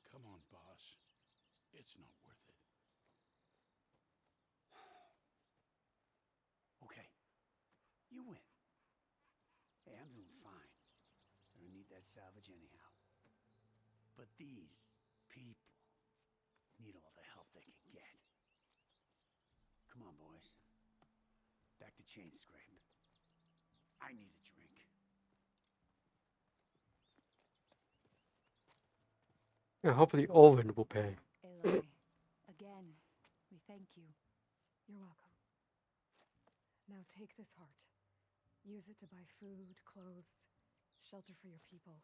Speaker 12: Come on, boss. It's not worth it.
Speaker 16: Okay. You win. Hey, I'm doing fine. I don't need that salvage anyhow. But these people need all the help they can get. Come on, boys. Back to Chainscrape. I need a drink.
Speaker 1: Yeah, hopefully Owen will pay.
Speaker 11: Aloy, again, we thank you.
Speaker 2: You're welcome. Now take this heart. Use it to buy food, clothes, shelter for your people.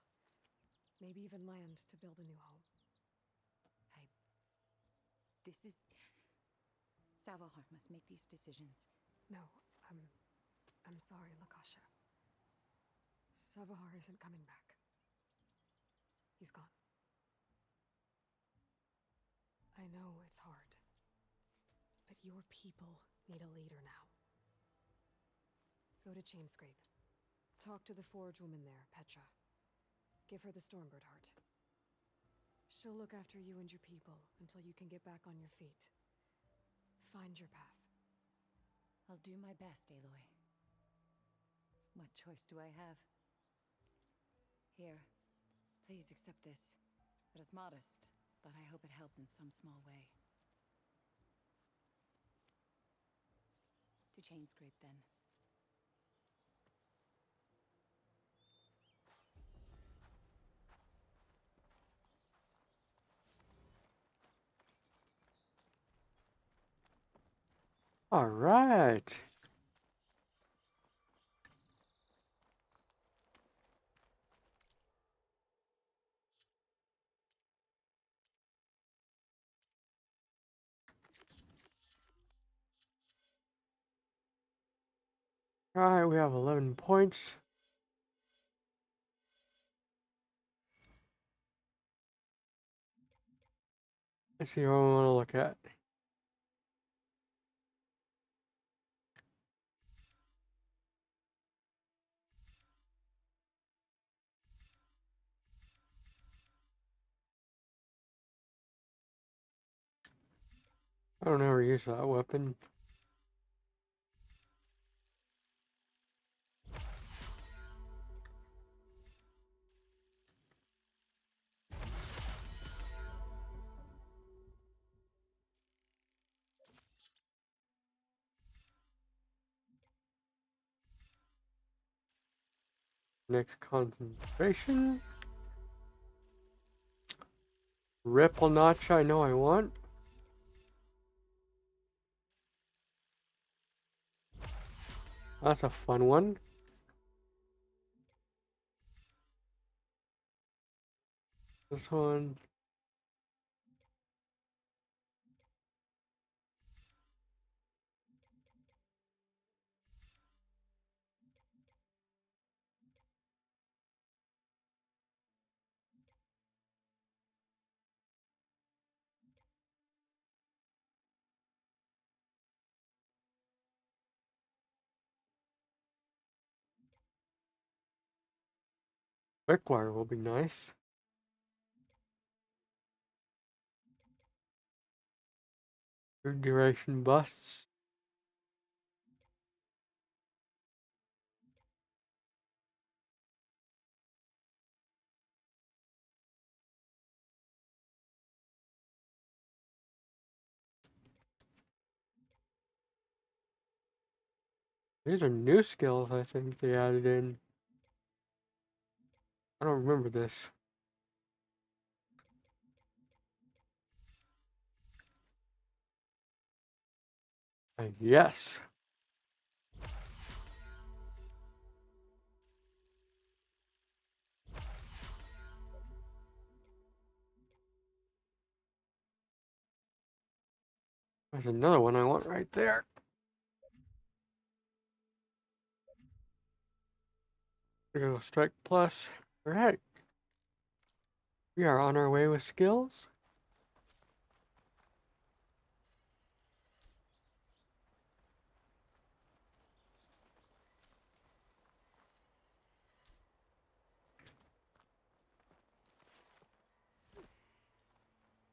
Speaker 2: Maybe even land to build a new home.
Speaker 11: This is... Savahar must make these decisions.
Speaker 2: No, I'm sorry, Lakasha. Savahar isn't coming back. He's gone. I know it's hard, but your people need a leader now. Go to Chainscrape. Talk to the Forge woman there, Petra. Give her the Stormbird heart. She'll look after you and your people until you can get back on your feet. Find your path.
Speaker 11: I'll do my best, Aloy. What choice do I have? Here, please accept this. It is modest, but I hope it helps in some small way. To Chainscrape, then.
Speaker 1: All right. All right, we have 11 points. Let's see what I want to look at. I don't ever use that weapon. Next concentration. Ripple Notch, I know I want. That's a fun one. This one. Quickwire will be nice. Good duration busts. These are new skills I think they added in. I don't remember this. Yes. There's another one I want right there. Critical Strike Plus. Alright. We are on our way with skills.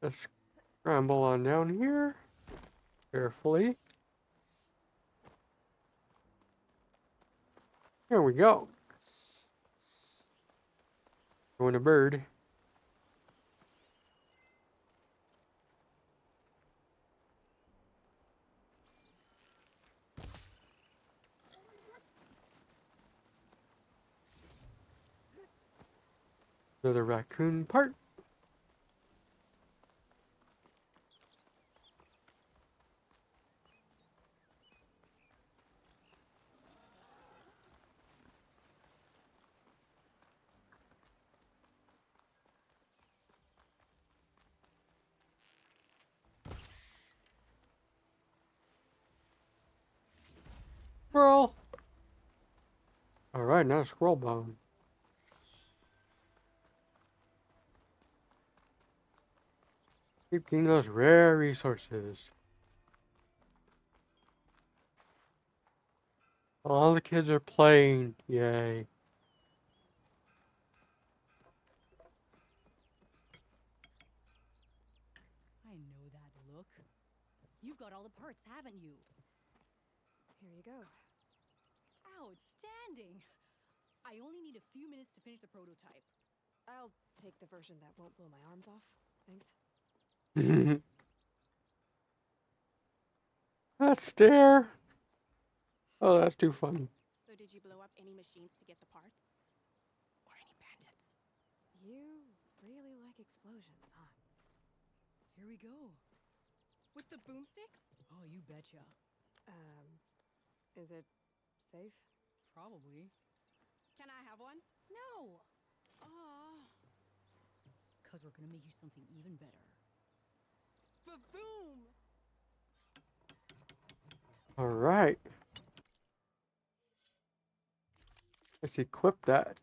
Speaker 1: Let's scramble on down here. Carefully. Here we go. Going a bird. Another raccoon part. squirrel. Alright, now squirrel bone. Keep getting those rare resources. All the kids are playing. Yay.
Speaker 7: I know that look. You've got all the parts, haven't you?
Speaker 2: Here you go.
Speaker 7: Outstanding! I only need a few minutes to finish the prototype.
Speaker 2: I'll take the version that won't blow my arms off. Thanks.
Speaker 1: That stare. Oh, that's too funny.
Speaker 15: So did you blow up any machines to get the parts? Or any bandits?
Speaker 2: You really like explosions, huh?
Speaker 7: Here we go. With the boomsticks? Oh, you betcha.
Speaker 2: Is it safe?
Speaker 7: Probably. Can I have one? No! Aw. Cause we're gonna make you something even better. Ba-boom!
Speaker 1: Alright. Let's equip that.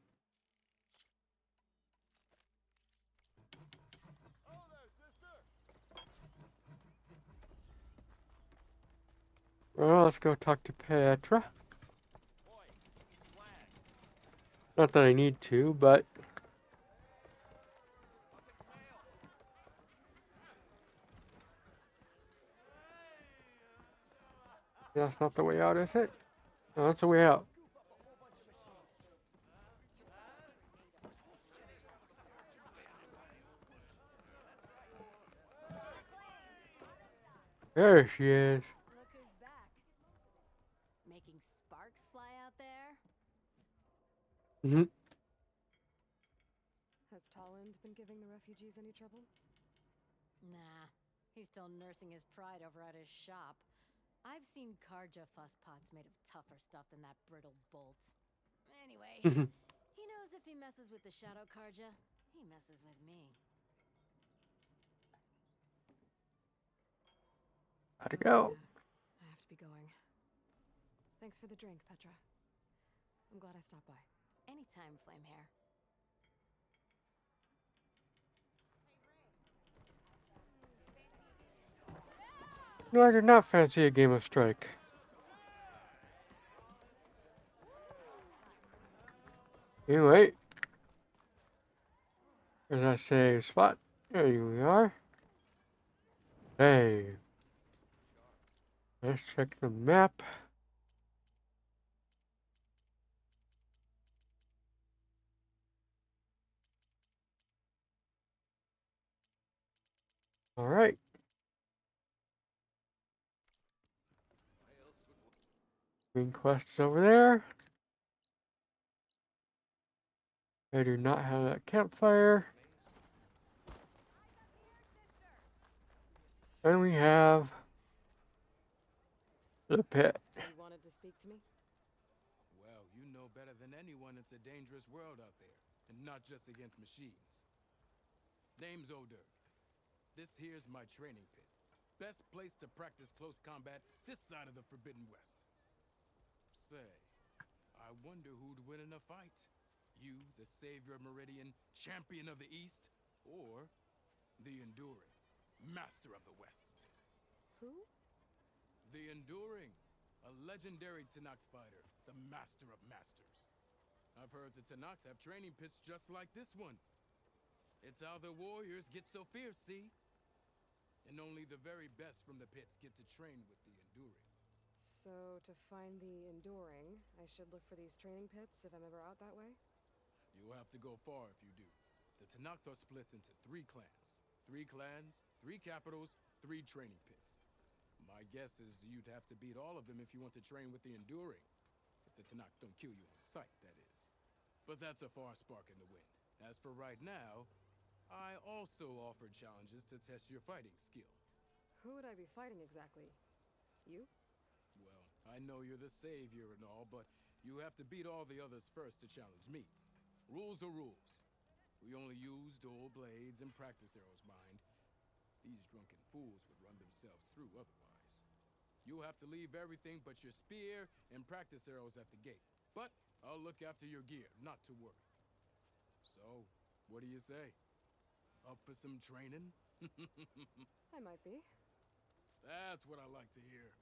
Speaker 1: Well, let's go talk to Petra. Not that I need to, but... That's not the way out, is it? No, that's the way out. There she is.
Speaker 20: Look who's back. Making sparks fly out there?
Speaker 1: Mm-hmm.
Speaker 2: Has Tolland been giving the refugees any trouble?
Speaker 20: Nah, he's still nursing his pride over at his shop. I've seen Karja fuss pots made of tougher stuff than that brittle bolt. Anyway, he knows if he messes with the Shadow Karja, he messes with me.
Speaker 1: Gotta go.
Speaker 2: Yeah, I have to be going. Thanks for the drink, Petra. I'm glad I stopped by.
Speaker 20: Anytime, Flamehair.
Speaker 1: No, I do not fancy a game of Strike. Anyway. There's that save spot. There we are. Hey. Let's check the map. Alright. Green quest is over there. I do not have that campfire. And we have the pit.
Speaker 2: You wanted to speak to me?
Speaker 3: Well, you know better than anyone it's a dangerous world out there, and not just against machines. Name's O'Dirk. This here's my training pit. Best place to practice close combat this side of the Forbidden West. Say, I wonder who'd win in a fight. You, the savior of Meridian, champion of the East, or the Enduring, master of the West.
Speaker 2: Who?
Speaker 3: The Enduring, a legendary Tenakth fighter, the master of masters. I've heard the Tenakth have training pits just like this one. It's how the warriors get so fierce, see? And only the very best from the pits get to train with the Enduring.
Speaker 2: So, to find the Enduring, I should look for these training pits if I'm ever out that way?
Speaker 3: You'll have to go far if you do. The Tenakth are split into 3 clans. 3 clans, 3 capitals, 3 training pits. My guess is you'd have to beat all of them if you want to train with the Enduring. If the Tenakth don't kill you on sight, that is. But that's a far spark in the wind. As for right now, I also offered challenges to test your fighting skill.
Speaker 2: Who would I be fighting exactly? You?
Speaker 3: Well, I know you're the savior and all, but you have to beat all the others first to challenge me. Rules are rules. We only use dual blades and practice arrows, mind. These drunken fools would run themselves through otherwise.
Speaker 6: You'll have to leave everything but your spear and practice arrows at the gate. But I'll look after your gear, not to worry. So, what do you say? Up for some training?
Speaker 2: I might be.
Speaker 6: That's what I like to hear.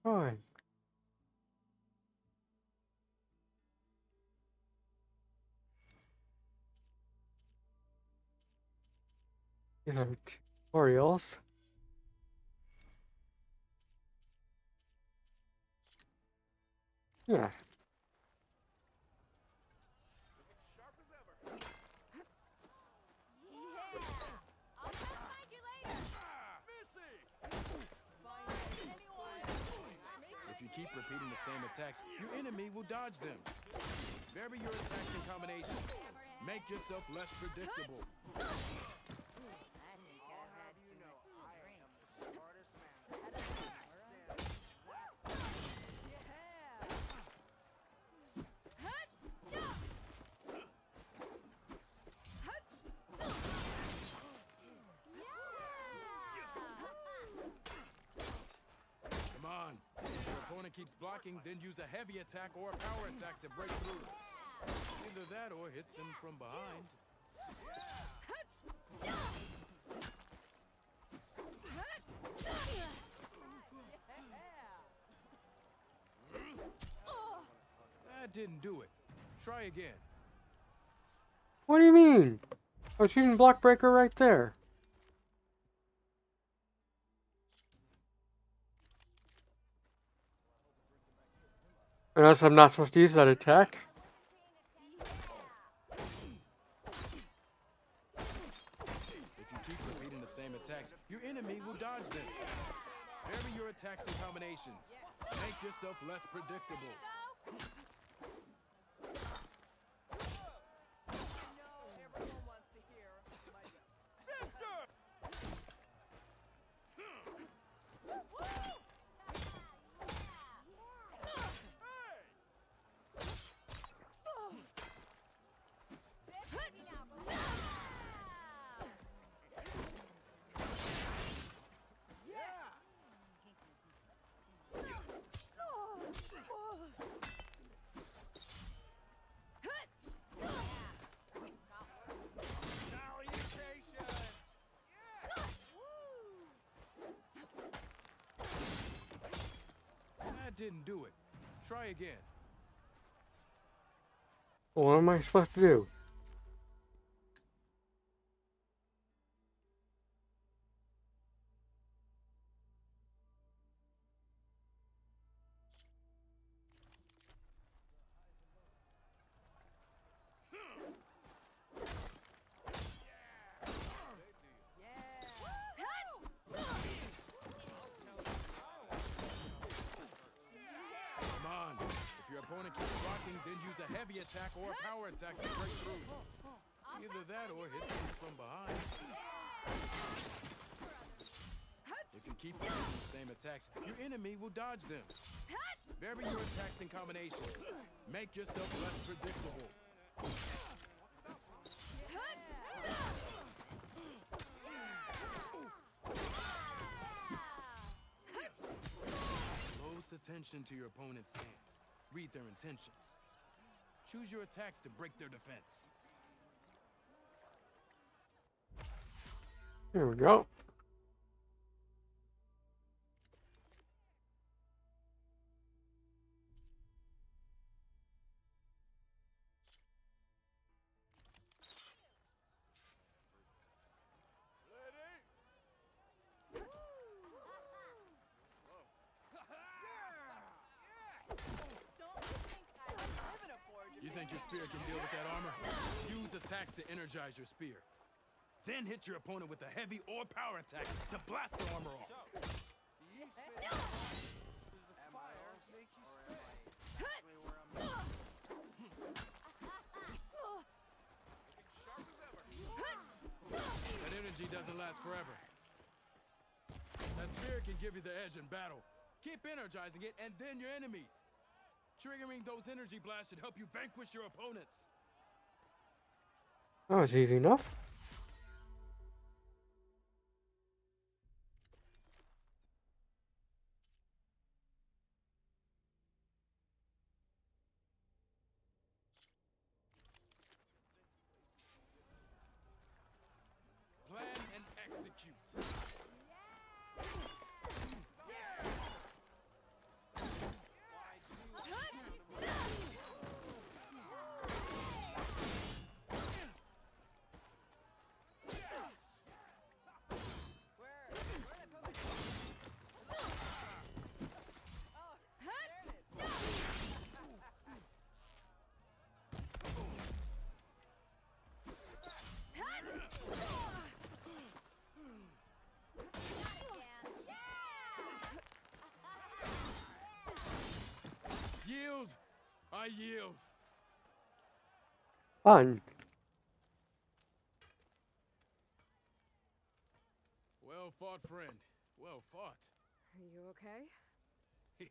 Speaker 1: Fine. These are tutorials. Yeah.
Speaker 6: If you keep repeating the same attacks, your enemy will dodge them. Vary your attacks and combinations. Make yourself less predictable. Come on. If your opponent keeps blocking, then use a heavy attack or a power attack to break through. Either that or hit them from behind. That didn't do it. Try again.
Speaker 1: What do you mean? I was using block breaker right there. Unless I'm not supposed to use that attack.
Speaker 6: If you keep repeating the same attacks, your enemy will dodge them. Vary your attacks and combinations. Make yourself less predictable. That didn't do it. Try again.
Speaker 1: What am I supposed to do?
Speaker 6: Come on. If your opponent keeps blocking, then use a heavy attack or a power attack to break through. Either that or hit them from behind. If you keep using the same attacks, your enemy will dodge them. Vary your attacks and combinations. Make yourself less predictable. Close attention to your opponent's stance. Read their intentions. Choose your attacks to break their defense.
Speaker 1: Here we go.
Speaker 6: You think your spear can deal with that armor? Use attacks to energize your spear. Then hit your opponent with a heavy or power attack to blast the armor off. That energy doesn't last forever. That spear can give you the edge in battle. Keep energizing it and then your enemies. Triggering those energy blasts should help you vanquish your opponents.
Speaker 1: That was easy enough.
Speaker 3: I yield.
Speaker 1: Fun.
Speaker 3: Well fought, friend. Well fought.
Speaker 2: Are you okay?
Speaker 3: Yeah.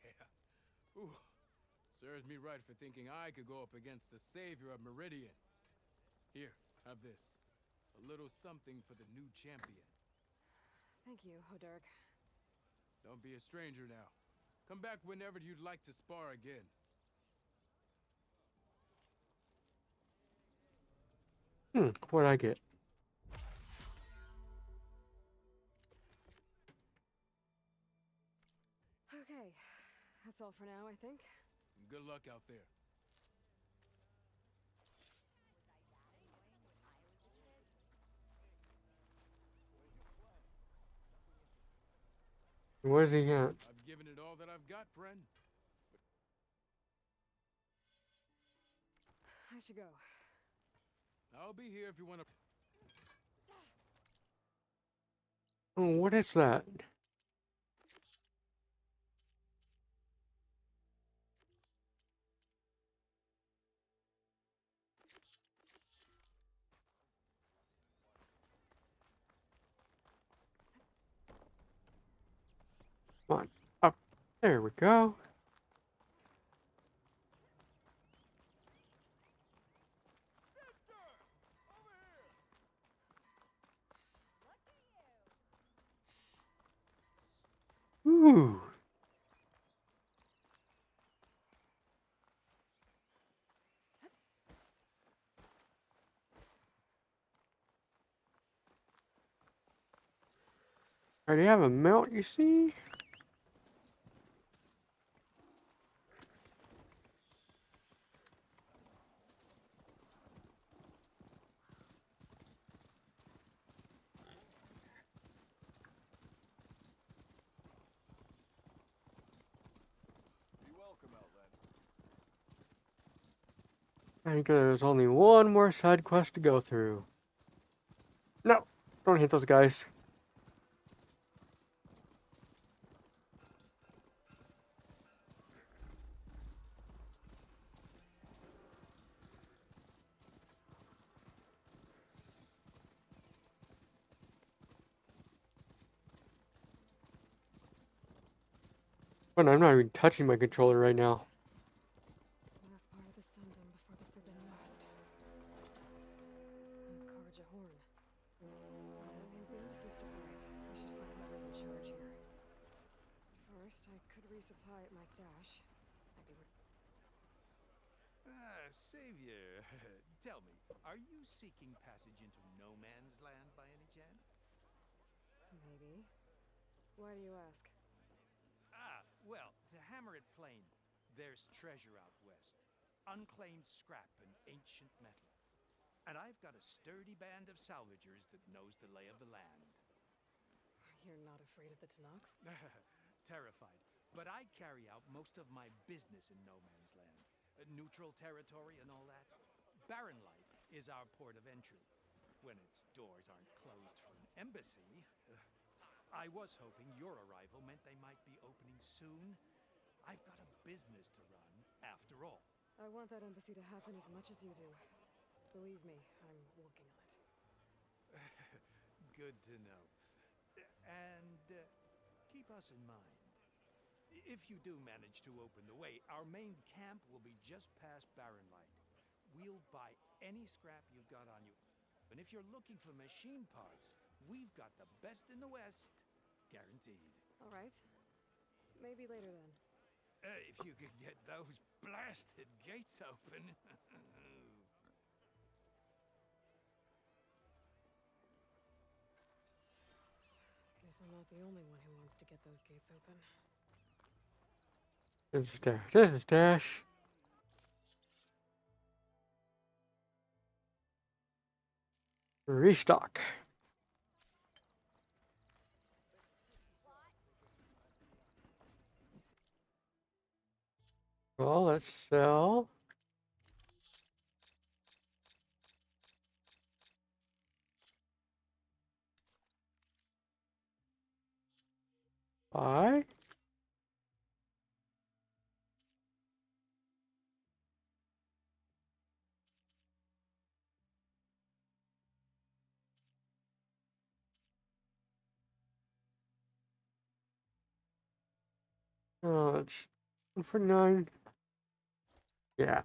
Speaker 3: Ooh. Serves me right for thinking I could go up against the savior of Meridian. Here, have this. A little something for the new champion.
Speaker 2: Thank you, Hodurk.
Speaker 3: Don't be a stranger now. Come back whenever you'd like to spar again.
Speaker 1: What'd I get?
Speaker 2: Okay, that's all for now, I think.
Speaker 3: Good luck out there.
Speaker 1: Where's he at?
Speaker 3: I've given it all that I've got, friend.
Speaker 2: I should go.
Speaker 3: I'll be here if you want to.
Speaker 1: Oh, what is that? Come on, up. There we go. Ooh. I already have a mount, you see? I think there's only one more side quest to go through. No, don't hit those guys. But I'm not even touching my controller right now.
Speaker 2: Last part of the Sundom before the Forbidden West. Karja Horn. That means the embassy's to right. I should find whoever's in charge here. First, I could resupply at my stash. Might be
Speaker 19: Savior, tell me, are you seeking passage into No Man's Land by any chance?
Speaker 2: maybe. Why do you ask?
Speaker 19: Well, to hammer it plain, there's treasure out west. Unclaimed scrap and ancient metal. And I've got a sturdy band of salvagers that knows the lay of the land.
Speaker 2: You're not afraid of the Tenakth?
Speaker 19: Terrified. But I carry out most of my business in No Man's Land. Neutral territory and all that. Barren Light is our port of entry. When its doors aren't closed for an embassy. I was hoping your arrival meant they might be opening soon. I've got a business to run, after all.
Speaker 2: I want that embassy to happen as much as you do. Believe me, I'm working on it.
Speaker 19: Good to know. And keep us in mind. If you do manage to open the way, our main camp will be just past Barren Light. We'll buy any scrap you've got on you. And if you're looking for machine parts, we've got the best in the West. Guaranteed.
Speaker 2: All right. Maybe later then.
Speaker 19: If you could get those blasted gates open.
Speaker 2: Guess I'm not the only one who wants to get those gates open.
Speaker 1: There's a stash. There's a stash. Restock. Well, let's sell. Buy. Oh, it's 1 for 9. Yeah.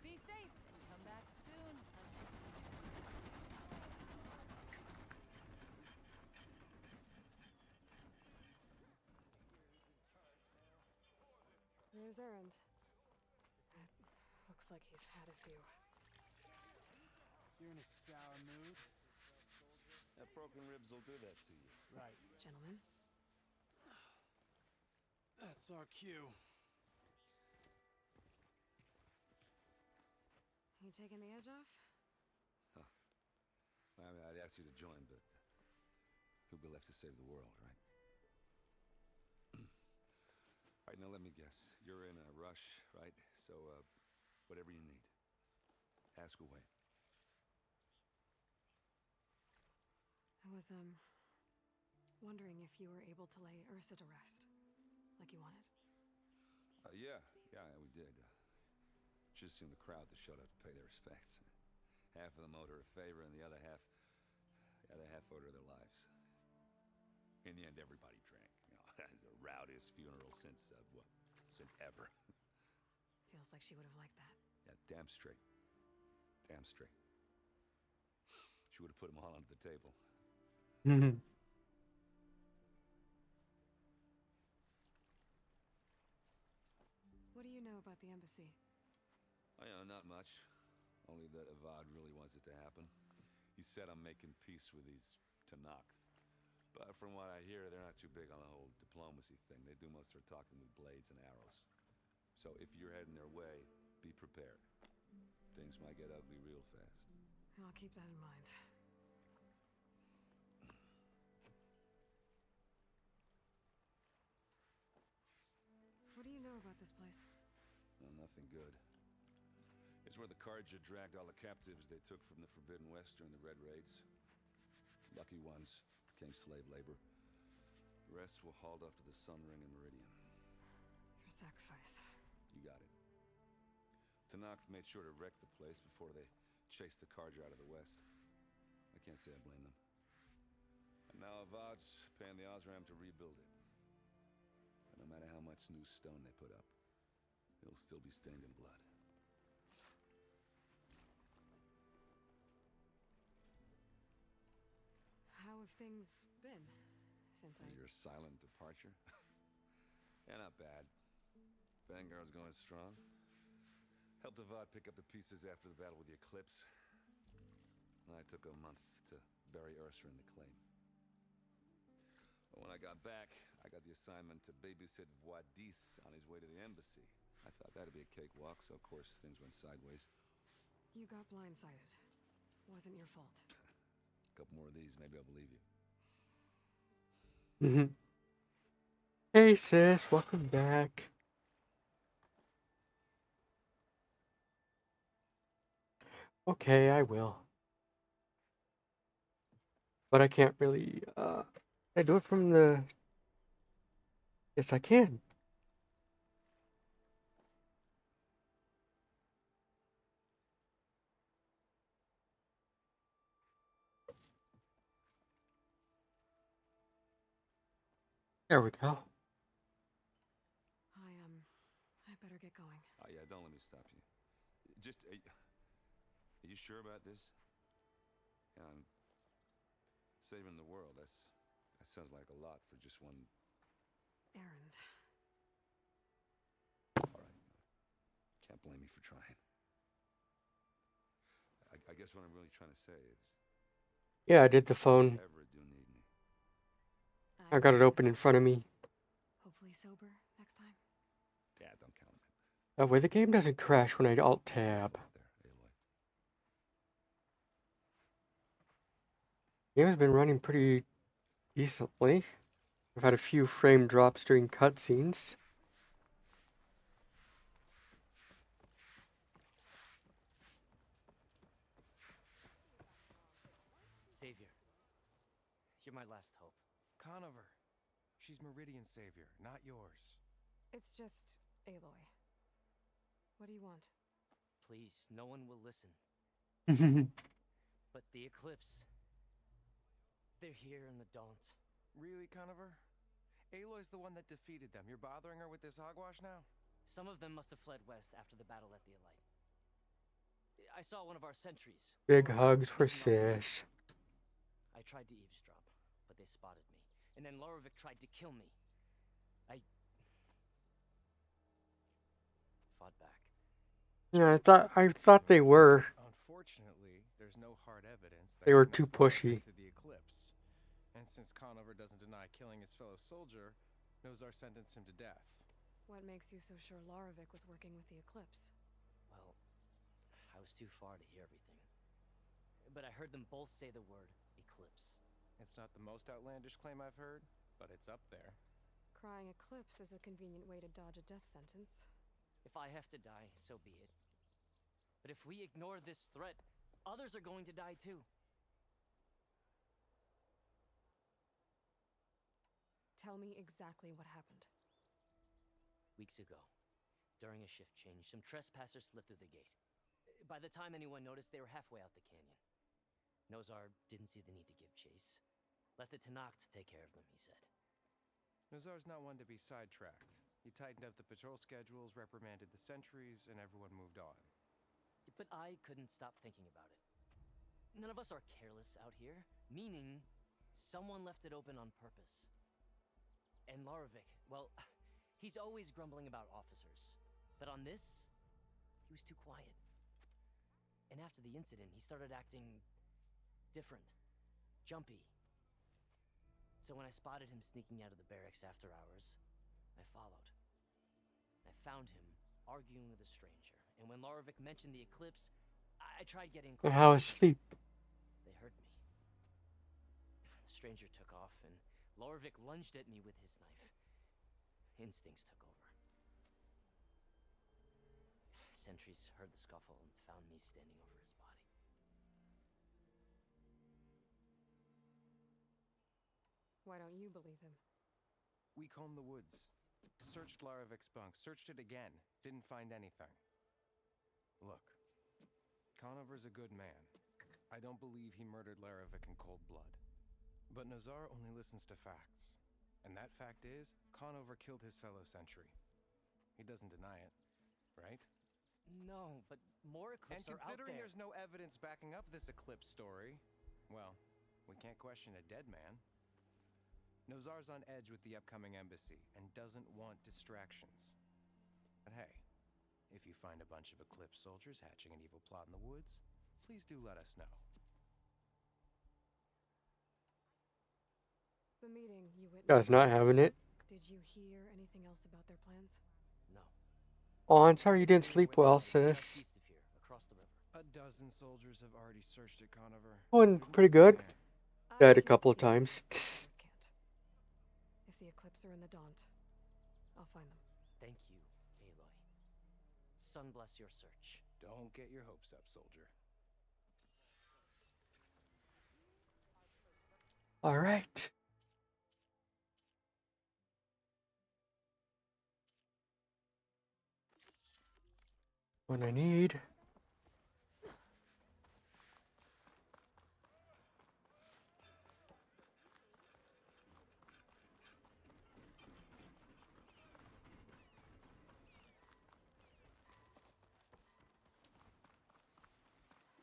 Speaker 11: Be safe and come back soon.
Speaker 2: There's Erend. It looks like he's had a few.
Speaker 13: You're in a sour mood.
Speaker 4: That broken ribs will do that to you.
Speaker 13: Right.
Speaker 2: Gentlemen?
Speaker 13: That's our cue.
Speaker 2: You taking the edge off?
Speaker 4: Huh. I mean, I'd ask you to join, but who'll be left to save the world, right? All right, now let me guess. You're in a rush, right? So, whatever you need, ask away.
Speaker 2: I was, wondering if you were able to lay Ursa to rest, like you wanted.
Speaker 4: Yeah, we did. Just seen the crowd that showed up to pay their respects. Half of them owed her a favor, and the other half owed her their lives. In the end, everybody drank. You know, it's the rowdiest funeral since ever.
Speaker 2: Feels like she would have liked that.
Speaker 4: Yeah, damn straight. Damn straight. She would have put them all under the table.
Speaker 1: Mhm.
Speaker 2: What do you know about the embassy?
Speaker 4: Not much. Only that Avad really wants it to happen. He said I'm making peace with these Tenakth. But from what I hear, they're not too big on the whole diplomacy thing. They do most of their talking with blades and arrows. So if you're heading their way, be prepared. Things might get ugly real fast.
Speaker 2: I'll keep that in mind. What do you know about this place?
Speaker 4: Well, nothing good. It's where the Carja dragged all the captives they took from the Forbidden West during the Red Raids. Lucky ones became slave labor. The rest were hauled off to the Sun Ring and Meridian.
Speaker 2: Your sacrifice.
Speaker 4: You got it. Tenakth made sure to wreck the place before they chased the Carja out of the West. I can't say I blame them. And now Avad's paying the Osram to rebuild it. And no matter how much new stone they put up, it'll still be stained in blood.
Speaker 2: How have things been since
Speaker 4: Your silent departure? Yeah, not bad. Vanguard's going strong. Helped Avad pick up the pieces after the battle with the Eclipse. I took a month to bury Ursa in the claim. But when I got back, I got the assignment to babysit Wadis on his way to the embassy. I thought that'd be a cakewalk, so of course things went sideways.
Speaker 2: You got blindsided. Wasn't your fault.
Speaker 4: A couple more of these, maybe I'll believe you.
Speaker 1: Hey sis, welcome back. Okay, I will. But I can't really, I do it from the... Yes, I can. There we go.
Speaker 2: I better get going.
Speaker 4: Oh yeah, don't let me stop you. Just, are you sure about this? Yeah, I'm saving the world. That sounds like a lot for just one...
Speaker 2: Erend.
Speaker 4: All right. Can't blame me for trying. I guess what I'm really trying to say is...
Speaker 1: Yeah, I did the phone.
Speaker 4: Ever do need me.
Speaker 1: I got it open in front of me.
Speaker 2: Hopefully sober next time.
Speaker 4: Yeah, don't count on it.
Speaker 1: That way the game doesn't crash when I Alt-Tab. Game has been running pretty decently. I've had a few frame drops during cutscenes.
Speaker 13: Savior, you're my last hope.
Speaker 3: Conover. She's Meridian's savior, not yours.
Speaker 2: It's just Aloy. What do you want?
Speaker 13: Please, no one will listen. But the Eclipse... they're here in the Daunt.
Speaker 10: Really, Conover? Aloy's the one that defeated them. You're bothering her with this hogwash now?
Speaker 13: Some of them must have fled west after the battle at the Elite. I saw one of our sentries.
Speaker 1: Big hugs for sis.
Speaker 13: I tried to eavesdrop, but they spotted me. And then Lorevic tried to kill me. I fought back.
Speaker 1: Yeah, I thought they were.
Speaker 10: Unfortunately, there's no hard evidence that
Speaker 1: They were
Speaker 10: connects
Speaker 1: too
Speaker 10: Lorevic
Speaker 1: pushy.
Speaker 10: to the eclipse. And since Conover doesn't deny killing his fellow soldier, Nozar sentenced him to death.
Speaker 2: What makes you so sure Lorevic was working with the Eclipse?
Speaker 13: Well, I was too far to hear everything. But I heard them both say the word eclipse.
Speaker 10: It's not the most outlandish claim I've heard, but it's up there.
Speaker 2: Crying Eclipse is a convenient way to dodge a death sentence.
Speaker 13: If I have to die, so be it. But if we ignore this threat, others are going to die too.
Speaker 2: Tell me exactly what happened.
Speaker 13: Weeks ago, during a shift change, some trespassers slipped through the gate. By the time anyone noticed, they were halfway out the canyon. Nozar didn't see the need to give chase. Let the Tenakth take care of them, he said.
Speaker 10: Nozar's not one to be sidetracked. He tightened up the patrol schedules, reprimanded the sentries, and everyone moved on.
Speaker 13: But I couldn't stop thinking about it. None of us are careless out here, meaning someone left it open on purpose. And Lorevic, well, he's always grumbling about officers. But on this, he was too quiet. And after the incident, he started acting different, jumpy. So when I spotted him sneaking out of the barracks after hours, I followed. I found him arguing with a stranger. And when Lorevic mentioned the eclipse, I tried getting close.
Speaker 1: How was sleep?
Speaker 13: They heard me. The stranger took off, and Lorevic lunged at me with his knife. Instincts took over. Sentries heard the scuffle and found me standing over his body.
Speaker 2: Why don't you believe him?
Speaker 10: We combed the woods. Searched Larevic's bunk. Searched it again. Didn't find anything. Look, Conover's a good man. I don't believe he murdered Larevic in cold blood. But Nozar only listens to facts. And that fact is, Conover killed his fellow sentry. He doesn't deny it, right?
Speaker 13: No, but more eclipses are out there.
Speaker 10: And considering there's no evidence backing up this eclipse story, well, we can't question a dead man. Nozar's on edge with the upcoming embassy and doesn't want distractions. But hey, if you find a bunch of Eclipse soldiers hatching an evil plot in the woods, please do let us know.
Speaker 2: The meeting you witnessed.
Speaker 1: Guy's not having it.
Speaker 2: Did you hear anything else about their plans?
Speaker 13: No.
Speaker 1: Oh, I'm sorry you didn't sleep well, sis.
Speaker 13: Across the river.
Speaker 10: A dozen soldiers have already searched it, Conover.
Speaker 1: Going pretty good. Died a couple of times.
Speaker 2: If the Eclipse are in the Daunt, I'll find them.
Speaker 13: Thank you, Aloy. Sun bless your search.
Speaker 10: Don't get your hopes up, soldier.
Speaker 1: All right. What I need.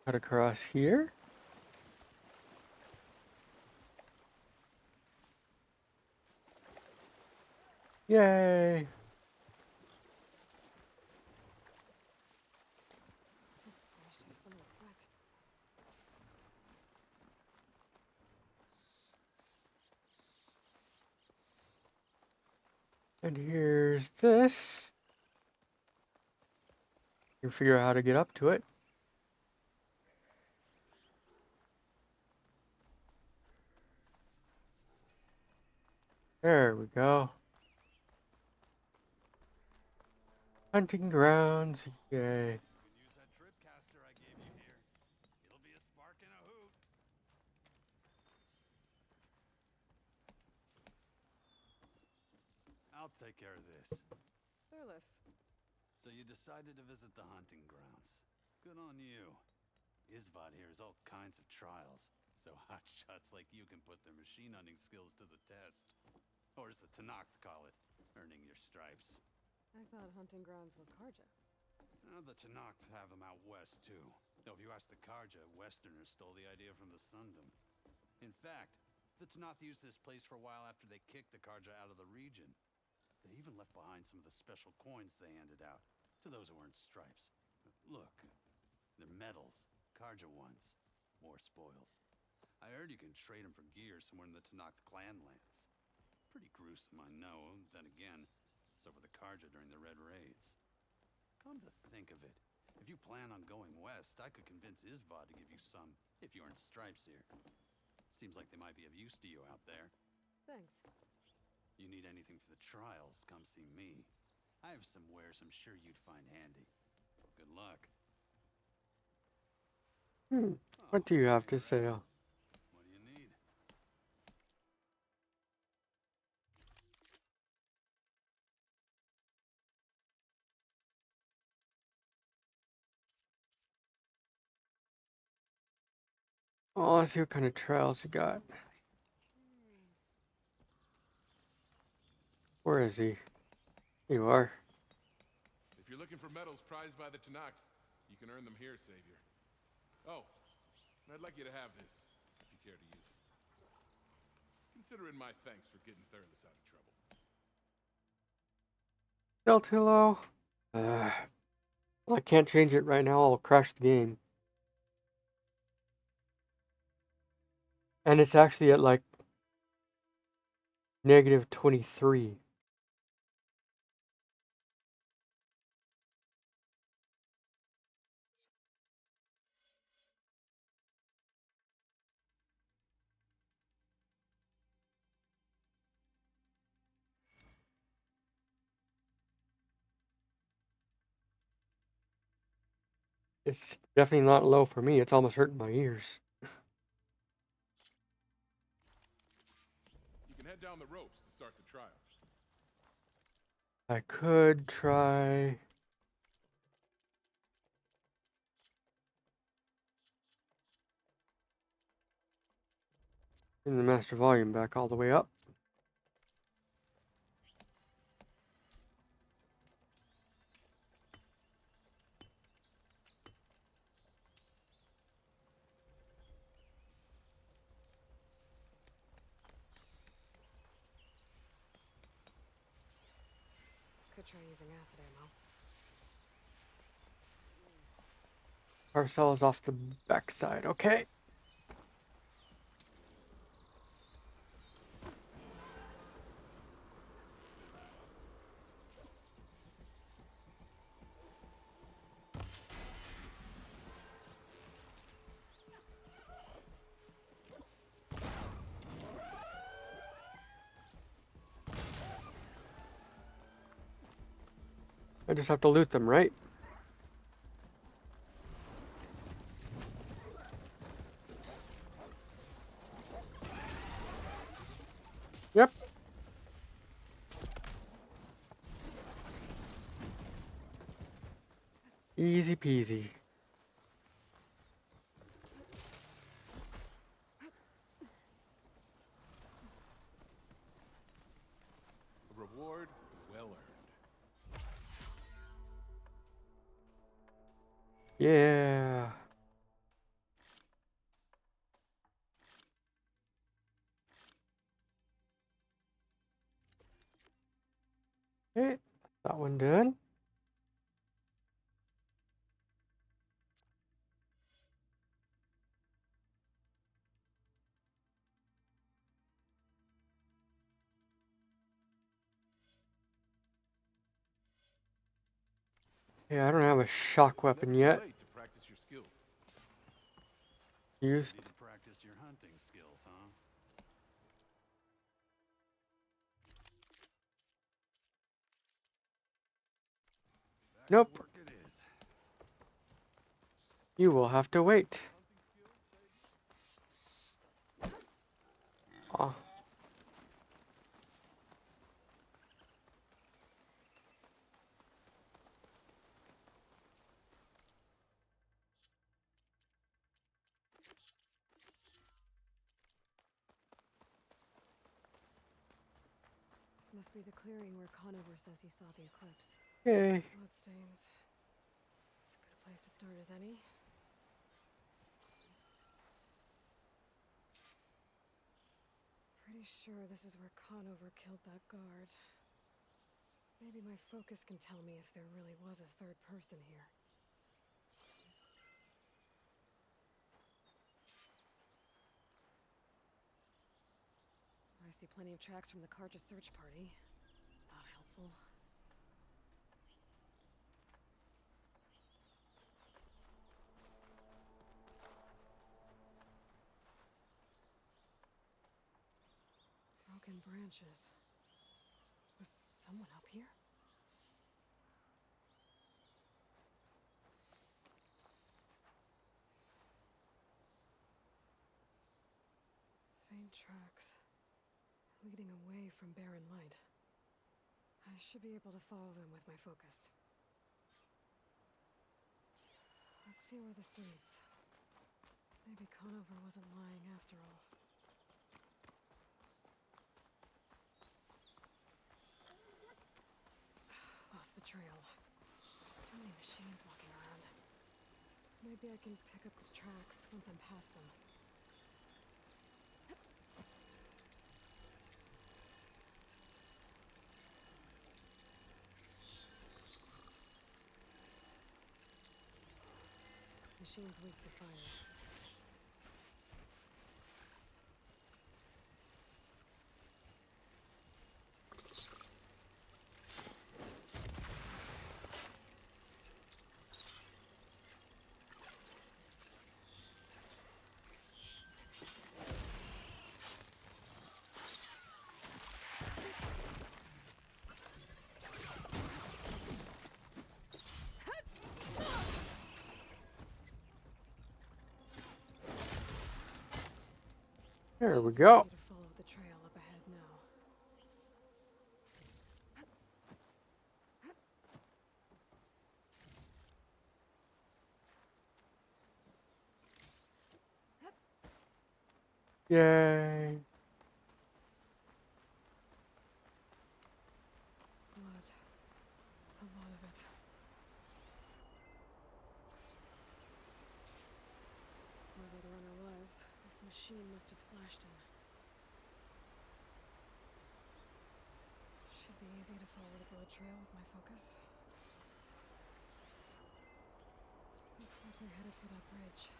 Speaker 1: Cut across here. Yay!
Speaker 2: Some of the sweat.
Speaker 1: And here's this. You figure out how to get up to it. There we go. Hunting grounds, yay.
Speaker 4: Use that tripcaster I gave you here. It'll be a spark and a hoot. I'll take care of this.
Speaker 2: Fearless.
Speaker 4: So you decided to visit the hunting grounds. Good on you. Isvad here has all kinds of trials.
Speaker 9: So hotshots like you can put their machine hunting skills to the test. Or as the Tenakth call it, earning your stripes.
Speaker 2: I thought hunting grounds were Karja.
Speaker 9: The Tenakth have them out west, too. Though if you ask the Karja, Westerners stole the idea from the Sundom. In fact, the Tenakth used this place for a while after they kicked the Karja out of the region. They even left behind some of the special coins they handed out to those who earned stripes. Look, they're medals, Karja ones. More spoils. I heard you can trade them for gear somewhere in the Tenakth clan lands. Pretty gruesome, I know. Then again, so were the Karja during the Red Raids. Come to think of it, if you plan on going west, I could convince Isvad to give you some, if you earn stripes here. Seems like they might be of use to you out there.
Speaker 2: Thanks.
Speaker 9: You need anything for the trials, come see me. I have some wares I'm sure you'd find handy. Good luck.
Speaker 1: What do you have to say?
Speaker 9: What do you need?
Speaker 1: Oh, let's see what kind of trials you got. Where is he? You are.
Speaker 3: If you're looking for medals prized by the Tenakth, you can earn them here, Savior. Oh, I'd like you to have this, if you care to use it. Consider it my thanks for getting Thurles out of trouble.
Speaker 1: Still too low? I can't change it right now, I'll crash the game. And it's actually at like -23. It's definitely not low for me, it's almost hurting my ears.
Speaker 3: You can head down the ropes to start the trial.
Speaker 1: I could try... Bring the master volume back all the way up.
Speaker 2: Could try using acid ammo.
Speaker 1: Parcel is off the backside, okay. I just have to loot them, right? Yep. Easy peasy.
Speaker 3: A reward well earned.
Speaker 1: Yeah. Okay, that one done. Yeah, I don't have a shock weapon yet.
Speaker 3: Late to practice your skills.
Speaker 1: Used.
Speaker 9: Need to practice your hunting skills, huh?
Speaker 1: Nope.
Speaker 9: Work it is.
Speaker 1: You will have to wait. Ah.
Speaker 2: This must be the clearing where Conover says he saw the eclipse.
Speaker 1: Yay.
Speaker 2: Bloodstains. It's as good a place to start as any. Pretty sure this is where Conover killed that guard. Maybe my focus can tell me if there really was a third person here. I see plenty of tracks from the Carja search party. Not helpful. Broken branches. Was someone up here? Faint tracks. Leading away from barren light. I should be able to follow them with my focus. Let's see where this leads. Maybe Conover wasn't lying after all. Lost the trail. There's too many machines walking around. Maybe I can pick up the tracks once I'm past them. Machine's weak to fire.
Speaker 1: There we go.
Speaker 2: Follow the trail up ahead now.
Speaker 1: Yay.
Speaker 2: Blood. A lot of it. Whoever the runner was, this machine must have slashed him. Should be easy to follow the blood trail with my focus. Looks like we're headed for that bridge.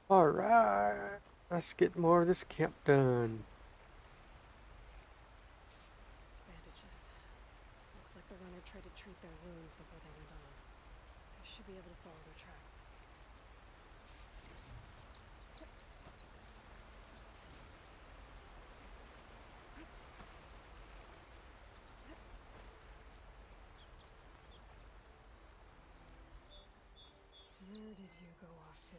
Speaker 1: Alright. Let's get more of this camp done.
Speaker 2: Bandages. Looks like the runner tried to treat their wounds before they went on. I should be able to follow their tracks. Where did you go off to?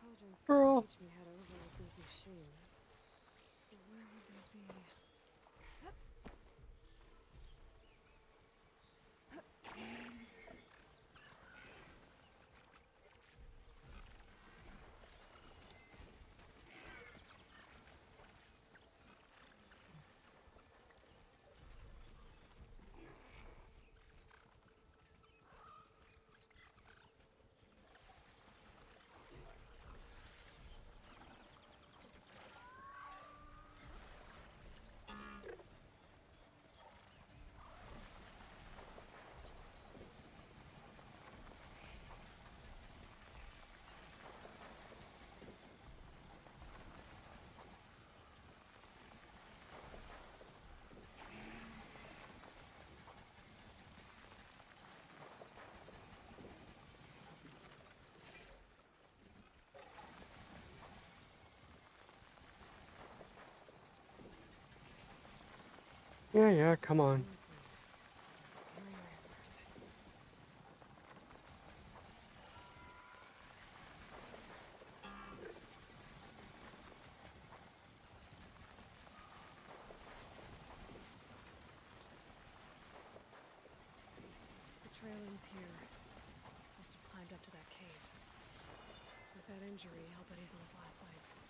Speaker 2: Cauldron's
Speaker 1: Girl.
Speaker 2: gonna teach me how to overload these machines. But where would they be?
Speaker 1: Yeah, come on.
Speaker 2: The trail ends here. Must have climbed up to that cave. With that injury, I'll bet he's on his last legs.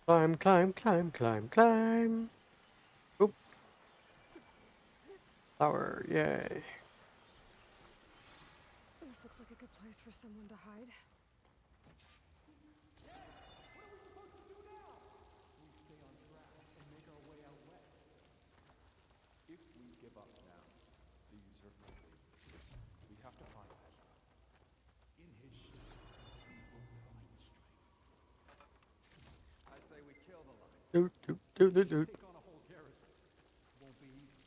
Speaker 1: Climb, climb, climb, climb, climb. Oop. Flower, yay.
Speaker 2: This looks like a good place for someone to hide.
Speaker 9: If we give up now, these are complete. We have to find Ezra. In his shadow, we will find strength. I say we kill the lion.
Speaker 1: Doot, doot, doot, doot, doot.
Speaker 9: Take on a whole garrison. Won't be easy.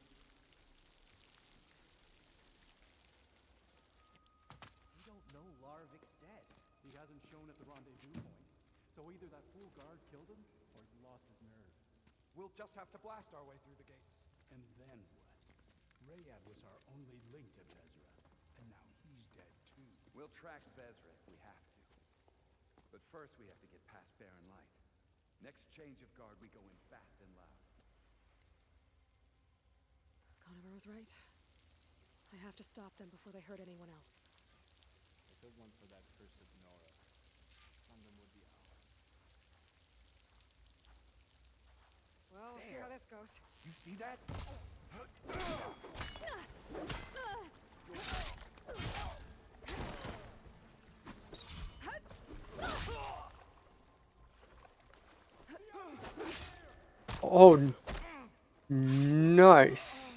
Speaker 6: We don't know Larvik's dead.
Speaker 9: He hasn't shown at the rendezvous point. So either that fool guard killed him, or he's lost his nerve. We'll just have to blast our way through the gates.
Speaker 16: And then what? Rayad was our only link to Vezra, and now he's dead too.
Speaker 21: We'll track Vezra if we have to. But first we have to get past Barren Light. Next change of guard, we go in fast and loud.
Speaker 2: Conover was right. I have to stop them before they hurt anyone else.
Speaker 6: If it weren't for that cursed Nora, London would be ours.
Speaker 2: Well, we'll see how this goes.
Speaker 9: You see that?
Speaker 1: Oh, nice.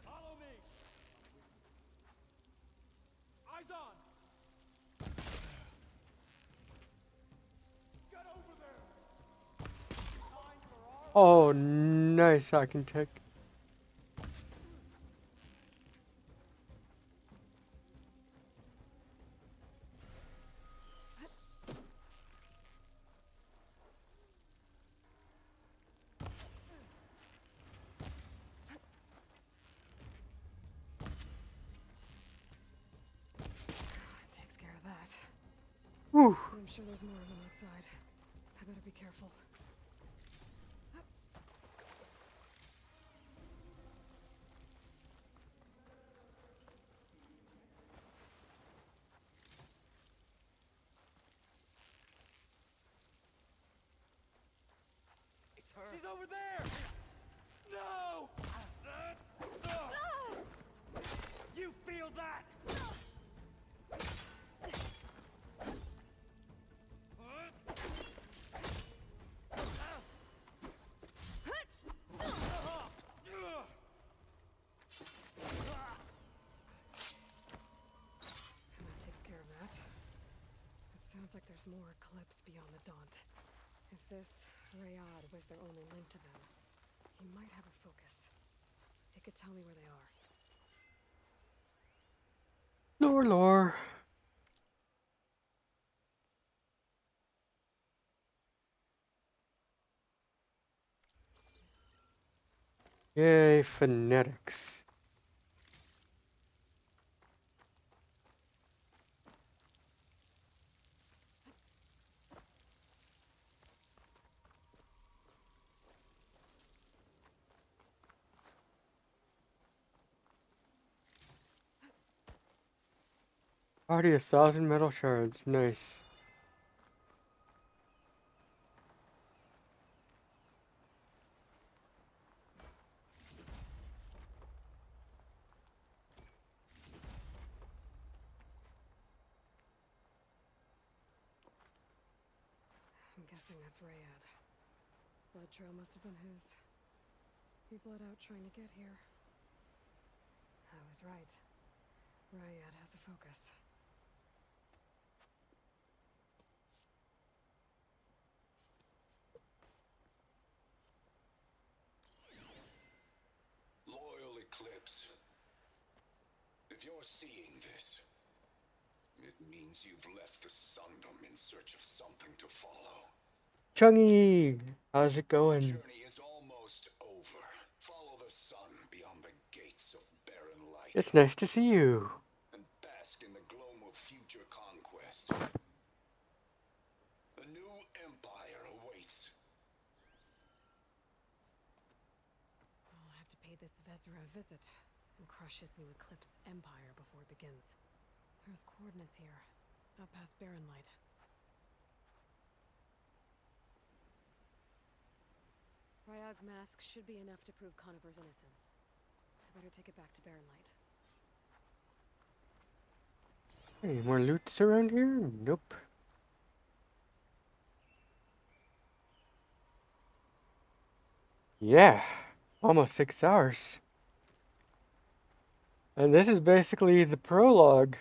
Speaker 5: Follow me! Eyes on! Get over there!
Speaker 1: Oh, nice. I can take.
Speaker 2: Takes care of that.
Speaker 1: Whew.
Speaker 2: I'm sure there's more of them outside. I better be careful.
Speaker 5: It's her. She's over there! No! You feel that?
Speaker 2: And that takes care of that. It sounds like there's more Eclipse beyond the Daunt. If this Rayad was their only link to them, he might have a focus. It could tell me where they are.
Speaker 1: Lore, lore. Yay, phonetics. Already 1,000 metal shards. Nice.
Speaker 2: guessing that's Rayad. Blood trail must have been his. He bled out trying to get here. I was right. Rayad has a focus.
Speaker 17: Loyal Eclipse. If you're seeing this, it means you've left the Sundom in search of something to follow.
Speaker 1: Chungy, how's it going?
Speaker 17: Journey is almost over. Follow the sun beyond the gates of barren light.
Speaker 1: It's nice to see you.
Speaker 17: And bask in the gloam of future conquest. A new empire awaits.
Speaker 2: I'll have to pay this Vezra a visit and crush his new Eclipse empire before it begins. There's coordinates here, up past Barren Light. Ryad's mask should be enough to prove Conover's innocence. I better take it back to Barren Light.
Speaker 1: Any more loots around here? Nope. Yeah, almost 6 hours. And this is basically the prologue.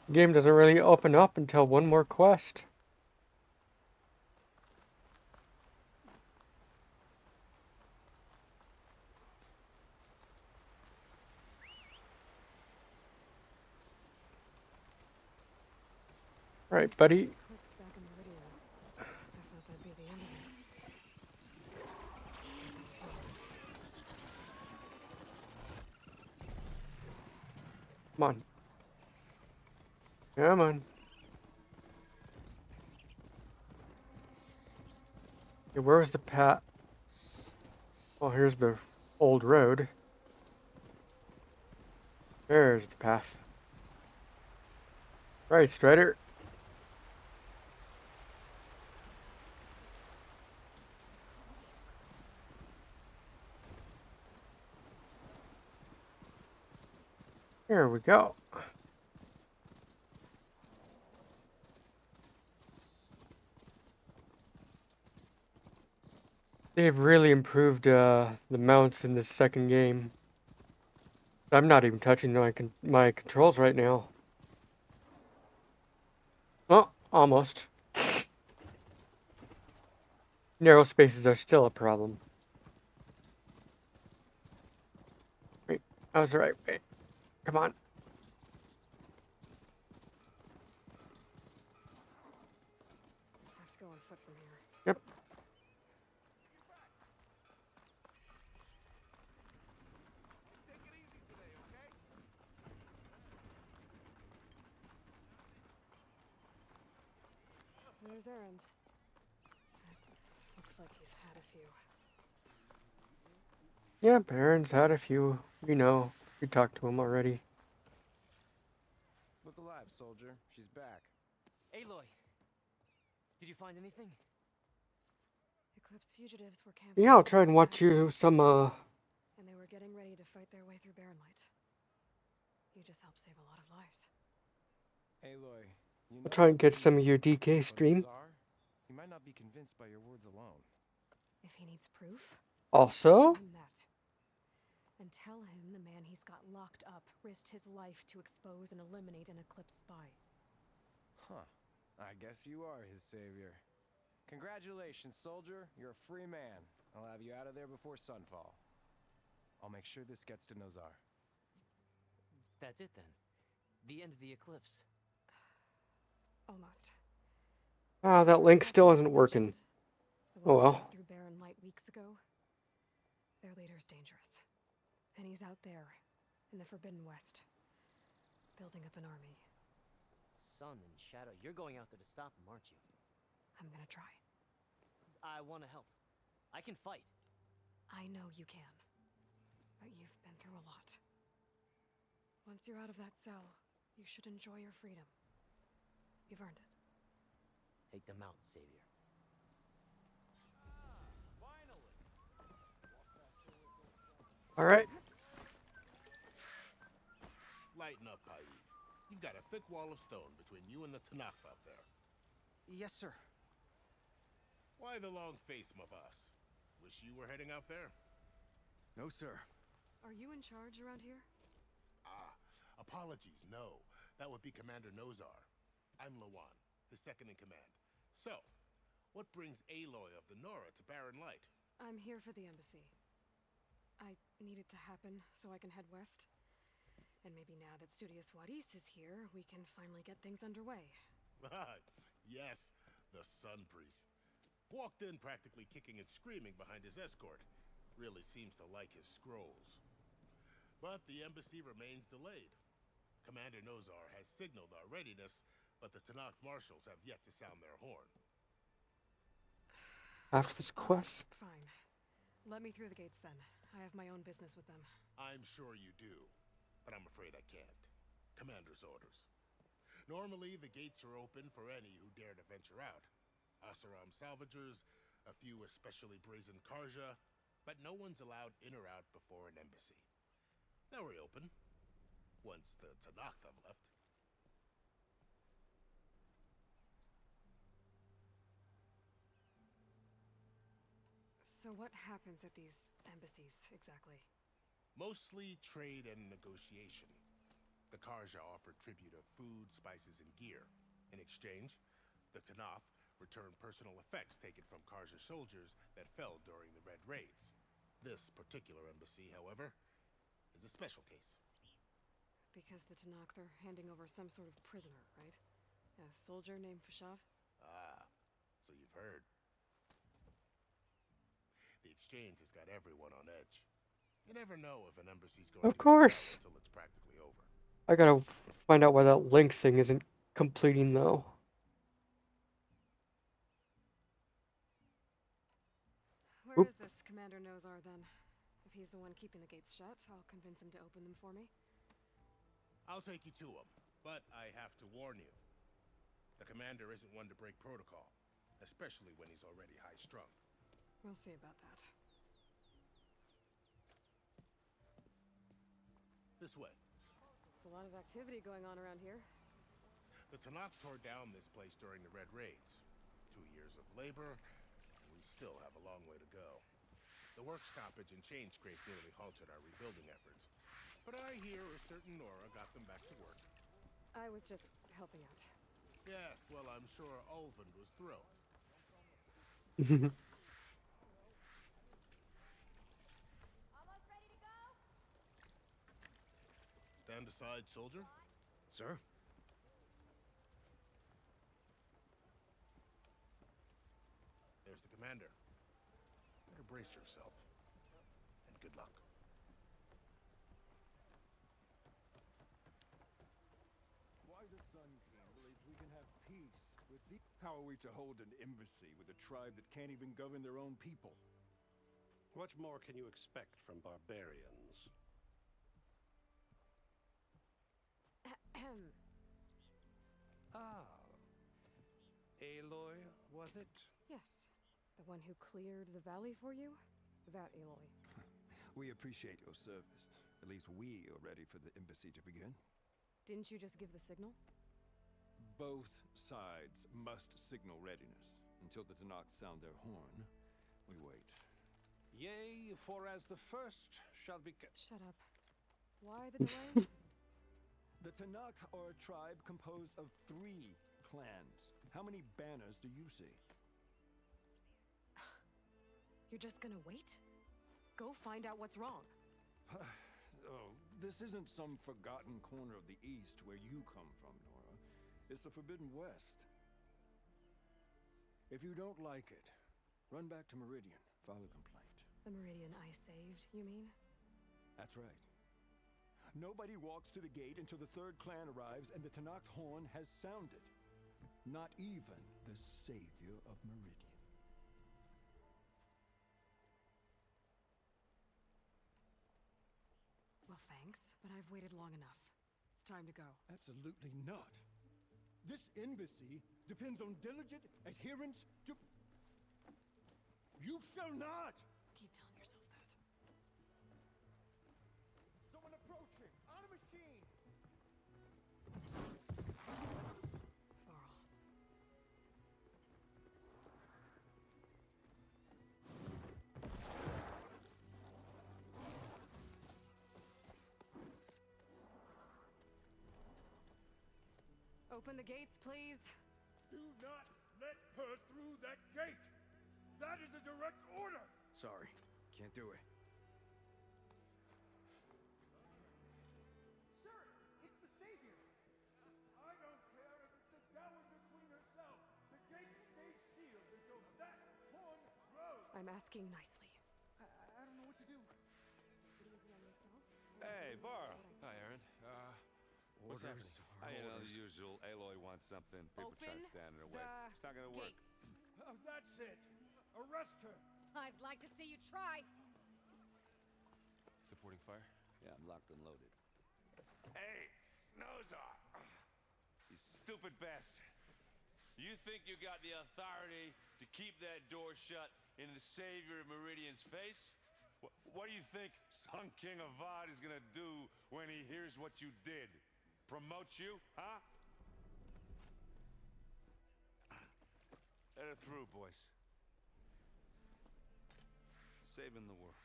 Speaker 1: The game doesn't really open up until one more quest. Right, buddy.
Speaker 2: Eclipse back in Meridian. I thought that'd be the end of it. Guess I was wrong.
Speaker 1: Come on. Come on. Okay, where was the path? Oh, here's the old road. There's the path. Right, Strider. Here we go. They've really improved the mounts in this second game. I'm not even touching my controls right now. Oh, almost. Narrow spaces are still a problem. Wait, I was the right way. Come on.
Speaker 2: I have to go on foot from here.
Speaker 1: Yep.
Speaker 2: There's Erend. Looks like he's had a few.
Speaker 1: Yeah, Baron's had a few. We know. We talked to him already.
Speaker 10: Look alive, soldier. She's back.
Speaker 13: Aloy, did you find anything?
Speaker 2: Eclipse fugitives were camping.
Speaker 1: Yeah, I'll try and watch you some,
Speaker 2: And they were getting ready to fight their way through Barren Light. You just helped save a lot of lives.
Speaker 10: Aloy, you
Speaker 1: I'll try and get some of your DK stream.
Speaker 10: He might not be convinced by your words alone.
Speaker 2: If he needs proof,
Speaker 1: Also?
Speaker 2: show him that. And tell him the man he's got locked up risked his life to expose and eliminate an Eclipse spy.
Speaker 10: Huh. I guess you are his savior. Congratulations, soldier. You're a free man. I'll have you out of there before sunfall. I'll make sure this gets to Nozar.
Speaker 13: That's it then. The end of the eclipse.
Speaker 2: Almost.
Speaker 1: Ah, that link still isn't working.
Speaker 2: The
Speaker 1: Oh
Speaker 2: ones who
Speaker 1: well.
Speaker 2: went through Barren Light weeks ago. Their leader's dangerous. And he's out there, in the Forbidden West, building up an army.
Speaker 13: Sun and Shadow, you're going out there to stop him, aren't you?
Speaker 2: I'm gonna try.
Speaker 13: I want to help. I can fight.
Speaker 2: I know you can. But you've been through a lot. Once you're out of that cell, you should enjoy your freedom. You've earned it.
Speaker 13: Take them out, Savior.
Speaker 1: Alright.
Speaker 14: lighten up, Paev. You've got a thick wall of stone between you and the Tanakh out there.
Speaker 10: Yes, sir.
Speaker 14: Why the long face, my boss? Wish you were heading out there?
Speaker 10: No, sir.
Speaker 2: Are you in charge around here?
Speaker 14: Ah, apologies, no. That would be Commander Nozar. I'm Lawan, his second in command. So, what brings Aloy of the Nora to Barren Light?
Speaker 2: I'm here for the embassy. I need it to happen so I can head west. And maybe now that Studious Wadis is here, we can finally get things underway.
Speaker 14: Yes, the Sun Priest. Walked in practically kicking and screaming behind his escort. Really seems to like his scrolls. But the embassy remains delayed. Commander Nozar has signaled our readiness, but the Tanakh marshals have yet to sound their horn.
Speaker 1: After this quest?
Speaker 2: Fine. Let me through the gates then. I have my own business with them.
Speaker 14: I'm sure you do, but I'm afraid I can't. Commander's orders. Normally, the gates are open for any who dare to venture out. Asaram salvagers, a few especially brazen Karja, but no one's allowed in or out before an embassy. Now we're open, once the Tanakh have left.
Speaker 2: So what happens at these embassies, exactly?
Speaker 14: Mostly trade and negotiation. The Karja offer tribute of food, spices, and gear. In exchange, the Tanakh return personal effects taken from Karja soldiers that fell during the Red Raids. This particular embassy, however, is a special case.
Speaker 2: Because the Tanakh, they're handing over some sort of prisoner, right? A soldier named Fashav?
Speaker 14: Ah, so you've heard. The exchange has got everyone on edge. You never know if an embassy's going
Speaker 1: Of
Speaker 14: to
Speaker 1: course.
Speaker 14: until it's practically over.
Speaker 1: I gotta find out why that link thing isn't completing though.
Speaker 2: Where
Speaker 1: Oop.
Speaker 2: is this Commander Nozar then? If he's the one keeping the gates shut, I'll convince him to open them for me.
Speaker 14: I'll take you to him, but I have to warn you. The commander isn't one to break protocol, especially when he's already high-strung.
Speaker 2: We'll see about that.
Speaker 14: This way.
Speaker 2: There's a lot of activity going on around here.
Speaker 14: The Tanakh tore down this place during the Red Raids. 2 years of labor, and we still have a long way to go. The work stoppage and chain scrape nearly halted our rebuilding efforts. But I hear a certain Nora got them back to work.
Speaker 2: I was just helping out.
Speaker 14: Yes, well, I'm sure Ulvund was thrilled. Stand aside, soldier.
Speaker 10: Sir?
Speaker 14: There's the commander. Better brace yourself. And good luck.
Speaker 9: Why the Sun King believes we can have peace with the... How are we to hold an embassy with a tribe that can't even govern their own people?
Speaker 16: What more can you expect from barbarians? Ah. Aloy, was it?
Speaker 2: Yes. The one who cleared the valley for you? That Aloy.
Speaker 9: We appreciate your service. At least we are ready for the embassy to begin.
Speaker 2: Didn't you just give the signal?
Speaker 9: Both sides must signal readiness. Until the Tanakh sound their horn, we wait.
Speaker 16: Yea, for as the first shall be...
Speaker 2: Shut up. Why the delay?
Speaker 9: The Tanakh are a tribe composed of 3 clans. How many banners do you see?
Speaker 2: You're just gonna wait? Go find out what's wrong.
Speaker 9: Oh, this isn't some forgotten corner of the East where you come from, Nora. It's the Forbidden West. If you don't like it, run back to Meridian, file a complaint.
Speaker 2: The Meridian I saved, you mean?
Speaker 9: That's right. Nobody walks to the gate until the 3rd clan arrives and the Tanakh horn has sounded. Not even the savior of Meridian.
Speaker 2: Well, thanks, but I've waited long enough. It's time to go.
Speaker 9: Absolutely not. This embassy depends on diligent adherence to... You shall not!
Speaker 2: Keep telling yourself that.
Speaker 9: Someone approaching! On a machine!
Speaker 2: Open the gates, please.
Speaker 12: Do not let her through that gate! That is a direct order!
Speaker 21: Sorry, can't do it.
Speaker 12: Sir, it's the Savior! I don't care if it's the Dowager Queen herself! The gate stays sealed until that horn grows!
Speaker 2: I'm asking nicely.
Speaker 19: I don't know what to do.
Speaker 2: Easy on yourself.
Speaker 4: Hey, Varl.
Speaker 3: Hi, Aaron. What's
Speaker 9: Orders
Speaker 3: happening?
Speaker 4: You know, the
Speaker 9: orders.
Speaker 4: usual. Aloy wants something. People try to stand in her way. It's not gonna work.
Speaker 12: That's it! Arrest her!
Speaker 20: I'd like to see you try.
Speaker 3: Supporting fire?
Speaker 4: Yeah, I'm locked and loaded. Hey, Nozar! You stupid bastard. You think you got the authority to keep that door shut in the Savior of Meridian's face? What do you think Sun King Avad is gonna do when he hears what you did? Promote you, huh? Let her through, boys. Saving the world.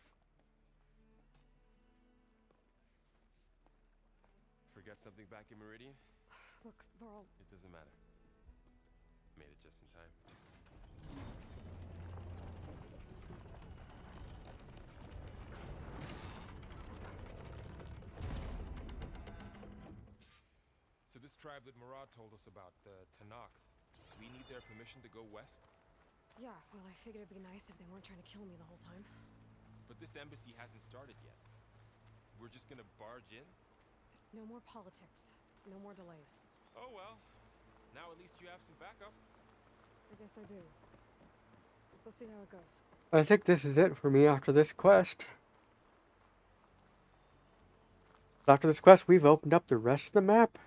Speaker 3: Forgot something back in Meridian?
Speaker 2: Look, Varl.
Speaker 3: It doesn't matter. Made it just in time. So this tribe that Murad told us about, the Tanakh, we need their permission to go west?
Speaker 2: Yeah, well, I figured it'd be nice if they weren't trying to kill me the whole time.
Speaker 3: But this embassy hasn't started yet. We're just gonna barge in?
Speaker 2: There's no more politics. No more delays.
Speaker 3: Oh well. Now at least you have some backup.
Speaker 2: I guess I do. We'll see how it goes.
Speaker 1: I think this is it for me after this quest. After this quest, we've opened up the rest of the map.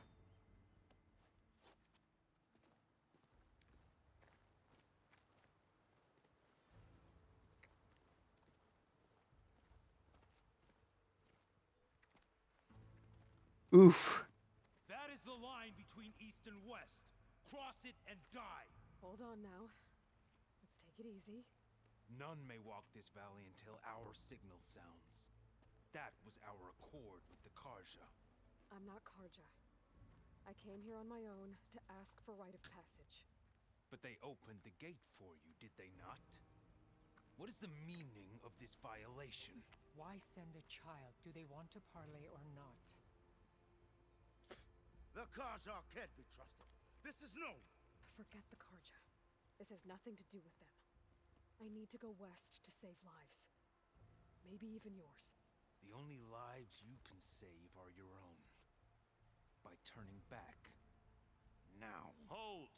Speaker 1: Oof.
Speaker 19: That is the line between East and West. Cross it and die.
Speaker 2: Hold on now. Let's take it easy.
Speaker 19: None may walk this valley until our signal sounds. That was our accord with the Karja.
Speaker 2: I'm not Karja. I came here on my own to ask for rite of passage.
Speaker 19: But they opened the gate for you, did they not? What is the meaning of this violation?
Speaker 18: Why send a child? Do they want to parley or not?
Speaker 14: The Karja can't be trusted. This is known.
Speaker 2: Forget the Karja. This has nothing to do with them. I need to go west to save lives. Maybe even yours.
Speaker 19: The only lives you can save are your own. By turning back. Now.
Speaker 22: Hold!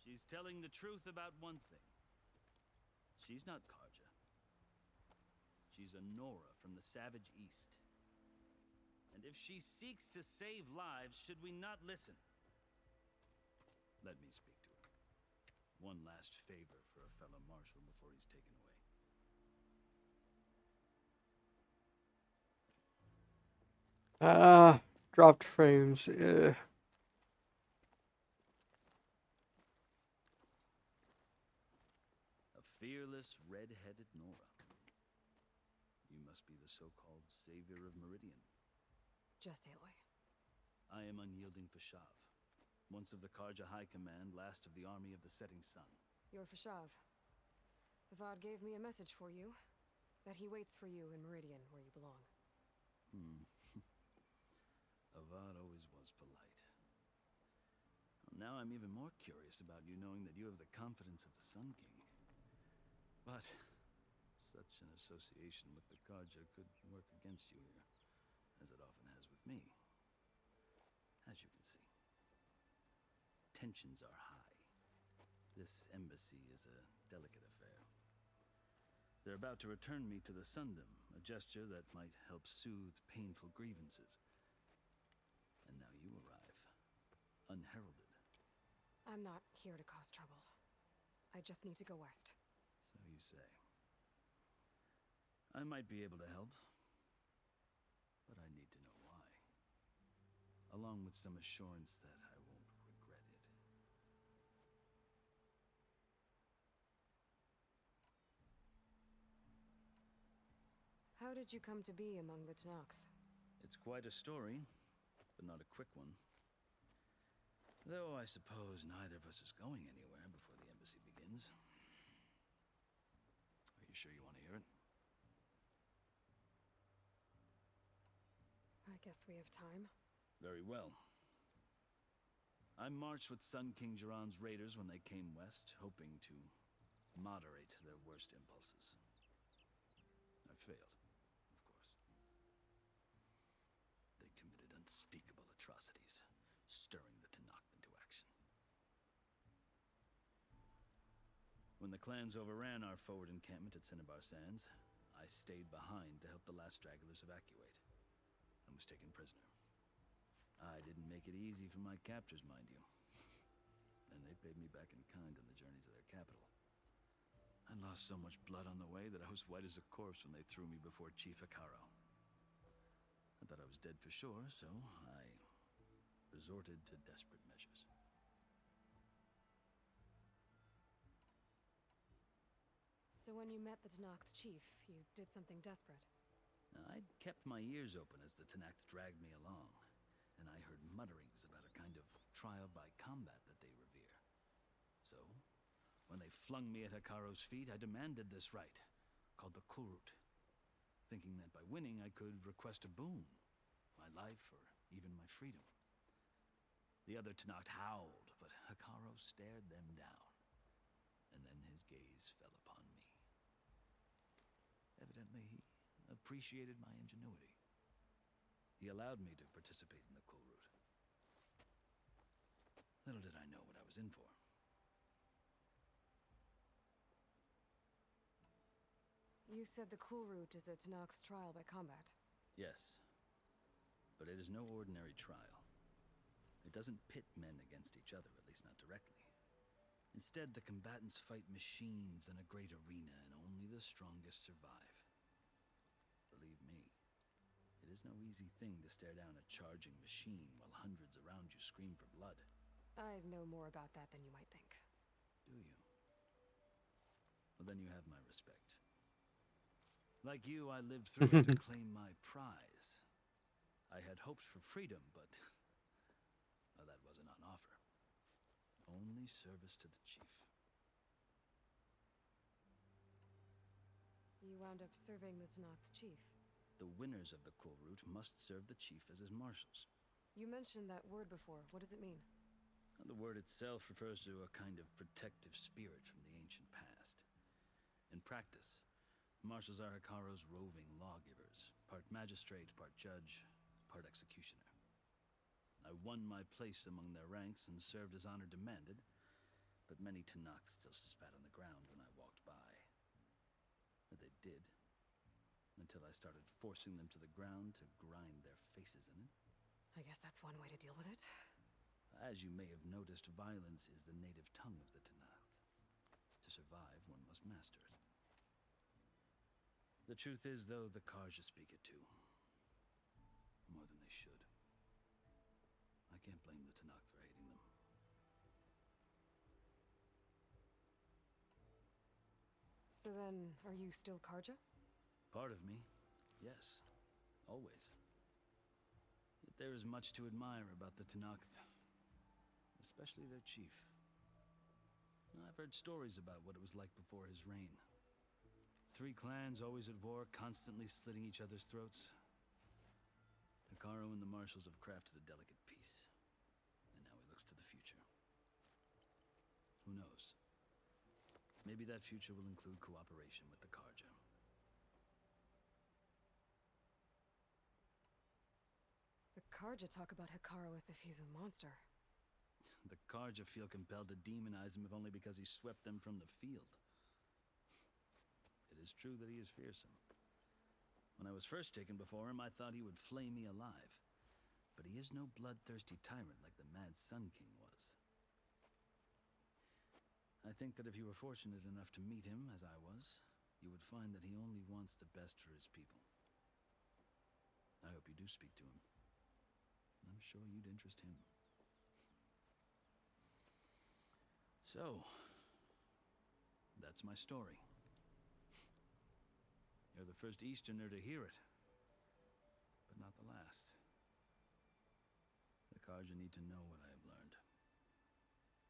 Speaker 22: She's telling the truth about one thing. She's not Karja. She's a Nora from the Savage East. And if she seeks to save lives, should we not listen? Let me speak to her. One last favor for a fellow marshal before he's taken away.
Speaker 1: Dropped frames.
Speaker 22: A fearless, red-headed Nora. You must be the so-called savior of Meridian.
Speaker 2: Just Aloy.
Speaker 22: I am unyielding Fashav. Once of the Karja High Command, last of the army of the setting sun.
Speaker 2: You're Fashav. Avad gave me a message for you. That he waits for you in Meridian, where you belong.
Speaker 22: Avad always was polite. Well, now I'm even more curious about you knowing that you have the confidence of the Sun King. But such an association with the Karja could work against you here, as it often has with me. As you can see, tensions are high. This embassy is a delicate affair. They're about to return me to the Sundom, a gesture that might help soothe painful grievances. And now you arrive, unheralded.
Speaker 2: I'm not here to cause trouble. I just need to go west.
Speaker 22: So you say. I might be able to help, but I need to know why. Along with some assurance that I won't regret it.
Speaker 2: How did you come to be among the Tanakh?
Speaker 22: It's quite a story, but not a quick one. Though I suppose neither of us is going anywhere before the embassy begins. Are you sure you want to hear it?
Speaker 2: I guess we have time.
Speaker 22: Very well. I marched with Sun King Jiran's raiders when they came west, hoping to moderate their worst impulses. I failed, of course. They committed unspeakable atrocities, stirring the Tenakth into action. When the clans overran our forward encampment at Cinnabar Sands, I stayed behind to help the last stragglers evacuate, and was taken prisoner. I didn't make it easy for my captors, mind you. And they paid me back in kind on the journey to their capital. I lost so much blood on the way that I was white as a corpse when they threw me before Chief Hekarro. I thought I was dead for sure, so I resorted to desperate measures.
Speaker 2: So when you met the Tenakth chief, you did something desperate.
Speaker 22: I'd kept my ears open as the Tenakth dragged me along, and I heard mutterings about a kind of trial by combat that they revere. So, when they flung me at Hekarro's feet, I demanded this rite, called the Kulrut, thinking that by winning I could request a boon, my life or even my freedom. The other Tenakth howled, but Hekarro stared them down, and then his gaze fell upon me. Evidently, he appreciated my ingenuity. He allowed me to participate in the Kulrut. Little did I know what I was in for.
Speaker 2: You said the Kulrut is a Tenakth trial by combat.
Speaker 22: Yes, but it is no ordinary trial. It doesn't pit men against each other, at least not directly. Instead, the combatants fight machines in a great arena, and only the strongest survive. Believe me, it is no easy thing to stare down a charging machine while hundreds around you scream for blood.
Speaker 2: I know more about that than you might think.
Speaker 22: Do you? Well, then you have my respect. Like you, I lived through it to claim my prize. I had hoped for freedom, but well, that wasn't on offer. Only service to the chief.
Speaker 2: You wound up serving the Tenakth chief.
Speaker 22: The winners of the Kulrut must serve the chief as his marshals.
Speaker 2: You mentioned that word before. What does it mean?
Speaker 22: The word itself refers to a kind of protective spirit from the ancient past. In practice, marshals are Hekarro's roving lawgivers, part magistrate, part judge, part executioner. I won my place among their ranks and served as honor demanded, but many Tenakth still spat on the ground when I walked by. But they did, until I started forcing them to the ground to grind their faces in it.
Speaker 2: I guess that's one way to deal with it.
Speaker 22: As you may have noticed, violence is the native tongue of the Tenakth. To survive, one must master it. The truth is, though, the Carja speak it too. More than they should. I can't blame the Tenakth for hating them.
Speaker 2: So then, are you still Carja?
Speaker 22: Part of me, yes. Always. Yet there is much to admire about the Tenakth. Especially their chief. I've heard stories about what it was like before his reign. 3 clans always at war, constantly slitting each other's throats. Hekarro and the marshals have crafted a delicate peace. And now he looks to the future. Who knows? Maybe that future will include cooperation with the Carja.
Speaker 2: The Carja talk about Hekarro as if he's a monster.
Speaker 22: The Carja feel compelled to demonize him if only because he swept them from the field. It is true that he is fearsome. When I was first taken before him, I thought he would flay me alive. But he is no bloodthirsty tyrant like the Mad Sun King was. I think that if you were fortunate enough to meet him, as I was, you would find that he only wants the best for his people. I hope you do speak to him. I'm sure you'd interest him. So, that's my story. You're the first Easterner to hear it. But but not the last. The Karja need to know what I have learned.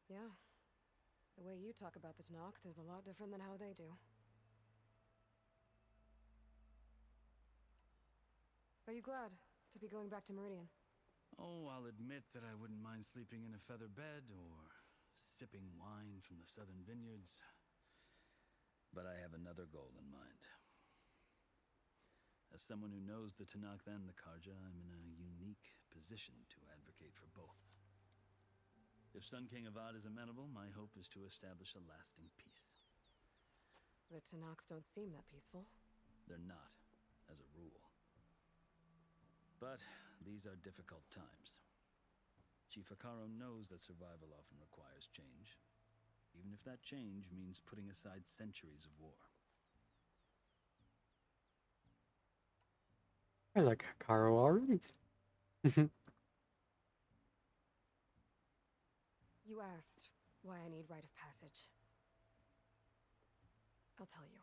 Speaker 2: Yeah. The way you talk about the Tenakth is a lot different than how they do. Are you glad to be going back to Meridian?
Speaker 22: Oh, I'll admit that I wouldn't mind sleeping in a feather bed or sipping wine from the southern vineyards. But I have another goal in mind. As someone who knows the Tenakth and the Karja, I'm in a unique position to advocate for both. If Sun King Avad is amenable, my hope is to establish a lasting peace.
Speaker 2: The Tenakth don't seem that peaceful.
Speaker 22: They're not, as a rule. But these are difficult times. Chief Hekarro knows that survival often requires change, even if that change means putting aside centuries of war.
Speaker 1: I like Hekarro already.
Speaker 2: You asked why I need rite of passage. I'll tell you,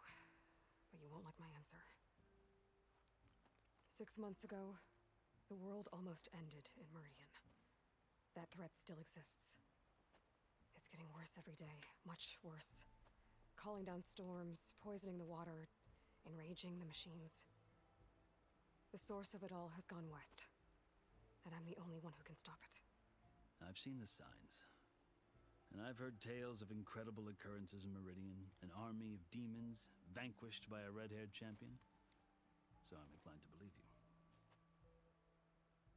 Speaker 2: but you won't like my answer. 6 months ago, the world almost ended in Meridian. That threat still exists. It's getting worse every day, much worse. Calling down storms, poisoning the water, enraging the machines. The source of it all has gone west, and I'm the only one who can stop it.
Speaker 22: I've seen the signs. And I've heard tales of incredible occurrences in Meridian, an army of demons vanquished by a red-haired champion. So I'm inclined to believe you.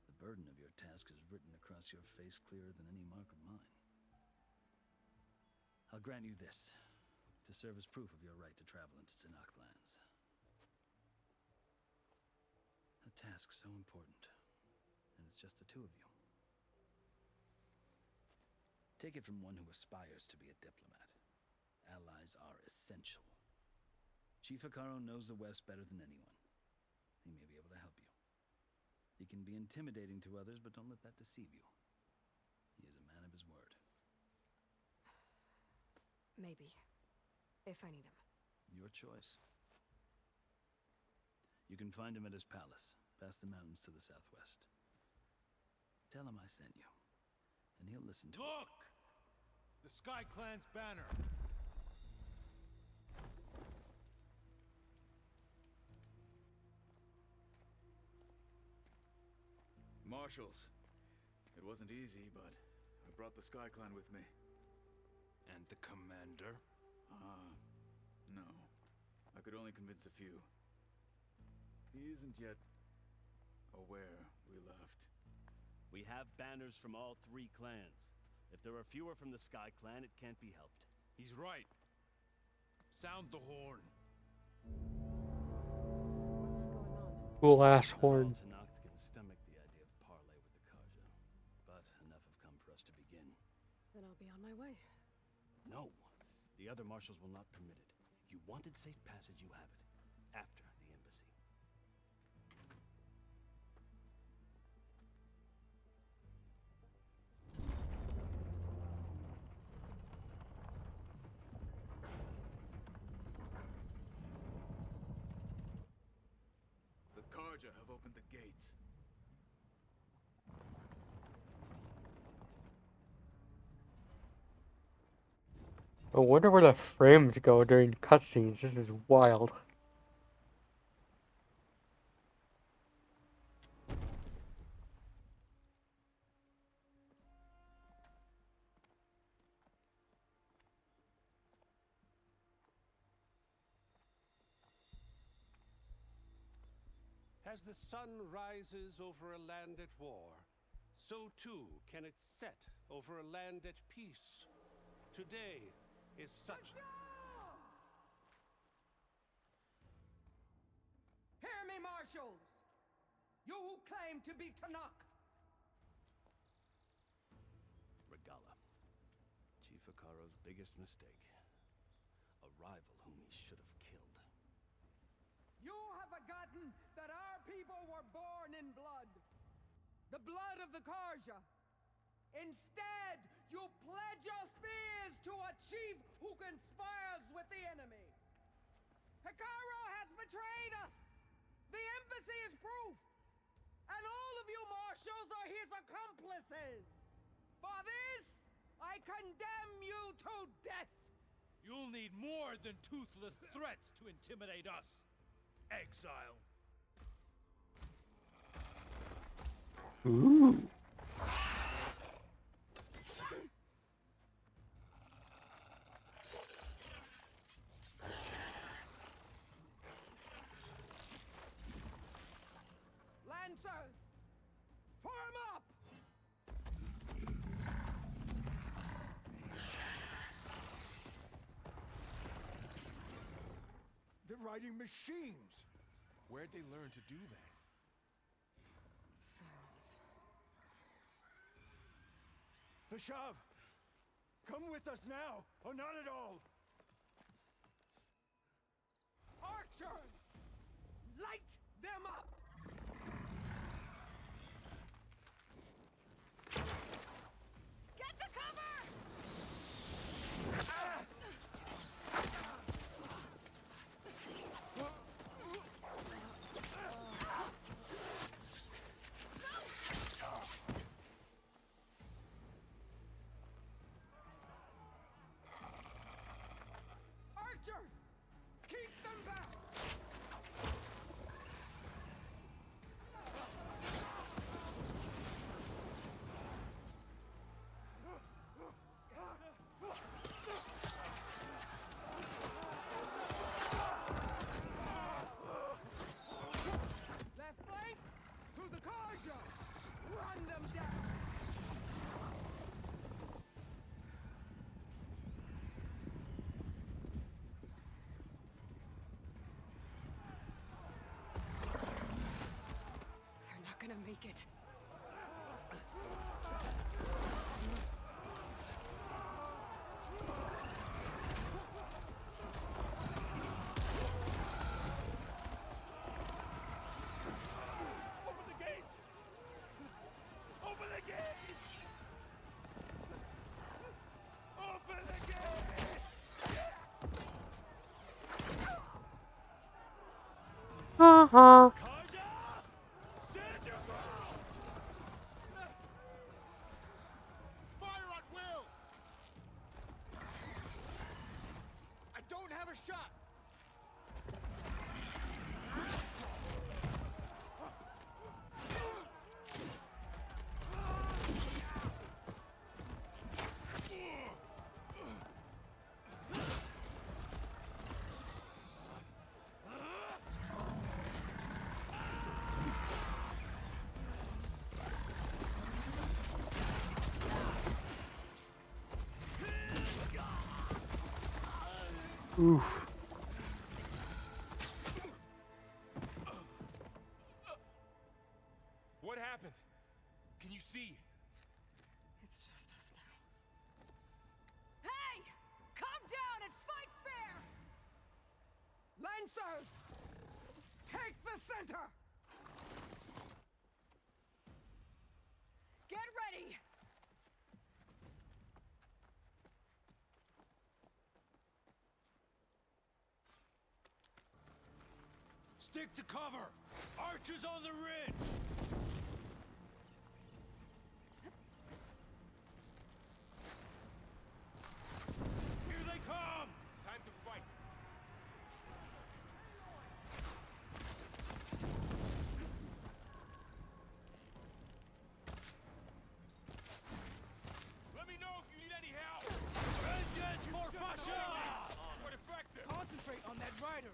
Speaker 22: The burden of your task is written across your face clearer than any mark of mine. I'll grant you this, to serve as proof of your right to travel into Tenakth lands. A task so important, and it's just the two of you. Take it from one who aspires to be a diplomat. Allies are essential. Chief Hekarro knows the West better than anyone. He may be able to help you. He can be intimidating to others, but don't let that deceive you. He is a man of his word.
Speaker 2: Maybe. If I need him.
Speaker 22: Your choice. You can find him at his palace, past the mountains to the southwest. Tell him I sent you, and he'll listen to
Speaker 5: Look! The Sky Clan's banner!
Speaker 8: Marshals. It wasn't easy, but I brought the Sky Clan with me.
Speaker 5: And the commander?
Speaker 8: No. I could only convince a few. He isn't yet aware we left.
Speaker 15: We have banners from all 3 clans. If there are fewer from the Sky Clan, it can't be helped.
Speaker 5: He's right. Sound the horn.
Speaker 2: What's going on?
Speaker 1: Cool ass horn.
Speaker 22: Tenakth can stomach the idea of parley with the Karja, but enough have come for us to begin.
Speaker 2: Then I'll be on my way.
Speaker 15: No, the other marshals will not permit it. You wanted safe passage, you have it. After the embassy.
Speaker 8: The Karja have opened the gates.
Speaker 1: I wonder where the frames go during cutscenes. This is wild.
Speaker 16: As the sun rises over a land at war, so too can it set over a land at peace. Today is such...
Speaker 23: Hear me, marshals! You who claim to be Tenakth!
Speaker 15: Regalla. Chief Hekarro's biggest mistake. A rival whom he should have killed.
Speaker 23: You have forgotten that our people were born in blood. The blood of the Karja. Instead, you pledge your spears to a chief who conspires with the enemy. Hekarro has betrayed us. The embassy is proof. and all of you marshals are his accomplices. For this, I condemn you to death.
Speaker 6: You'll need more than toothless threats to intimidate us, exile.
Speaker 1: Ooh.
Speaker 23: Lancers, form up!
Speaker 5: They're riding machines.
Speaker 3: Where'd they learn to do that?
Speaker 2: Silence.
Speaker 5: Vashav, come with us now, or not at all.
Speaker 23: Archers, light them up!
Speaker 2: Get to cover!
Speaker 23: Archers, keep them back! Left flank, to the Karja! Run them down!
Speaker 2: They're not gonna make it.
Speaker 6: Open the gates! Open the gates! Open the gates!
Speaker 1: Uh-huh.
Speaker 6: Karja! Stand your ground!
Speaker 5: Fire at will! I don't have a shot!
Speaker 1: Oof.
Speaker 3: What happened? Can you see?
Speaker 2: It's just us now.
Speaker 23: Hey! Come down and fight fair! Lancers! Take the center!
Speaker 2: Get ready!
Speaker 6: Stick to cover! Archers on the ridge! Here they come!
Speaker 3: Time to fight.
Speaker 6: Let me know if you need any help! Vengeance for Fasha! What effective!
Speaker 23: Concentrate on that rider!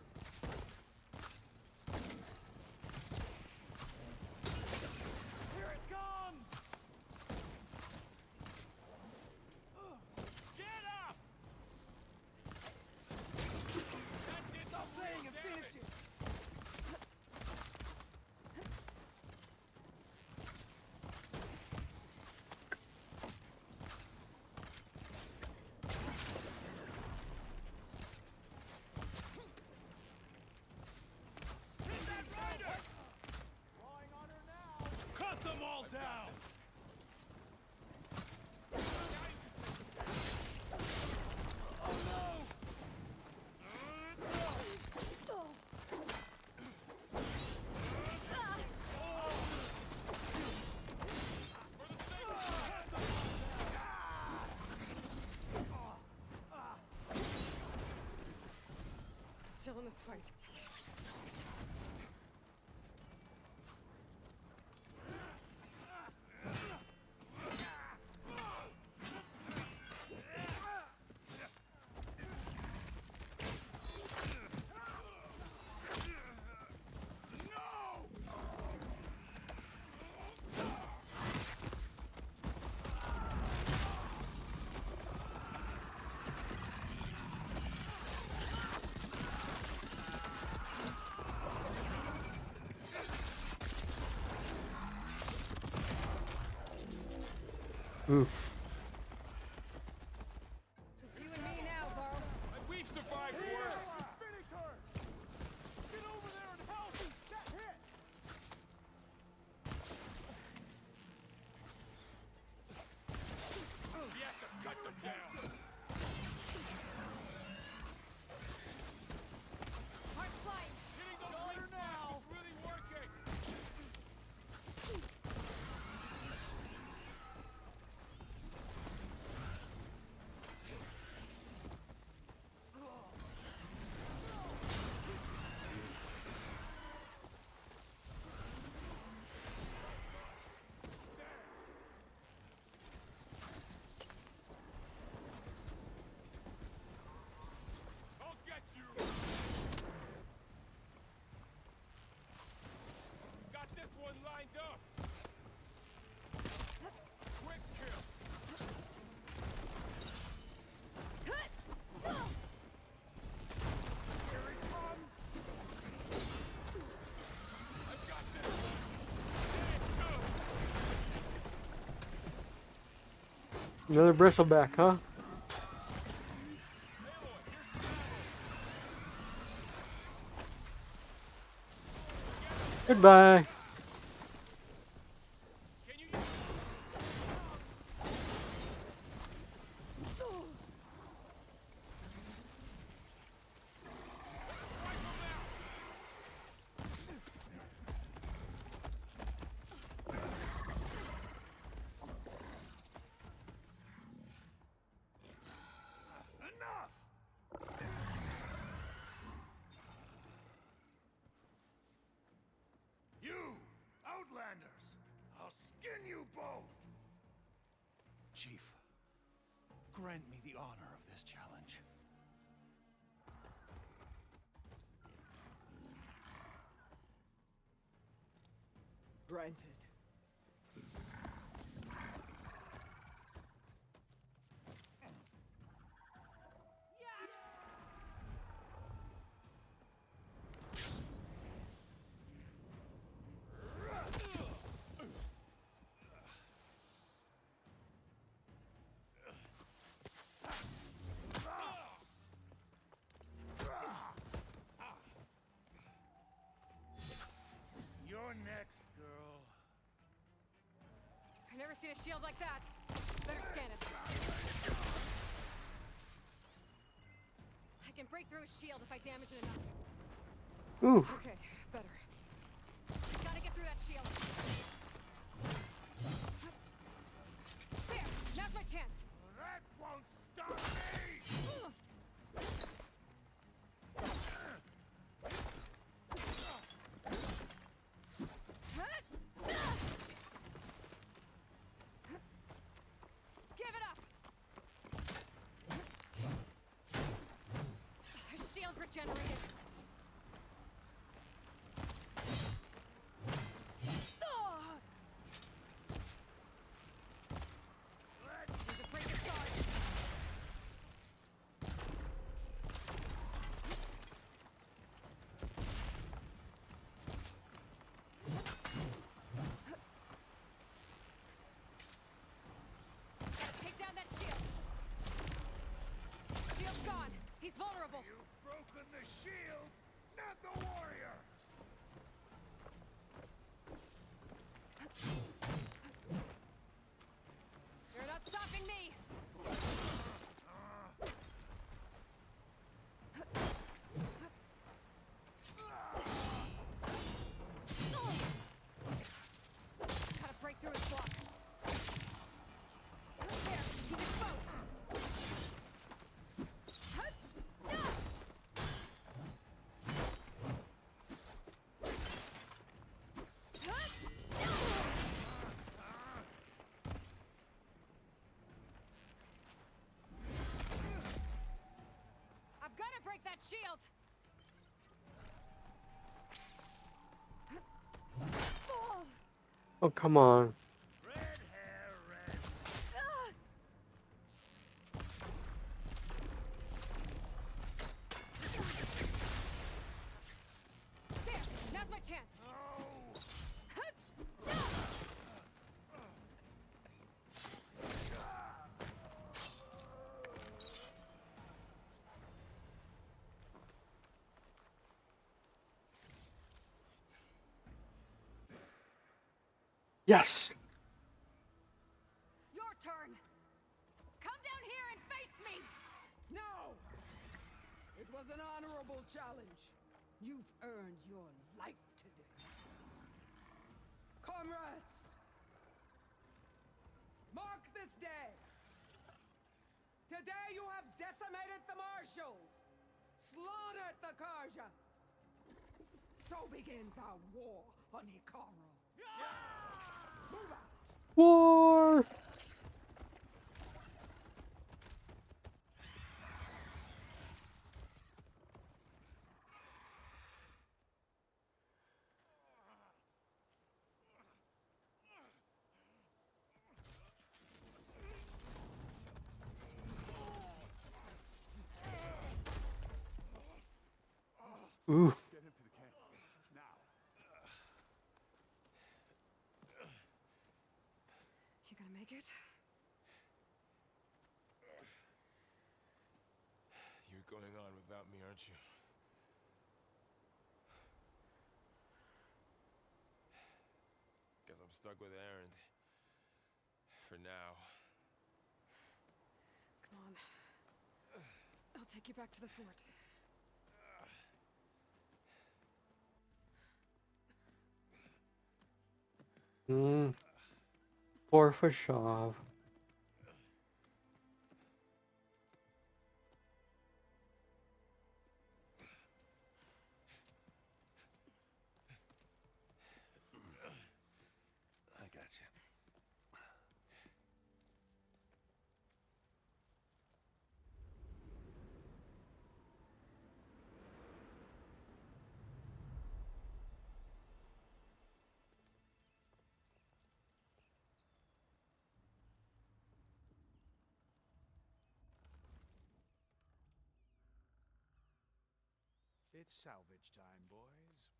Speaker 2: won this fight.
Speaker 1: Oof.
Speaker 2: Just you and me now, Varl.
Speaker 6: We've survived worse.
Speaker 23: Finish her! Get over there and help! Get hit!
Speaker 6: We have to cut them down.
Speaker 2: Hard flight.
Speaker 6: Hitting those lace now. Is really working. I'll get you. Got this one lined up. Quick kill. Here he comes. I've got this one.
Speaker 1: Another bristleback, huh? Goodbye.
Speaker 14: You, Outlanders! I'll skin you both!
Speaker 19: Chief, grant me the honor of this challenge. Granted.
Speaker 14: You're next, girl.
Speaker 2: I've never seen a shield like that. Better scan it. I can break through a shield if I damage it enough.
Speaker 1: Ooh.
Speaker 2: Okay, better. Gotta get through that shield. There! Now's my chance!
Speaker 14: That won't stop me!
Speaker 2: Give it up! Shield regenerated. Need to break his guard. Gotta take down that shield. Shield's gone. He's vulnerable.
Speaker 14: You've broken the shield!
Speaker 1: Oh, come on.
Speaker 2: There, now's my chance.
Speaker 1: Yes!
Speaker 2: Your turn. Come down here and face me.
Speaker 23: No! It was an honorable challenge. You've earned your life today. Comrades! Mark this day! Today you have decimated the Marshals! Slaughtered the Karja! So begins our war on Hikaru. Move out!
Speaker 1: War! Ooh.
Speaker 9: Get him to the camp. Now.
Speaker 2: You gonna make it?
Speaker 3: You're going on without me, aren't you? Guess I'm stuck with Aaron. For now.
Speaker 2: Come on. I'll take you back to the fort.
Speaker 1: Poor Fashav.
Speaker 15: I got you.
Speaker 19: It's salvage time, boys.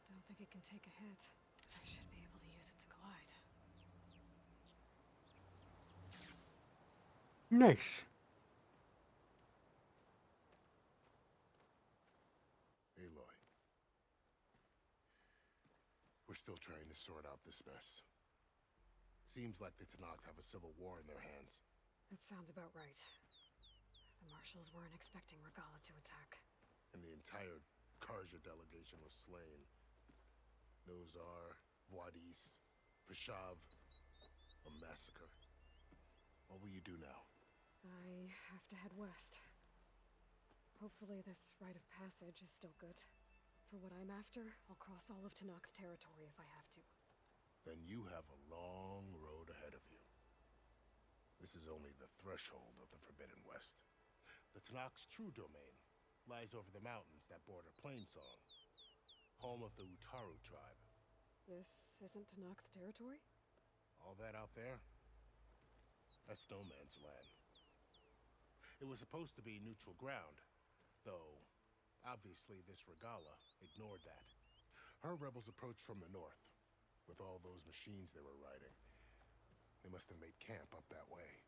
Speaker 2: Don't think it can take a hit. I should be able to use it to glide.
Speaker 1: Nice.
Speaker 14: Aloy. We're still trying to sort out this mess. Seems like the Tenakth have a civil war in their hands.
Speaker 2: That sounds about right. The Marshals weren't expecting Regalla to attack.
Speaker 14: And the entire Karja delegation was slain. Nozar, Vuadis, Fashav. A massacre. What will you do now?
Speaker 2: I have to head west. Hopefully this rite of passage is still good. For what I'm after, I'll cross all of Tenakth territory if I have to.
Speaker 14: Then you have a long road ahead of you. This is only the threshold of the Forbidden West. The Tenakth's true domain lies over the mountains that border Plainsong, home of the Utaru tribe.
Speaker 2: This isn't Tenakth territory?
Speaker 14: All that out there? That's no man's land. It was supposed to be neutral ground, though obviously this Regalla ignored that. Her rebels approached from the north, with all those machines they were riding. They must have made camp up that way.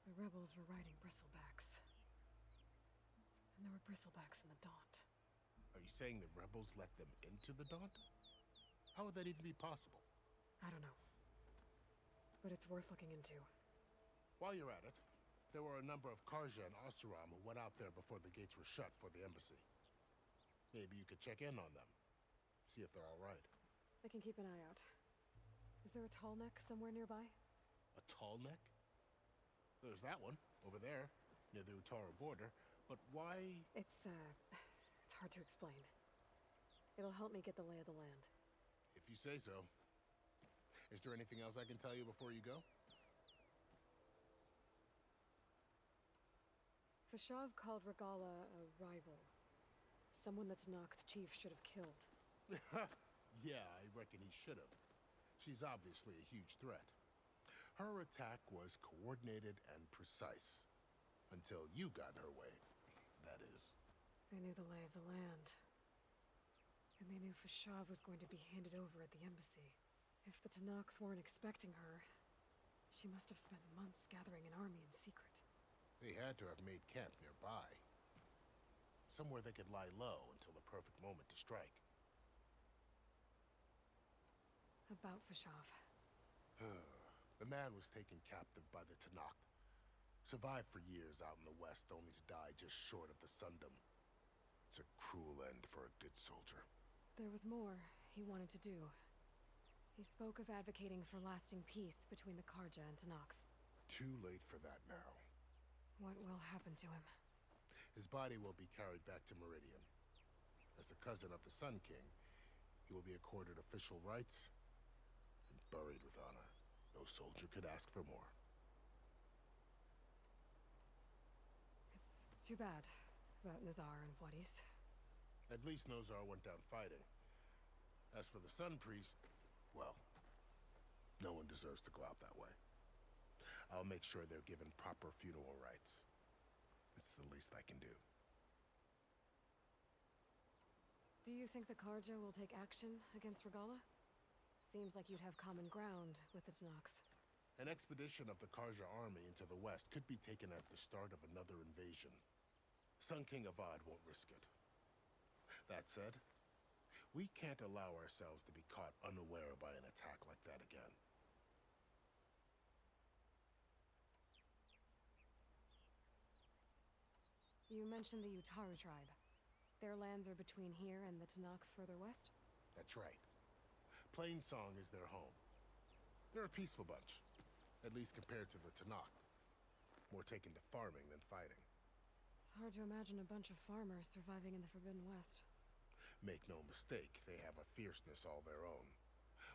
Speaker 2: The rebels were riding bristlebacks. And there were bristlebacks in the Daunt.
Speaker 14: Are you saying the rebels let them into the Daunt? How would that even be possible?
Speaker 2: I don't know. But it's worth looking into.
Speaker 14: While you're at it, there were a number of Karja and Oseram who went out there before the gates were shut for the embassy. Maybe you could check in on them. See if they're all right.
Speaker 2: I can keep an eye out. Is there a tall neck somewhere nearby?
Speaker 14: A tall neck? There's that one, over there. near the Utaru border, but why?
Speaker 2: It's hard to explain. It'll help me get the lay of the land.
Speaker 14: If you say so. Is there anything else I can tell you before you go?
Speaker 2: Fashav called Regala a rival. Someone that Tanakh chief should have killed.
Speaker 14: Yeah, I reckon he should have. She's obviously a huge threat. Her attack was coordinated and precise. Until you got in her way, that is.
Speaker 2: They knew the lay of the land. And they knew Fashav was going to be handed over at the embassy. If the Tanakh weren't expecting her, she must have spent months gathering an army in secret.
Speaker 14: They had to have made camp nearby. Somewhere they could lie low until the perfect moment to strike.
Speaker 2: About Fashav.
Speaker 14: The man was taken captive by the Tanakh. Survived for years out in the west, only to die just short of the Sundom. It's a cruel end for a good soldier.
Speaker 2: There was more he wanted to do. He spoke of advocating for lasting peace between the Karja and Tanakh.
Speaker 14: Too late for that now.
Speaker 2: What will happen to him?
Speaker 14: His body will be carried back to Meridian. As a cousin of the Sun King, he will be accorded official rights and buried with honor. No soldier could ask for more.
Speaker 2: It's too bad about Nazar and Wadis.
Speaker 14: At least Nozar went down fighting. As for the Sun Priest, well, no one deserves to go out that way. I'll make sure they're given proper funeral rites. It's the least I can do.
Speaker 2: Do you think the Karja will take action against Regala? Seems like you'd have common ground with the Tanakh.
Speaker 14: An expedition of the Karja army into the west could be taken as the start of another invasion. Sun King Avad won't risk it. That said, we can't allow ourselves to be caught unaware by an attack like that again.
Speaker 2: You mentioned the Utaru tribe. Their lands are between here and the Tanakh further west?
Speaker 14: That's right. Plainsong is their home. They're a peaceful bunch, at least compared to the Tanakh. More taken to farming than fighting.
Speaker 2: It's hard to imagine a bunch of farmers surviving in the Forbidden West.
Speaker 14: Make no mistake, they have a fierceness all their own.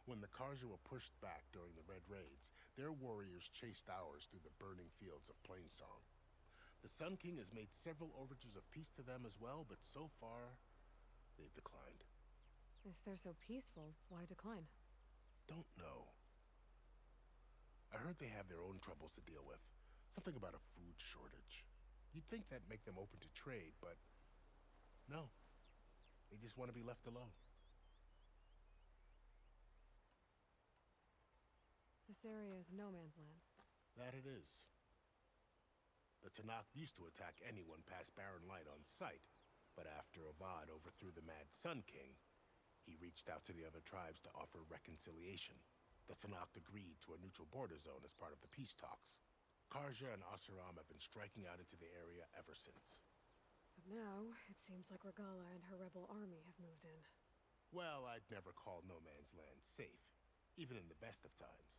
Speaker 14: When the Karja were pushed back during the Red Raids, their warriors chased ours through the burning fields of Plainsong. The Sun King has made several overtures of peace to them as well, but so far, they've declined.
Speaker 2: If they're so peaceful, why decline?
Speaker 14: Don't know. I heard they have their own troubles to deal with. Something about a food shortage. You'd think that'd make them open to trade, but no. They just want to be left alone.
Speaker 2: This area is no man's land.
Speaker 14: That it is. The Tanakh used to attack anyone past Barren Light on sight, but after Avad overthrew the Mad Sun King, he reached out to the other tribes to offer reconciliation. The Tanakh agreed to a neutral border zone as part of the peace talks. Karja and Asuram have been striking out into the area ever since.
Speaker 2: But now, it seems like Regala and her rebel army have moved in.
Speaker 14: Well, I'd never call No Man's Land safe, even in the best of times.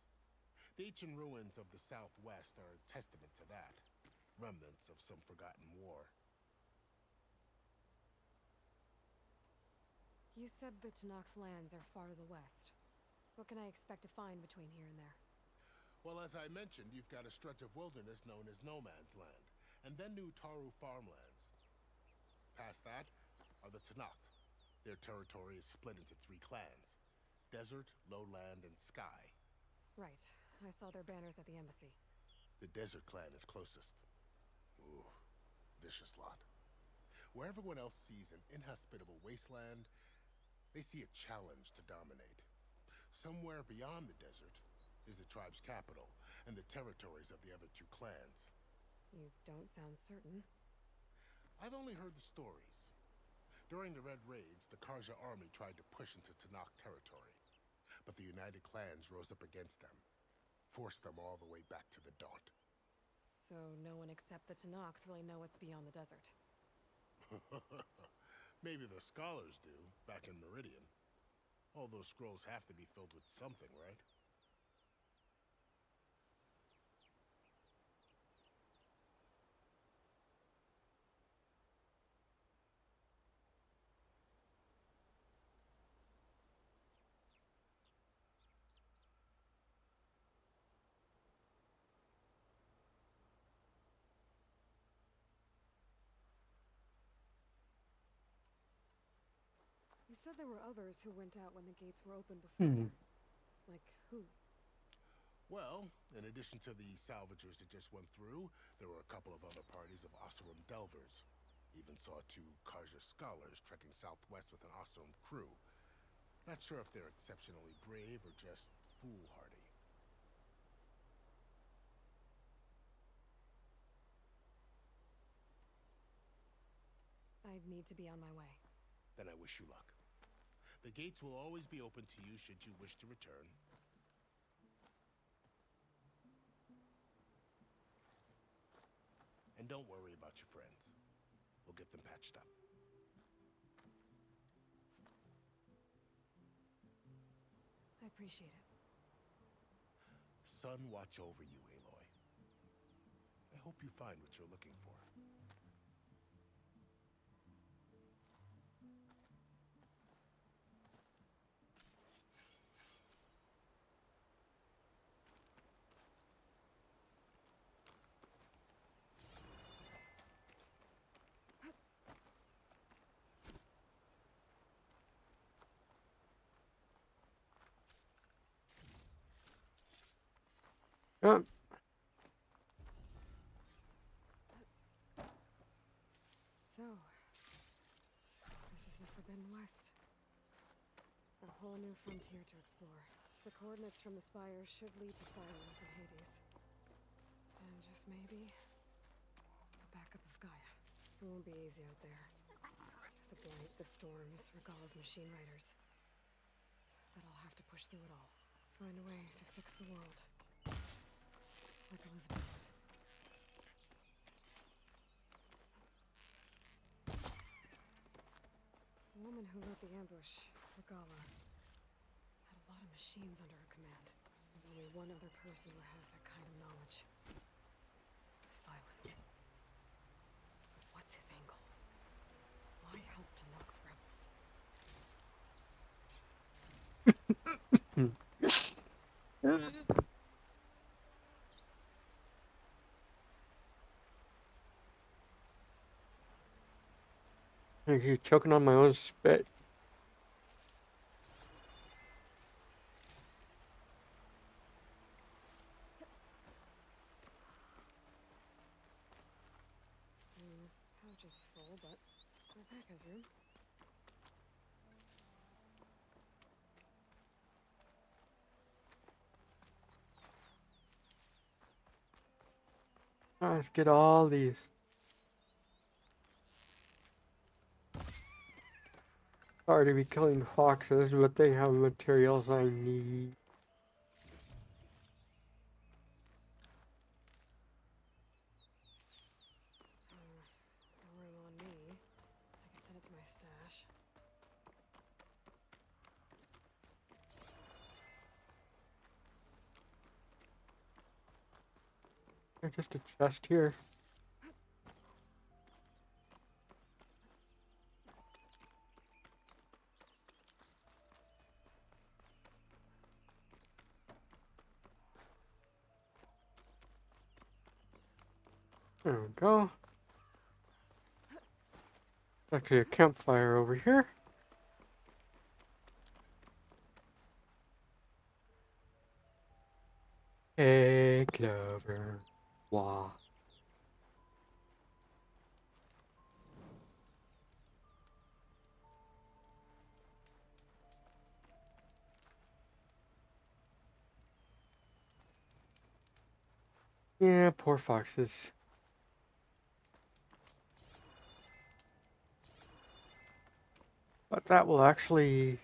Speaker 14: The ancient ruins of the Southwest are a testament to that. Remnants of some forgotten war.
Speaker 2: You said the Tanakh lands are far to the west. What can I expect to find between here and there?
Speaker 14: Well, as I mentioned, you've got a stretch of wilderness known as No Man's Land, and then New Taru farmlands. Past that are the Tanakh. Their territory is split into 3 clans: Desert, Lowland, and Sky.
Speaker 2: Right. I saw their banners at the embassy.
Speaker 14: The Desert clan is closest. Ooh, vicious lot. Where everyone else sees an inhospitable wasteland, they see a challenge to dominate. Somewhere beyond the desert is the tribe's capital and the territories of the other 2 clans.
Speaker 2: You don't sound certain.
Speaker 14: I've only heard the stories. During the Red Raids, the Karja army tried to push into Tanakh territory, but the United Clans rose up against them, forced them all the way back to the Daunt.
Speaker 2: So no one except the Tanakh really know what's beyond the desert.
Speaker 14: Maybe the scholars do, back in Meridian. All those scrolls have to be filled with something, right?
Speaker 2: said there were others who went out when the gates were open before. Like who?
Speaker 14: Well, in addition to the salvagers that just went through, there were a couple of other parties of Oseram delvers. Even saw 2 Karja scholars trekking southwest with an Oseram crew. Not sure if they're exceptionally brave or just foolhardy.
Speaker 2: I need to be on my way.
Speaker 14: Then I wish you luck. The gates will always be open to you should you wish to return. And don't worry about your friends. We'll get them patched up.
Speaker 2: I appreciate it.
Speaker 14: Sun watch over you, Aloy. I hope you find what you're looking for.
Speaker 1: Oh.
Speaker 2: So, this is the Forbidden West. A whole new frontier to explore. The coordinates from the spires should lead to Silence and Hades. And just maybe, a backup of Gaia. It won't be easy out there. The blight, the storms, Regalla's machine riders. But I'll have to push through it all. Find a way to fix the world. Like Elizabeth did. The woman who led the ambush, Regalla, had a lot of machines under her command. There's only one other person who has that kind of knowledge. Silence. But what's his angle? Why help to knock the rebels?
Speaker 1: I keep choking on my own spit.
Speaker 2: Pouch is full, but my pack has room.
Speaker 1: Let's get all these. Sorry to be killing foxes, but they have materials I need.
Speaker 2: No room on me. I can send it to my stash.
Speaker 1: There's just a chest here. There we go. Actually, a campfire over here. Hey, Clover. Wah. Yeah, poor foxes. But that will actually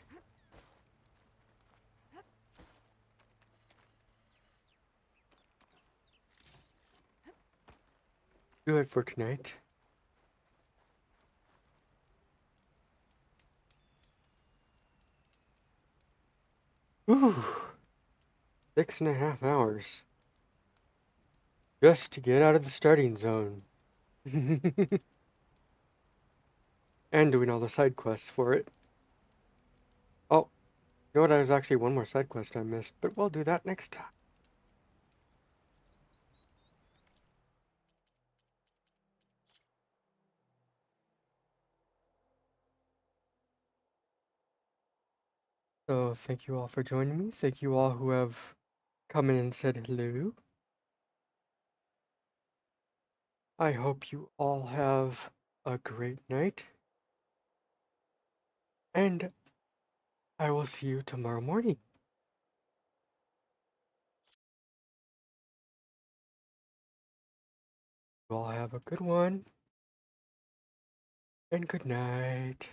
Speaker 1: do it for tonight. Ooh, 6.5 hours. Just to get out of the starting zone. And doing all the side quests for it. Oh, you know what? There's actually one more side quest I missed, but we'll do that next time. So thank you all for joining me. Thank you all who have come in and said hello. I hope you all have a great night. And I will see you tomorrow morning. You all have a good one. And good night.